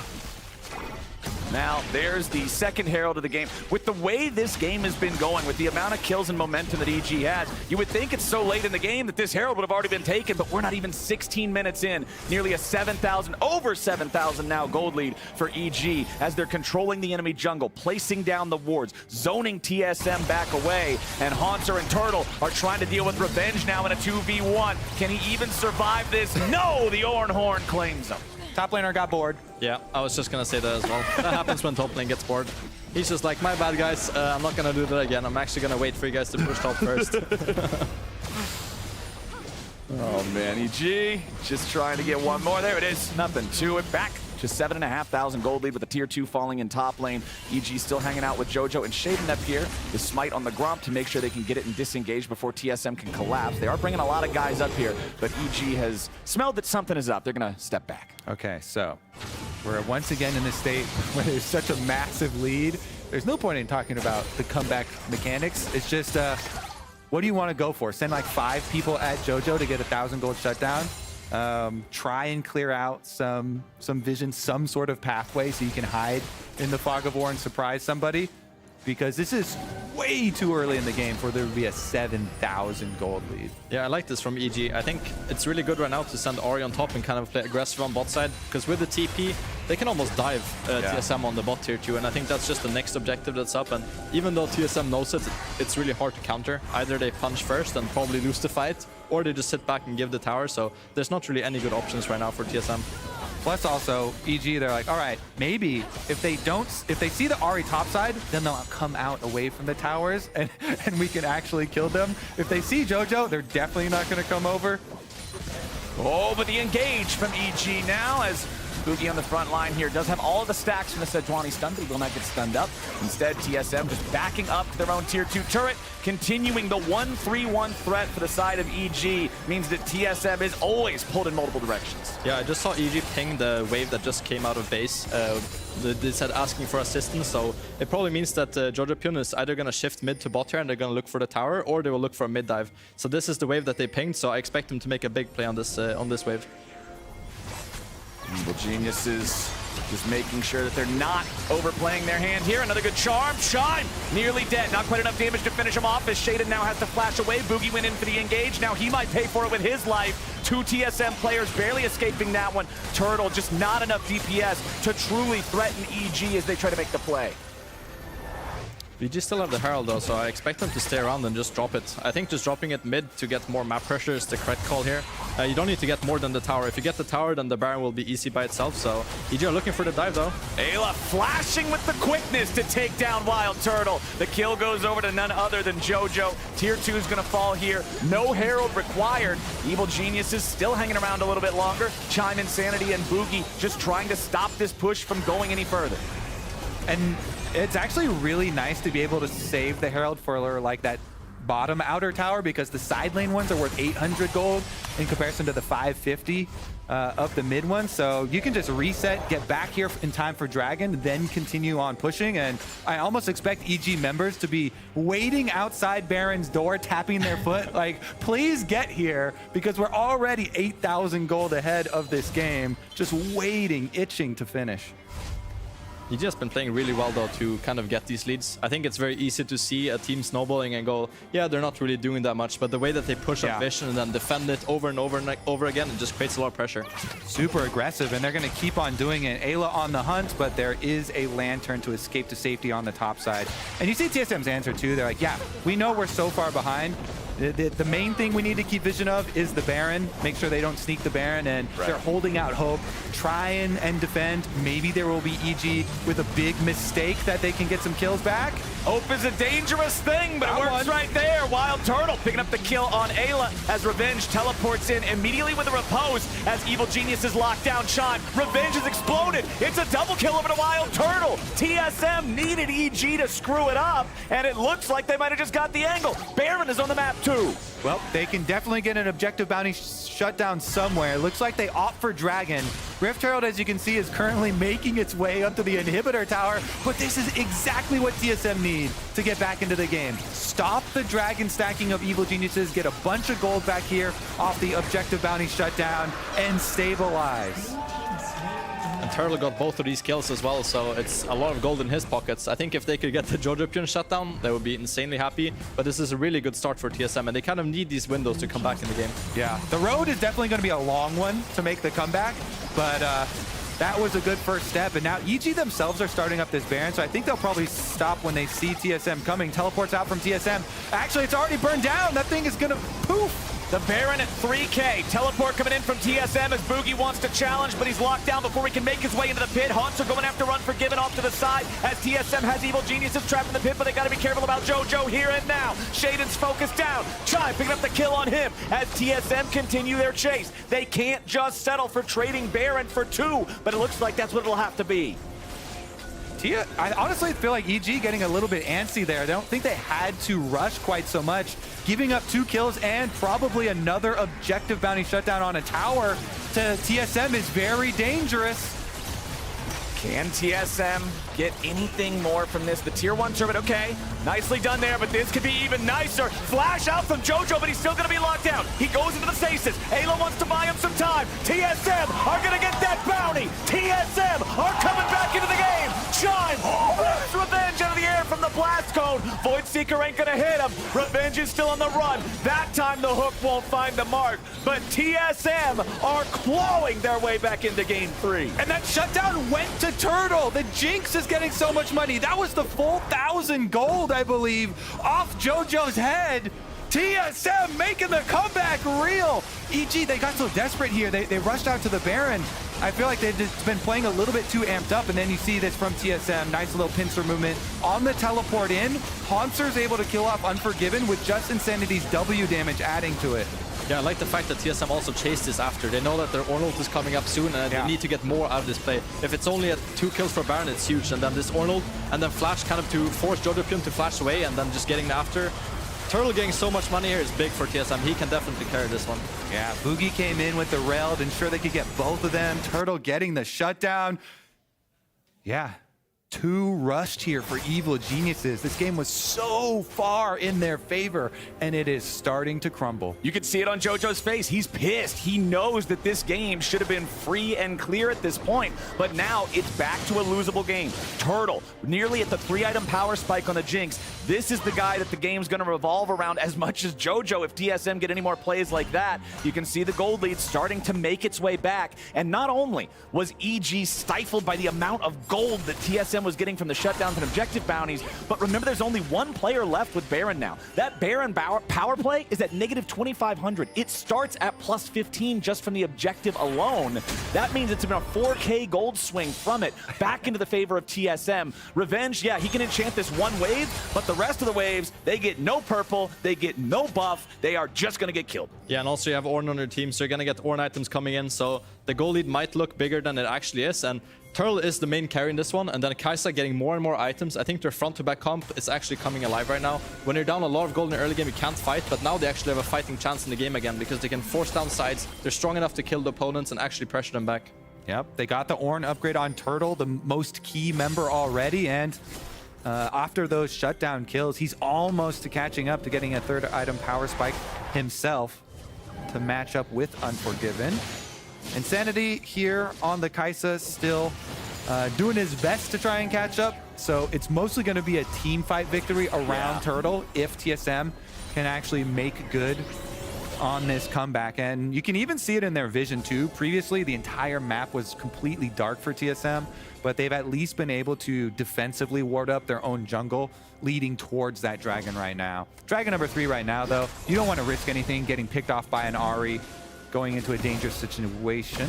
Now, there's the second Herald of the game. With the way this game has been going, with the amount of kills and momentum that EG has, you would think it's so late in the game that this Herald would have already been taken, but we're not even 16 minutes in. Nearly a 7,000, over 7,000 now gold lead for EG as they're controlling the enemy jungle, placing down the wards, zoning TSM back away, and Haunter and Turtle are trying to deal with Revenge now in a 2v1. Can he even survive this? No, the Ornhorn claims him. Top laner got bored. Yeah, I was just gonna say that as well. That happens when top lane gets bored. He's just like, my bad guys, I'm not gonna do that again. I'm actually gonna wait for you guys to push top first. Oh man, EG just trying to get one more. There it is. Nothing to it. Back Just 7,500 gold lead with the tier 2 falling in top lane. EG still hanging out with JoJo and Shaden up here. The smite on the Grump to make sure they can get it and disengage before TSM can collapse. They are bringing a lot of guys up here, but EG has smelled that something is up. They're going to step back. Okay, so we're once again in this state where there's such a massive lead. There's no point in talking about the comeback mechanics. It's just, what do you want to go for? Send like 5 people at JoJo to get 1,000 gold shutdown? Try and clear out some vision, some sort of pathway so you can hide in the fog of war and surprise somebody? Because this is way too early in the game for there to be a 7,000 gold lead. Yeah, I like this from EG. I think it's really good right now to send Ori on top and kind of play aggressive on bot side, because with the TP, they can almost dive TSM on the bot tier 2, and I think that's just the next objective that's up. And even though TSM knows it, it's really hard to counter. Either they punch first and probably lose the fight, or they just sit back and give the tower, so there's not really any good options right now for TSM. Plus also, EG, they're like, all right, maybe if they see the Ahri topside, then they'll come out away from the towers and we can actually kill them. If they see JoJo, they're definitely not going to come over. Oh, but the engage from EG now as Boogie on the front line here does have all of the stacks from the Sejuani stun, but he will not get stunned up. Instead, TSM just backing up to their own tier 2 turret, continuing the 1-3-1 threat for the side of EG. Means that TSM is always pulled in multiple directions. Yeah, I just saw EG ping the wave that just came out of base. They said asking for assistance, so it probably means that JoJo Pyun is either going to shift mid to bot here and they're going to look for the tower, or they will look for a mid dive. So this is the wave that they pinged, so I expect them to make a big play on this wave. Evil Geniuses just making sure that they're not overplaying their hand here. Another good charm. Shine! Nearly dead. Not quite enough damage to finish him off as Shaden now has to flash away. Boogie went in for the engage. Now he might pay for it with his life. 2 TSM players barely escaping that one. Turtle just not enough DPS to truly threaten EG as they try to make the play. EG still have the Herald though, so I expect them to stay around and just drop it. I think just dropping it mid to get more map pressure is the correct call here. You don't need to get more than the tower. If you get the tower, then the Baron will be easy by itself, so EG are looking for the dive though. Ayla flashing with the quickness to take down Wild Turtle. The kill goes over to none other than JoJo. Tier 2 is gonna fall here. No Herald required. Evil Geniuses still hanging around a little bit longer. Chime, Insanity, and Boogie just trying to stop this push from going any further. And it's actually really nice to be able to save the Herald for like that bottom outer tower, because the side lane ones are worth 800 gold in comparison to the 550 of the mid one. So you can just reset, get back here in time for Dragon, then continue on pushing. And I almost expect EG members to be waiting outside Baron's door, tapping their foot, like, please get here, because we're already 8,000 gold ahead of this game, just waiting, itching to finish. EG has been playing really well though to kind of get these leads. I think it's very easy to see a team snowballing and go, yeah, they're not really doing that much, but the way that they push up vision and then defend it over and over and over again, it just creates a lot of pressure. Super aggressive, and they're going to keep on doing it. Ayla on the hunt, but there is a Lantern to escape to safety on the top side. And you see TSM's answer too. They're like, yeah, we know we're so far behind. The main thing we need to keep vision of is the Baron. Make sure they don't sneak the Baron, and they're holding out hope. Try and defend. Maybe there will be EG with a big mistake that they can get some kills back. Hope is a dangerous thing, but it works right there. Wild Turtle picking up the kill on Ayla as Revenge teleports in immediately with a repose as Evil Geniuses lock down Chime. Revenge has exploded. It's a double kill over to Wild Turtle. TSM needed EG to screw it up, and it looks like they might have just got the angle. Baron is on the map too. Well, they can definitely get an objective bounty shutdown somewhere. Looks like they opt for Dragon. Rift Herald, as you can see, is currently making its way up to the inhibitor tower, but this is exactly what TSM need to get back into the game. Stop the Dragon stacking of Evil Geniuses, get a bunch of gold back here off the objective bounty shutdown, and stabilize. And Turtle got both of these kills as well, so it's a lot of gold in his pockets. I think if they could get the JoJo Pyun shutdown, they would be insanely happy. But this is a really good start for TSM, and they kind of need these windows to come back in the game. Yeah, the road is definitely going to be a long one to make the comeback, but that was a good first step. And now EG themselves are starting up this Baron, so I think they'll probably stop when they see TSM coming. Teleports out from TSM. Actually, it's already burned down. That thing is going to poof. The Baron at 3K. Teleport coming in from TSM as Boogie wants to challenge, but he's locked down before he can make his way into the pit. Haunts are going after Unforgiven off to the side as TSM has Evil Geniuses trapped in the pit, but they got to be careful about JoJo here and now. Shaden's focused down. Chime picking up the kill on him as TSM continue their chase. They can't just settle for trading Baron for 2, but it looks like that's what it'll have to be. I honestly feel like EG getting a little bit antsy there. I don't think they had to rush quite so much. Giving up 2 kills and probably another objective bounty shutdown on a tower to TSM is very dangerous. Can TSM get anything more from this? The tier 1 turbine, okay, nicely done there, but this could be even nicer. Flash out from JoJo, but he's still gonna be locked down. He goes into the stasis. Ayla wants to buy him some time. TSM are gonna get that bounty. TSM are coming back into the game. Chime rips Revenge out of the air from the blast cone. Voidseeker ain't gonna hit him. Revenge is still on the run. That time the hook won't find the mark, but TSM are clawing their way back into game 3. And that shutdown went to Turtle. The Jinx is getting so much money. That was the full 1,000 gold, I believe, off JoJo's head. TSM making the comeback real. EG, they got so desperate here. They rushed out to the Baron. I feel like they've just been playing a little bit too amped up, and then you see this from TSM. Nice little pincer movement on the teleport in. Hauntzer's able to kill off Unforgiven with just Insanity's W damage adding to it. Yeah, I like the fact that TSM also chased this after. They know that their Ornult is coming up soon and they need to get more out of this play. If it's only at 2 kills for Baron, it's huge. And then this Ornult and then Flash kind of to force JoJo to flash away and then just getting after. Turtle getting so much money here is big for TSM. He can definitely carry this one. Yeah, Boogie came in with the rail to ensure they could get both of them. Turtle getting the shutdown. Yeah. 2 rushed here for Evil Geniuses. This game was so far in their favor, and it is starting to crumble. You can see it on JoJo's face. He's pissed. He knows that this game should have been free and clear at this point, but now it's back to a losable game. Turtle, nearly at the 3-item power spike on the Jinx. This is the guy that the game's going to revolve around as much as JoJo. If TSM get any more plays like that, you can see the gold lead starting to make its way back. And not only was EG stifled by the amount of gold that TSM was getting from the shutdowns and objective bounties, but remember there's only 1 player left with Baron now. That Baron power play is at negative 2,500. It starts at plus 15 just from the objective alone. That means it's been a 4K gold swing from it back into the favor of TSM. Revenge, yeah, he can enchant this 1 wave, but the rest of the waves, they get no purple, they get no buff, they are just gonna get killed. Yeah, and also you have Ornn on your team, so you're gonna get Ornn items coming in, so the gold lead might look bigger than it actually is, and Turtle is the main carry in this one, and then Kai'Sa getting more and more items. I think their front-to-back comp is actually coming alive right now. When you're down a lot of gold in the early game, you can't fight, but now they actually have a fighting chance in the game again because they can force down sides. They're strong enough to kill the opponents and actually pressure them back. Yep, they got the Ornn upgrade on Turtle, the most key member already, and after those shutdown kills, he's almost catching up to getting a 3rd item power spike himself to match up with Unforgiven. Insanity here on the Kai'Sa still doing his best to try and catch up. So it's mostly going to be a team fight victory around Turtle if TSM can actually make good on this comeback. And you can even see it in their vision too. Previously, the entire map was completely dark for TSM, but they've at least been able to defensively ward up their own jungle, leading towards that dragon right now. Dragon number 3 right now, though. You don't want to risk anything getting picked off by an Ahri, going into a dangerous situation.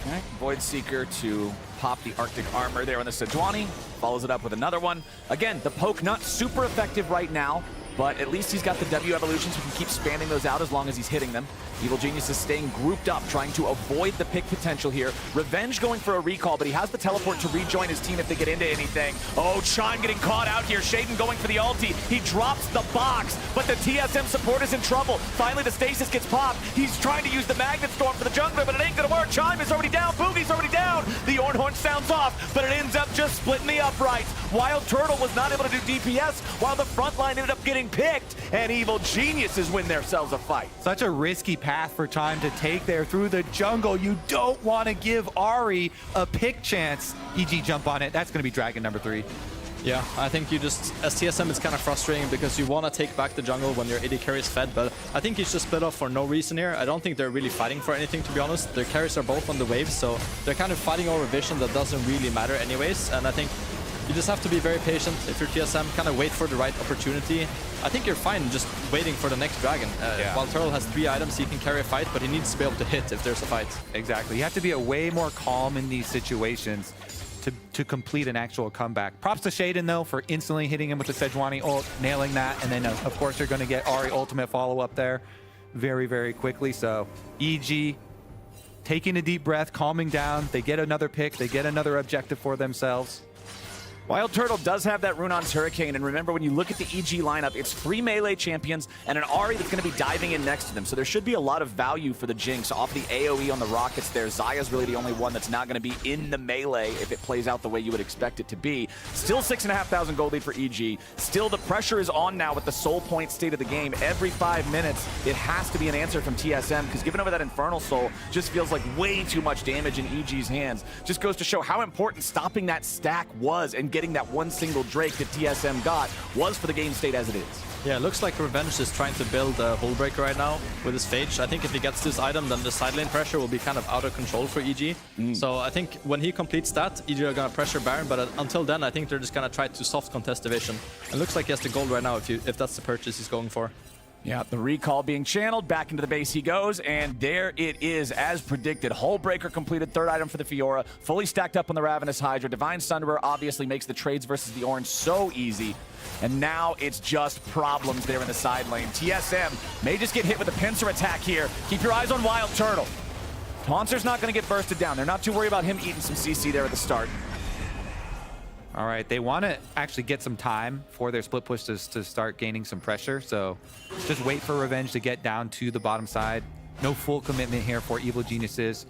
Okay. Voidseeker to pop the Arctic armor there on the Sejuani. Follows it up with another one. Again, the poke not super effective right now, but at least he's got the W evolution, so he can keep spamming those out as long as he's hitting them. Evil Genius is staying grouped up, trying to avoid the pick potential here. Revenge going for a recall, but he has the teleport to rejoin his team if they get into anything. Oh, Chime getting caught out here. Shaden going for the ulti. He drops the box, but the TSM support is in trouble. Finally, the stasis gets popped. He's trying to use the Magnet Storm for the jungler, but it ain't gonna work. Chime is already down. Boogie's already down. The Ornhorn sounds off, but it ends up just splitting the uprights. Wild Turtle was not able to do DPS, while the front line ended up getting picked, and Evil Geniuses win themselves a fight. Such a risky path for Chime to take there through the jungle. You don't want to give Ahri a pick chance. EG jump on it. That's going to be Dragon number 3. Yeah, I think you just, as TSM, it's kind of frustrating because you want to take back the jungle when your AD carry is fed, but I think he's just split off for no reason here. I don't think they're really fighting for anything, to be honest. Their carries are both on the waves, so they're kind of fighting over vision that doesn't really matter anyways, and I think You just have to be very patient. If you're TSM, kind of wait for the right opportunity. I think you're fine just waiting for the next dragon. While Turtle has 3 items, he can carry a fight, but he needs to be able to hit if there's a fight. Exactly. You have to be way more calm in these situations to complete an actual comeback. Props to Shaden, though, for instantly hitting him with the Sejuani ult, nailing that, and then, of course, you're going to get Ahri ultimate follow-up there very, very quickly. So, EG taking a deep breath, calming down. They get another pick. They get another objective for themselves. Wild Turtle does have that Runon's Hurricane, and remember, when you look at the EG lineup, it's 3 melee champions and an Ahri that's going to be diving in next to them, so there should be a lot of value for the Jinx. Off the AoE on the rockets there, Xayah's really the only one that's not going to be in the melee if it plays out the way you would expect it to be. Still 6,500 gold lead for EG. Still, the pressure is on now with the soul point state of the game. Every 5 minutes, it has to be an answer from TSM, because giving over that Infernal Soul just feels like way too much damage in EG's hands. Just goes to show how important stopping that stack was, and getting that one single Drake that TSM got was for the game state as it is. Yeah, it looks like Revenge is trying to build a Hull Breaker right now with his Phage. I think if he gets this item, then the side lane pressure will be kind of out of control for EG. So I think when he completes that, EG are going to pressure Baron, but until then, I think they're just going to try to soft contest division. It looks like he has the gold right now if that's the purchase he's going for. Yeah, the recall being channeled, back into the base he goes, and there it is, as predicted. Hull Breaker completed, 3rd item for the Fiora, fully stacked up on the Ravenous Hydra. Divine Sunderer obviously makes the trades versus the Orange so easy, and now it's just problems there in the side lane. TSM may just get hit with a pincer attack here. Keep your eyes on Wild Turtle. Taunter's not going to get bursted down. They're not too worried about him eating some CC there at the start. All right, they want to actually get some time for their split push to start gaining some pressure. So just wait for Revenge to get down to the bottom side. No full commitment here for Evil Geniuses.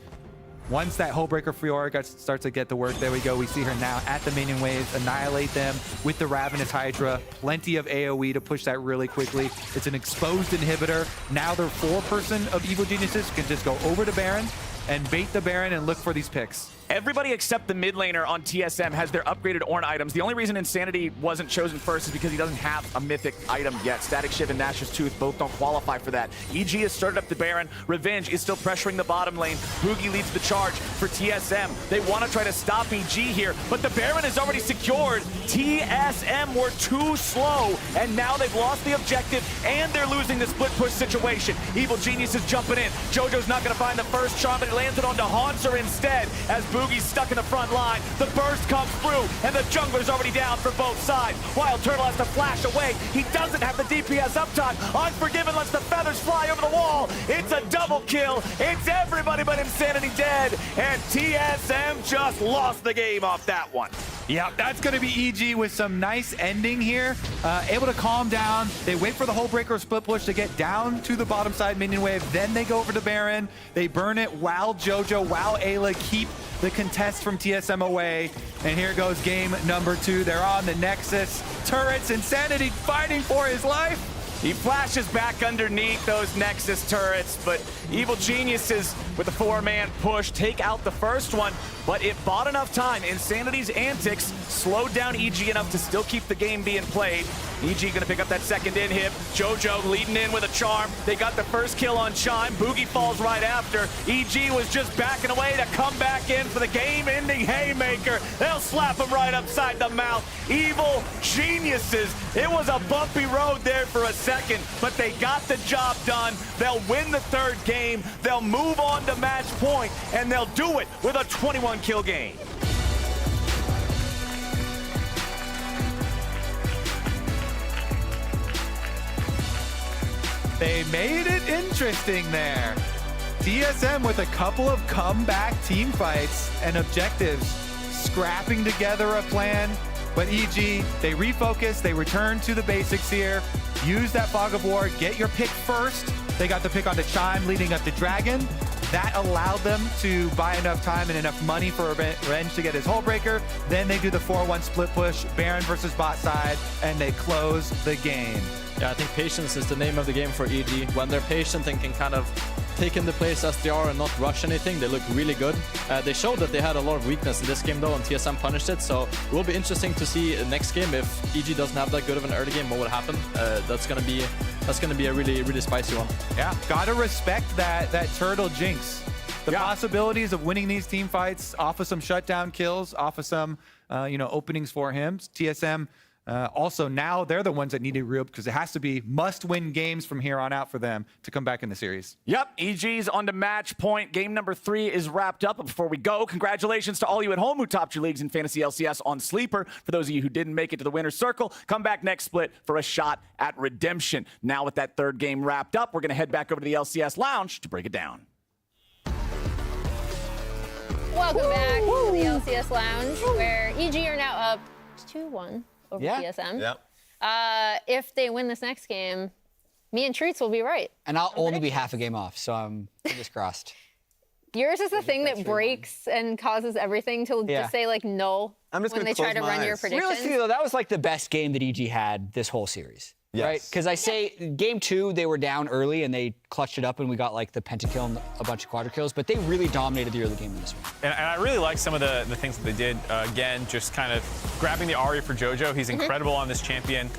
Once that Hullbreaker Fiora starts to get the work, there we go. We see her now at the minion waves, annihilate them with the Ravenous Hydra. Plenty of AoE to push that really quickly. It's an exposed inhibitor. Now their 4-person of Evil Geniuses can just go over to Baron and bait the Baron and look for these picks. Everybody except the mid laner on TSM has their upgraded Ornn items. The only reason Insanity wasn't chosen first is because he doesn't have a mythic item yet. Static Shiv and Nash's Tooth both don't qualify for that. EG has started up the Baron. Revenge is still pressuring the bottom lane. Boogie leads the charge for TSM. They want to try to stop EG here, but the Baron is already secured. TSM were too slow, and now they've lost the objective, and they're losing the split push situation. Evil Genius is jumping in. JoJo's not going to find the first charm, but he lands it onto Haunter instead, as Boogie's stuck in the front line. The burst comes through, and the jungler's already down for both sides. Wild Turtle has to flash away. He doesn't have the DPS uptime. Unforgiven lets the feathers fly over the wall. It's a double kill. It's everybody but Insanity dead, and TSM just lost the game off that one. Yeah, that's going to be EG with some nice ending here. Able to calm down. They wait for the Hullbreaker split push to get down to the bottom side minion wave. Then they go over to Baron. They burn it while JoJo, while Ayla keep the contest from TSM away. And here goes game number 2. They're on the Nexus. Turrets, Insanity fighting for his life. He flashes back underneath those Nexus turrets, but Evil Geniuses with a 4-man push take out the first one, but it bought enough time. Insanity's antics slowed down EG enough to still keep the game being played. EG gonna pick up that second inhib. JoJo leading in with a charm. They got the first kill on Chime. Boogie falls right after. EG was just backing away to come back in for the game-ending haymaker. They'll slap him right upside the mouth. Evil Geniuses. It was a bumpy road there for a second, but they got the job done. They'll win the 3rd game. They'll move on to match point, and they'll do it with a 21-kill game. They made it interesting there. TSM with a couple of comeback team fights and objectives, scrapping together a plan. But EG, they refocus, they return to the basics here. Use that Fog of War, get your pick first. They got the pick onto Chime leading up to Dragon. That allowed them to buy enough time and enough money for Revenge to get his Hullbreaker. Then they do the 4-1 split push, Baron versus bot side, and they close the game. Yeah, I think patience is the name of the game for EG. When they're patient and can kind of take in the place as they are and not rush anything, they look really good. They showed that they had a lot of weakness in this game though, and TSM punished it, so it will be interesting to see next game if EG doesn't have that good of an early game, what would happen. That's gonna be a really, really spicy one. Yeah, gotta respect that Turtle Jinx. The possibilities of winning these team fights off of some shutdown kills, off of some openings for him. TSM also now they're the ones that need to real because it has to be must-win games from here on out for them to come back in the series. Yep, EG's on to match point. Game number 3 is wrapped up. But before we go, congratulations to all you at home who topped your leagues in Fantasy LCS on Sleeper. For those of you who didn't make it to the winner's circle, come back next split for a shot at redemption. Now with that third game wrapped up, we're going to head back over to the LCS lounge to break it down. Welcome back to the LCS lounge, where EG are now up 2-1 over TSM. Yep. If they win this next game, me and Treats will be right. And I'll only be half a game off, so I'm fingers crossed. Yours is the thing that breaks and causes everything to just say like no I'm just when gonna they try close to my run your eyes. predictions. Realistically, though, that was like the best game that EG had this whole series. Yes. Right? Because I say game 2, they were down early and they clutched it up and we got like the pentakill and a bunch of quadra kills, but they really dominated the early game in this one. And I really like some of the things that they did. Again, just kind of grabbing the Ahri for JoJo. He's incredible on this champion.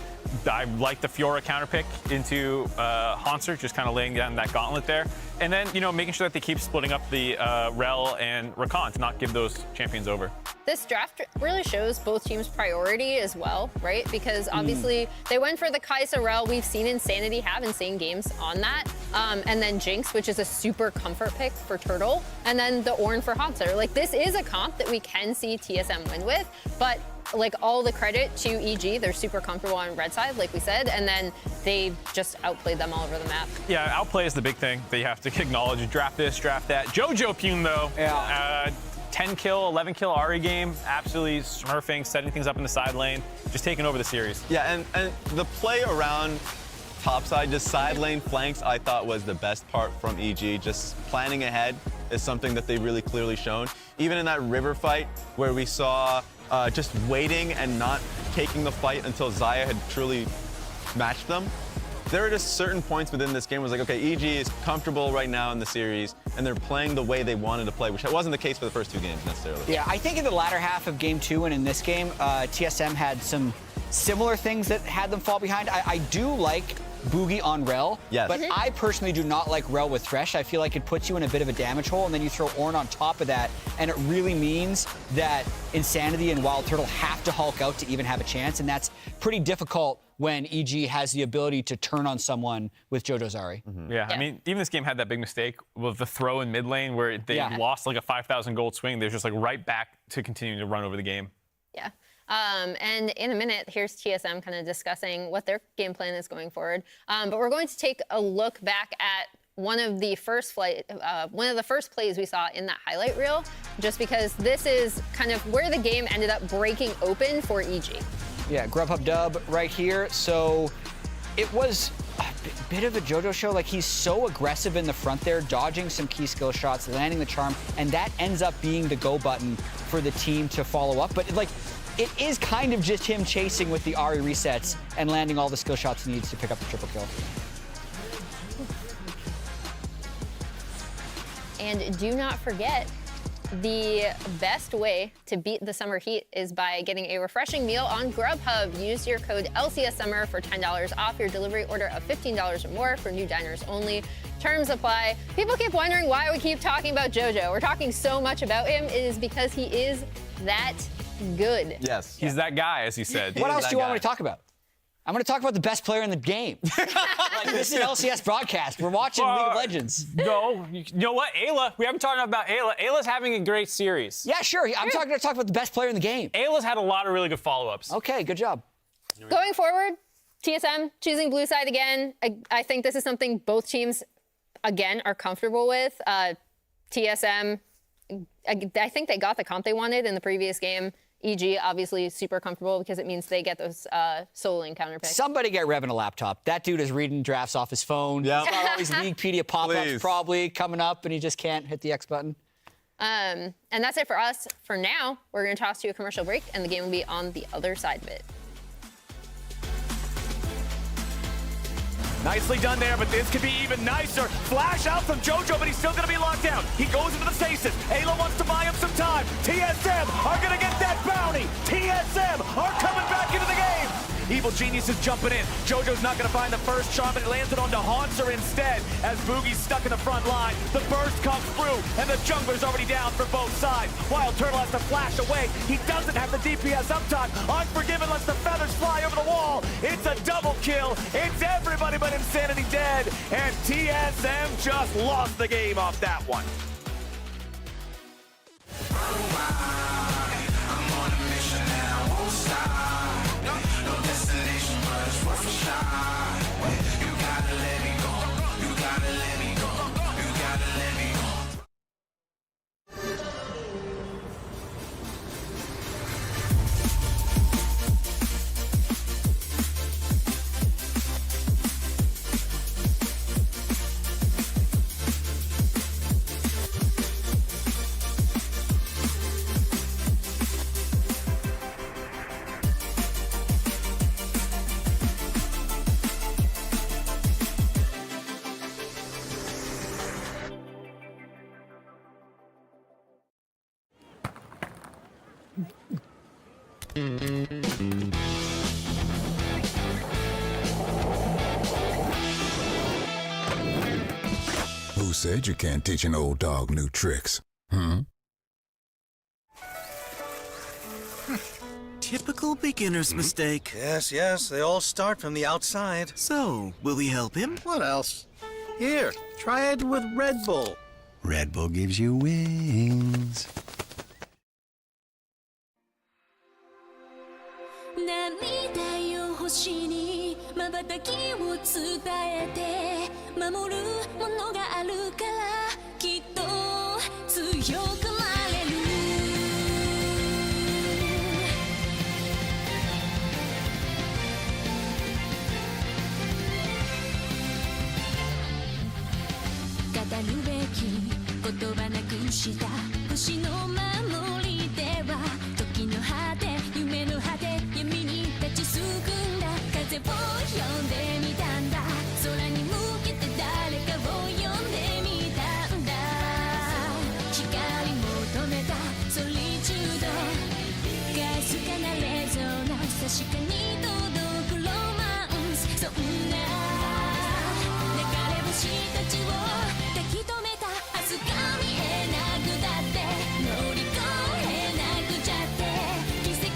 I like the Fiora counterpick into Hansard, just kind of laying down that gauntlet there. And then, making sure that they keep splitting up the Rel and Rakan to not give those champions over. This draft really shows both teams' priority as well, right? Because obviously they went for the Kai'Sa Rel. We've seen Insanity have insane games on that. And then Jinx, which is a super comfort pick for Turtle. And then the Ornn for Hansard. Like, this is a comp that we can see TSM win with, but like all the credit to EG, they're super comfortable on red side, like we said, and then they just outplayed them all over the map. Yeah, outplay is the big thing that you have to acknowledge. Draft this, draft that. JoJo Pune, though. 10 kill, 11 kill Ahri game, absolutely smurfing, setting things up in the side lane, just taking over the series. Yeah, and the play around topside, just side lane flanks, I thought was the best part from EG. Just planning ahead is something that they've really clearly shown. Even in that river fight where we saw just waiting and not taking the fight until Xayah had truly matched them. There are just certain points within this game where it's like, okay, EG is comfortable right now in the series, and they're playing the way they wanted to play, which wasn't the case for the first 2 games necessarily. Yeah, I think in the latter half of game 2 and in this game, TSM had some similar things that had them fall behind. I do like Boogie on Rel, but I personally do not like Rel with Thresh. I feel like it puts you in a bit of a damage hole, and then you throw Ornn on top of that, and it really means that Insanity and Wild Turtle have to Hulk out to even have a chance, and that's pretty difficult when EG has the ability to turn on someone with JoJo's Ahri. Yeah, I mean, even this game had that big mistake with the throw in mid lane where they lost like a 5,000 gold swing. They're just like right back to continuing to run over the game. Yeah. And in a minute, here's TSM kind of discussing what their game plan is going forward. But we're going to take a look back at one of the first plays we saw in that highlight reel, just because this is kind of where the game ended up breaking open for EG. Yeah, Grubhub dub right here. So it was a bit of a JoJo show. Like, he's so aggressive in the front there, dodging some key skill shots, landing the charm, and that ends up being the go button for the team to follow up. But it is kind of just him chasing with the Ahri resets and landing all the skill shots he needs to pick up the triple kill. And do not forget, the best way to beat the summer heat is by getting a refreshing meal on Grubhub. Use your code LCSSummer for $10 off your delivery order of $15 or more for new diners only. Terms apply. People keep wondering why we keep talking about JoJo. We're talking so much about him. It is because he is that good. Yes. He's that guy, as you said. What else do you want me to talk about? I'm going to talk about the best player in the game. This is an LCS broadcast. We're watching League of Legends. No, you know what? Ayla. We haven't talked about Ayla. Ayla's having a great series. Yeah, sure. I'm going to talk about the best player in the game. Ayla's had a lot of really good follow-ups. Okay, good job. Going forward, TSM choosing blue side again. I think this is something both teams, again, are comfortable with. TSM, I think they got the comp they wanted in the previous game. EG, obviously super comfortable because it means they get those solo lane counter picks. Somebody get Revin a laptop. That dude is reading drafts off his phone. He's got all these Leaguepedia pop-ups probably coming up, and he just can't hit the X button. And that's it for us. For now, we're going to toss to a commercial break, and the game will be on the other side of it. Nicely done there, but this could be even nicer. Flash out from JoJo, but he's still going to be locked down. He goes into the stasis. Ayla wants to buy him some time. TSM are going to get that bounty. TSM are coming back into the game. Evil Genius is jumping in. JoJo's not gonna find the first charm, but it lands it onto Haunter instead as Boogie's stuck in the front line. The burst comes through, and the jungler's already down for both sides. Wild Turtle has to flash away. He doesn't have the DPS uptime. Unforgiven lets the feathers fly over the wall. It's a double kill. It's everybody but Insanity dead, and TSM just lost the game off that one. Who said you can't teach an old dog new tricks? Hmm? Typical beginner's mistake. Yes, they all start from the outside. So, will we help him? What else? Here, try it with Red Bull. Red Bull gives you wings. 涙よ星に瞬きを伝えて守るものがあるからきっと強くなれる語るべき言葉なくした星の守りでは時の果て夢の果て闇に立ちすくんだ風を呼んでみたんだ空に向けて誰かを呼んでみたんだ光求めたソリチュードかすかなレゾナンス確かに届くロマンスそんな流れ星たちを抱き留めた明日が見えなくだって乗り越えなくちゃって奇跡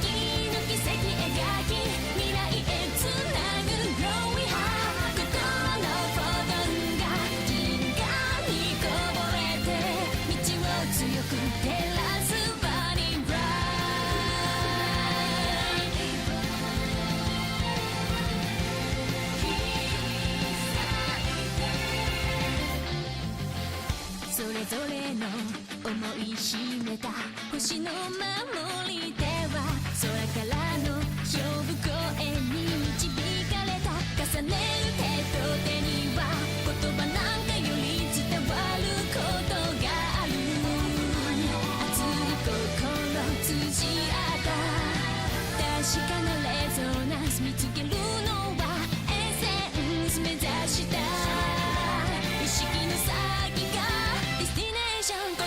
の奇跡描き未来へつなぐ Growing High 心のフォトンが銀河にこぼれて道を強く照らすバニーブラそれぞれの思い秘めた星の守り手は空からの呼ぶ声に導かれた重ねる手と手には言葉なんかより伝わることがある熱い心通じ合った確かなレゾナンス見つけるのはエッセンス目指した意識の先がディスティネーション答え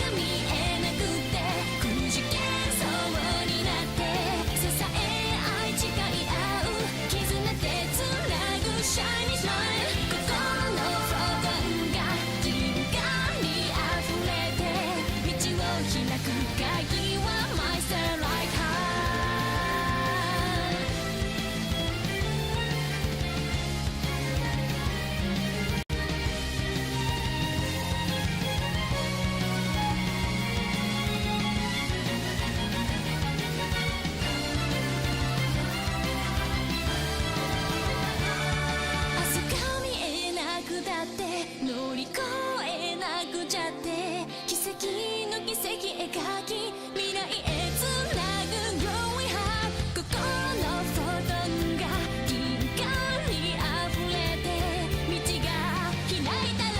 が見えなくてくじけそうになって支え合い誓い合う絆でつなぐシャイニースマイル心のフォトンが銀河に溢れて道を開く鍵は My Starlight Heart明日が見えなくだって乗り越えなくちゃって奇跡の奇跡描き未来へつなぐ Growing High 心のフォトンが銀河に溢れて道が開いたら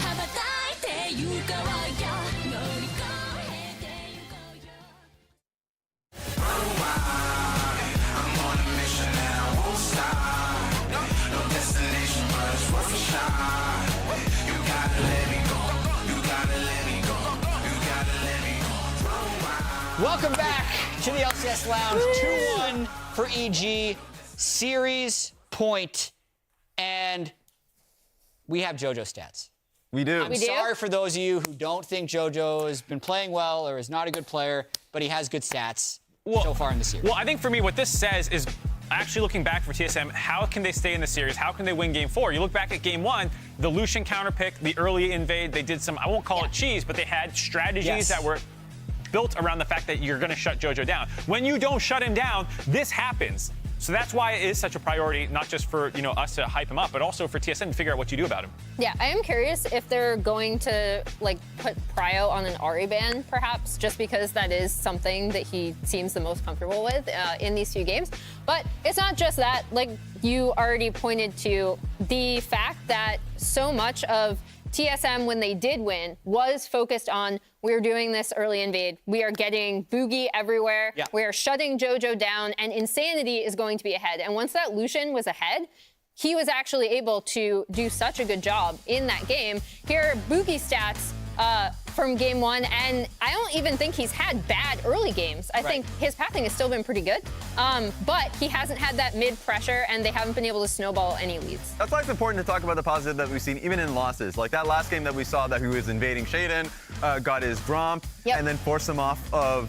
羽ばたいてゆこうよ乗り越えてゆこうよWelcome back to the LCS Lounge. 2-1 for EG, series point, and we have JoJo stats. We do. I'm sorry for those of you who don't think JoJo has been playing well or is not a good player, but he has good stats so far in the series. Well, I think for me, what this says is actually looking back for TSM, how can they stay in the series? How can they win game 4? You look back at game 1, the Lucian counterpick, the early invade, they did some, I won't call it cheese, but they had strategies that were built around the fact that you're going to shut JoJo down. When you don't shut him down, this happens. So that's why it is such a priority, not just for us to hype him up, but also for TSM to figure out what you do about him. Yeah, I am curious if they're going to put Pryo on an Ahri ban, perhaps, just because that is something that he seems the most comfortable with in these few games. But it's not just that. Like you already pointed to, the fact that so much of TSM, when they did win, was focused on, we're doing this early invade. We are getting Boogie everywhere. Yeah. We are shutting JoJo down, and Insanity is going to be ahead. And once that Lucian was ahead, he was actually able to do such a good job in that game. Here are Boogie stats from game 1, and I don't even think he's had bad early games. I think his pathing has still been pretty good, but he hasn't had that mid pressure, and they haven't been able to snowball any leads. That's why it's important to talk about the positive that we've seen even in losses. Like that last game that we saw that he was invading Shaden, got his Gromp, and then forced him off of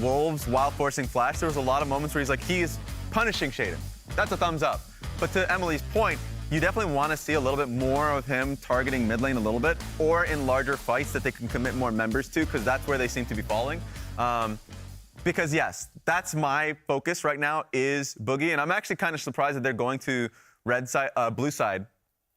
Wolves while forcing Flash. There was a lot of moments where he's like, he is punishing Shaden. That's a thumbs up. But to Emily's point, you definitely want to see a little bit more of him targeting mid lane a little bit, or in larger fights that they can commit more members to, because that's where they seem to be falling. Because yes, that's my focus right now is Boogie, and I'm actually kind of surprised that they're going to blue side,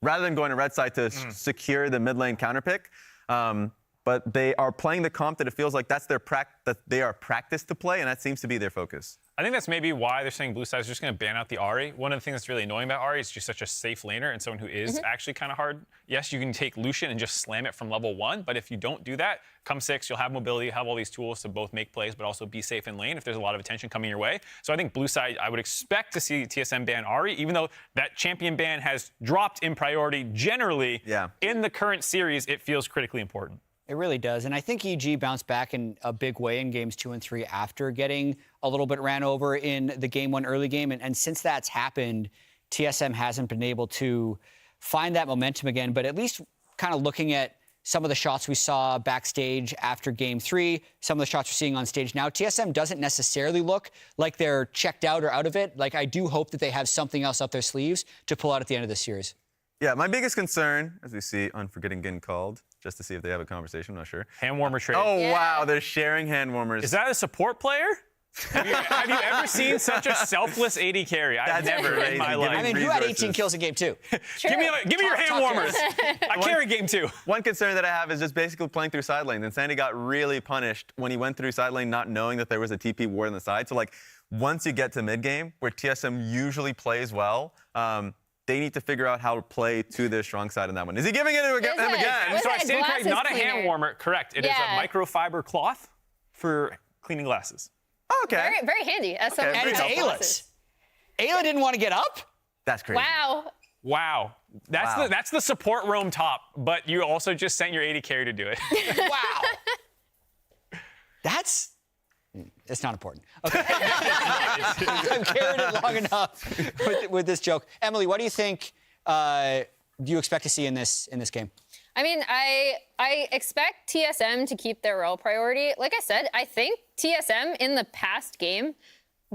rather than going to red side to secure the mid lane counter pick. But they are playing the comp that it feels like that's that they are practiced to play, and that seems to be their focus. I think that's maybe why they're saying blue side is just going to ban out the Ahri. One of the things that's really annoying about Ahri is just such a safe laner and someone who is actually kind of hard. Yes, you can take Lucian and just slam it from level 1, but if you don't do that, come 6, you'll have mobility, have all these tools to both make plays, but also be safe in lane if there's a lot of attention coming your way. So I think blue side, I would expect to see TSM ban Ahri, even though that champion ban has dropped in priority generally. In the current series, it feels critically important. It really does. And I think EG bounced back in a big way in games 2 and 3 after getting a little bit ran over in the game 1 early game. And since that's happened, TSM hasn't been able to find that momentum again. But at least kind of looking at some of the shots we saw backstage after game 3, some of the shots we're seeing on stage now, TSM doesn't necessarily look like they're checked out or out of it. Like, I do hope that they have something else up their sleeves to pull out at the end of the series. Yeah, my biggest concern, as we see Unforgetting getting called, just to see if they have a conversation, I'm not sure. Hand warmer trade. Oh, wow, they're sharing hand warmers. Is that a support player? Have you ever seen such a selfless AD carry? I've never in my life. I mean, who had 18 kills in game 2? Give me your hand warmers. I carry game 2. One concern that I have is just basically playing through side lane. And Sandy got really punished when he went through side lane not knowing that there was a TP ward on the side. So, like, once you get to mid game, where TSM usually plays well, they need to figure out how to play to their strong side in that one. Is he giving it to him again? So I stand corrected, not a hand warmer. Correct. It is a microfiber cloth for cleaning glasses. Oh, okay. Very, very handy. As someone And it's Ayla's. Ayla didn't want to get up? That's crazy. Wow. That's the support roam top, but you also just sent your AD carry to do it. Wow. It's not important. Okay. I've carried it long enough with this joke. Emily, what do you think do you expect to see in this game? I mean, I expect TSM to keep their role priority. Like I said, I think TSM in the past game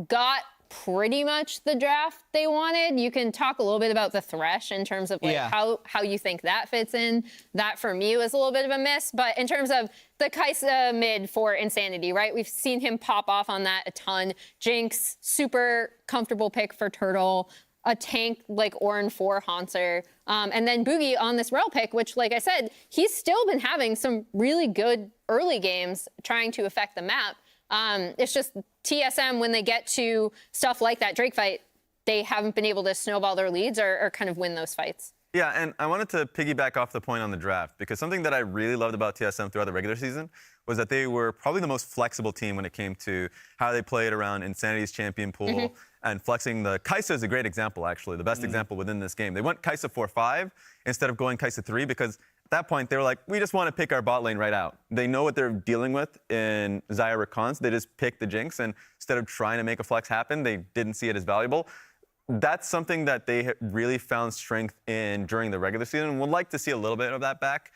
got pretty much the draft they wanted. You can talk a little bit about the Thresh in terms of how you think that fits in. That for me was a little bit of a miss. But in terms of the Kai'Sa mid for Insanity, right? We've seen him pop off on that a ton. Jinx, super comfortable pick for Turtle. A tank like Orin for Haunter. And then Boogie on this Rel pick, which, like I said, he's still been having some really good early games trying to affect the map. It's just TSM, when they get to stuff like that Drake fight, they haven't been able to snowball their leads or kind of win those fights. Yeah, and I wanted to piggyback off the point on the draft, because something that I really loved about TSM throughout the regular season was that they were probably the most flexible team when it came to how they played around Insanity's champion pool and flexing the Kai'Sa is a great example, actually, the best example within this game. They went Kai'Sa 4-5 instead of going Kai'Sa 3 because that point, they were like, we just want to pick our bot lane right out. They know what they're dealing with in Xayah Rakan, so they just picked the Jinx, and instead of trying to make a flex happen, they didn't see it as valuable. That's something that they really found strength in during the regular season, and would like to see a little bit of that back,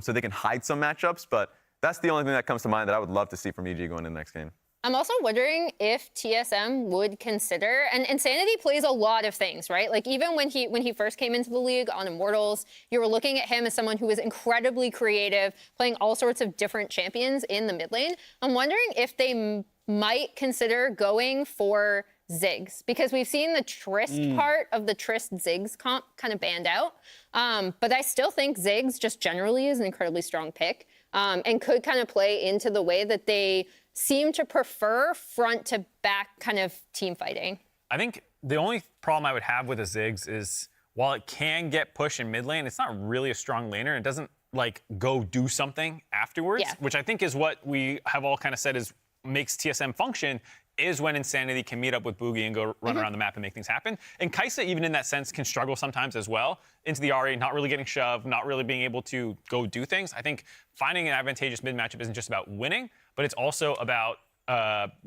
so they can hide some matchups, but that's the only thing that comes to mind that I would love to see from EG going into the next game. I'm also wondering if TSM would consider, and Insanity plays a lot of things, right? Like even when he first came into the league on Immortals, you were looking at him as someone who was incredibly creative, playing all sorts of different champions in the mid lane. I'm wondering if they might consider going for Ziggs, because we've seen the Trist part of the Trist Ziggs comp kind of banned out. But I still think Ziggs just generally is an incredibly strong pick, and could kind of play into the way that they seem to prefer front to back kind of team fighting. I think the only problem I would have with a Ziggs is while it can get pushed in mid lane, it's not really a strong laner. It doesn't like go do something afterwards, which I think is what we have all kind of said is makes TSM function, is when Insanity can meet up with Boogie and go run around the map and make things happen. And Kai'Sa, even in that sense, can struggle sometimes as well into the RA, not really getting shoved, not really being able to go do things. I think finding an advantageous mid matchup isn't just about winning, but it's also about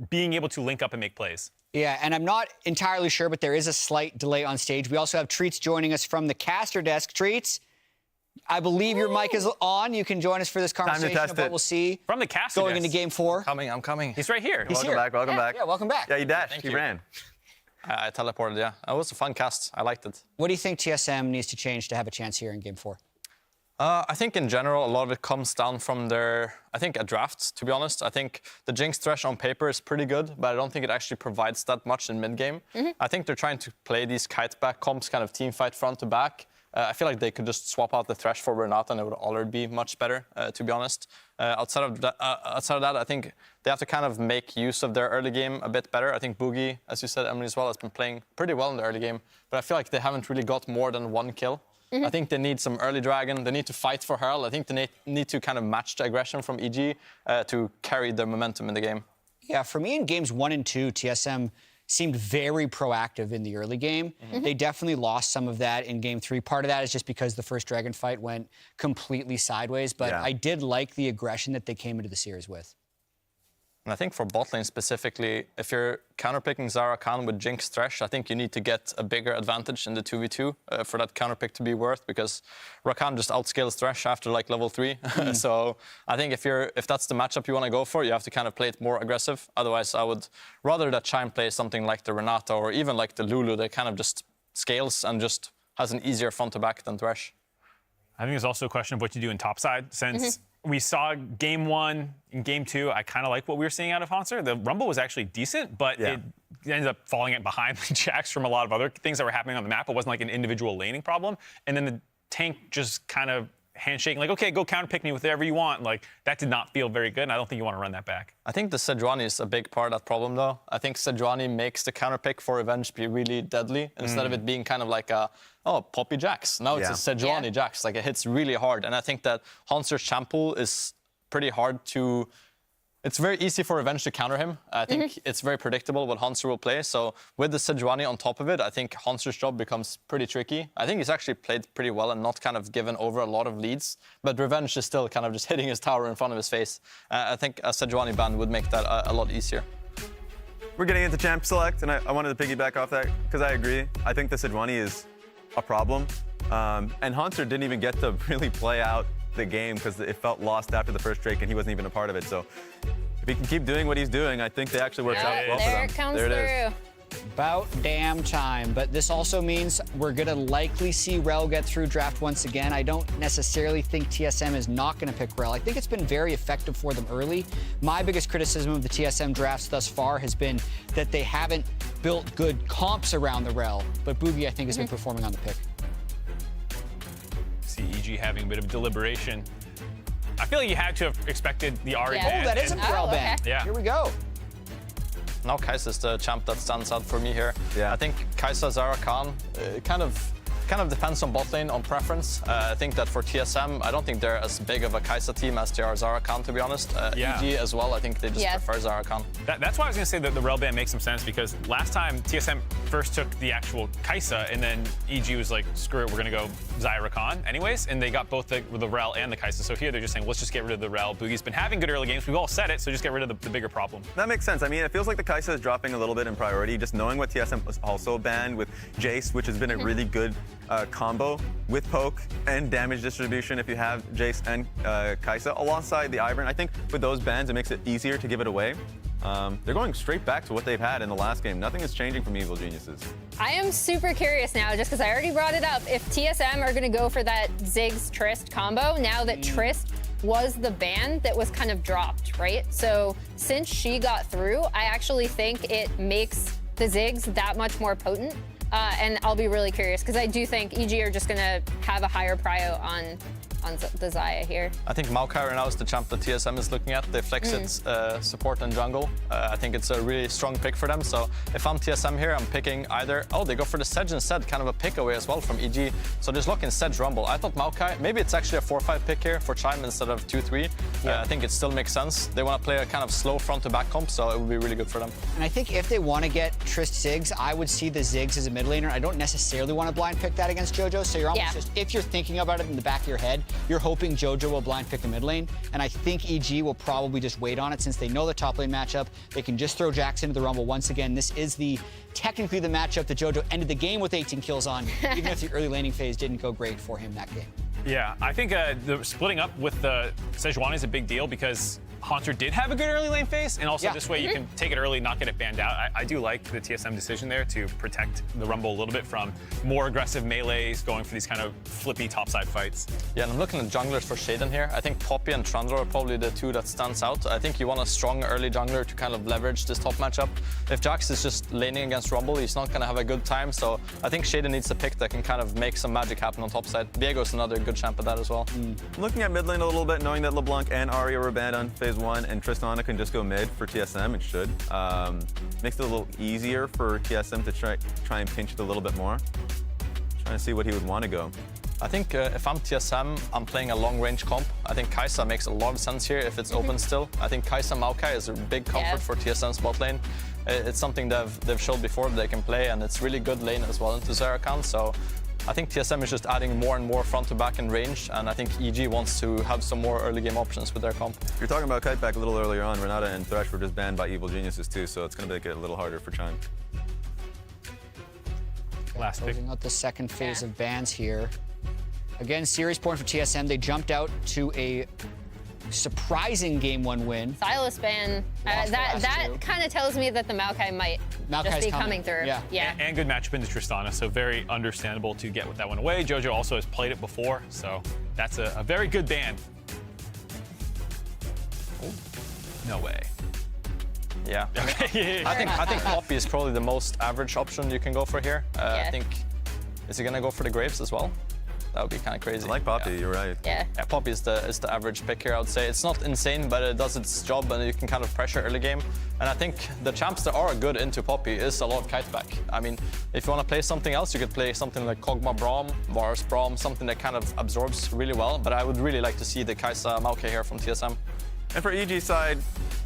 being able to link up and make plays. Yeah, and I'm not entirely sure, but there is a slight delay on stage. We also have Treats joining us from the caster desk. Treats, I believe your mic is on. You can join us for this conversation of what we'll see from the caster going desk. into Game 4. I'm coming. He's right here. Welcome back. Welcome back. Yeah, welcome back. Yeah, you dashed. Thank you you. ran. I teleported, yeah. It was a fun cast. I liked it. What do you think TSM needs to change to have a chance here in Game 4? I think in general, a lot of it comes down from their, a draft, to be honest. I think the Jinx Thresh on paper is pretty good, but I don't think it actually provides that much in mid-game. I think they're trying to play these kite-back comps, kind of team fight front to back. I feel like they could just swap out the Thresh for Renata and it would already be much better, to be honest. Outside of that, I think they have to kind of make use of their early game a bit better. I think Boogie, as you said, Emily, as well, has been playing pretty well in the early game, but I feel like they haven't really got more than one kill. I think they need some early dragon. They need to fight for Herald. I think they need to kind of match the aggression from EG to carry their momentum in the game. Yeah, for me in games 1 and 2, TSM seemed very proactive in the early game. They definitely lost some of that in Game 3. Part of that is just because the first dragon fight went completely sideways, but I did like the aggression that they came into the series with. And I think for bot lane specifically, if you're counterpicking Xayah Rakan with Jinx Thresh, I think you need to get a bigger advantage in the 2v2 for that counterpick to be worth, because Rakan just outscales Thresh after like level 3. So I think if that's the matchup you want to go for, you have to kind of play it more aggressive. Otherwise, I would rather that Chime plays something like the Renata or even like the Lulu that kind of just scales and just has an easier front to back than Thresh. I think there's also a question of what you do in topside, since we saw Game 1 and Game 2, I kind of like what we were seeing out of Hanser. The Rumble was actually decent, but it ended up falling behind the Jax from a lot of other things that were happening on the map. It wasn't like an individual laning problem. And then the tank just kind of handshaking, like, okay, go counterpick me with whatever you want. Like, that did not feel very good, and I don't think you want to run that back. I think the Sejuani is a big part of that problem, though. I think Sejuani makes the counterpick for Revenge be really deadly, instead of it being kind of like a, Poppy Jax. Now it's a Sejuani Jax. Like, it hits really hard. And I think that Hanser's Shampoo is pretty hard to... It's very easy for Revenge to counter him. I think it's very predictable what Hanser will play. So with the Sejuani on top of it, I think Hanser's job becomes pretty tricky. I think he's actually played pretty well and not kind of given over a lot of leads. But Revenge is still kind of just hitting his tower in front of his face. I think a Sejuani ban would make that a lot easier. We're getting into Champ Select, and I wanted to piggyback off that because I agree. I think the Sejuani is a problem. And Hanser didn't even get to really play out the game because it felt lost after the first Drake and he wasn't even a part of it. So if he can keep doing what he's doing, I think that actually works out well for them. There it comes through. About damn time. But this also means we're going to likely see Rel get through draft once again. I don't necessarily think TSM is not going to pick Rel. I think it's been very effective for them early. My biggest criticism of the TSM drafts thus far has been that they haven't built good comps around the Rel. But Boogie, I think, has been performing on the pick. See EG having a bit of deliberation. I feel like you had to have expected the RA ban. Oh, that is a Rel ban. Yeah. Here we go. Now Kai'Sa is the champ that stands out for me here. I think Kai'Sa Xayah Rakan kind of kind of depends on bot lane, on preference. I think that for TSM, I don't think they're as big of a Kai'Sa team as they are Zarakan, to be honest. EG as well, I think they just prefer Zarakan. That's why I was going to say that the Rel ban makes some sense, because last time TSM first took the actual Kai'Sa, and then EG was like, screw it, we're going to go Zarakan anyways, and they got both the Rel and the Kai'Sa. So here they're just saying, let's just get rid of the Rel. Boogie's been having good early games. We've all said it, so just get rid of the bigger problem. That makes sense. I mean, it feels like the Kai'Sa is dropping a little bit in priority, just knowing what TSM was also banned with Jace, which has been a really good combo with poke and damage distribution if you have Jace and Kai'Sa alongside the Ivern. I think with those bans, it makes it easier to give it away. They're going straight back to what they've had in the last game. Nothing is changing from Evil Geniuses. I am super curious now, just because I already brought it up, if TSM are going to go for that Ziggs Trist combo now that Trist was the ban that was kind of dropped, right? So since she got through, I actually think it makes the Ziggs that much more potent. And I'll be really curious, because I do think EG are just going to have a higher prio on the Xayah here. I think Maokai right now is the champ that TSM is looking at. They flex its support and jungle. I think it's a really strong pick for them. So if I'm TSM here, I'm picking either... Oh, they go for the Sedge instead, kind of a pick away as well from EG. So just look in Sedge Rumble. I thought Maokai, maybe it's actually a 4-5 pick here for Chime instead of 2-3. I think it still makes sense. They want to play a kind of slow front to back comp, so it would be really good for them. And I think if they want to get Trist Ziggs, I would see the Ziggs as a mid laner. I don't necessarily want to blind pick that against JoJo, so you're almost just, if you're thinking about it in the back of your head, you're hoping JoJo will blind pick the mid lane, and I think EG will probably just wait on it since they know the top lane matchup. They can just throw Jax into the Rumble once again. This is technically the matchup that JoJo ended the game with 18 kills on, even if the early laning phase didn't go great for him that game. Yeah, I think the splitting up with the Sejuani is a big deal, because Haunter did have a good early lane phase, and also this way you can take it early, not get it banned out. I do like the TSM decision there to protect the Rumble a little bit from more aggressive melees, going for these kind of flippy topside fights. Yeah, and I'm looking at junglers for Shaden here. I think Poppy and Trundle are probably the two that stands out. I think you want a strong early jungler to kind of leverage this top matchup. If Jax is just laning against Rumble, he's not going to have a good time, so I think Shaden needs a pick that can kind of make some magic happen on top side. Viego's another good champ at that as well. Looking at mid lane a little bit, knowing that LeBlanc and Arya were banned on phase 1, and Tristana can just go mid for TSM, it should. Makes it a little easier for TSM to try and pinch it a little bit more. Trying to see what he would want to go. I think if I'm TSM, I'm playing a long-range comp. I think Kai'Sa makes a lot of sense here if it's open still. I think Kai'Sa Maokai is a big comfort for TSM's bot lane. It's something they've showed before that they can play, and it's really good lane as well into Zarakan. So I think TSM is just adding more and more front to back in range, and I think EG wants to have some more early game options with their comp. You're talking about Kiteback a little earlier on. Renata and Thresh were just banned by Evil Geniuses too, so it's going to make it a little harder for Chime. Last pick. Closing out the second phase of bans here. Again, series point for TSM. They jumped out to a surprising game 1 win. Silas ban. That kind of tells me that the Maokai might just be coming through. Yeah. And good matchup into Tristana, so very understandable to get that one away. JoJo also has played it before, so that's a very good ban. Oh, no way. Yeah. I think Poppy is probably the most average option you can go for here. I think, is he gonna go for the Graves as well? That would be kind of crazy. I like Poppy, you're right. Yeah, Poppy is the average pick here, I would say. It's not insane, but it does its job, and you can kind of pressure early game. And I think the champs that are good into Poppy is a lot of Kiteback. I mean, if you want to play something else, you could play something like Kog'Maw Braum, Varus Braum, something that kind of absorbs really well. But I would really like to see the Kai'Sa Maokai here from TSM. And for EG side,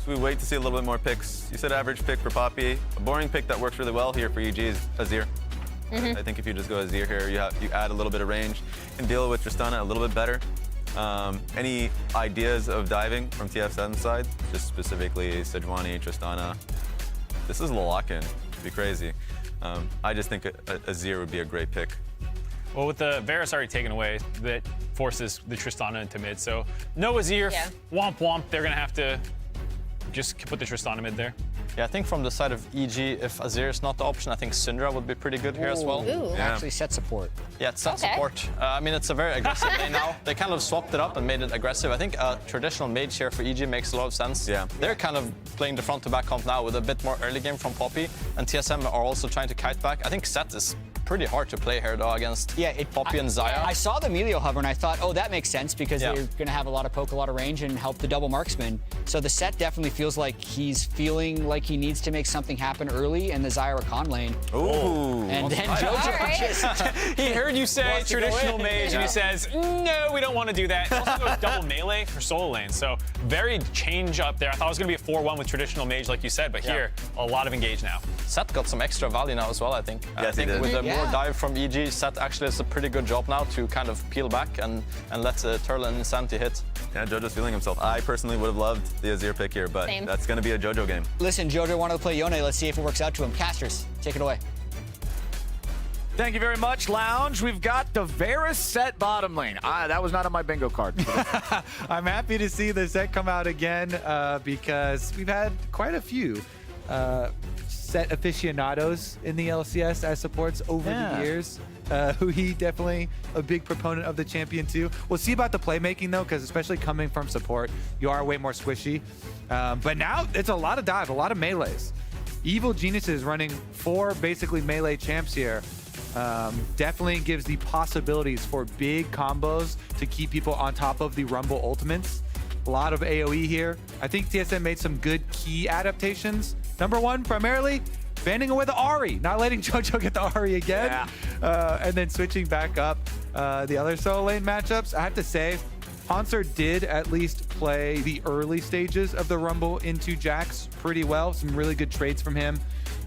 so we wait to see a little bit more picks. You said average pick for Poppy. A boring pick that works really well here for EG is Azir. I think if you just go Azir here, you add a little bit of range and deal with Tristana a little bit better. Any ideas of diving from TSM side? Just specifically Sejuani, Tristana. This is a lock-in. It'd be crazy. I just think Azir would be a great pick. Well, with the Varus already taken away, that forces the Tristana into mid. So no Azir, womp womp. They're gonna have to just put the Tristana mid there. Yeah, I think from the side of EG, if Azir is not the option, I think Syndra would be pretty good here as well. Actually set support. Yeah, it's set support. I mean, it's a very aggressive lane now. They kind of swapped it up and made it aggressive. I think a traditional mage here for EG makes a lot of sense. Yeah. They're kind of playing the front to back comp now with a bit more early game from Poppy, and TSM are also trying to kite back. I think Set is pretty hard to play here, though, against Poppy and Xayah. I saw the Melio hover, and I thought, oh, that makes sense because they're going to have a lot of poke, a lot of range, and help the double marksman. So the set definitely feels like he's feeling like he needs to make something happen early in the Xayah Rakan lane. Ooh. And then JoJo just... He heard you say traditional mage, and he says, no, we don't want to do that. He also goes double melee for solo lane, so very change up there. I thought it was going to be a 4-1 with traditional mage, like you said, but here, a lot of engage now. Set got some extra value now as well, I think. Yes, I think he did. with the more dive from EG, Set actually does a pretty good job now to kind of peel back and let Turtle and Insanity hit. Yeah, JoJo's feeling himself. I personally would have loved the Azir pick here, but that's going to be a JoJo game. Listen, JoJo wanted to play Yone. Let's see if it works out to him. Casters, take it away. Thank you very much, Lounge. We've got the Varus set bottom lane. That was not on my bingo card. I'm happy to see the set come out again because we've had quite a few set aficionados in the LCS as supports over the years. He definitely a big proponent of the champion too. We'll see about the playmaking though, because especially coming from support, you are way more squishy. But now it's a lot of dive, a lot of melees. Evil Geniuses running 4 basically melee champs here. Definitely gives the possibilities for big combos to keep people on top of the Rumble ultimates. A lot of AoE here. I think TSM made some good key adaptations. Number 1, primarily, banning away the Ahri, not letting JoJo get the Ahri again. And then switching back up the other solo lane matchups. I have to say, Hanser did at least play the early stages of the Rumble into Jax pretty well. Some really good trades from him,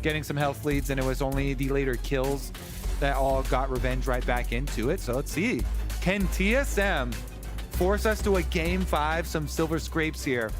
getting some health leads, and it was only the later kills that all got revenge right back into it. So let's see. Can TSM force us to a game 5, some silver scrapes here?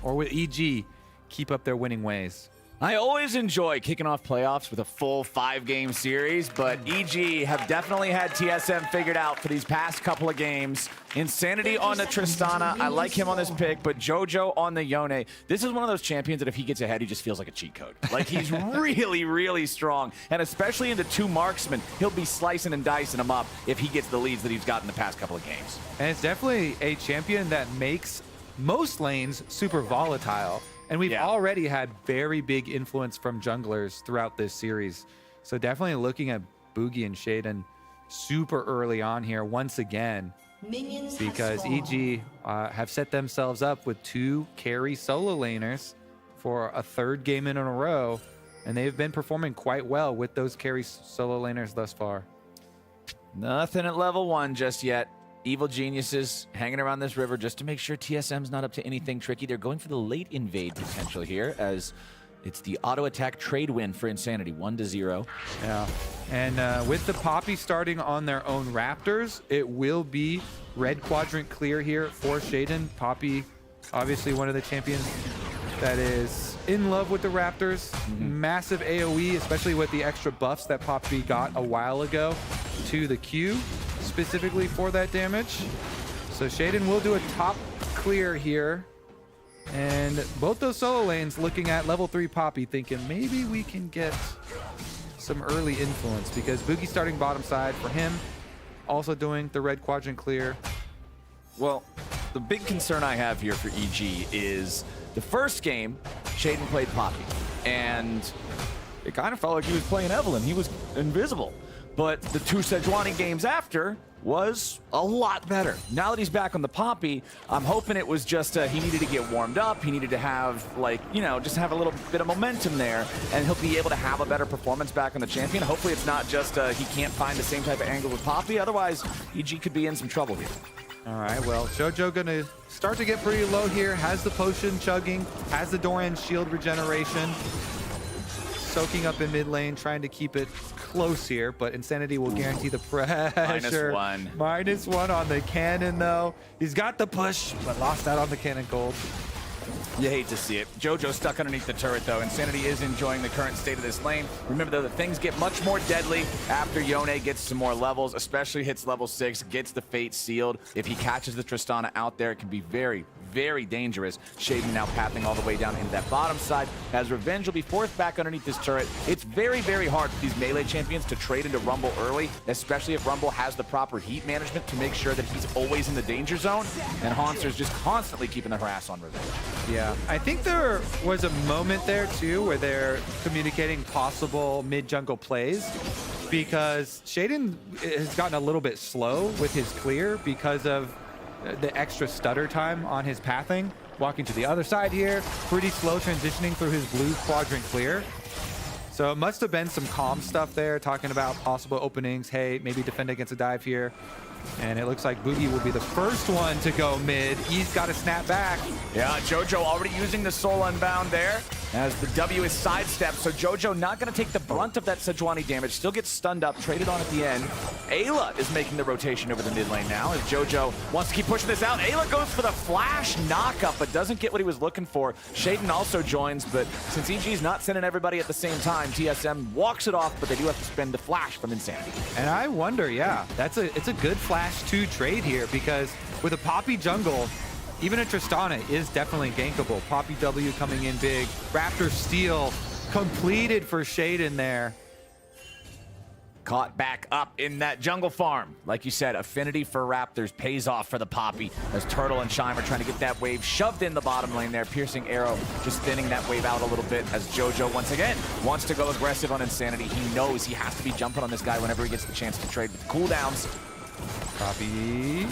Or will EG keep up their winning ways? I always enjoy kicking off playoffs with a full 5-game series, but EG have definitely had TSM figured out for these past couple of games. Insanity on the Tristana. I like him on this pick, but JoJo on the Yone. This is one of those champions that if he gets ahead, he just feels like a cheat code. Like he's really, really strong. And especially into 2 marksmen, he'll be slicing and dicing them up if he gets the leads that he's got in the past couple of games. And it's definitely a champion that makes most lanes super volatile. And we've already had very big influence from junglers throughout this series. So definitely looking at Boogie and Shaden super early on here once again. Because EG have set themselves up with 2 carry solo laners for a 3rd game in a row. And they've been performing quite well with those carry solo laners thus far. Nothing at level 1 just yet. Evil Geniuses hanging around this river just to make sure TSM's not up to anything tricky. They're going for the late invade potential here as it's the auto attack trade win for Insanity, 1-0. Yeah, and with the Poppy starting on their own Raptors, it will be red quadrant clear here for Shaden. Poppy, obviously one of the champions that is in love with the Raptors. Massive AoE, especially with the extra buffs that Poppy got a while ago to the Q, specifically for that damage. So Shaden will do a top clear here. And both those solo lanes looking at level 3 Poppy, thinking maybe we can get some early influence because Boogie starting bottom side for him, also doing the red quadrant clear. Well, the big concern I have here for EG is the first game, Shaden played Poppy, and it kind of felt like he was playing Evelynn. He was invisible. But the 2 Sejuani games after was a lot better. Now that he's back on the Poppy, I'm hoping it was just he needed to get warmed up. He needed to have, like, you know, just have a little bit of momentum there, and he'll be able to have a better performance back on the champion. Hopefully it's not just he can't find the same type of angle with Poppy. Otherwise, EG could be in some trouble here. All right, well, JoJo gonna start to get pretty low here. Has the potion chugging, has the Doran shield regeneration. Soaking up in mid lane, trying to keep it close here, but Insanity will guarantee the pressure. -1. -1 on the cannon, though. He's got the push, but lost that on the cannon gold. You hate to see it. JoJo's stuck underneath the turret, though. Insanity is enjoying the current state of this lane. Remember, though, that things get much more deadly after Yone gets some more levels, especially hits level 6, gets the fate sealed. If he catches the Tristana out there, it can be very, very dangerous. Shaden now pathing all the way down into that bottom side, as Revenge will be forced back underneath this turret. It's very, very hard for these melee champions to trade into Rumble early, especially if Rumble has the proper heat management to make sure that he's always in the danger zone, and Hanser's just constantly keeping the harass on Revenge. Yeah, I think there was a moment there too where they're communicating possible mid-jungle plays. because Shaden has gotten a little bit slow with his clear because of the extra stutter time on his pathing. Walking to the other side here, pretty slow transitioning through his blue quadrant clear. So it must have been some calm stuff there, talking about possible openings. Hey, maybe defend against a dive here. And it looks like Boogie will be the first one to go mid. He's got to snap back. Yeah, Jojo already using the Soul Unbound there as the W is sidestepped. So Jojo not going to take the brunt of that Sejuani damage. Still gets stunned up, traded on at the end. Ayla is making the rotation over the mid lane now as Jojo wants to keep pushing this out. Ayla goes for the flash knockup, but doesn't get what he was looking for. Shaden also joins, but since EG's not sending everybody at the same time, TSM walks it off, but they do have to spend the flash from Insanity. And I wonder, yeah, it's a good flash 2 trade here, because with a Poppy jungle, even a Tristana is definitely gankable. Poppy W coming in big. Raptor steal completed for Shaden there. Caught back up in that jungle farm. Like you said, affinity for Raptors pays off for the Poppy as Turtle and Chime are trying to get that wave shoved in the bottom lane there. Piercing Arrow just thinning that wave out a little bit as Jojo once again wants to go aggressive on Insanity. He knows he has to be jumping on this guy whenever he gets the chance to trade with cooldowns. Copy.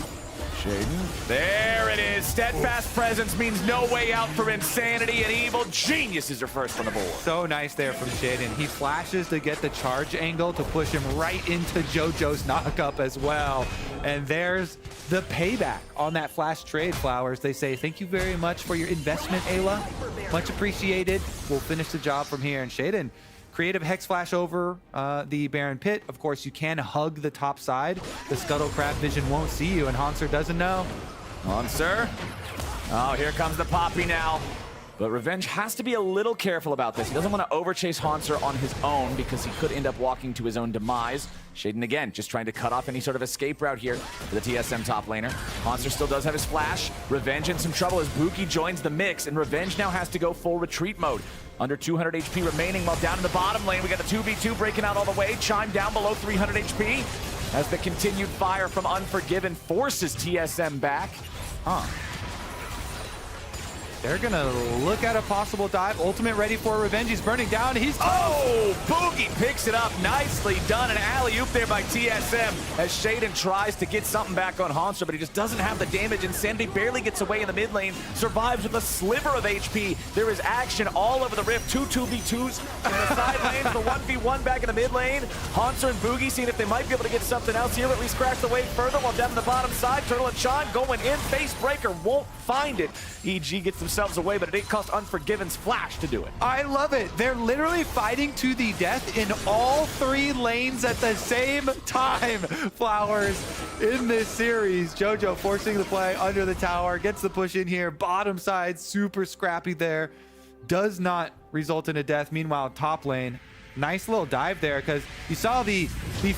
Shaden. There it is. Steadfast presence means no way out for Insanity, and Evil Geniuses are first on the board. So nice there from Shaden. He flashes to get the charge angle to push him right into Jojo's knockup as well. And there's the payback on that flash trade, Flowers. They say, thank you very much for your investment, Ayla. Much appreciated. We'll finish the job from here. And Shaden, creative Hex Flash over the Baron Pit. Of course, you can hug the top side. The Scuttle Crab Vision won't see you, and Hanser doesn't know. Hanser. Oh, here comes the Poppy now. But Revenge has to be a little careful about this. He doesn't want to overchase Hanser on his own because he could end up walking to his own demise. Shaden again, just trying to cut off any sort of escape route here for the TSM top laner. Hanser still does have his flash. Revenge in some trouble as Buki joins the mix, and Revenge now has to go full retreat mode. Under 200 HP remaining, while down in the bottom lane, we got a 2v2 breaking out all the way. Chime down below 300 HP as the continued fire from Unforgiven forces TSM back. They're gonna look at a possible dive. Ultimate ready for Revenge. He's burning down. He's oh, Boogie picks it up. Nicely done. An alley-oop there by TSM as Shaden tries to get something back on Hanser, but he just doesn't have the damage. Insanity barely gets away in the mid lane. Survives with a sliver of HP. There is action all over the rift. 2v2s in the side lanes. The 1v1 back in the mid lane. Hanser and Boogie seeing if they might be able to get something else here, or at least crash the wave further, while down in the bottom side, Turtle and Chime going in. Face breaker won't find it. EG gets themselves away, but it didn't cost Unforgiven's flash to do it. I love it. They're literally fighting to the death in all 3 lanes at the same time. Flowers in this series. Jojo forcing the play under the tower, gets the push in here. Bottom side, super scrappy there. Does not result in a death. Meanwhile, top lane, nice little dive there, because you saw the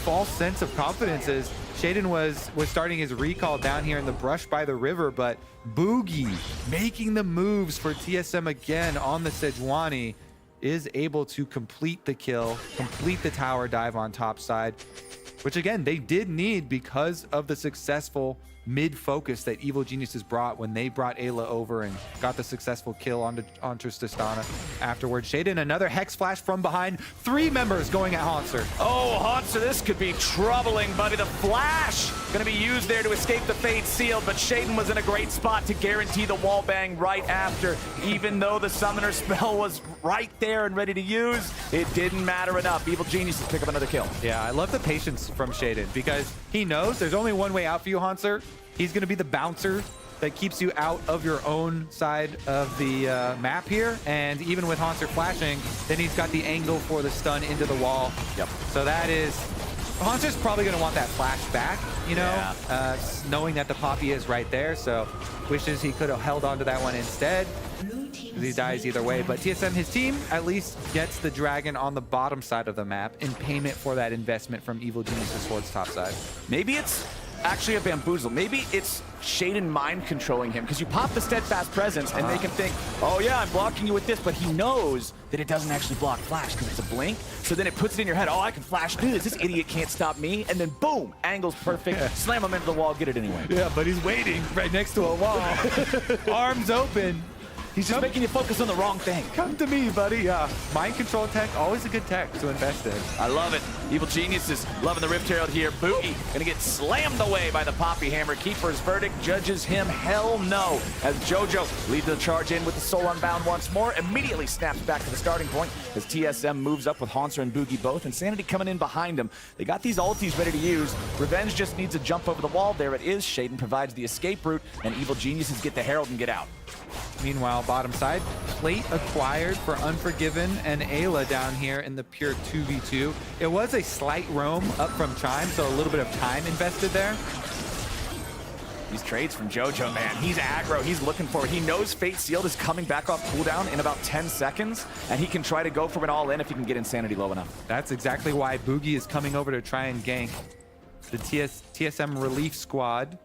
false sense of confidence as Shaden was starting his recall down here in the brush by the river, but Boogie making the moves for TSM again on the Sejuani is able to complete the kill, complete the tower dive on top side, which again, they did need because of the successful mid focus that Evil Geniuses brought when they brought Ayla over and got the successful kill on Tristana afterwards. Shaden, another Hex Flash from behind. 3 members going at Hanser. Oh, Hanser, this could be troubling, buddy. The flash going to be used there to escape the Fade Sealed, but Shaden was in a great spot to guarantee the wall bang right after. Even though the Summoner spell was right there and ready to use, it didn't matter enough. Evil Geniuses pick up another kill. Yeah, I love the patience from Shaden because he knows there's only one way out for you, Hanser. He's going to be the bouncer that keeps you out of your own side of the map here. And even with Hanser flashing, then he's got the angle for the stun into the wall. Yep. So that is... Hanser's probably going to want that flash back, you know, knowing that the Poppy is right there. So wishes he could have held on to that one instead. He dies either way. But TSM, his team, at least gets the dragon on the bottom side of the map in payment for that investment from Evil Geniuses towards top side. Maybe it's actually a bamboozle. Maybe it's Shaden mind controlling him, because you pop the Steadfast Presence and they can think, oh yeah, I'm blocking you with this, but he knows that it doesn't actually block flash because it's a blink. So then it puts it in your head, oh, I can flash through this. This idiot can't stop me. And then boom, angle's perfect. Slam him into the wall, get it anyway. Yeah, but he's waiting right next to a wall. Arms open. He's just making you focus on the wrong thing. Come to me, buddy. Yeah, mind control tech, always a good tech to invest in. I love it. Evil Geniuses loving the Rift Herald here. Boogie gonna get slammed away by the Poppy Hammer. Keeper's verdict judges him hell no. As JoJo leads the charge in with the Soul Unbound once more. Immediately snaps back to the starting point as TSM moves up with Haunter and Boogie both. Insanity coming in behind him. They got these ultis ready to use. Revenge just needs a jump over the wall. There it is. Shaden provides the escape route, and Evil Geniuses get the Herald and get out. Meanwhile, bottom side, plate acquired for Unforgiven and Ayla down here in the pure 2v2. It was a slight roam up from Chime, so a little bit of time invested there. These trades from JoJo, man, he's aggro, he's looking for it. He knows Fate Sealed is coming back off cooldown in about 10 seconds, and he can try to go for it all in if he can get Insanity low enough. That's exactly why Boogie is coming over to try and gank the TSM relief squad.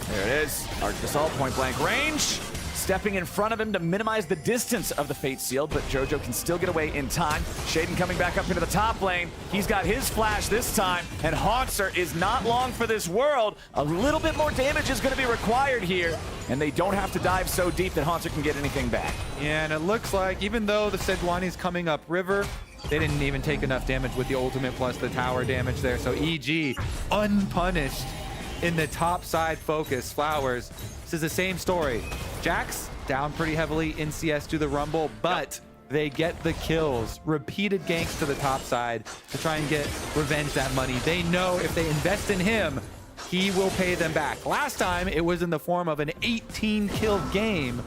There it is. Arc Assault, point blank range. Stepping in front of him to minimize the distance of the Fate Sealed, but JoJo can still get away in time. Shaden coming back up into the top lane. He's got his flash this time, and Haunter is not long for this world. A little bit more damage is going to be required here, and they don't have to dive so deep that Haunter can get anything back. Yeah, and it looks like even though the Sejuani's coming up river, they didn't even take enough damage with the ultimate plus the tower damage there. So EG unpunished in the top side focus. Flowers, this is the same story. Jax down pretty heavily in CS to the Rumble, but they get the kills. Repeated ganks to the top side to try and get revenge that money. They know if they invest in him, he will pay them back. Last time it was in the form of an 18-kill game.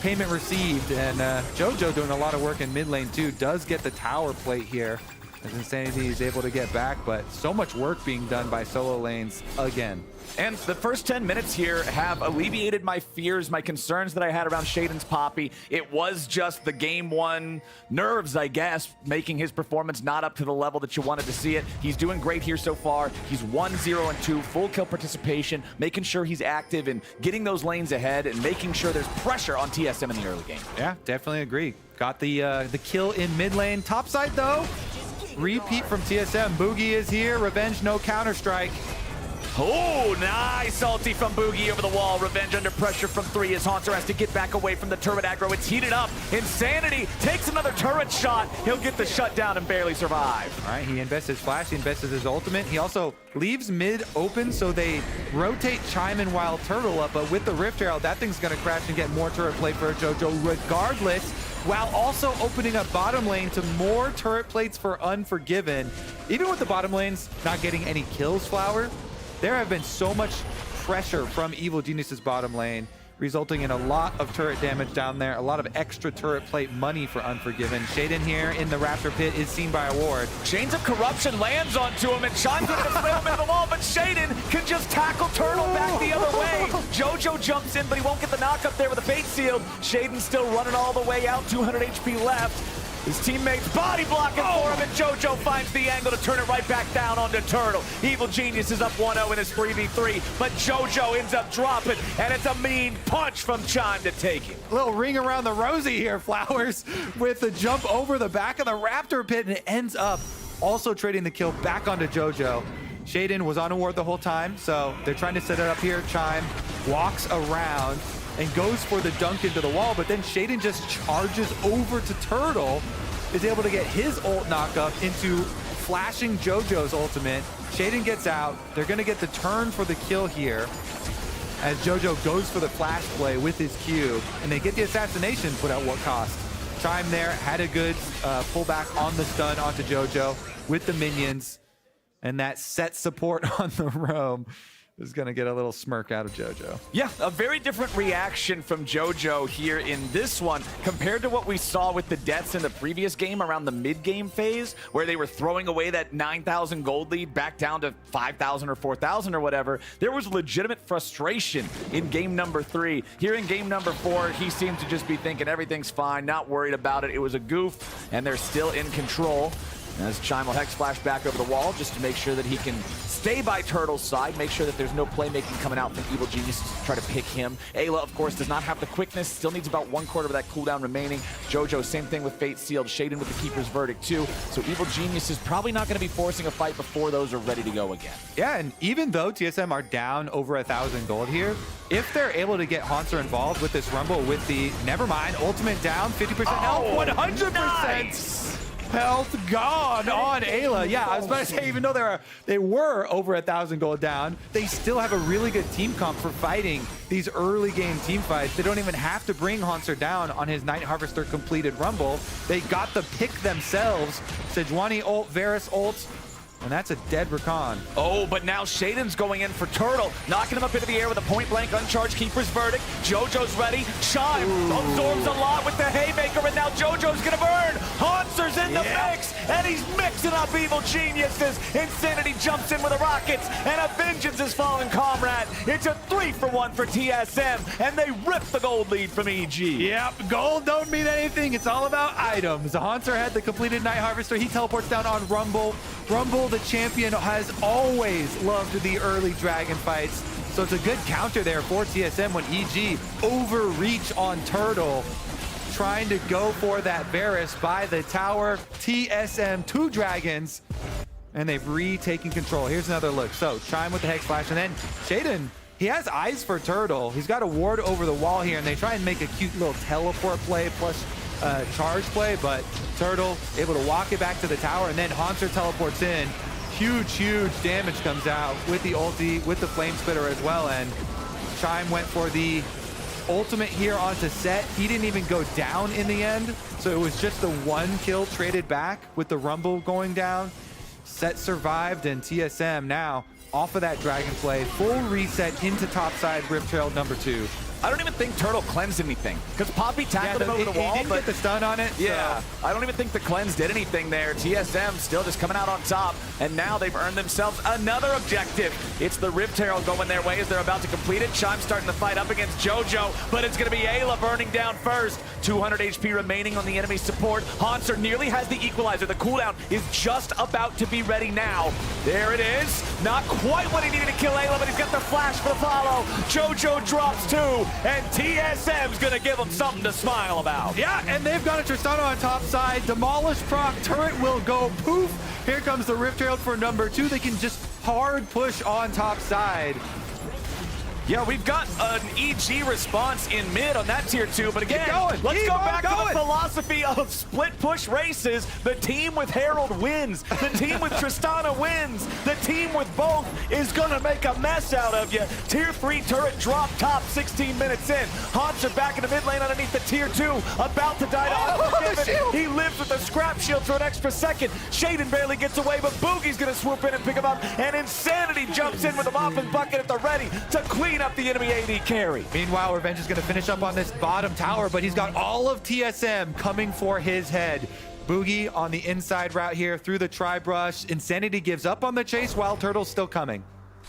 Payment received, and JoJo doing a lot of work in mid lane too, does get the tower plate here as Insanity is able to get back, but so much work being done by solo lanes again. And the first 10 minutes here have alleviated my fears, my concerns that I had around Shaden's Poppy. It was just the game one nerves, I guess, making his performance not up to the level that you wanted to see it. He's doing great here so far. He's 1-0-2, full kill participation, making sure he's active and getting those lanes ahead and making sure there's pressure on TSM in the early game. Yeah, definitely agree. Got the kill in mid lane. Top side though, repeat from TSM. Boogie is here. Revenge, no counter-strike. Oh, nice ulti from Boogie over the wall. Revenge under pressure from 3 as Haunter has to get back away from the turret aggro. It's heated up. Insanity takes another turret shot. He'll get the shutdown and barely survive. All right, he invests his flash, he invests his ultimate. He also leaves mid open, so they rotate Chime and Wild Turtle up, but with the Rift Herald, that thing's gonna crash and get more turret play for JoJo regardless, while also opening up bottom lane to more turret plates for Unforgiven. Even with the bottom lanes not getting any kills, Flower, there have been so much pressure from Evil Genius's bottom lane, resulting in a lot of turret damage down there, a lot of extra turret plate money for Unforgiven. Shaden here in the Raptor Pit is seen by a ward. Chains of Corruption lands onto him, and Chime's going to flail him into the wall, but Shaden can just tackle Turtle back the other way. JoJo jumps in, but he won't get the knock up there with a Fate Sealed. Shaden still running all the way out, 200 HP left. His teammates body blocking for him, and JoJo finds the angle to turn it right back down onto Turtle. Evil Genius is up 1-0 in his 3v3, but JoJo ends up dropping, and it's a mean punch from Chime to take it. A little ring around the rosy here, Flowers, with the jump over the back of the Raptor Pit, and it ends up also trading the kill back onto JoJo. Shaden was on a ward the whole time, so they're trying to set it up here. Chime walks around and goes for the dunk into the wall, but then Shaden just charges over to Turtle, is able to get his ult knock up into flashing JoJo's ultimate. Shaden gets out. They're gonna get the turn for the kill here as JoJo goes for the flash play with his Q, and they get the assassination, but at what cost? Chime there had a good pullback on the stun onto JoJo with the minions, and that set support on the roam is going to get a little smirk out of JoJo. Yeah, a very different reaction from JoJo here in this one compared to what we saw with the deaths in the previous game around the mid-game phase, where they were throwing away that 9,000 gold lead back down to 5,000 or 4,000 or whatever. There was legitimate frustration in game number 3. Here in game number 4, he seemed to just be thinking everything's fine, not worried about it. It was a goof, and they're still in control. As Chime will Hex Flash back over the wall just to make sure that he can stay by Turtle's side, make sure that there's no playmaking coming out from Evil Geniuses to try to pick him. Ayla, of course, does not have the quickness, still needs about 1/4 of that cooldown remaining. Jojo, same thing with Fate Sealed, Shaden with the Keeper's Verdict too. So Evil Genius is probably not going to be forcing a fight before those are ready to go again. Yeah, and even though TSM are down over 1,000 gold here, if they're able to get Haunter involved with this Rumble with the, never mind, ultimate down, 50% health, 100%. Nice. Health gone on Ayla. Yeah, I was about to say, even though they were over 1,000 gold down, they still have a really good team comp for fighting these early game team fights. They don't even have to bring Haunter down on his Night Harvester completed Rumble. They got the pick themselves. Sejuani ult, Varus ult, and that's a dead Rakan. Oh, but now Shaden's going in for Turtle, knocking him up into the air with a point-blank uncharged Keeper's Verdict. Jojo's ready. Chime absorbs a lot with the Haymaker, and now Jojo's gonna burn. Haunter's in the mix, and he's mixing up Evil Geniuses. Insanity jumps in with the Rockets, and a Vengeance is falling comrade. It's a 3-for-1 for TSM, and they rip the gold lead from EG. Yep, gold don't mean anything. It's all about items. Haunter had the completed Night Harvester. He teleports down on Rumble. Rumble, the champion, has always loved the early dragon fights. So it's a good counter there for TSM when EG overreach on Turtle. Trying to go for that Varus by the tower. TSM, 2 dragons, and they've retaken control. Here's another look. So Chime with the Hex Flash, and then Shaden, he has eyes for Turtle. He's got a ward over the wall here, and they try and make a cute little teleport play plus charge play, but Turtle able to walk it back to the tower, and then Haunter teleports in. Huge damage comes out with the ulti, with the Flame Spitter as well, and Chime went for the ultimate here onto Set. He didn't even go down in the end, so it was just the 1 kill traded back with the Rumble going down. Set survived, and TSM now off of that Dragon Play, full reset into topside Rift Trail number 2. I don't even think Turtle cleansed anything, because Poppy tackled him over the wall. He didn't get the stun on it. Yeah, so. I don't even think the cleanse did anything there. TSM still just coming out on top, and now they've earned themselves another objective. It's the Rift Herald going their way as they're about to complete it. Chime starting the fight up against Jojo, but it's going to be Ayla burning down first. 200 HP remaining on the enemy support. Haunter nearly has the equalizer. The cooldown is just about to be ready now. There it is. Not quite what he needed to kill Ayla, but he's got the flash for the follow. Jojo drops 2. And TSM's gonna give them something to smile about. Yeah, and they've got a Tristana on top side. Demolish proc, turret will go poof. Here comes the Rift Herald for number 2. They can just hard push on top side. Yeah, we've got an EG response in mid on that tier 2, but again, let's go back to the philosophy of split push races. The team with Herald wins. The team with Tristana wins. The team with both is gonna make a mess out of you. Tier 3 turret drop top 16 minutes in. Haunter back in the mid lane underneath the tier 2, about to die to Unforgiven. He lives with the scrap shield for an extra second. Shaden barely gets away, but Boogie's gonna swoop in and pick him up, and Insanity jumps in with a mop and bucket at the ready to clean up the enemy AD carry. Meanwhile, Revenge is going to finish up on this bottom tower, but he's got all of TSM coming for his head. Boogie on the inside route here through the tri-brush. Insanity gives up on the chase while Turtle's still coming.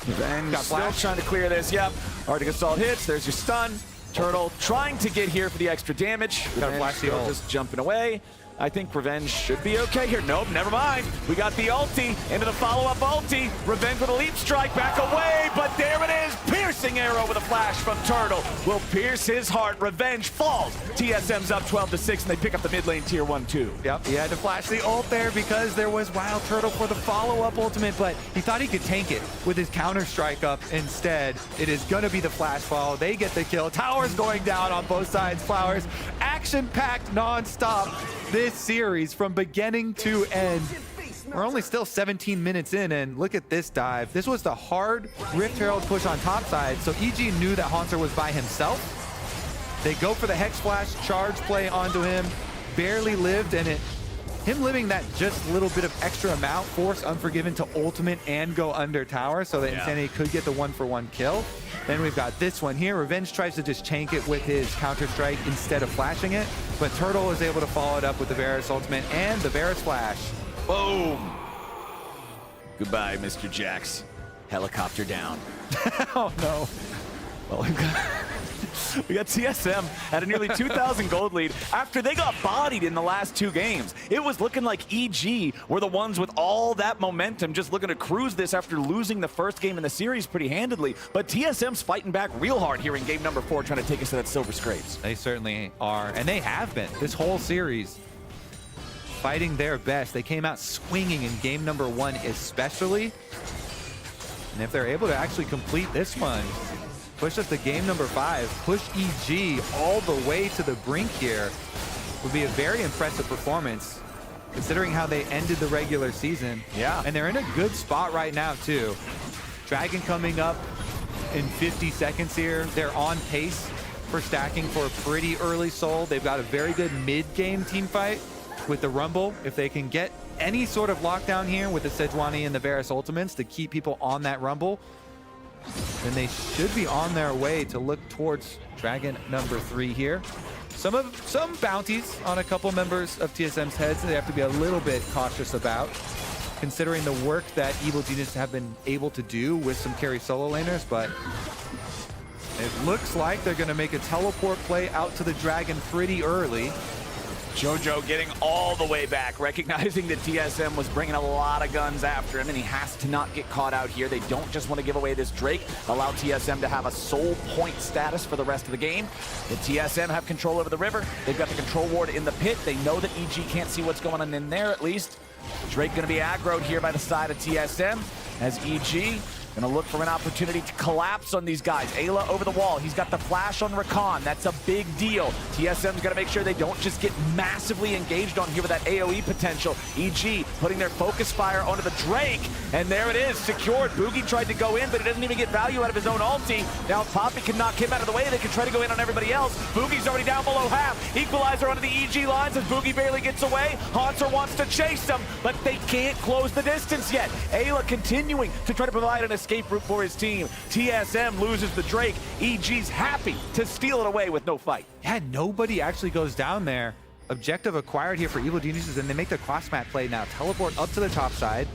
Revenge still trying to clear this. Yep. Arctic Assault hits. There's your stun. Turtle trying to get here for the extra damage. Revenge still just jumping away. I think Revenge should be okay here. Nope, never mind. We got the ulti into the follow-up ulti. Revenge with a leap strike back away, but there it is. Piercing arrow with a flash from Turtle will pierce his heart. Revenge falls. TSM's up 12-6, and they pick up the mid lane tier 1-2. Yep, he had to flash the ult there because there was Wild Turtle for the follow-up ultimate, but he thought he could tank it with his counter-strike up instead. It is going to be the flash fall. They get the kill. Towers going down on both sides. Flowers, action-packed non-stop. This series from beginning to end. We're only still 17 minutes in, and look at this dive. This was the hard Rift Herald push on top side, so EG knew that Haunter was by himself. They go for the Hex Flash charge play onto him. Barely lived, and him living that just little bit of extra amount forced Unforgiven to ultimate and go under tower so that Insanity could get the 1-for-1 kill. Then we've got this one here. Revenge tries to just tank it with his counter-strike instead of flashing it, but Turtle is able to follow it up with the Varus ultimate and the Varus flash. Boom. Goodbye, Mr. Jax. Helicopter down. Oh, no. Well, we've got... We got TSM at a nearly 2,000 gold lead after they got bodied in the last 2 games. It was looking like EG were the ones with all that momentum, just looking to cruise this after losing the first game in the series pretty handedly. But TSM's fighting back real hard here in game number 4, trying to take us to that silver scrapes. They certainly are, and they have been this whole series. Fighting their best. They came out swinging in game number 1 especially. And if they're able to actually complete this one, push us to game number 5, push EG all the way to the brink here, would be a very impressive performance considering how they ended the regular season. Yeah. And they're in a good spot right now too. Dragon coming up in 50 seconds here. They're on pace for stacking for a pretty early soul. They've got a very good mid-game team fight with the Rumble. If they can get any sort of lockdown here with the Sejuani and the Varus ultimates to keep people on that Rumble, then they should be on their way to look towards Dragon number 3 here. Some bounties on a couple members of TSM's heads they have to be a little bit cautious about, considering the work that Evil Genius have been able to do with some carry solo laners, but it looks like they're going to make a teleport play out to the Dragon pretty early. Jojo getting all the way back, recognizing that TSM was bringing a lot of guns after him, and he has to not get caught out here. They don't just want to give away this Drake, allow TSM to have a soul point status for the rest of the game. The TSM have control over the river. They've got the control ward in the pit. They know that EG can't see what's going on in there, at least. Drake going to be aggroed here by the side of TSM, as EG gonna look for an opportunity to collapse on these guys. Ayla over the wall. He's got the flash on Rakan. That's a big deal. TSM's gonna make sure they don't just get massively engaged on here with that AoE potential. EG putting their focus fire onto the Drake, and there it is, secured. Boogie tried to go in, but he doesn't even get value out of his own ulti. Now if Poppy can knock him out of the way, they can try to go in on everybody else. Boogie's already down below half. Equalizer onto the EG lines as Boogie barely gets away. Haunter wants to chase them, but they can't close the distance yet. Ayla continuing to try to provide an escape route for his team. TSM loses the Drake. EG's happy to steal it away with no fight. Yeah, nobody actually goes down there. Objective acquired here for Evil Geniuses, and they make the cross map play now. Teleport up to the top side.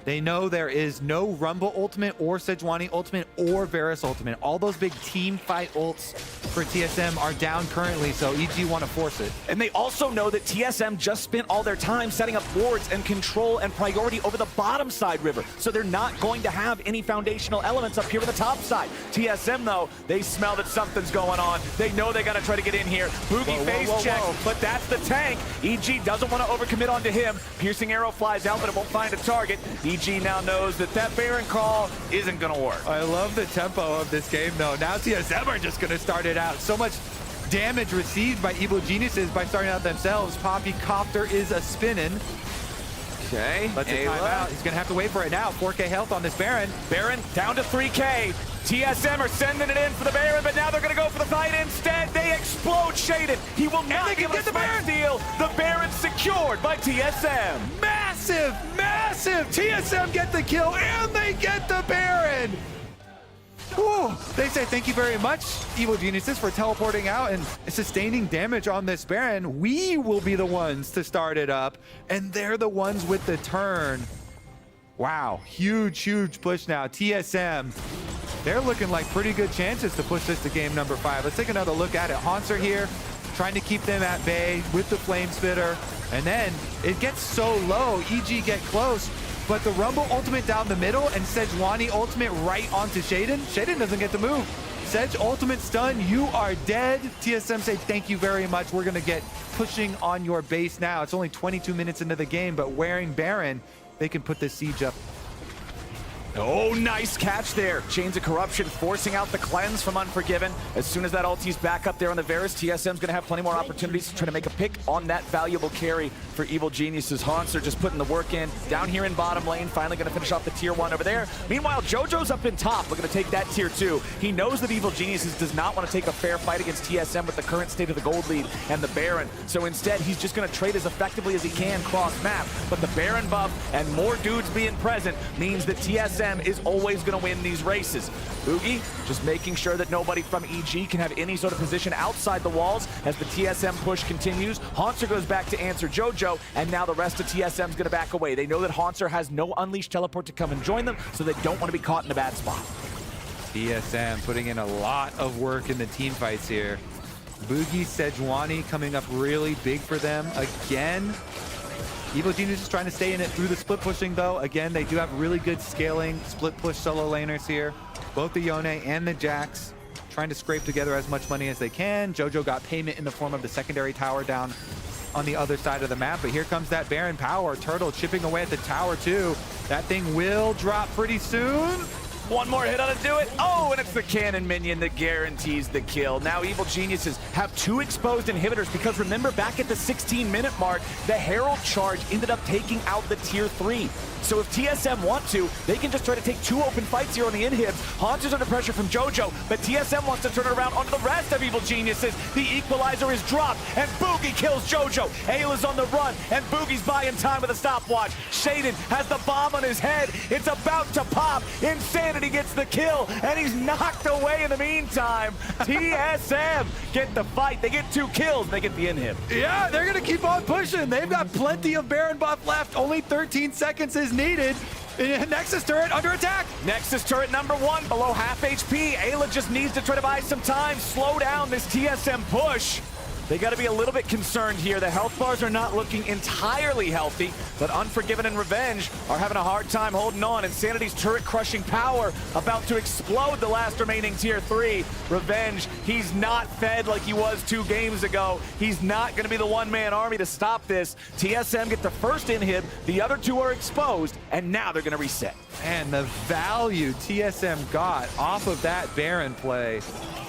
They know there is no Rumble ultimate or Sejuani ultimate or Varus ultimate. All those big team fight ults for TSM are down currently, so EG want to force it. And they also know that TSM just spent all their time setting up wards and control and priority over the bottom side river, so they're not going to have any foundational elements up here with the top side. TSM, though, they smell that something's going on. They know they got to try to get in here. Boogie phase check, but that's the tank. EG doesn't want to overcommit onto him. Piercing arrow flies out, but it won't find a target. EG now knows that that Baron call isn't going to work. I love the tempo of this game, though. Now TSM are just going to start it out. So much damage received by Evil Geniuses by starting out themselves. Poppy Copter is a spinning. Okay, let's time out. He's going to have to wait for it now. 4K health on this Baron. Baron down to 3K. TSM are sending it in for the Baron, but now they're going to go for the fight instead. They explode Shaden. He will not give us the Baron deal. The Baron's secured by TSM. Massive, massive. TSM get the kill, and they get the Baron. Whew. They say thank you very much, Evil Geniuses, for teleporting out and sustaining damage on this Baron. We will be the ones to start it up, and they're the ones with the turn. Wow, huge, huge push now. TSM, they're looking like pretty good chances to push this to game number 5. Let's take another look at it. Haunter here, trying to keep them at bay with the Flame Spitter. And then it gets so low, EG get close, but the Rumble ultimate down the middle and Sejuani ultimate right onto Shaden. Shaden doesn't get to move. Sedge ultimate stun, you are dead. TSM say thank you very much. We're gonna get pushing on your base now. It's only 22 minutes into the game, but wearing Baron, they can put this siege up. Oh, nice catch there. Chains of Corruption forcing out the cleanse from Unforgiven. As soon as that ulti's back up there on the Varus, TSM's going to have plenty more opportunities to try to make a pick on that valuable carry for Evil Geniuses. Haunter just putting the work in. Down here in bottom lane, finally going to finish off the tier 1 over there. Meanwhile, Jojo's up in top, looking to take that tier 2. He knows that Evil Geniuses does not want to take a fair fight against TSM with the current state of the gold lead and the Baron. So instead, he's just going to trade as effectively as he can cross-map. But the Baron buff and more dudes being present means that TSM is always going to win these races. Boogie just making sure that nobody from EG can have any sort of position outside the walls as the TSM push continues. Haunter goes back to answer Jojo, and now the rest of TSM's going to back away. They know that Haunter has no unleashed teleport to come and join them, so they don't want to be caught in a bad spot. TSM putting in a lot of work in the team fights here. Boogie Sejuani coming up really big for them again. Evil Genius is trying to stay in it through the split pushing though. Again, they do have really good scaling split push solo laners here. Both the Yone and the Jax trying to scrape together as much money as they can. Jojo got payment in the form of the secondary tower down on the other side of the map, but here comes that Baron power. Turtle chipping away at the tower too. That thing will drop pretty soon. One more hit on it, do it. Oh, and it's the cannon minion that guarantees the kill. Now Evil Geniuses have 2 exposed inhibitors because remember back at the 16-minute mark, the Herald charge ended up taking out the tier 3. So if TSM want to, they can just try to take 2 open fights here on the inhibs. Hans is under pressure from Jojo, but TSM wants to turn it around onto the rest of Evil Geniuses. The equalizer is dropped, and Boogie kills Jojo. Ayla's on the run, and Boogie's buying time with a stopwatch. Shaden has the bomb on his head. It's about to pop. Insanity gets the kill, and he's knocked away in the meantime. TSM get the fight. They get 2 kills. They get the inhib. Yeah, they're going to keep on pushing. They've got plenty of Baron buff left. Only 13 seconds is needed. Nexus turret under attack. Nexus turret number 1 below half HP. Ayla just needs to try to buy some time, slow down this TSM push. They got to be a little bit concerned here. The health bars are not looking entirely healthy, but Unforgiven and Revenge are having a hard time holding on. Insanity's turret crushing power about to explode the last remaining tier 3. Revenge, he's not fed like he was 2 games ago. He's not going to be the one-man army to stop this. TSM get the first inhib, the other 2 are exposed, and now they're going to reset. And the value TSM got off of that Baron play.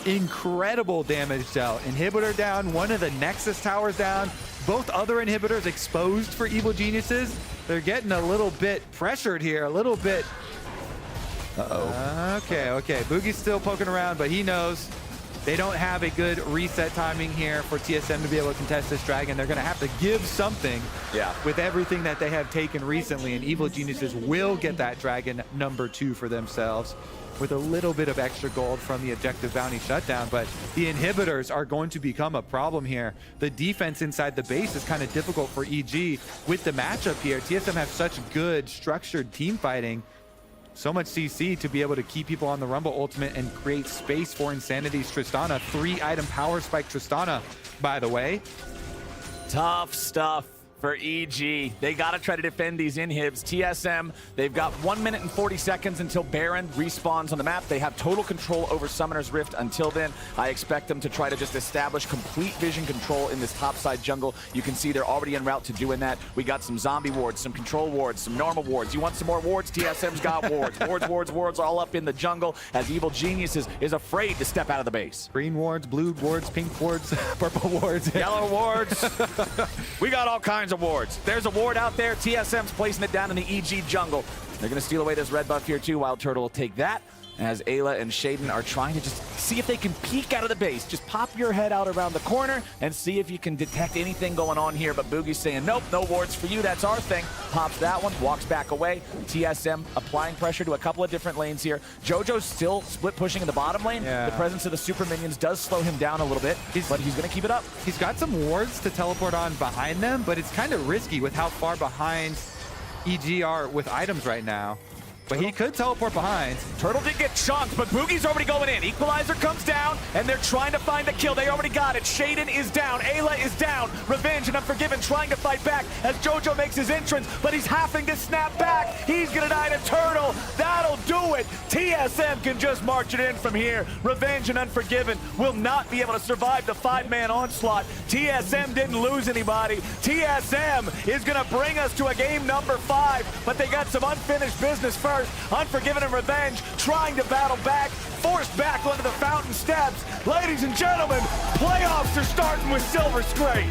Incredible damage dealt. Inhibitor down, one of the Nexus towers down, both other inhibitors exposed for Evil Geniuses. They're getting a little bit pressured here, a little bit. Uh-oh. Okay. Boogie's still poking around, but he knows they don't have a good reset timing here for TSM to be able to contest this dragon. They're going to have to give something with everything that they have taken recently, and Evil Geniuses will get that dragon number 2 for themselves with a little bit of extra gold from the objective bounty shutdown, but the inhibitors are going to become a problem here. The defense inside the base is kind of difficult for EG with the matchup here. TSM have such good structured team fighting, so much CC to be able to keep people on the Rumble ultimate and create space for Insanity's Tristana. 3-item power spike Tristana, by the way. Tough stuff for EG. They got to try to defend these inhibs. TSM, they've got 1 minute and 40 seconds until Baron respawns on the map. They have total control over Summoner's Rift until then. I expect them to try to just establish complete vision control in this topside jungle. You can see they're already en route to doing that. We got some zombie wards, some control wards, some normal wards. You want some more wards? TSM's got wards. Wards all up in the jungle as Evil Geniuses is afraid to step out of the base. Green wards, blue wards, pink wards, purple wards. Yellow wards. We got all kinds of wards. There's a ward out there. TSM's placing it down in the EG jungle. They're going to steal away this red buff here too. Wild Turtle will take that as Ayla and Shaden are trying to just see if they can peek out of the base. Just pop your head out around the corner and see if you can detect anything going on here. But Boogie's saying, nope, no wards for you. That's our thing. Pops that one, walks back away. TSM applying pressure to a couple of different lanes here. Jojo's still split pushing in the bottom lane. Yeah. The presence of the super minions does slow him down a little bit, but he's going to keep it up. He's got some wards to teleport on behind them, but it's kind of risky with how far behind EG are with items right now. But he could teleport behind. Turtle did get chunked, but Boogie's already going in. Equalizer comes down, and they're trying to find the kill. They already got it. Shaden is down. Ayla is down. Revenge and Unforgiven trying to fight back as Jojo makes his entrance, but he's having to snap back. He's going to die to Turtle. That'll do it. TSM can just march it in from here. Revenge and Unforgiven will not be able to survive the 5-man onslaught. TSM didn't lose anybody. TSM is going to bring us to a game number 5, but they got some unfinished business first. Unforgiven and Revenge trying to battle back, forced back onto the fountain steps. Ladies and gentlemen, playoffs are starting with Silver Scrapes.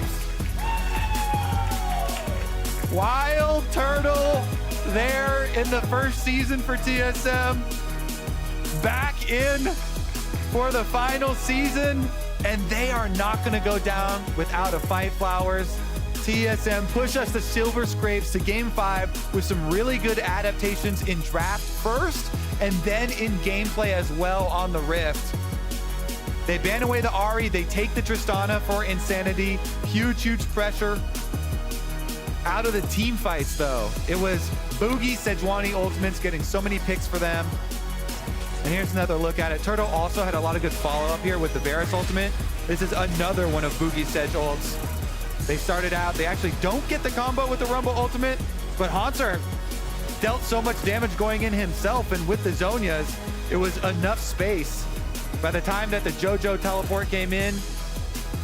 Wild Turtle there in the first season for TSM. Back in for the final season, and they are not going to go down without a fight, Flowers. TSM push us to Silver Scrapes to Game 5 with some really good adaptations in draft first and then in gameplay as well on the Rift. They ban away the Ahri, they take the Tristana for Insanity. Huge pressure. Out of the team fights though, it was Boogie, Sejuani ultimates getting so many picks for them. And And here's another look at it. Turtle also had a lot of good follow-up here with the Varus ultimate. This is another one of Boogie's Sedge ults. They started out, they actually don't get the combo with the Rumble ultimate, but Hansar dealt so much damage going in himself, and with the Zhonyas, it was enough space. By the time that the JoJo teleport came in,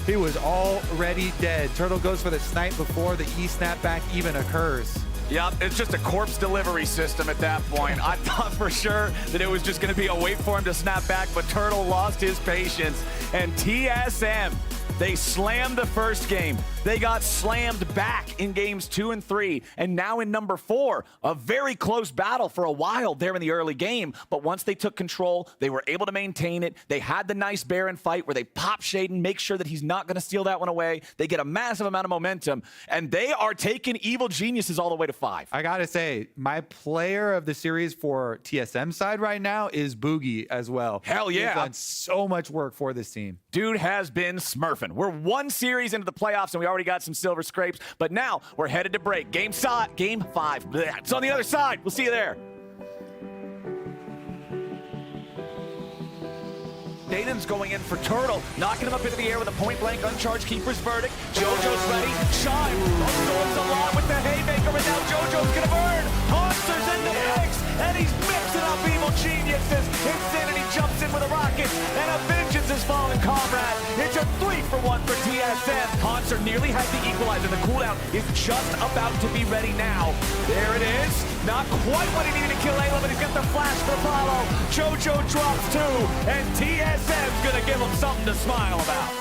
he was already dead. Turtle goes for the snipe before the E snapback even occurs. Yep, it's just a corpse delivery system at that point. I thought for sure that it was just going to be a wait for him to snap back, but Turtle lost his patience. And TSM, they slammed the first game. They got slammed back in games 2 and 3. And now in number 4, a very close battle for a while there in the early game. But once they took control, they were able to maintain it. They had the nice Baron fight where they pop Shaden, make sure that he's not going to steal that one away. They get a massive amount of momentum. And they are taking Evil Geniuses all the way to 5. I got to say, my player of the series for TSM side right now is Boogie as well. Hell yeah. He's done so much work for this team. Dude has been smurfing. We're one series into the playoffs and we already got some silver scrapes, but now we're headed to break. Game 5. Blech. It's on the other side. We'll see you there. Daden's going in for Turtle, knocking him up into the air with a point-blank uncharged keeper's verdict. JoJo's ready. Shine. Absorbs a lot with the haymaker, and now JoJo's gonna burn. Hansar's in the mix, and he's mixing up Evil Geniuses. Insanity jumps in with a rocket, and a vengeance is falling, comrade. It's a 3-for-1 for TSM. Hansar nearly has the equalizer. The cooldown is just about to be ready now. There it is. Not quite what he needed to kill Ayla, but he's got the flash for follow. JoJo drops 2, and TSM's gonna give him something to smile about.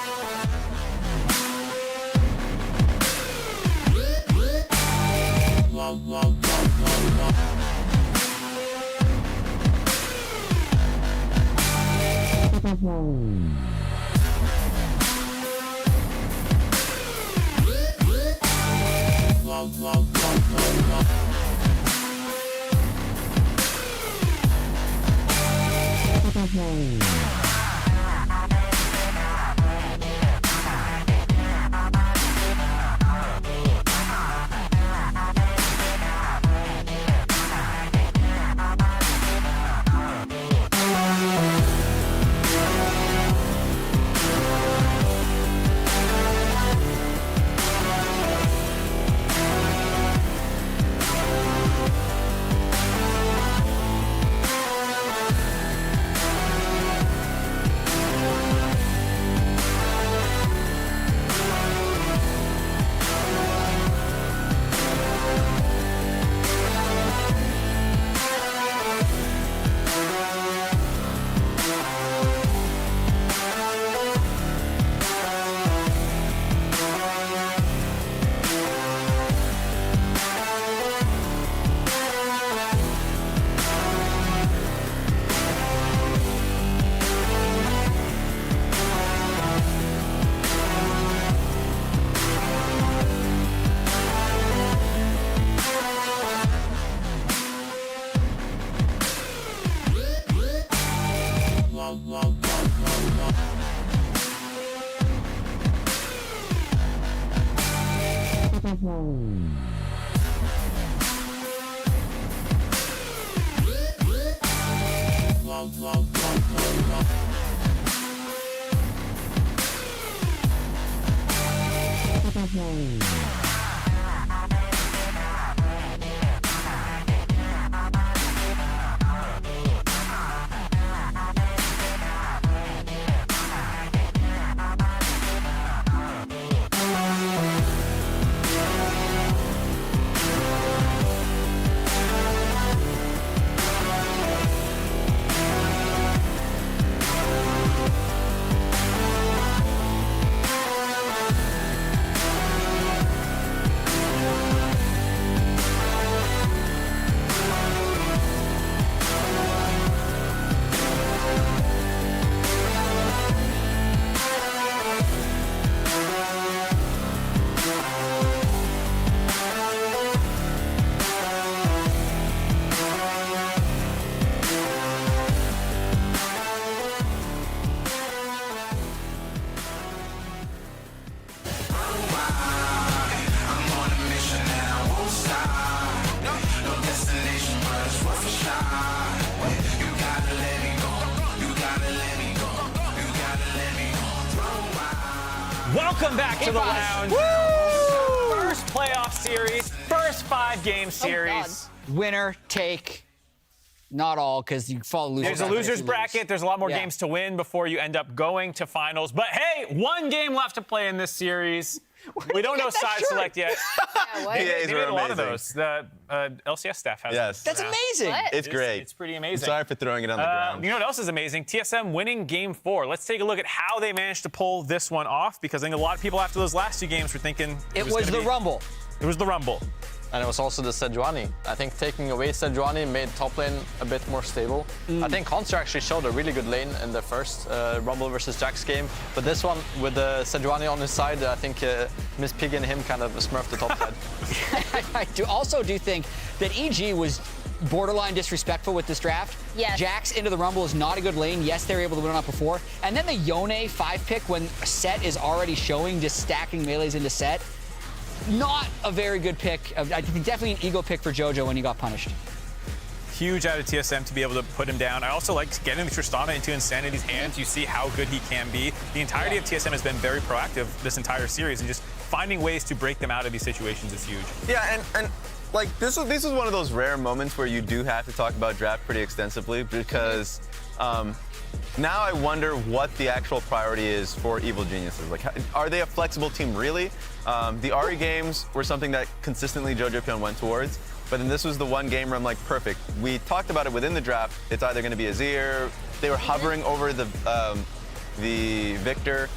Welcome back to the lounge. Woo! First playoff series, first 5-game series. Winner take. Not all, because you follow losers. There's a loser's bracket. There's a lot more games to win before you end up going to finals. But hey, 1 game left to play in this series. We don't know side select yet. They made a lot of those. The LCS staff has. Yes. That's amazing. It's great. It's pretty amazing. Sorry for throwing it on the ground. You know what else is amazing? TSM winning Game 4. Let's take a look at how they managed to pull this one off, because I think a lot of people after those last 2 games were thinking it was the Rumble. It was the Rumble. And it was also the Sejuani. I think taking away Sejuani made top lane a bit more stable. I think Hanser actually showed a really good lane in the first Rumble versus Jax game. But this one, with the Sejuani on his side, I think Miss Pig and him kind of smurfed the top side. I also do think that EG was borderline disrespectful with this draft. Yes. Jax into the Rumble is not a good lane. Yes, they were able to win on it before. And then the Yone 5 pick when Set is already showing just stacking melees into Set. Not a very good pick. I think definitely an ego pick for JoJo when he got punished. Huge out of TSM to be able to put him down. I also like getting the Tristana into Insanity's hands. You see how good he can be. The entirety of TSM has been very proactive this entire series, and just finding ways to break them out of these situations is huge. Yeah, and like this was one of those rare moments where you do have to talk about draft pretty extensively, because now I wonder what the actual priority is for Evil Geniuses. Like, are they a flexible team really? The Ari games were something that consistently JoJo Pyong went towards, but then this was the one game where I'm like, perfect. We talked about it within the draft. It's either going to be Azir. They were hovering over the Victor.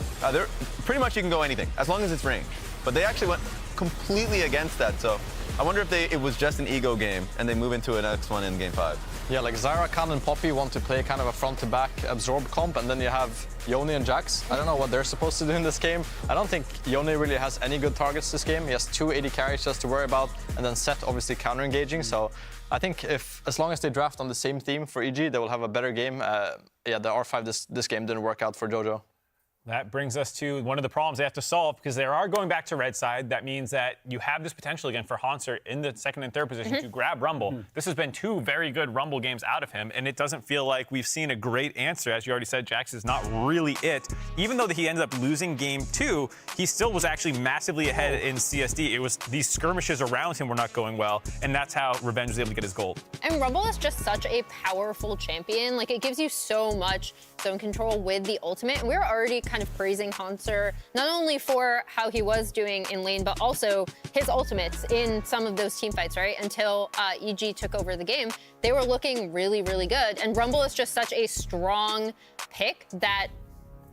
Pretty much you can go anything as long as it's range. But they actually went completely against that. So I wonder if it was just an ego game and they move into an next one in Game 5. Yeah, like Zyra, Khan, and Poppy want to play kind of a front-to-back absorb comp, and then you have Yone and Jax. I don't know what they're supposed to do in this game. I don't think Yone really has any good targets this game. He has 2 AD carries just to worry about, and then Set obviously counter-engaging. So I think as long as they draft on the same theme for EG, they will have a better game. Yeah, the R5 this game didn't work out for JoJo. That brings us to one of the problems they have to solve, because they are going back to red side. That means that you have this potential again for Hanser in the 2nd and 3rd position to grab Rumble. This has been 2 very good Rumble games out of him, and it doesn't feel like we've seen a great answer. As you already said, Jax is not really it. Even though he ended up losing Game 2, he still was actually massively ahead in CSD. It was these skirmishes around him were not going well, and that's how Revenge was able to get his gold. And Rumble is just such a powerful champion. Like, it gives you so much zone control with the ultimate. And we were already kind of praising Hanser, not only for how he was doing in lane, but also his ultimates in some of those team fights, right? Until EG took over the game, they were looking really, really good. And Rumble is just such a strong pick that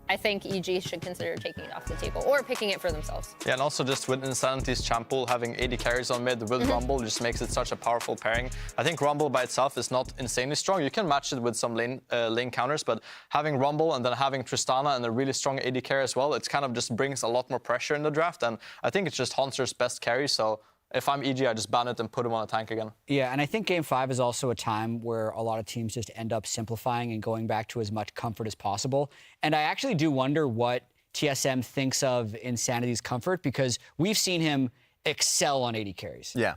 I think EG should consider taking it off the table or picking it for themselves. Yeah, and also just with Insanity's champ pool, having 80 carries on mid with Rumble just makes it such a powerful pairing. I think Rumble by itself is not insanely strong. You can match it with some lane counters, but having Rumble and then having Tristana and a really strong AD carry as well, it's kind of just brings a lot more pressure in the draft. And I think it's just Hanser's best carry, so if I'm EG, I just ban it and put him on a tank again. Yeah, and I think Game 5 is also a time where a lot of teams just end up simplifying and going back to as much comfort as possible. And I actually do wonder what TSM thinks of Insanity's comfort, because we've seen him excel on 80 carries. Yeah.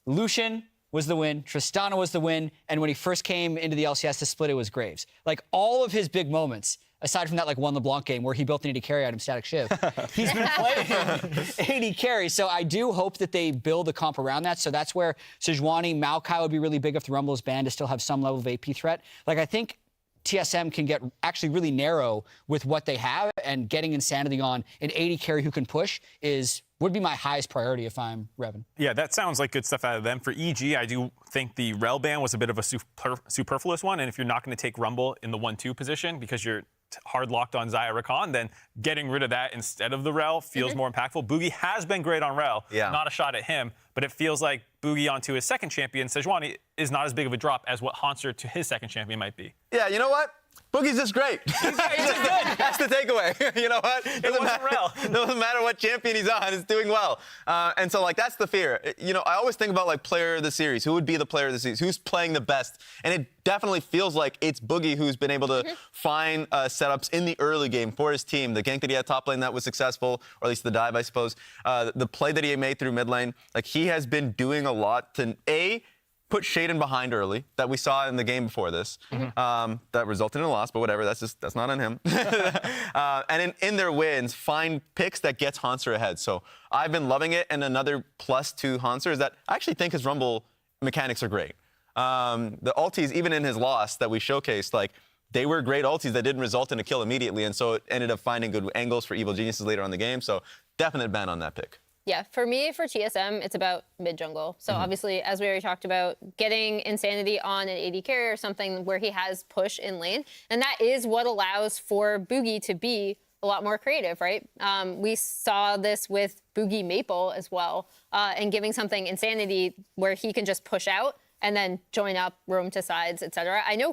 Lucian was the win, Tristana was the win, and when he first came into the LCS to split, it was Graves. Like, all of his big moments, aside from that like one LeBlanc game where he built an 80 carry out of Static Shiv, he's been playing 80 carries. So I do hope that they build a comp around that. So that's where Sejuani, Maokai would be really big if the Rumble is banned to still have some level of AP threat. Like, I think TSM can get actually really narrow with what they have, and getting Insanity on an 80 carry who can push would be my highest priority if I'm Revan. Yeah, that sounds like good stuff out of them. For EG, I do think the Rel ban was a bit of a superfluous one, and if you're not going to take Rumble in the 1-2 position because you're hard locked on Zyra Khan, then getting rid of that instead of the Rel feels more impactful. Boogie has been great on Rel, not a shot at him, but it feels like Boogie onto his 2nd champion, Sejuani, is not as big of a drop as what Hanser to his 2nd champion might be. Yeah, you know what? Boogie's just great. He's just good. That's the takeaway. You know what? Doesn't matter what champion he's on, it's doing well. And so, like, that's the fear. You know, I always think about, like, player of the series. Who would be the player of the series? Who's playing the best? And it definitely feels like it's Boogie who's been able to find setups in the early game for his team. The gank that he had top lane that was successful, or at least the dive, I suppose. The play that he made through mid lane. Like, he has been doing a lot to, A, put Shaden behind early that we saw in the game before this. That resulted in a loss, but whatever. That's not on him. And in their wins, find picks that gets Hanser ahead. So I've been loving it. And another plus to Hanser is that I actually think his Rumble mechanics are great. The ultis, even in his loss that we showcased, like, they were great ultis that didn't result in a kill immediately, and so it ended up finding good angles for Evil Geniuses later on in the game. So definite ban on that pick. Yeah, for me, for TSM, it's about mid-jungle. So obviously, as we already talked about, getting Insanity on an AD carry or something where he has push in lane. And that is what allows for Boogie to be a lot more creative, right? We saw this with Boogie Maple as well, and giving something Insanity where he can just push out and then join up, roam to sides, etc. I know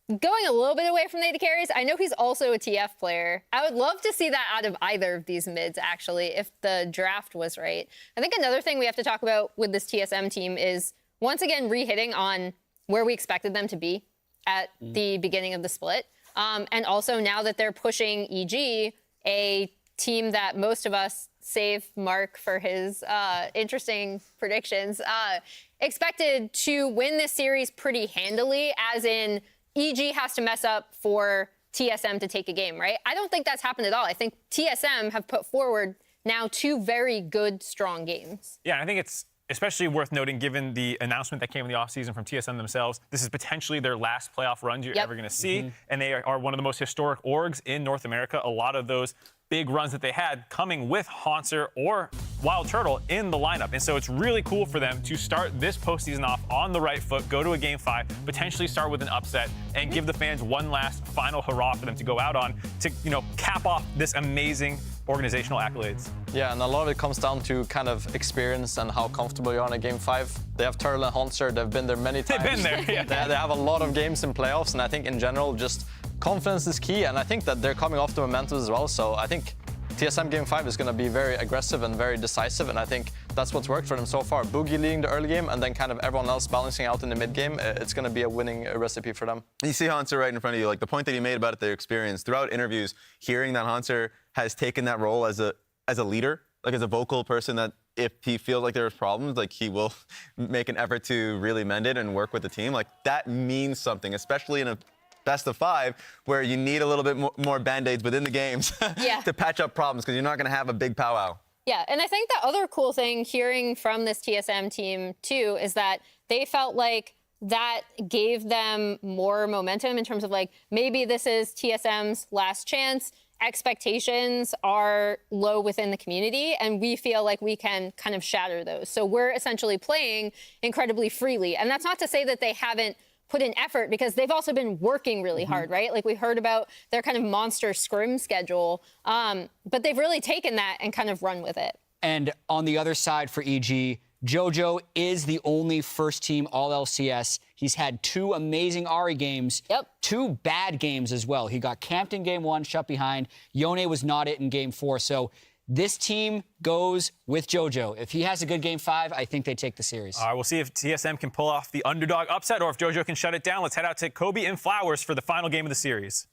going a little bit away from the AD carries, I know he's also a TF player. I would love to see that out of either of these mids, actually, if the draft was right. I think another thing we have to talk about with this TSM team is, once again, re-hitting on where we expected them to be at the beginning of the split. And also now that they're pushing EG, a team that most of us, save Mark for his interesting predictions, expected to win this series pretty handily, as in EG has to mess up for TSM to take a game, right? I don't think that's happened at all. I think TSM have put forward now 2 very good, strong games. Yeah, I think it's especially worth noting, given the announcement that came in the offseason from TSM themselves, this is potentially their last playoff run you're ever going to see. And they are one of the most historic orgs in North America. A lot of those big runs that they had coming with Hanser or Wild Turtle in the lineup. And so it's really cool for them to start this postseason off on the right foot, go to a game 5, potentially start with an upset, and give the fans one last final hurrah for them to go out on to, cap off this amazing organizational accolades. Yeah, and a lot of it comes down to kind of experience and how comfortable you are in a game 5. They have Turtle and Hanser. They've been there many times. They've been there, yeah. They have a lot of games in playoffs, and I think in general, just confidence is key, and I think that they're coming off the momentum as well. So I think TSM Game 5 is going to be very aggressive and very decisive, and I think that's what's worked for them so far. Boogie leading the early game, and then kind of everyone else balancing out in the mid game. It's going to be a winning recipe for them. You see Hanser right in front of you. Like, the point that he made about their experience throughout interviews, hearing that Hanser has taken that role as a leader, like as a vocal person, that if he feels like there's problems, like, he will make an effort to really mend it and work with the team. Like, that means something, especially in a best of 5, where you need a little bit more band-aids within the games to patch up problems, because you're not going to have a big powwow. Yeah, and I think the other cool thing hearing from this TSM team, too, is that they felt like that gave them more momentum in terms of, like, maybe this is TSM's last chance. Expectations are low within the community, and we feel like we can kind of shatter those. So we're essentially playing incredibly freely. And that's not to say that they haven't put in effort, because they've also been working really hard, right? Like, we heard about their kind of monster scrim schedule, but they've really taken that and kind of run with it. And on the other side for EG, JoJo is the only first-team All-LCS. He's had 2 amazing Ahri games, 2 bad games as well. He got camped in Game 1, shut behind. Yone was not it in Game 4. So this team goes with JoJo. If he has a good Game 5, I think they take the series. All right, we'll see if TSM can pull off the underdog upset or if JoJo can shut it down. Let's head out to Kobe and Flowers for the final game of the series.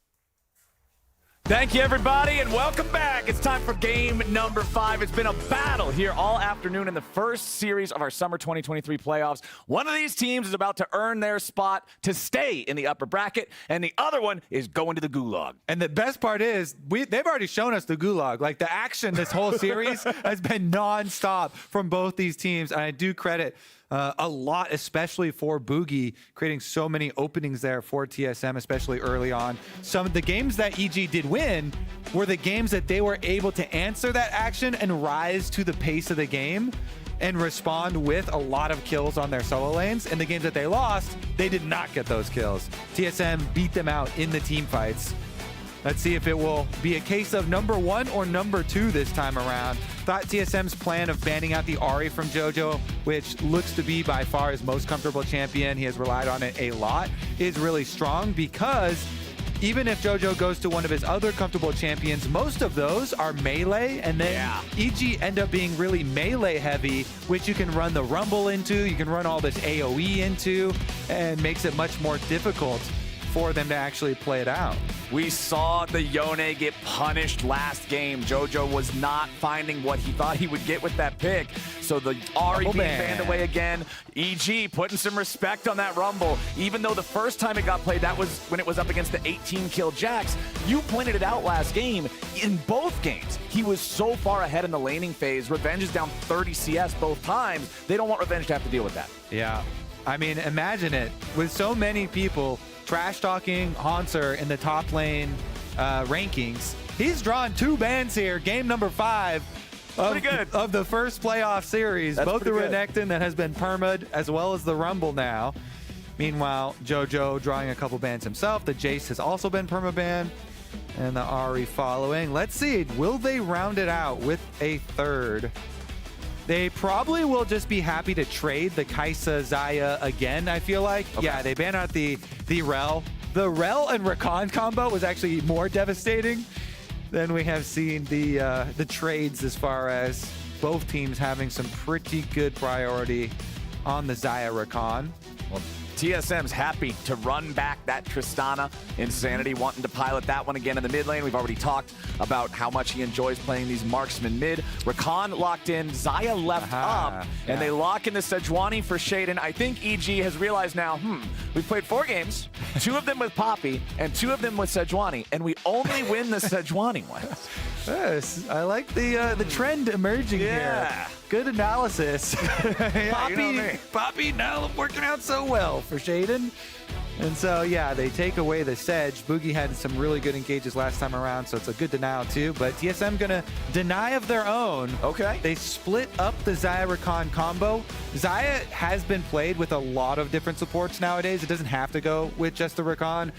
Thank you, everybody, and welcome back. It's time for game number 5. It's been a battle here all afternoon in the first series of our summer 2023 playoffs. One of these teams is about to earn their spot to stay in the upper bracket, and the other one is going to the gulag. And the best part is, they've already shown us the gulag. Like, the action this whole series has been nonstop from both these teams, and I do credit a lot, especially for Boogie, creating so many openings there for TSM, especially early on. Some of the games that EG did win were the games that they were able to answer that action and rise to the pace of the game and respond with a lot of kills on their solo lanes. And the games that they lost, they did not get those kills. TSM beat them out in the team fights. Let's see if it will be a case of number 1 or number 2 this time around. Thought TSM's plan of banning out the Ahri from JoJo, which looks to be by far his most comfortable champion, he has relied on it a lot, is really strong, because even if JoJo goes to one of his other comfortable champions, most of those are melee, and then EG end up being really melee heavy, which you can run the Rumble into, you can run all this AoE into, and makes it much more difficult for them to actually play it out. We saw the Yone get punished last game. JoJo was not finding what he thought he would get with that pick. So the Ahri being banned away again. EG putting some respect on that Rumble. Even though the first time it got played, that was when it was up against the 18-kill Jax. You pointed it out last game. In both games, he was so far ahead in the laning phase. Revenge is down 30 CS both times. They don't want Revenge to have to deal with that. Yeah. I mean, imagine it. With so many people trash-talking Haunter in the top lane rankings, he's drawn 2 bans here. Game number 5 of the first playoff series. That's both the pretty good. Renekton that has been perma'd as well as the Rumble now. Meanwhile, JoJo drawing a couple bans himself. The Jace has also been perma-banned. And the Ahri following. Let's see, will they round it out with a third? They probably will just be happy to trade the Kai'Sa Xayah again, I feel like. Okay. Yeah, they ban out the Rel. The Rel and Rakan combo was actually more devastating than we have seen the trades, as far as both teams having some pretty good priority on the Xayah Rakan. Well, TSM's happy to run back that Tristana. Insanity wanting to pilot that one again in the mid lane. We've already talked about how much he enjoys playing these marksman mid. Rakan locked in, Xayah left up, and they lock in the Sejuani for Shaden. I think EG has realized now, we've played 4 games, 2 of them with Poppy, and 2 of them with Sejuani, and we only win the Sejuani ones. Yes, I like the trend emerging here. Good analysis. Poppy now working out so well for Shaden. And so, yeah, they take away the Sedge. Boogie had some really good engages last time around, so it's a good denial too. But TSM gonna deny of their own. Okay. They split up the Xayah Rakan combo. Xayah has been played with a lot of different supports nowadays. It doesn't have to go with just the Rakan.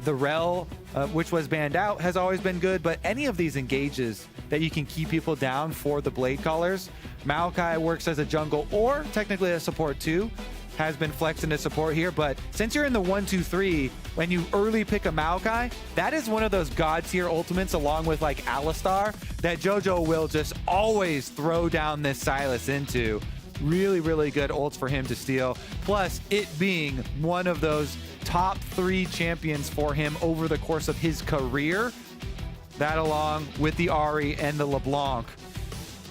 The Rel, which was banned out, has always been good. But any of these engages that you can keep people down for the Blade Callers, Maokai works as a jungle or technically a support too. Has been flexed into support here, but since you're in the 1-2-3, when you early pick a Maokai, that is one of those god tier ultimates along with like Alistar that JoJo will just always throw down this Sylas into. Really, really good ults for him to steal. Plus, it being one of those top 3 champions for him over the course of his career. That along with the Ahri and the LeBlanc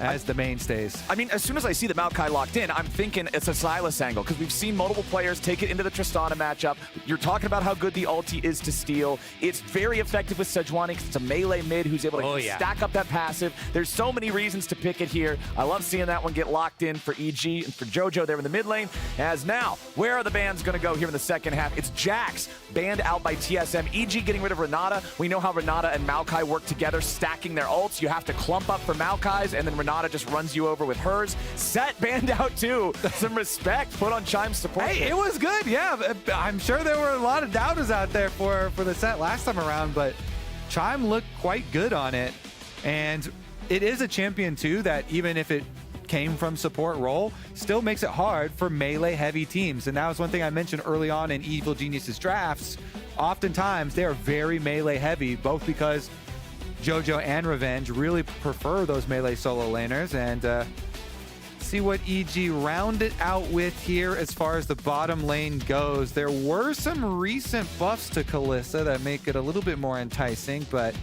as the mainstays. I mean, as soon as I see the Maokai locked in, I'm thinking it's a Sylas angle, because we've seen multiple players take it into the Tristana matchup. You're talking about how good the ulti is to steal. It's very effective with Sejuani because it's a melee mid who's able to stack up that passive. There's so many reasons to pick it here. I love seeing that one get locked in for EG and for JoJo there in the mid lane. As now, where are the bans going to go here in the second half? It's Jax banned out by TSM. EG getting rid of Renata. We know how Renata and Maokai work together, stacking their ults. You have to clump up for Maokai's, and then Renata just runs you over with hers. Set banned out too. Some respect put on Chime's support. Hey, it was good, yeah. I'm sure there were a lot of doubters out there for the set last time around, but Chime looked quite good on it. And it is a champion too that even if it came from support role, still makes it hard for melee heavy teams. And that was one thing I mentioned early on in Evil Genius's drafts. Oftentimes they are very melee heavy, both because JoJo and Revenge really prefer those melee solo laners. And see what EG rounded out with here as far as the bottom lane goes. There were some recent buffs to Kalista that make it a little bit more enticing, but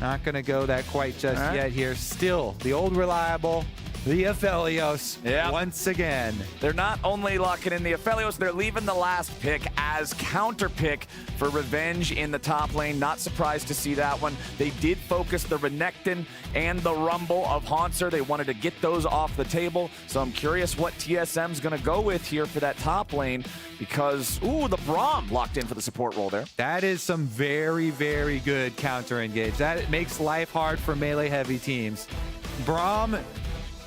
not going to go that quite just yet here. Still, the old reliable, the Aphelios, once again. They're not only locking in the Aphelios, they're leaving the last pick as counter pick for Revenge in the top lane. Not surprised to see that one. They did focus the Renekton and the Rumble of Haunter. They wanted to get those off the table. So I'm curious what TSM's going to go with here for that top lane, because, ooh, the Braum locked in for the support role there. That is some very, very good counter engage. That makes life hard for melee heavy teams. Braum,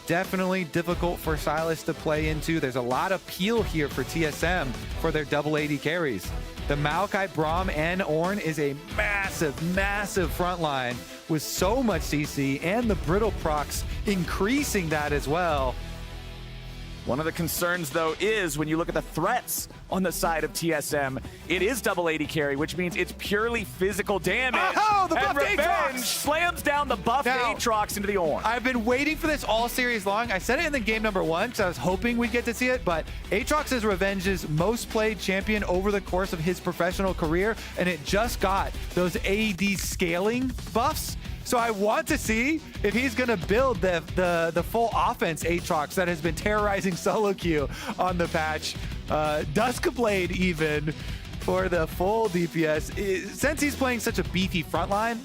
definitely difficult for Sylas to play into. There's a lot of peel here for TSM for their double AD carries. The Maokai, Braum, and Ornn is a massive, massive front line with so much CC, and the Brittle procs increasing that as well. One of the concerns, though, is when you look at the threats on the side of TSM, it is double AD carry, which means it's purely physical damage. Oh, the and buffed Revenge Aatrox slams down the buffed Aatrox into the Ornn. I've been waiting for this all series long. I said it in the game number 1 because I was hoping we'd get to see it, but Aatrox is Revenge's most played champion over the course of his professional career, and it just got those AD scaling buffs. So I want to see if he's going to build the full offense Aatrox that has been terrorizing solo queue on the patch. Duskblade even for the full DPS. Since he's playing such a beefy frontline,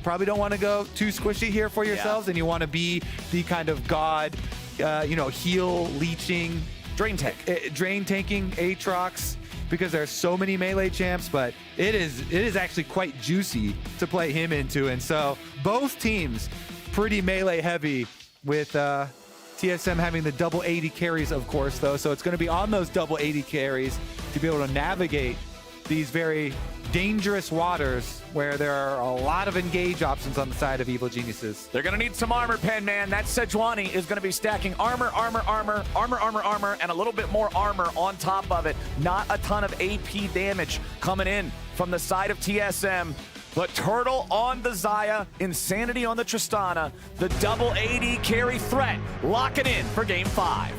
probably don't want to go too squishy here for yourselves, and you want to be the kind of god, heal, leeching, drain tanking Aatrox, because there are so many melee champs, but it is actually quite juicy to play him into. And so both teams pretty melee heavy, with TSM having the double 80 carries, of course, though. So it's going to be on those double 80 carries to be able to navigate these very dangerous waters where there are a lot of engage options on the side of Evil Geniuses. They're going to need some armor, Pen Man. That Sejuani is going to be stacking armor, and a little bit more armor on top of it. Not a ton of AP damage coming in from the side of TSM. But Turtle on the Xayah, Insanity on the Tristana, the double AD carry threat. Lock it in for Game 5.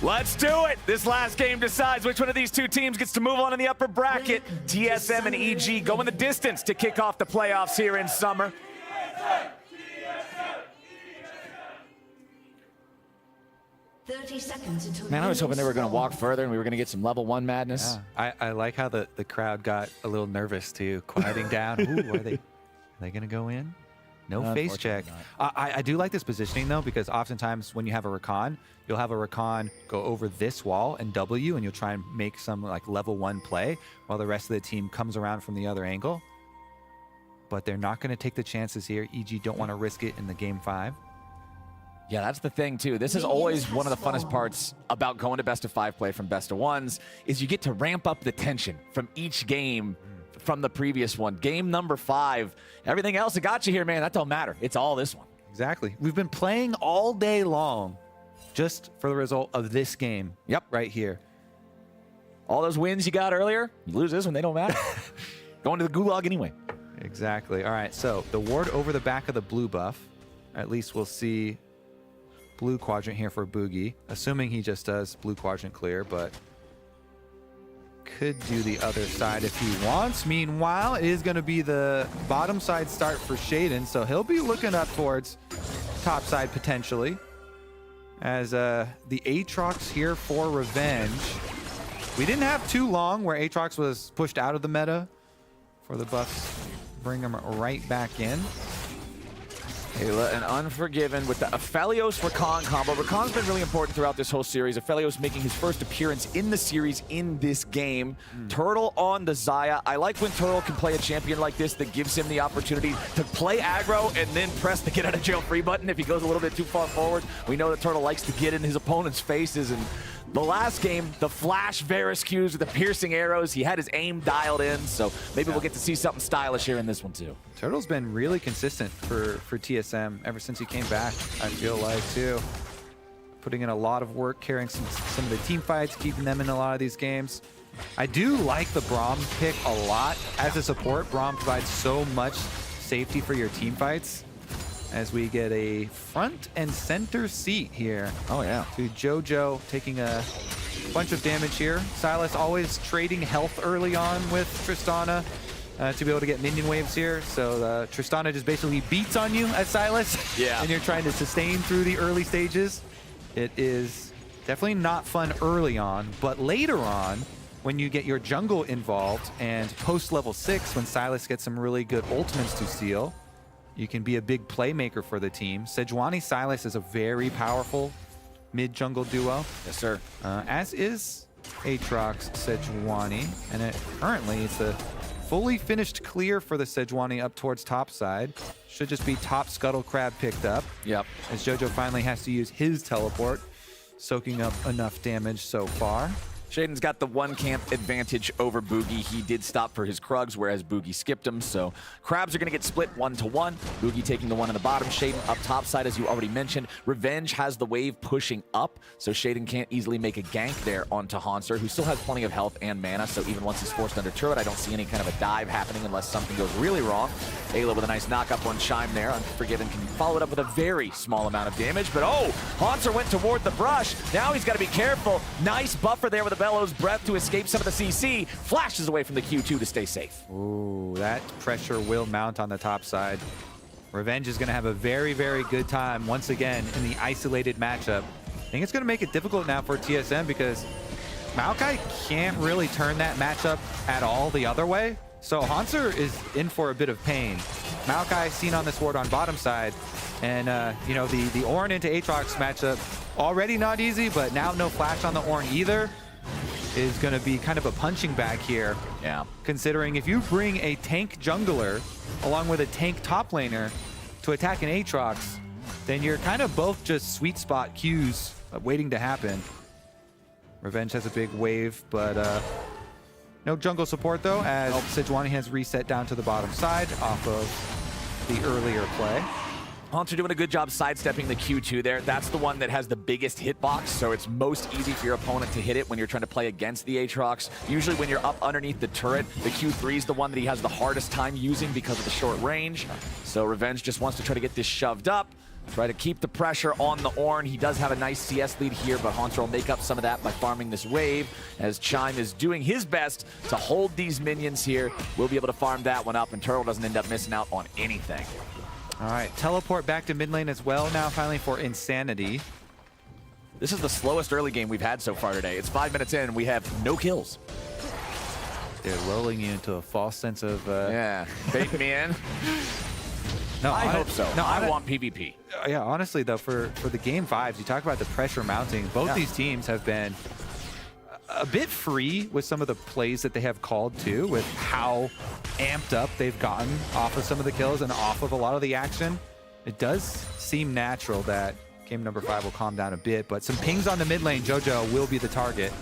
Let's do it! This last game decides which one of these two teams gets to move on in the upper bracket. TSM and EG going the distance to kick off the playoffs here in summer. Man, I was hoping they were going to walk further and we were going to get some level 1 madness. Yeah. I like how the crowd got a little nervous too, quieting down. Ooh, are they going to go in? No face check. I do like this positioning though, because oftentimes when you have a Rakan, you'll have a Rakan go over this wall and W, and you'll try and make some like level 1 play while the rest of the team comes around from the other angle. But they're not going to take the chances here. EG don't want to risk it in the Game 5. Yeah, that's the thing too. This is always one of the funnest parts about going to best of 5 play from best of 1s, is you get to ramp up the tension from each game from the previous one. Game number 5, everything else that got you here, man, that don't matter. It's all this one. Exactly. We've been playing all day long just for the result of this game. Yep. Right here. All those wins you got earlier, you lose this one, they don't matter. Going to the gulag anyway. Exactly. All right, so the ward over the back of the blue buff. At least we'll see blue quadrant here for Boogie, assuming he just does blue quadrant clear, but could do the other side if he wants. Meanwhile, it is going to be the bottom side start for Shaden, so he'll be looking up towards top side potentially, as the Aatrox here for Revenge. We didn't have too long where Aatrox was pushed out of the meta for the buffs. Bring him right back in. Ayla and Unforgiven with the Aphelios Rakan combo. Rakan's been really important throughout this whole series. Aphelios making his first appearance in the series in this game. Turtle on the Xayah. I like when Turtle can play a champion like this that gives him the opportunity to play aggro and then press the get out of jail free button if he goes a little bit too far forward. We know that Turtle likes to get in his opponent's faces, and the last game, the flash Varus Qs with the piercing arrows, he had his aim dialed in, so maybe we'll get to see something stylish here in this one too. Turtle's been really consistent for TSM ever since he came back, I feel like, too. Putting in a lot of work, carrying some of the team fights, keeping them in a lot of these games. I do like the Braum pick a lot. As a support, Braum provides so much safety for your team fights, as we get a front and center seat here. Oh, yeah. To JoJo taking a bunch of damage here. Sylas always trading health early on with Tristana to be able to get minion waves here. So Tristana just basically beats on you as Sylas. Yeah. And you're trying to sustain through the early stages. It is definitely not fun early on, but later on, when you get your jungle involved and post level 6, when Sylas gets some really good ultimates to seal, you can be a big playmaker for the team. Sejuani Sylas is a very powerful mid-jungle duo. Yes, sir. As is Aatrox Sejuani. And currently, it's a fully finished clear for the Sejuani up towards top side. Should just be top Scuttle Crab picked up. Yep. As JoJo finally has to use his teleport, soaking up enough damage so far. Shaden's got the one camp advantage over Boogie. He did stop for his Krugs, whereas Boogie skipped him. So Crabs are going to get split 1-1. Boogie taking the one on the bottom. Shaden up top side, as you already mentioned. Revenge has the wave pushing up, so Shaden can't easily make a gank there onto Haunter, who still has plenty of health and mana. So even once he's forced under turret, I don't see any kind of a dive happening unless something goes really wrong. Ayla with a nice knock-up on Chime there. Unforgiven can follow it up with a very small amount of damage. But oh, Haunter went toward the brush. Now he's got to be careful. Nice buffer there with a Bellows Breath to escape some of the CC. Flashes away from the Q2 to stay safe. Ooh, that pressure will mount on the top side. Revenge is going to have a very, very good time once again in the isolated matchup. I think it's going to make it difficult now for TSM because Maokai can't really turn that matchup at all the other way. So Haunter is in for a bit of pain. Maokai seen on this ward on bottom side. And, you know, the Ornn into Aatrox matchup, already not easy, but now no flash on the Ornn either is going to be kind of a punching bag here. Yeah. Considering if you bring a tank jungler along with a tank top laner to attack an Aatrox, then you're kind of both just sweet spot Qs waiting to happen. Revenge has a big wave, but no jungle support though, as Sejuani has reset down to the bottom side off of the earlier play. Haunter doing a good job sidestepping the Q2 there. That's the one that has the biggest hitbox, so it's most easy for your opponent to hit it when you're trying to play against the Aatrox. Usually when you're up underneath the turret, the Q3 is the one that he has the hardest time using because of the short range. So Revenge just wants to try to get this shoved up, try to keep the pressure on the Ornn. He does have a nice CS lead here, but Haunter will make up some of that by farming this wave, as Chime is doing his best to hold these minions here. We'll be able to farm that one up, and Turtle doesn't end up missing out on anything. All right, teleport back to mid lane as well now finally for Insanity. This is the slowest early game we've had so far today. It's 5 minutes in and we have no kills. They're lulling you into a false sense of... yeah, bait me in. No, I hope so. No, I want PvP. Yeah, honestly though, for the game vibes, you talk about the pressure mounting. Both these teams have been a bit free with some of the plays that they have called too, with how amped up they've gotten off of some of the kills and off of a lot of the action. It does seem natural that game number 5 will calm down a bit, but some pings on the mid lane. JoJo will be the target.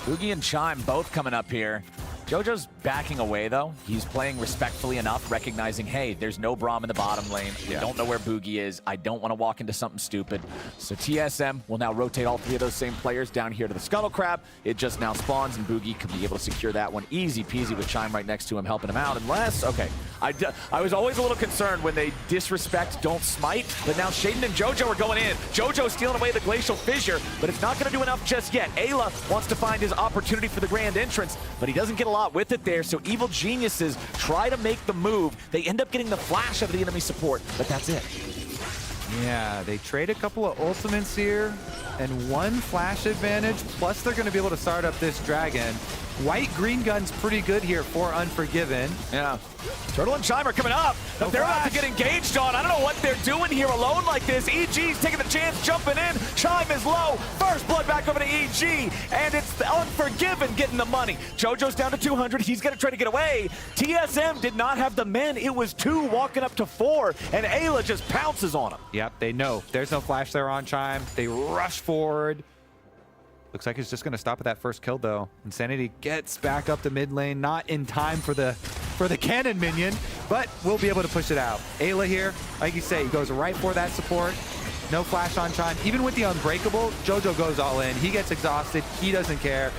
Boogie and Chime both coming up here. JoJo's backing away, though. He's playing respectfully enough, recognizing, hey, there's no Braum in the bottom lane. I don't know where Boogie is. I don't want to walk into something stupid. So TSM will now rotate all 3 of those same players down here to the Scuttle Crab. It just now spawns, and Boogie could be able to secure that one easy peasy with Chime right next to him, helping him out. Unless, okay, I was always a little concerned when they disrespect Don't Smite, but now Shaden and JoJo are going in. JoJo's stealing away the Glacial Fissure, but it's not going to do enough just yet. Ayla wants to find his opportunity for the grand entrance, but he doesn't get a lot with it there, so Evil Geniuses try to make the move. They end up getting the flash of the enemy support, but that's it. Yeah, they trade a couple of ultimates here and 1 flash advantage, plus they're going to be able to start up this dragon. White-green gun's pretty good here for Unforgiven. Yeah. Turtle and Chime are coming up, but they're about to get engaged on. I don't know what they're doing here alone like this. EG's taking the chance, jumping in. Chime is low. First blood back over to EG, and it's the Unforgiven getting the money. JoJo's down to 200. He's going to try to get away. TSM did not have the men. It was 2 walking up to 4, and Ayla just pounces on him. Yep, they know. There's no flash there on Chime. They rush forward. Looks like it's just going to stop at that first kill, though. Insanity gets back up to mid lane, not in time for the cannon minion, but we'll be able to push it out. Ayla here, like you say, he goes right for that support. No flash on Chime. Even with the Unbreakable, JoJo goes all in. He gets exhausted. He doesn't care.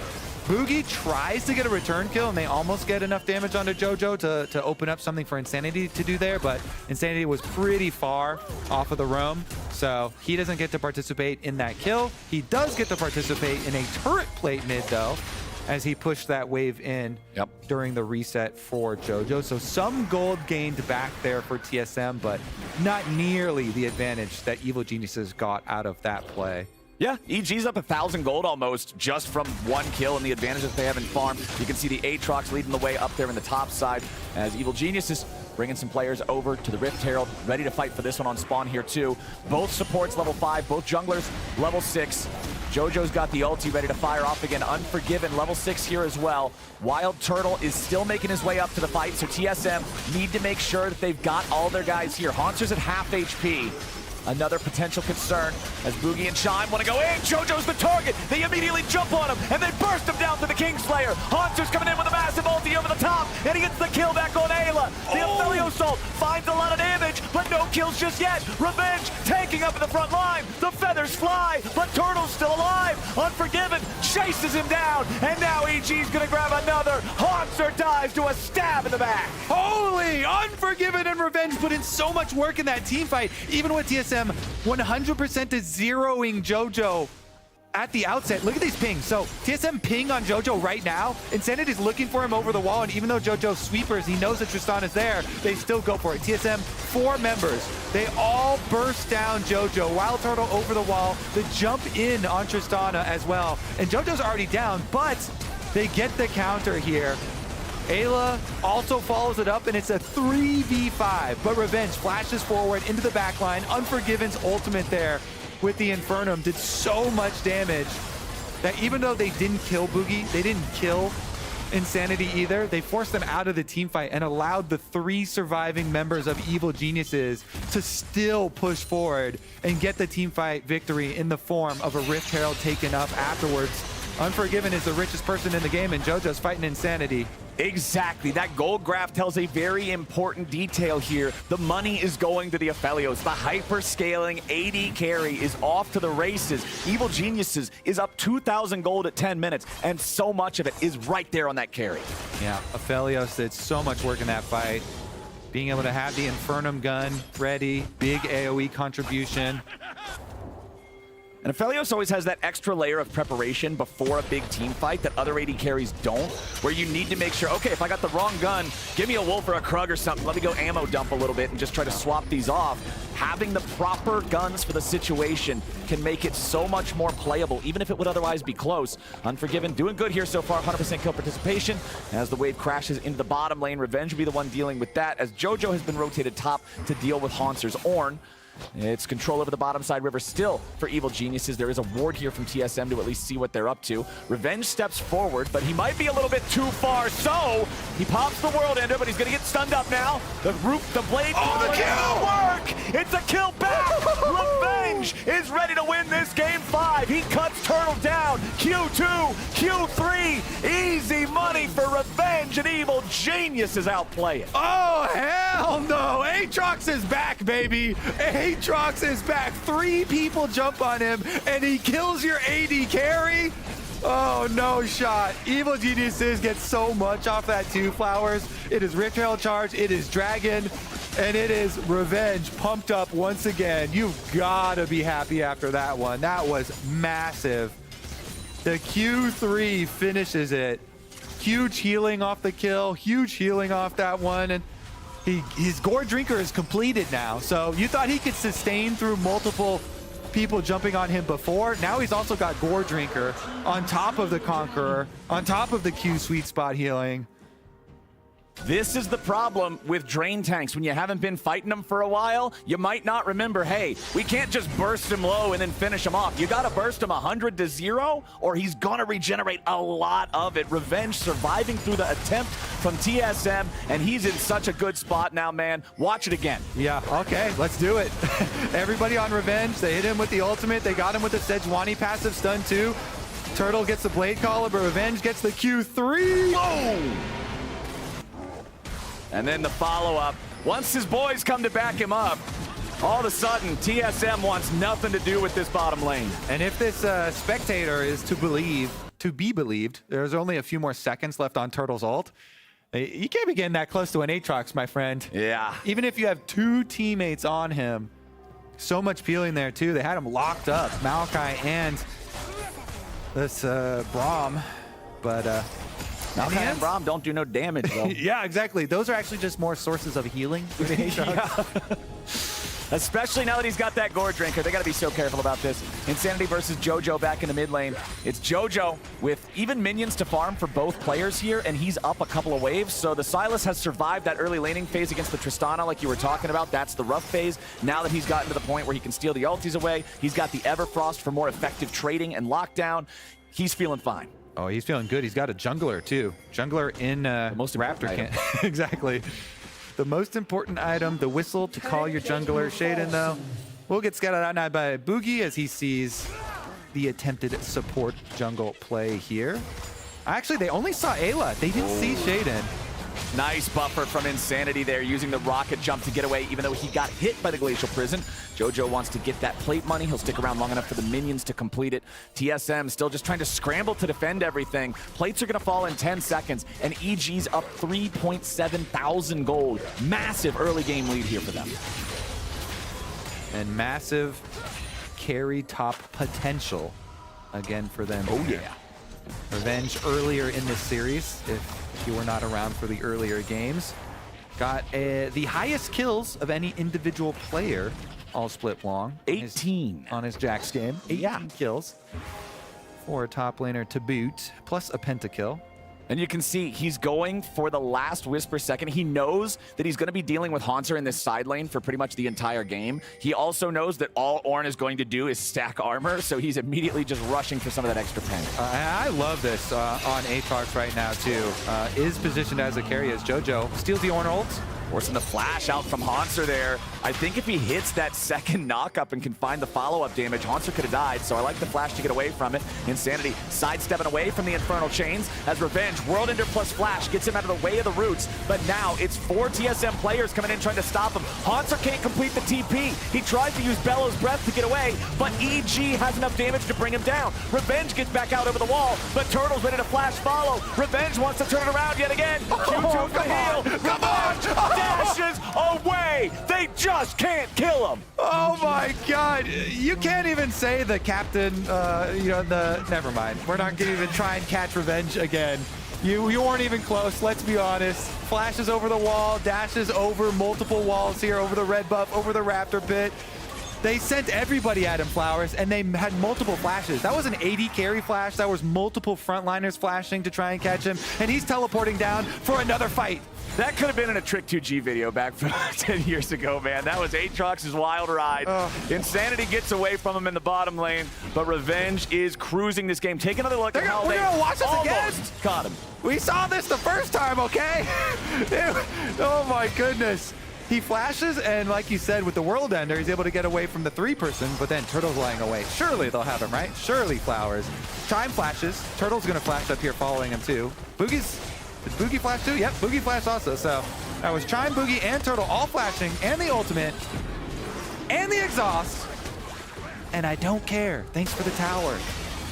Boogie tries to get a return kill, and they almost get enough damage onto JoJo to open up something for Insanity to do there, but Insanity was pretty far off of the roam, so he doesn't get to participate in that kill. He does get to participate in a turret plate mid, though, as he pushed that wave in during the reset for JoJo. So some gold gained back there for TSM, but not nearly the advantage that Evil Geniuses got out of that play. Yeah, EG's up 1,000 gold almost just from 1 kill and the advantage that they have in farm. You can see the Aatrox leading the way up there in the top side as Evil Geniuses bringing some players over to the Rift Herald, ready to fight for this one on spawn here too. Both supports level 5, both junglers level 6. JoJo's got the ulti ready to fire off again. Unforgiven level 6 here as well. Wild Turtle is still making his way up to the fight, so TSM need to make sure that they've got all their guys here. Haunter's at half HP. Another potential concern as Boogie and Chime want to go in. JoJo's the target. They immediately jump on him, and they burst him down to the Kingslayer. Haunter's coming in with a massive ulti over the top, and he gets the kill back on Ayla. The Ophelio Assault finds a lot of damage, but no kills just yet. Revenge taking up in the front line. The feathers fly, but Turtle's still alive. Unforgiven chases him down, and now EG's going to grab another. Haunter dies to a stab in the back. Holy! Unforgiven and Revenge put in so much work in that team fight, even with TSM 100% is zeroing JoJo at the outset. Look at these pings. So TSM ping on JoJo right now. Insanity's looking for him over the wall, and even though JoJo sweepers, he knows that Tristan is there, they still go for it. TSM, 4 members. They all burst down JoJo. Wild Turtle over the wall. The jump in on Tristana as well. And JoJo's already down, but they get the counter here. Ayla also follows it up, and it's a 3v5. But Revenge flashes forward into the backline. Unforgiven's ultimate there with the Infernum did so much damage that even though they didn't kill Boogie, they didn't kill Insanity either. They forced them out of the team fight and allowed the 3 surviving members of Evil Geniuses to still push forward and get the team fight victory in the form of a Rift Herald taken up afterwards. Unforgiven is the richest person in the game, and JoJo's fighting Insanity. Exactly. That gold graph tells a very important detail here. The money is going to the Aphelios. The hyper-scaling AD carry is off to the races. Evil Geniuses is up 2,000 gold at 10 minutes, and so much of it is right there on that carry. Yeah, Aphelios did so much work in that fight. Being able to have the Infernum gun ready, big AoE contribution. And Aphelios always has that extra layer of preparation before a big team fight that other AD carries don't, where you need to make sure, okay, if I got the wrong gun, give me a Wolf or a Krug or something. Let me go ammo dump a little bit and just try to swap these off. Having the proper guns for the situation can make it so much more playable, even if it would otherwise be close. Unforgiven doing good here so far, 100% kill participation. As the wave crashes into the bottom lane, Revenge will be the one dealing with that, as JoJo has been rotated top to deal with Haunter's Ornn. It's control over the bottom side river still for Evil Geniuses. There is a ward here from TSM to at least see what they're up to. Revenge steps forward, but he might be a little bit too far, so he pops the World Ender, but he's going to get stunned up now. The blade the kill! Work! It's a kill back! Revenge is ready to win this game 5. He cuts Turtle down. Q2, Q3, easy money for Revenge, and Evil Geniuses outplay it. Oh, hell no! Aatrox is back, baby! Aatrox is back. 3 people jump on him, and he kills your AD carry. Oh, no shot. Evil Geniuses get so much off that 2 flowers. It is Rift Herald charge, it is Dragon, and it is Revenge pumped up once again. You've got to be happy after that one. That was massive. The Q3 finishes it. Huge healing off the kill, huge healing off that one, and his Gore Drinker is completed now. So you thought he could sustain through multiple people jumping on him before. Now he's also got Gore Drinker on top of the Conqueror, on top of the Q sweet spot healing. This is the problem with drain tanks. When you haven't been fighting them for a while, you might not remember, hey, we can't just burst him low and then finish him off. You got to burst him 100 to 0, or he's going to regenerate a lot of it. Revenge surviving through the attempt from TSM, and he's in such a good spot now, man. Watch it again. Yeah, okay, let's do it. Everybody on Revenge, they hit him with the ultimate. They got him with the Sejuani passive stun too. Turtle gets the Blade Caller, but Revenge gets the Q3. Whoa! And then the follow-up. Once his boys come to back him up, all of a sudden, TSM wants nothing to do with this bottom lane. And if this spectator is to be believed, there's only a few more seconds left on Turtle's ult. You can't be getting that close to an Aatrox, my friend. Yeah. Even if you have 2 teammates on him. So much peeling there, too. They had him locked up, Maokai and this Braum. But Maokai and Braum don't do no damage, though. Yeah, exactly. Those are actually just more sources of healing for the Aatrox. Especially now that he's got that Gore Drinker. They got to be so careful about this. Insanity versus JoJo back in the mid lane. It's JoJo with even minions to farm for both players here, and he's up a couple of waves. So the Sylas has survived that early laning phase against the Tristana like you were talking about. That's the rough phase. Now that he's gotten to the point where he can steal the ultis away, he's got the Everfrost for more effective trading and lockdown. He's feeling fine. Oh, he's feeling good. He's got a jungler, too. Jungler in most Raptor camp. Exactly. The most important item, the whistle to call your jungler. Shaden, though, Will get scouted out now by Boogie as he sees the attempted support jungle play here. Actually, they only saw Ayla. They didn't see Shaden. Nice buffer from Insanity there, using the rocket jump to get away, even though he got hit by the Glacial Prison. JoJo wants to get that plate money. He'll stick around long enough for the minions to complete it. TSM still just trying to scramble to defend everything. Plates are going to fall in 10 seconds, and EG's up 3.7 thousand gold. Massive early game lead here for them. And massive carry top potential again for them. Oh, yeah. Revenge earlier in this series, if you were not around for the earlier games, got the highest kills of any individual player all split long. 18 on his Jax game. 18 kills for a top laner to boot, plus a pentakill. And you can see he's going for the last Whisper second. He knows that he's going to be dealing with Haunter in this side lane for pretty much the entire game. He also knows that all Ornn is going to do is stack armor, so he's immediately just rushing for some of that extra pen. I love this on Aatrox right now, too. Is positioned as a carry as JoJo steals the Ornn ult. Forcing the flash out from Haunter there. I think if he hits that second knock-up and can find the follow-up damage, Haunter could have died, so I like the flash to get away from it. Insanity sidestepping away from the Infernal Chains as Revenge, World Ender plus flash, gets him out of the way of the roots, but now it's 4 TSM players coming in trying to stop him. Haunter can't complete the TP. He tries to use Bellow's Breath to get away, but EG has enough damage to bring him down. Revenge gets back out over the wall, but Turtle's ready to flash follow. Revenge wants to turn it around yet again. Q2 for the heal. Come on! Dashes away. They just can't kill him. Oh my God! You can't even say the captain. Never mind. We're not gonna even try and catch Revenge again. You weren't even close. Let's be honest. Flashes over the wall, dashes over multiple walls here, over the red buff, over the Raptor pit. They sent everybody at him, Flowers, and they had multiple flashes. That was an 80 carry flash. That was multiple frontliners flashing to try and catch him, and he's teleporting down for another fight. That could have been in a Trick 2G video back from 10 years ago, man. That was Aatrox's wild ride. Insanity gets away from him in the bottom lane, but Revenge is cruising this game. Take another look at how we're gonna watch this again. Caught him. We saw this the first time, okay? Oh my goodness. He flashes, and like you said, with the World Ender, he's able to get away from the 3-person, but then Turtle's lying away. Surely they'll have him, right? Surely Flowers. Chime flashes. Turtle's gonna flash up here following him too. Boogie's, did Boogie flash too? Yep, Boogie flashed also. So that was Chime, Boogie, and Turtle all flashing, and the ultimate, and the exhaust. And I don't care. Thanks for the tower.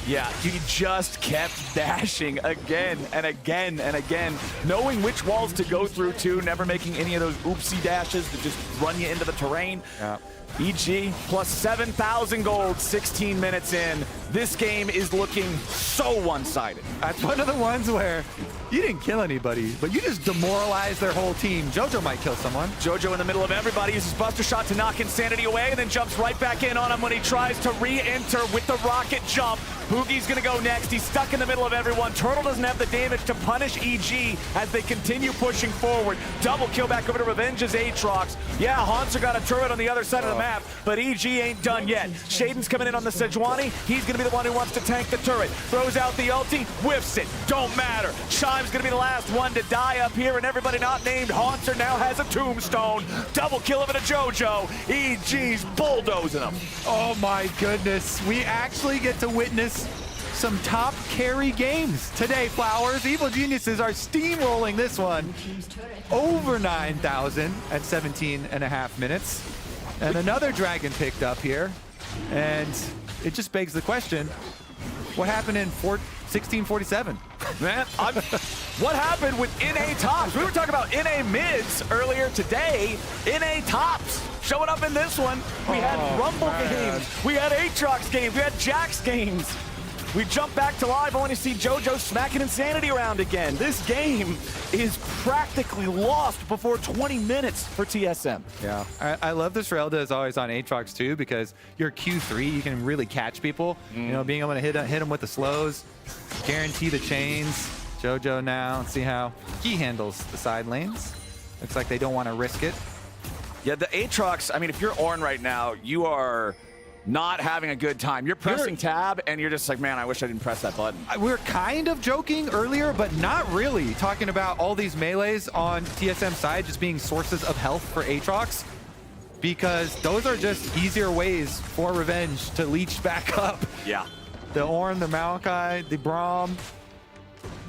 Yeah, he just kept dashing again and again and again, knowing which walls to go through too, never making any of those oopsie dashes to just run you into the terrain. Yeah. EG plus 7,000 gold, 16 minutes in. This game is looking so one-sided. That's one of the ones where you didn't kill anybody, but you just demoralized their whole team. JoJo might kill someone. JoJo in the middle of everybody uses Buster Shot to knock Insanity away and then jumps right back in on him when he tries to re-enter with the rocket jump. Boogie's gonna go next. He's stuck in the middle of everyone. Turtle doesn't have the damage to punish EG as they continue pushing forward. Double kill back over to Revenge's Aatrox. Yeah, Haunter got a turret on the other side of the map, but EG ain't done yet. Shaden's coming in on the Sejuani. He's gonna be the one who wants to tank the turret. Throws out the ulti, whiffs it. Don't matter. Chime's gonna be the last one to die up here, and everybody not named Haunter now has a tombstone. Double kill over to JoJo. EG's bulldozing him. Oh my goodness. We actually get to witness some top carry games today, Flowers. Evil Geniuses are steamrolling this one. Over 9,000 at 17.5 minutes. And another dragon picked up here. And it just begs the question, what happened in 1647? Man, what happened with NA tops? We were talking about NA mids earlier today. NA tops showing up in this one. We had Rumble games. We had Aatrox games. We had Jax games. We jump back to live only to see JoJo smacking Insanity around again. This game is practically lost before 20 minutes for TSM. Yeah, I love this Relda is always on Aatrox too, because your Q3, you can really catch people. You know, being able to hit them with the slows, guarantee the chains. JoJo now, let's see how he handles the side lanes. Looks like they don't want to risk it. Yeah, the Aatrox, I mean, if you're Ornn right now, you are not having a good time. You're pressing tab, and you're just like, man, I wish I didn't press that button. We were kind of joking earlier, but not really, talking about all these melees on TSM side just being sources of health for Aatrox. because those are just easier ways for Revenge to leech back up. Yeah. The Ornn, the Maokai, the Braum.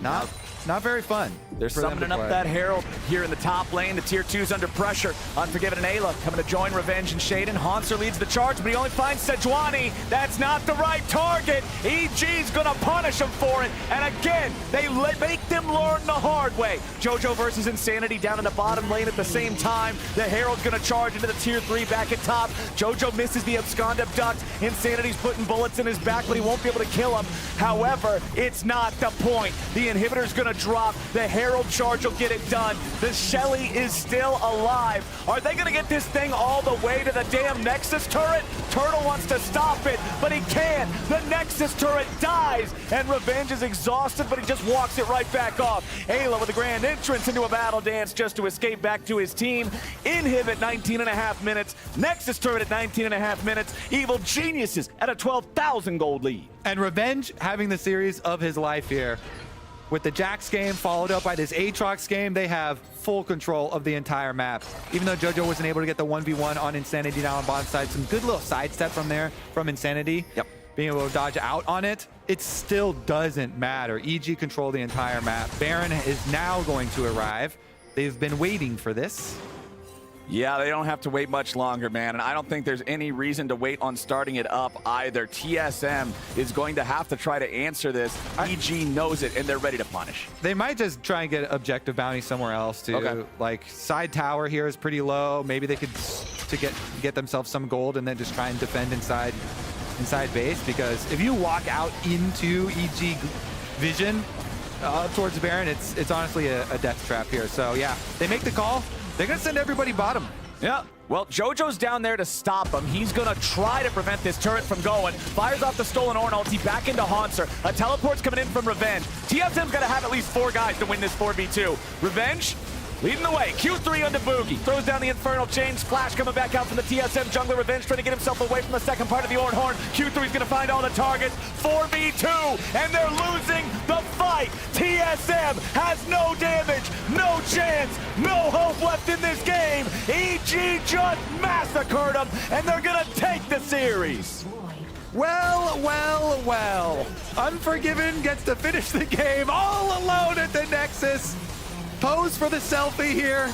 Not very fun. They're summoning up that Herald here in the top lane. The tier 2's under pressure. Unforgiven and Ayla coming to join Revenge and Shaden. Haunter leads the charge, but he only finds Sejuani. That's not the right target. EG's gonna punish him for it. And again, they make them learn the hard way. JoJo versus Insanity down in the bottom lane at the same time. The Herald's gonna charge into the tier 3 back at top. JoJo misses the abscond abduct. Insanity's putting bullets in his back, but he won't be able to kill him. However, it's not the point. The inhibitor's gonna drop. The Herald charge will get it done. The Shelly is still alive. Are they gonna get this thing all the way to the damn Nexus turret? Turtle wants to stop it, but he can't. The Nexus turret dies, and Revenge is exhausted, but he just walks it right back off. Ayla with a grand entrance into a battle dance just to escape back to his team. Inhib at 19.5 minutes. Nexus turret at 19.5 minutes. Evil Geniuses at a 12,000 gold lead. And Revenge having the series of his life here. With the Jax game followed up by this Aatrox game, they have full control of the entire map. Even though JoJo wasn't able to get the 1v1 on Insanity down on bottom side, some good little sidestep from there from Insanity. Yep. Being able to dodge out on it, it still doesn't matter. EG control the entire map. Baron is now going to arrive. They've been waiting for this. Yeah, they don't have to wait much longer, man. And I don't think there's any reason to wait on starting it up either. TSM is going to have to try to answer this. EG knows it, and they're ready to punish. They might just try and get objective bounty somewhere else, too. Okay. Like, side tower here is pretty low. Maybe they could to get themselves some gold and then just try and defend inside base. Because if you walk out into EG vision towards Baron, it's honestly a death trap here. So, yeah, they make the call. They're going to send everybody bottom. Yeah. Well, JoJo's down there to stop him. He's going to try to prevent this turret from going. Fires off the stolen Ornn ulti back into Haunter. A teleport's coming in from Revenge. TSM's got to have at least 4 guys to win this 4v2. Revenge leading the way. Q3 onto Boogie. Throws down the Infernal Chains. Flash coming back out from the TSM jungler. Revenge trying to get himself away from the second part of the Ornn Horn. Q3's going to find all the targets. 4v2, and they're losing the fight. TSM has no damage, no chance, no hope left in this game. EG just massacred them, and they're going to take the series. Well, well, well. Unforgiven gets to finish the game all alone at the Nexus. Pose for the selfie here.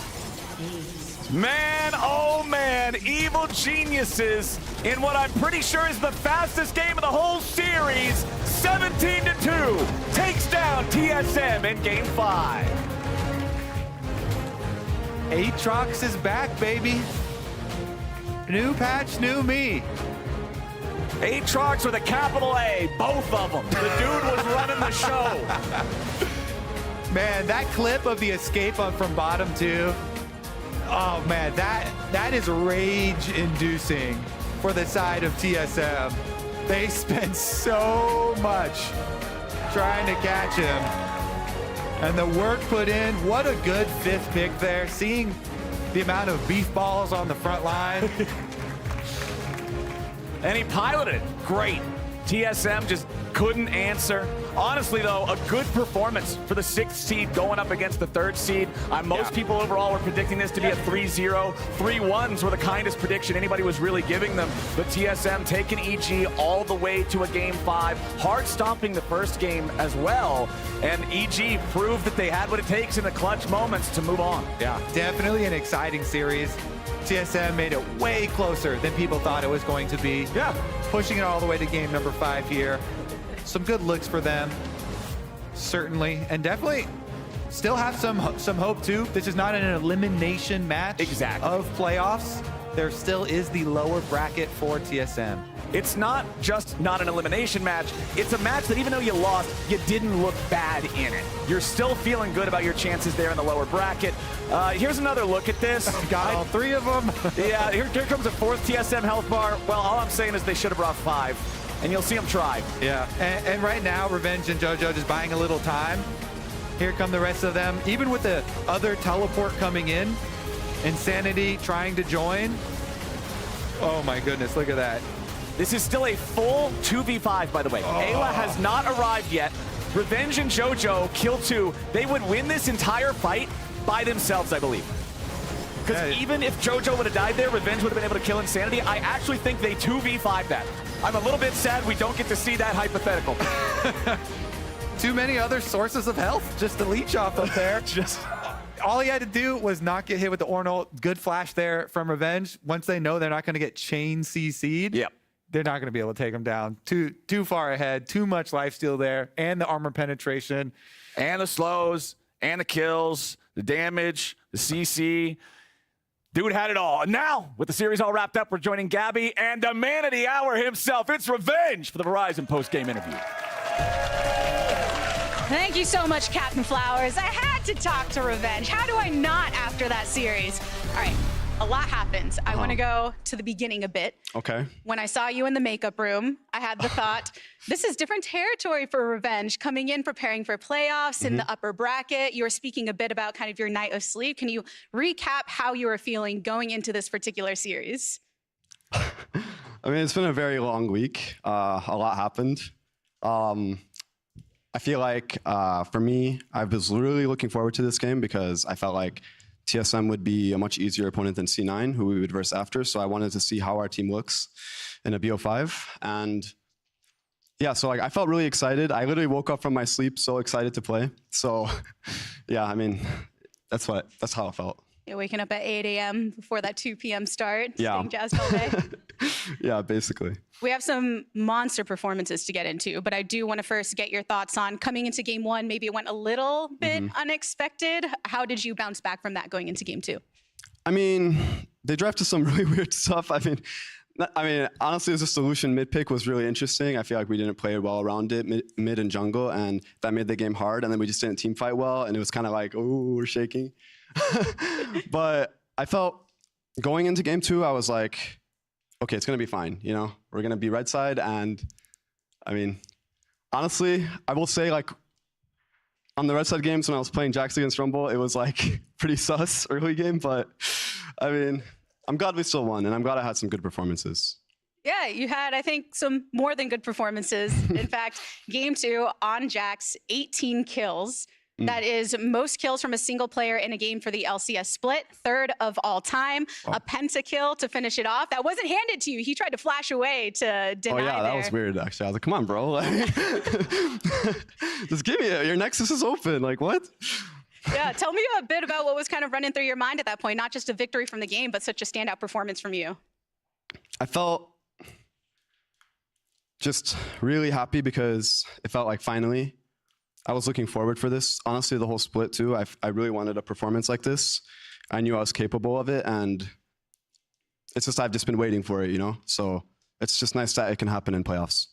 Man, oh man, Evil Geniuses in what I'm pretty sure is the fastest game of the whole series. 17-2 takes down TSM in game 5. Aatrox is back, baby. New patch, new me. Aatrox with a capital A, both of them. The dude was running the show. Man, that clip of the escape from bottom 2. Oh man, that is rage-inducing for the side of TSM. They spent so much trying to catch him. And the work put in, what a good 5th pick there. Seeing the amount of beef balls on the front line. And he piloted it. Great. TSM just couldn't answer. Honestly, though, a good performance for the 6th seed going up against the 3rd seed. Most people overall were predicting this to be a 3-0. 3-1s were the kindest prediction anybody was really giving them. But TSM taking EG all the way to a game 5. Hard stomping the first game as well. And EG proved that they had what it takes in the clutch moments to move on. Yeah, definitely an exciting series. TSM made it way closer than people thought it was going to be. Yeah. Pushing it all the way to game number 5 here. Some good looks for them, certainly. And definitely still have some hope, too. This is not an elimination match of playoffs. There still is the lower bracket for TSM. It's not just not an elimination match. It's a match that even though you lost, you didn't look bad in it. You're still feeling good about your chances there in the lower bracket. Here's another look at this. Got all 3 of them. Yeah, here comes a 4th TSM health bar. Well, all I'm saying is they should have brought 5. And you'll see them try. Yeah, and right now, Revenge and JoJo just buying a little time. Here come the rest of them. Even with the other teleport coming in, Insanity trying to join. Oh my goodness, look at that. This is still a full 2v5, by the way. Ayla has not arrived yet. Revenge and JoJo, kill 2. They would win this entire fight by themselves, I believe. Because even if JoJo would have died there, Revenge would have been able to kill Insanity. I actually think they 2v5 that. I'm a little bit sad we don't get to see that hypothetical. Too many other sources of health just to leech off up there. All he had to do was not get hit with the Ornal. Good flash there from Revenge. Once they know they're not going to get chain CC'd, they're not going to be able to take him down. Too far ahead. Too much lifesteal there. And the armor penetration. And the slows. And the kills. The damage. The CC. Dude had it all. And now, with the series all wrapped up, we're joining Gabby and the man of the hour himself. It's Revenge for the Verizon post-game interview. Thank you so much, Captain Flowers. I had to talk to Revenge. How do I not after that series? All right, a lot happens. I want to go to the beginning a bit. Okay. When I saw you in the makeup room, I had the thought, this is different territory for Revenge, coming in, preparing for playoffs in the upper bracket. You were speaking a bit about kind of your night of sleep. Can you recap how you were feeling going into this particular series? I mean, it's been a very long week. A lot happened. I feel like for me, I was really looking forward to this game because I felt like TSM would be a much easier opponent than C9, who we would verse after. So I wanted to see how our team looks in a BO5. And yeah, so like I felt really excited. I literally woke up from my sleep so excited to play. So yeah, I mean, that's how it felt. You're waking up at 8 a.m. before that 2 p.m. start, Yeah. staying jazzed all day. Yeah, basically. We have some monster performances to get into, but I do want to first get your thoughts on coming into game one. Maybe it went a little bit unexpected. How did you bounce back from that going into game two? I mean, they drafted some really weird stuff. I mean, honestly, the solution mid pick was really interesting. I feel like we didn't play well around it, mid and jungle, and that made the game hard. And then we just didn't team fight well, and it was kind of like, oh, we're shaking. But I felt going into game two, I was like, okay, it's gonna be fine. You know, we're gonna be red side, and I mean, honestly, I will say like on the red side games when I was playing Jax against Rumble, it was like pretty sus early game, but I mean, I'm glad we still won, and I'm glad I had some good performances. Yeah, you had, I think, some more than good performances. In fact, game two on Jax, 18 kills. That is most kills from a single player in a game for the LCS split, third of all time. A pentakill to finish it off. That wasn't handed to you. He tried to flash away to deny. Oh yeah, that was weird actually. I was like, come on, bro. Like, just give me it. Your Nexus is open. Like what? Yeah, tell me a bit about what was kind of running through your mind at that point. Not just a victory from the game, but such a standout performance from you. I felt just really happy because it felt like finally I was looking forward for this. Honestly, the whole split too. I really wanted a performance like this. I knew I was capable of it, and it's just I've just been waiting for it, you know? So it's just nice that it can happen in playoffs.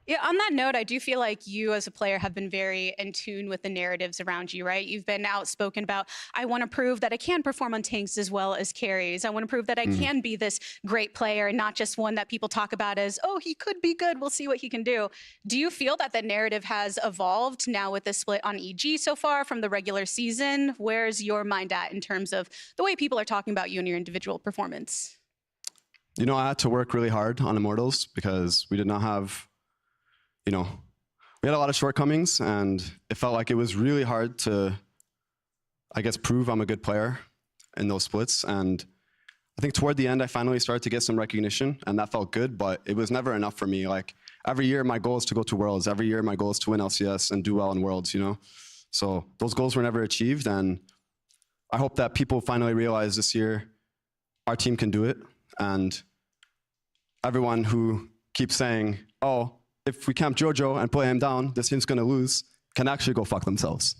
Yeah, on that note, I do feel like you as a player have been very in tune with the narratives around you, right? You've been outspoken about, I want to prove that I can perform on tanks as well as carries. I want to prove that I can be this great player and not just one that people talk about as, oh, he could be good. We'll see what he can do. Do you feel that the narrative has evolved now with the split on EG so far from the regular season? Where's your mind at in terms of the way people are talking about you and your individual performance? You know, I had to work really hard on Immortals because we did not have, you know, we had a lot of shortcomings, and it felt like it was really hard to, I guess, prove I'm a good player in those splits. And I think toward the end, I finally started to get some recognition, and that felt good, but it was never enough for me. Like, every year, my goal is to go to Worlds. Every year, my goal is to win LCS and do well in Worlds, you know? So those goals were never achieved, and I hope that people finally realize this year our team can do it, and everyone who keeps saying, oh, if we camp JoJo and play him down, this team's gonna lose, can actually go fuck themselves.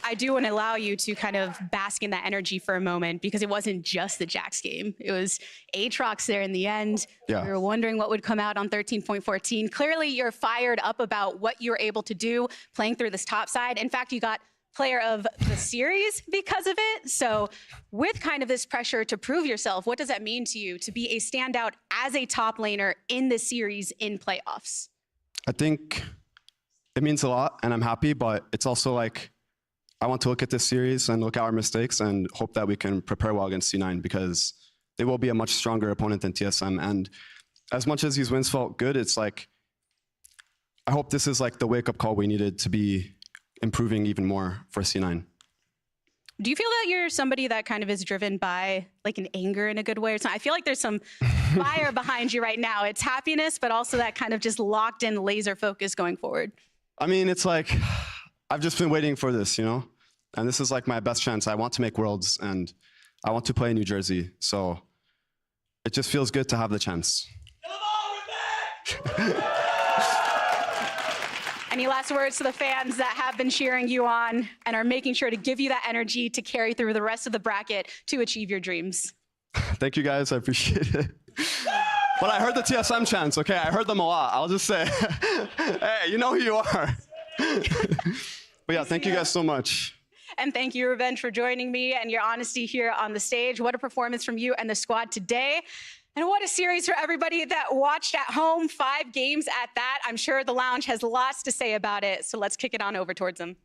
I do want to allow you to kind of bask in that energy for a moment because it wasn't just the Jax game. It was Aatrox there in the end. Yeah. We were wondering what would come out on 13.14. Clearly, you're fired up about what you're able to do playing through this top side. In fact, you got player of the series because of it. So with kind of this pressure to prove yourself, what does that mean to you to be a standout as a top laner in this series in playoffs? I think it means a lot, and I'm happy, but it's also like, I want to look at this series and look at our mistakes and hope that we can prepare well against C9 because they will be a much stronger opponent than TSM. And as much as these wins felt good, it's like, I hope this is like the wake-up call we needed to be improving even more for C9. Do you feel that you're somebody that kind of is driven by like an anger in a good way or something? I feel like there's some fire behind you right now. It's happiness, but also that kind of just locked in laser focus going forward. I mean, it's like, I've just been waiting for this, you know? And this is like my best chance. I want to make Worlds and I want to play in New Jersey. So it just feels good to have the chance. Any last words to the fans that have been cheering you on and are making sure to give you that energy to carry through the rest of the bracket to achieve your dreams? Thank you guys, I appreciate it. But I heard the TSM chants, okay? I heard them a lot. I'll just say, hey, you know who you are. But yeah, thank you guys so much. And thank you, Revenge, for joining me and your honesty here on the stage. What a performance from you and the squad today. And what a series for everybody that watched at home. 5 games at that. I'm sure the lounge has lots to say about it. So let's kick it on over towards them.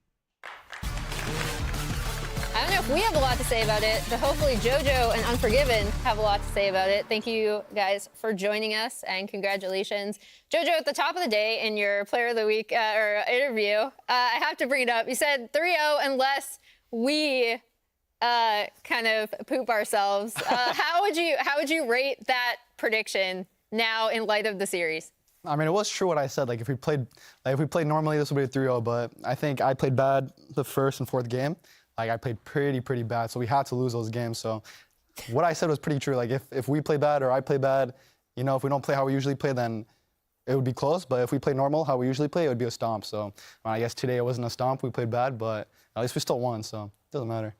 I don't know if we have a lot to say about it, but hopefully JoJo and Unforgiven have a lot to say about it. Thank you guys for joining us and congratulations. JoJo, at the top of the day in your Player of the Week or interview, I have to bring it up. You said 3-0 unless we kind of poop ourselves. How would you rate that prediction now in light of the series? I mean, it was true what I said. Like if we played normally, this would be a 3-0. But I think I played bad the first and fourth game. Like I played pretty bad, so we had to lose those games. So what I said was pretty true. Like if we play bad or I play bad, you know, if we don't play how we usually play, then it would be close. But if we play normal, how we usually play, it would be a stomp. So I guess today it wasn't a stomp. We played bad, but at least we still won. So it doesn't matter.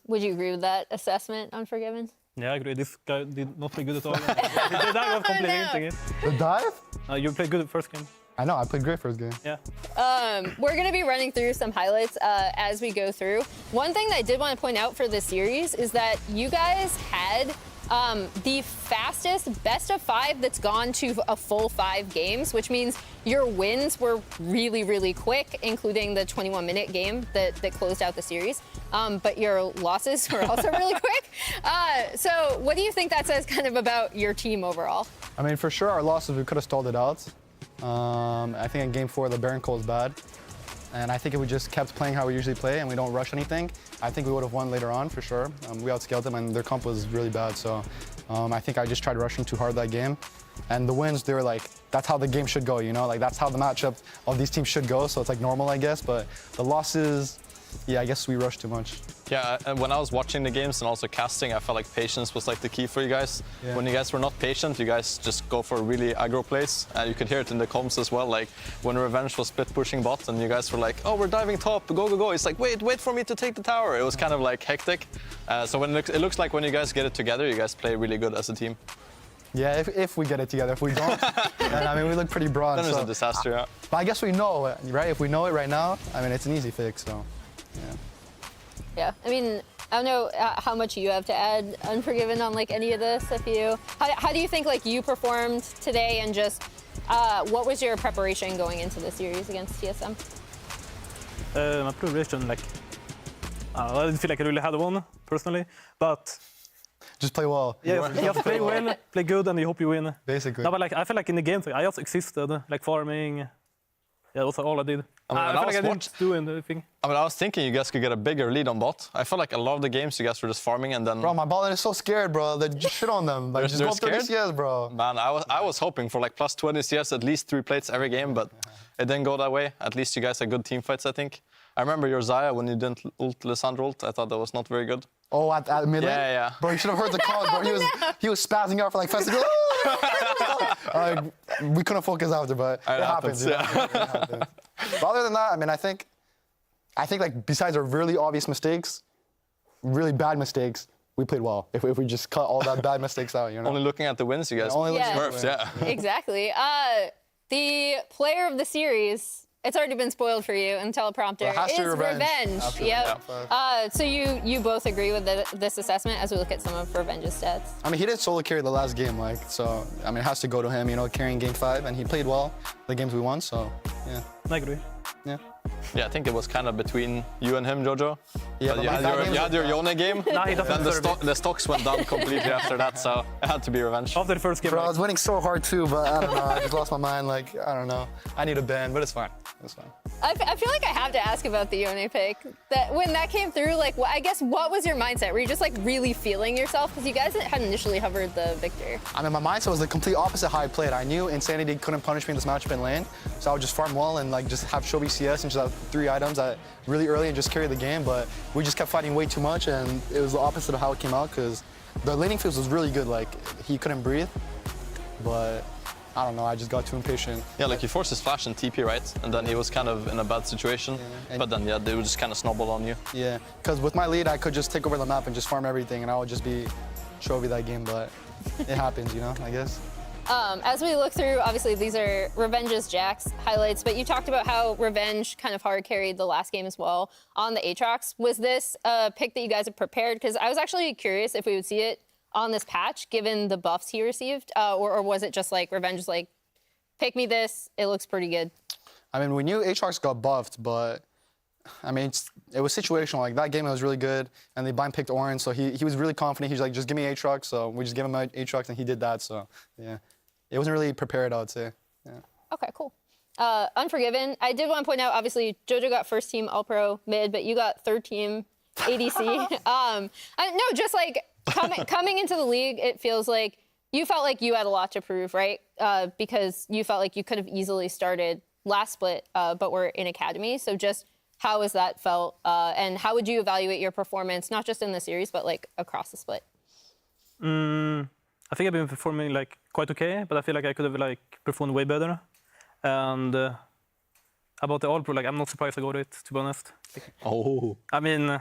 Would you agree with that assessment, Unforgiven? Yeah, I agree. This guy did not play good at all. The dive was completely The dive? You played good the first game. I know, I played great first game. Yeah. We're going to be running through some highlights as we go through. One thing that I did want to point out for this series is that you guys had the fastest best of 5 that's gone to a full 5 games, which means your wins were really quick, including the 21-minute game that closed out the series. But your losses were also really quick. So what do you think that says kind of about your team overall? I mean, for sure, our losses, we could have stalled it out. I think in game 4, the Baron Cole was bad. And I think if we just kept playing how we usually play and we don't rush anything, I think we would have won later on for sure. We outscaled them and their comp was really bad. So I think I just tried rushing too hard that game. And the wins, they were like, that's how the game should go, you know? Like that's how the matchup of these teams should go. So it's like normal, I guess. But the losses, yeah, I guess we rushed too much. Yeah, and when I was watching the games and also casting, I felt like patience was like the key for you guys. Yeah. When you guys were not patient, you guys just go for really aggro plays. You could hear it in the comms as well. Like when Revenge was split pushing bot and you guys were like, oh, we're diving top, go. It's like, wait for me to take the tower. It was kind of like hectic. So when it looks like when you guys get it together, you guys play really good as a team. Yeah, if we get it together. If we don't, then I mean, we look pretty broad. Then it's a disaster, yeah. But I guess we know it, right? If we know it right now, I mean, it's an easy fix, so, yeah. Yeah, I mean, I don't know how much you have to add, Unforgiven, on like any of this. How do you think like you performed today, and just what was your preparation going into the series against TSM? My preparation, like I didn't feel like I really had one personally, but just play well. Yeah, you have to play well, play good, and you hope you win. Basically. No, but like I felt like in the game, I just existed, like farming. Yeah, that's all I did. I felt like I didn't do anything. I mean, I was thinking you guys could get a bigger lead on bot. I felt like a lot of the games you guys were just farming and then... Bro, my ball is so scared, bro. They just shit on them. Like, just go 30 CS, bro. Man, I was hoping for like plus 20 CS, at least 3 plates every game, but it didn't go that way. At least you guys had good team fights, I think. I remember your Zaya when you didn't ult Lissandra ult. I thought that was not very good. Oh, at mid lane? Yeah. Bro, you should have heard the calls, bro. He was spazzing out for like 5 seconds. We couldn't focus after, but it happens. Yeah. It happens. But other than that, I mean, I think like besides our really obvious mistakes, really bad mistakes, we played well. If we just cut all that bad mistakes out, you know. Only looking at the wins, you guys. Only looking at Smurfs, yeah. Exactly. The player of the series, it's already been spoiled for you in teleprompter, is Revenge. Yep. So you both agree with this assessment as we look at some of Revenge's stats? I mean, he did solo carry the last game, like, so, I mean, it has to go to him, you know, carrying game 5, and he played well the games we won, so, yeah. I agree. Yeah. Yeah, I think it was kind of between you and him, Jojo. Yeah, but you had your Yone game. Then the stocks went down completely after that, so it had to be revenge. After the first game. Bro, I was winning so hard too, but I don't know. I just lost my mind. Like, I don't know. I need a ban, but it's fine. It's fine. I feel like I have to ask about the Yone pick. That when that came through, like, I guess what was your mindset? Were you just like really feeling yourself? Because you guys had initially hovered the victor. I mean, my mindset was the complete opposite how I played. I knew Insanity couldn't punish me in this matchup in lane, so I would just farm well and like just have Shobi CS and just have 3 items really early and just carry the game. But we just kept fighting way too much, and it was the opposite of how it came out because the laning phase was really good. Like he couldn't breathe, but I don't know. I just got too impatient. Yeah, like he forced his flash and TP, right? And then he was kind of in a bad situation. Yeah. But then, yeah, they would just kind of snowball on you. Yeah, because with my lead, I could just take over the map and just farm everything, and I would just be Shobi that game. But it happens, you know, I guess. As we look through, obviously these are Revenge's Jax highlights, but you talked about how Revenge kind of hard carried the last game as well on the Aatrox. Was this a pick that you guys have prepared? Because I was actually curious if we would see it on this patch, given the buffs he received, or was it just like Revenge is like, pick me this, it looks pretty good? I mean, we knew Aatrox got buffed, but I mean, it was situational. Like that game, it was really good, and they blind picked Orange, so he was really confident. He was like, just give me Aatrox, so we just gave him Aatrox, and he did that. So yeah, it wasn't really prepared, I would say. Yeah. Okay, cool. Unforgiven. I did want to point out, obviously, Jojo got first team All-Pro mid, but you got third team ADC. No, just like coming into the league, it feels like you felt like you had a lot to prove, right? Because you felt like you could have easily started last split, but were in Academy. So just how has that felt? And how would you evaluate your performance, not just in the series, but like across the split? I think I've been performing like quite okay, but I feel like I could have like performed way better. And about the All-Pro, like I'm not surprised I got it, to be honest. Oh. I mean,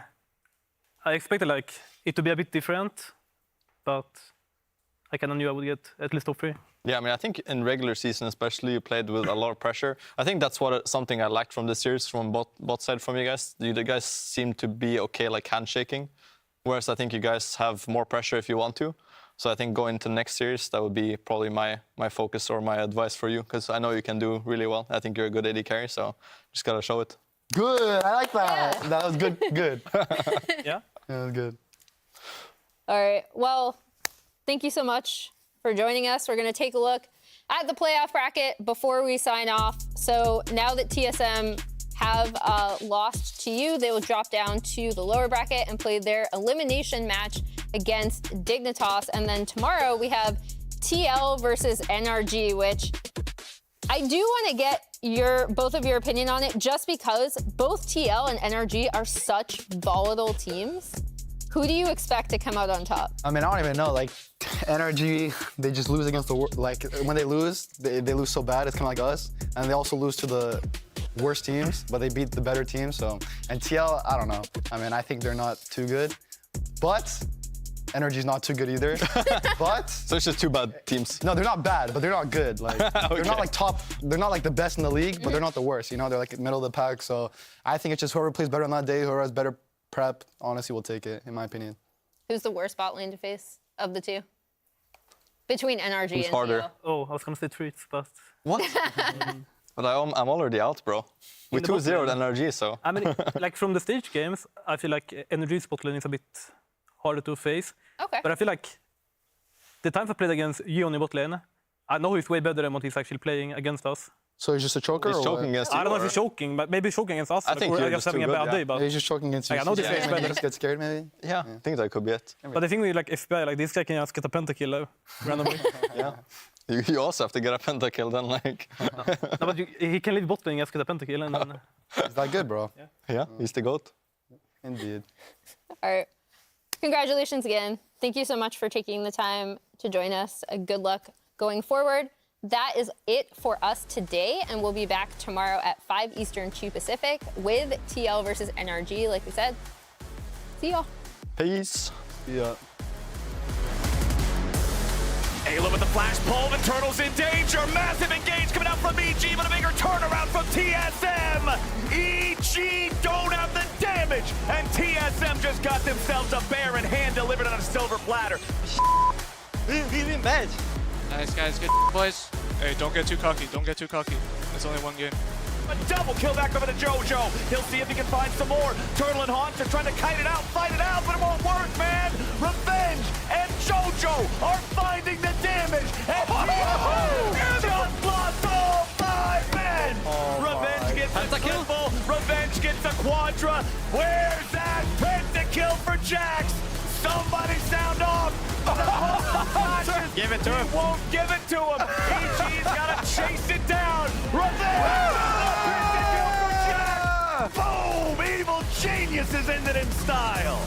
I expected like it to be a bit different, but I kind of knew I would get at least top 3. Yeah, I mean, I think in regular season especially, you played with a lot of pressure. I think that's something I liked from this series, from bot side from you guys. You guys seem to be okay, like handshaking, whereas I think you guys have more pressure if you want to. So I think going to next series, that would be probably my focus or my advice for you, because I know you can do really well. I think you're a good AD carry, so just gotta show it. Good, I like that. Yeah. That was good. Yeah? That was good. All right, well, thank you so much for joining us. We're gonna take a look at the playoff bracket before we sign off. So now that TSM have lost to you, they will drop down to the lower bracket and play their elimination match against Dignitas. And then tomorrow we have TL versus NRG, which I do want to get both of your opinion on it, just because both TL and NRG are such volatile teams. Who do you expect to come out on top? I mean, I don't even know. Like, NRG, they just lose against the like when they lose lose so bad. It's kind of like us, and they also lose to the worst teams, but they beat the better teams. So, and TL, I don't know. I mean, I think they're not too good, but NRG's not too good either. But so it's just 2 bad teams. No, they're not bad, but they're not good. Like okay. They're not like top. They're not like the best in the league, but they're not the worst. You know, they're like middle of the pack. So I think it's just whoever plays better on that day, whoever has better prep, honestly, will take it, in my opinion. Who's the worst bot lane to face of the two? Between NRG Who's and harder? TL. Oh, I was gonna say Treats, but... What? But I'm already out, bro. We 2-0'd NRG, so... I mean, like from the stage games, I feel like NRG's bot lane is a bit harder to face. Okay. But I feel like the times I played against Yone bot lane, I know he's way better than what he's actually playing against us. So he's just a choker? He's choking against you. I don't know if he's choking, but maybe he's choking against us. I think you're just having a bad day, but he's just choking against you. I know this is better. Just get scared, maybe? Yeah, I think that could be it. But the thing with like FBI, like this guy can just get a pentakill randomly. Yeah. You also have to get a pentakill then, like... No, but he can leave bot lane and just get a pentakill and then... Is that good, bro? Yeah, he's the GOAT. Indeed. All right. Congratulations again. Thank you so much for taking the time to join us. Good luck going forward. That is it for us today, and we'll be back tomorrow at 5 Eastern, 2 Pacific with TL versus NRG, like we said. See y'all. Peace. Yeah. Ayla with the flash pull, the Turtles in danger. Massive engage coming out from EG, but a bigger turnaround from TSM. EG don't have the damage, and TSM just got themselves a bear in hand delivered on a silver platter. We've been bad. Nice, guys. Good boys. Hey, don't get too cocky. Don't get too cocky. It's only one game. A double kill back over to JoJo. He'll see if he can find some more. Turtle and Haunts are trying to kite it out, fight it out, but it won't work, man. Revenge and JoJo are finding the damage. And just lost all 5 men. Revenge gets a triple. Revenge gets a quadra. Where's that pentakill for Jax? Somebody sound off. Give it to him. He won't give it to him. EG's got to chase it down. Revenge. Boom! Evil Genius is ended in style.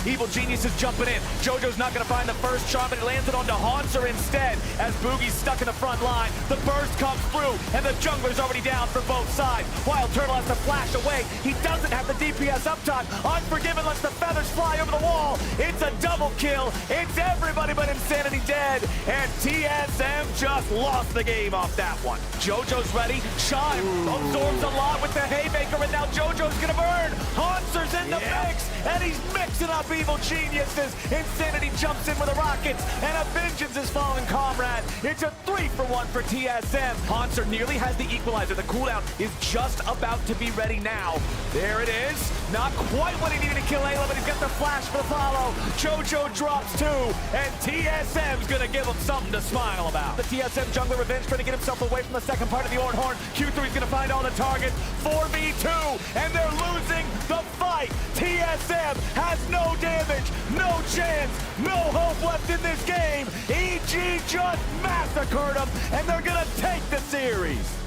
Evil Genius is jumping in. JoJo's not going to find the first charm, but he lands it onto Haunter instead. As Boogie's stuck in the front line, the burst comes through, and the jungler's already down for both sides. While Turtle has to flash away, he doesn't have the DPS up top. Unforgiven lets the feathers fly over the wall. It's a double kill. It's everybody but Insanity dead, and TSM just lost the game off that one. JoJo's ready. Shime absorbs a lot with the haymaker, and now JoJo's going to burn. Haunter's in the mix, and he's mixing up Evil Geniuses. Insanity jumps in with the rockets, and a Vengeance is falling comrade. It's a 3-for-1 for TSM. Haunter nearly has the equalizer. The cooldown is just about to be ready now. There it is. Not quite what he needed to kill Ayla, but he's got the flash for the follow. JoJo drops 2, and TSM's gonna give him something to smile about. The TSM jungler Revenge trying to get himself away from the second part of the Ornhorn. Q3's gonna find all the targets. 4v2, and they're losing the fight. TSM has no damage, no chance, no hope left in this game. EG just massacred them, and they're gonna take the series.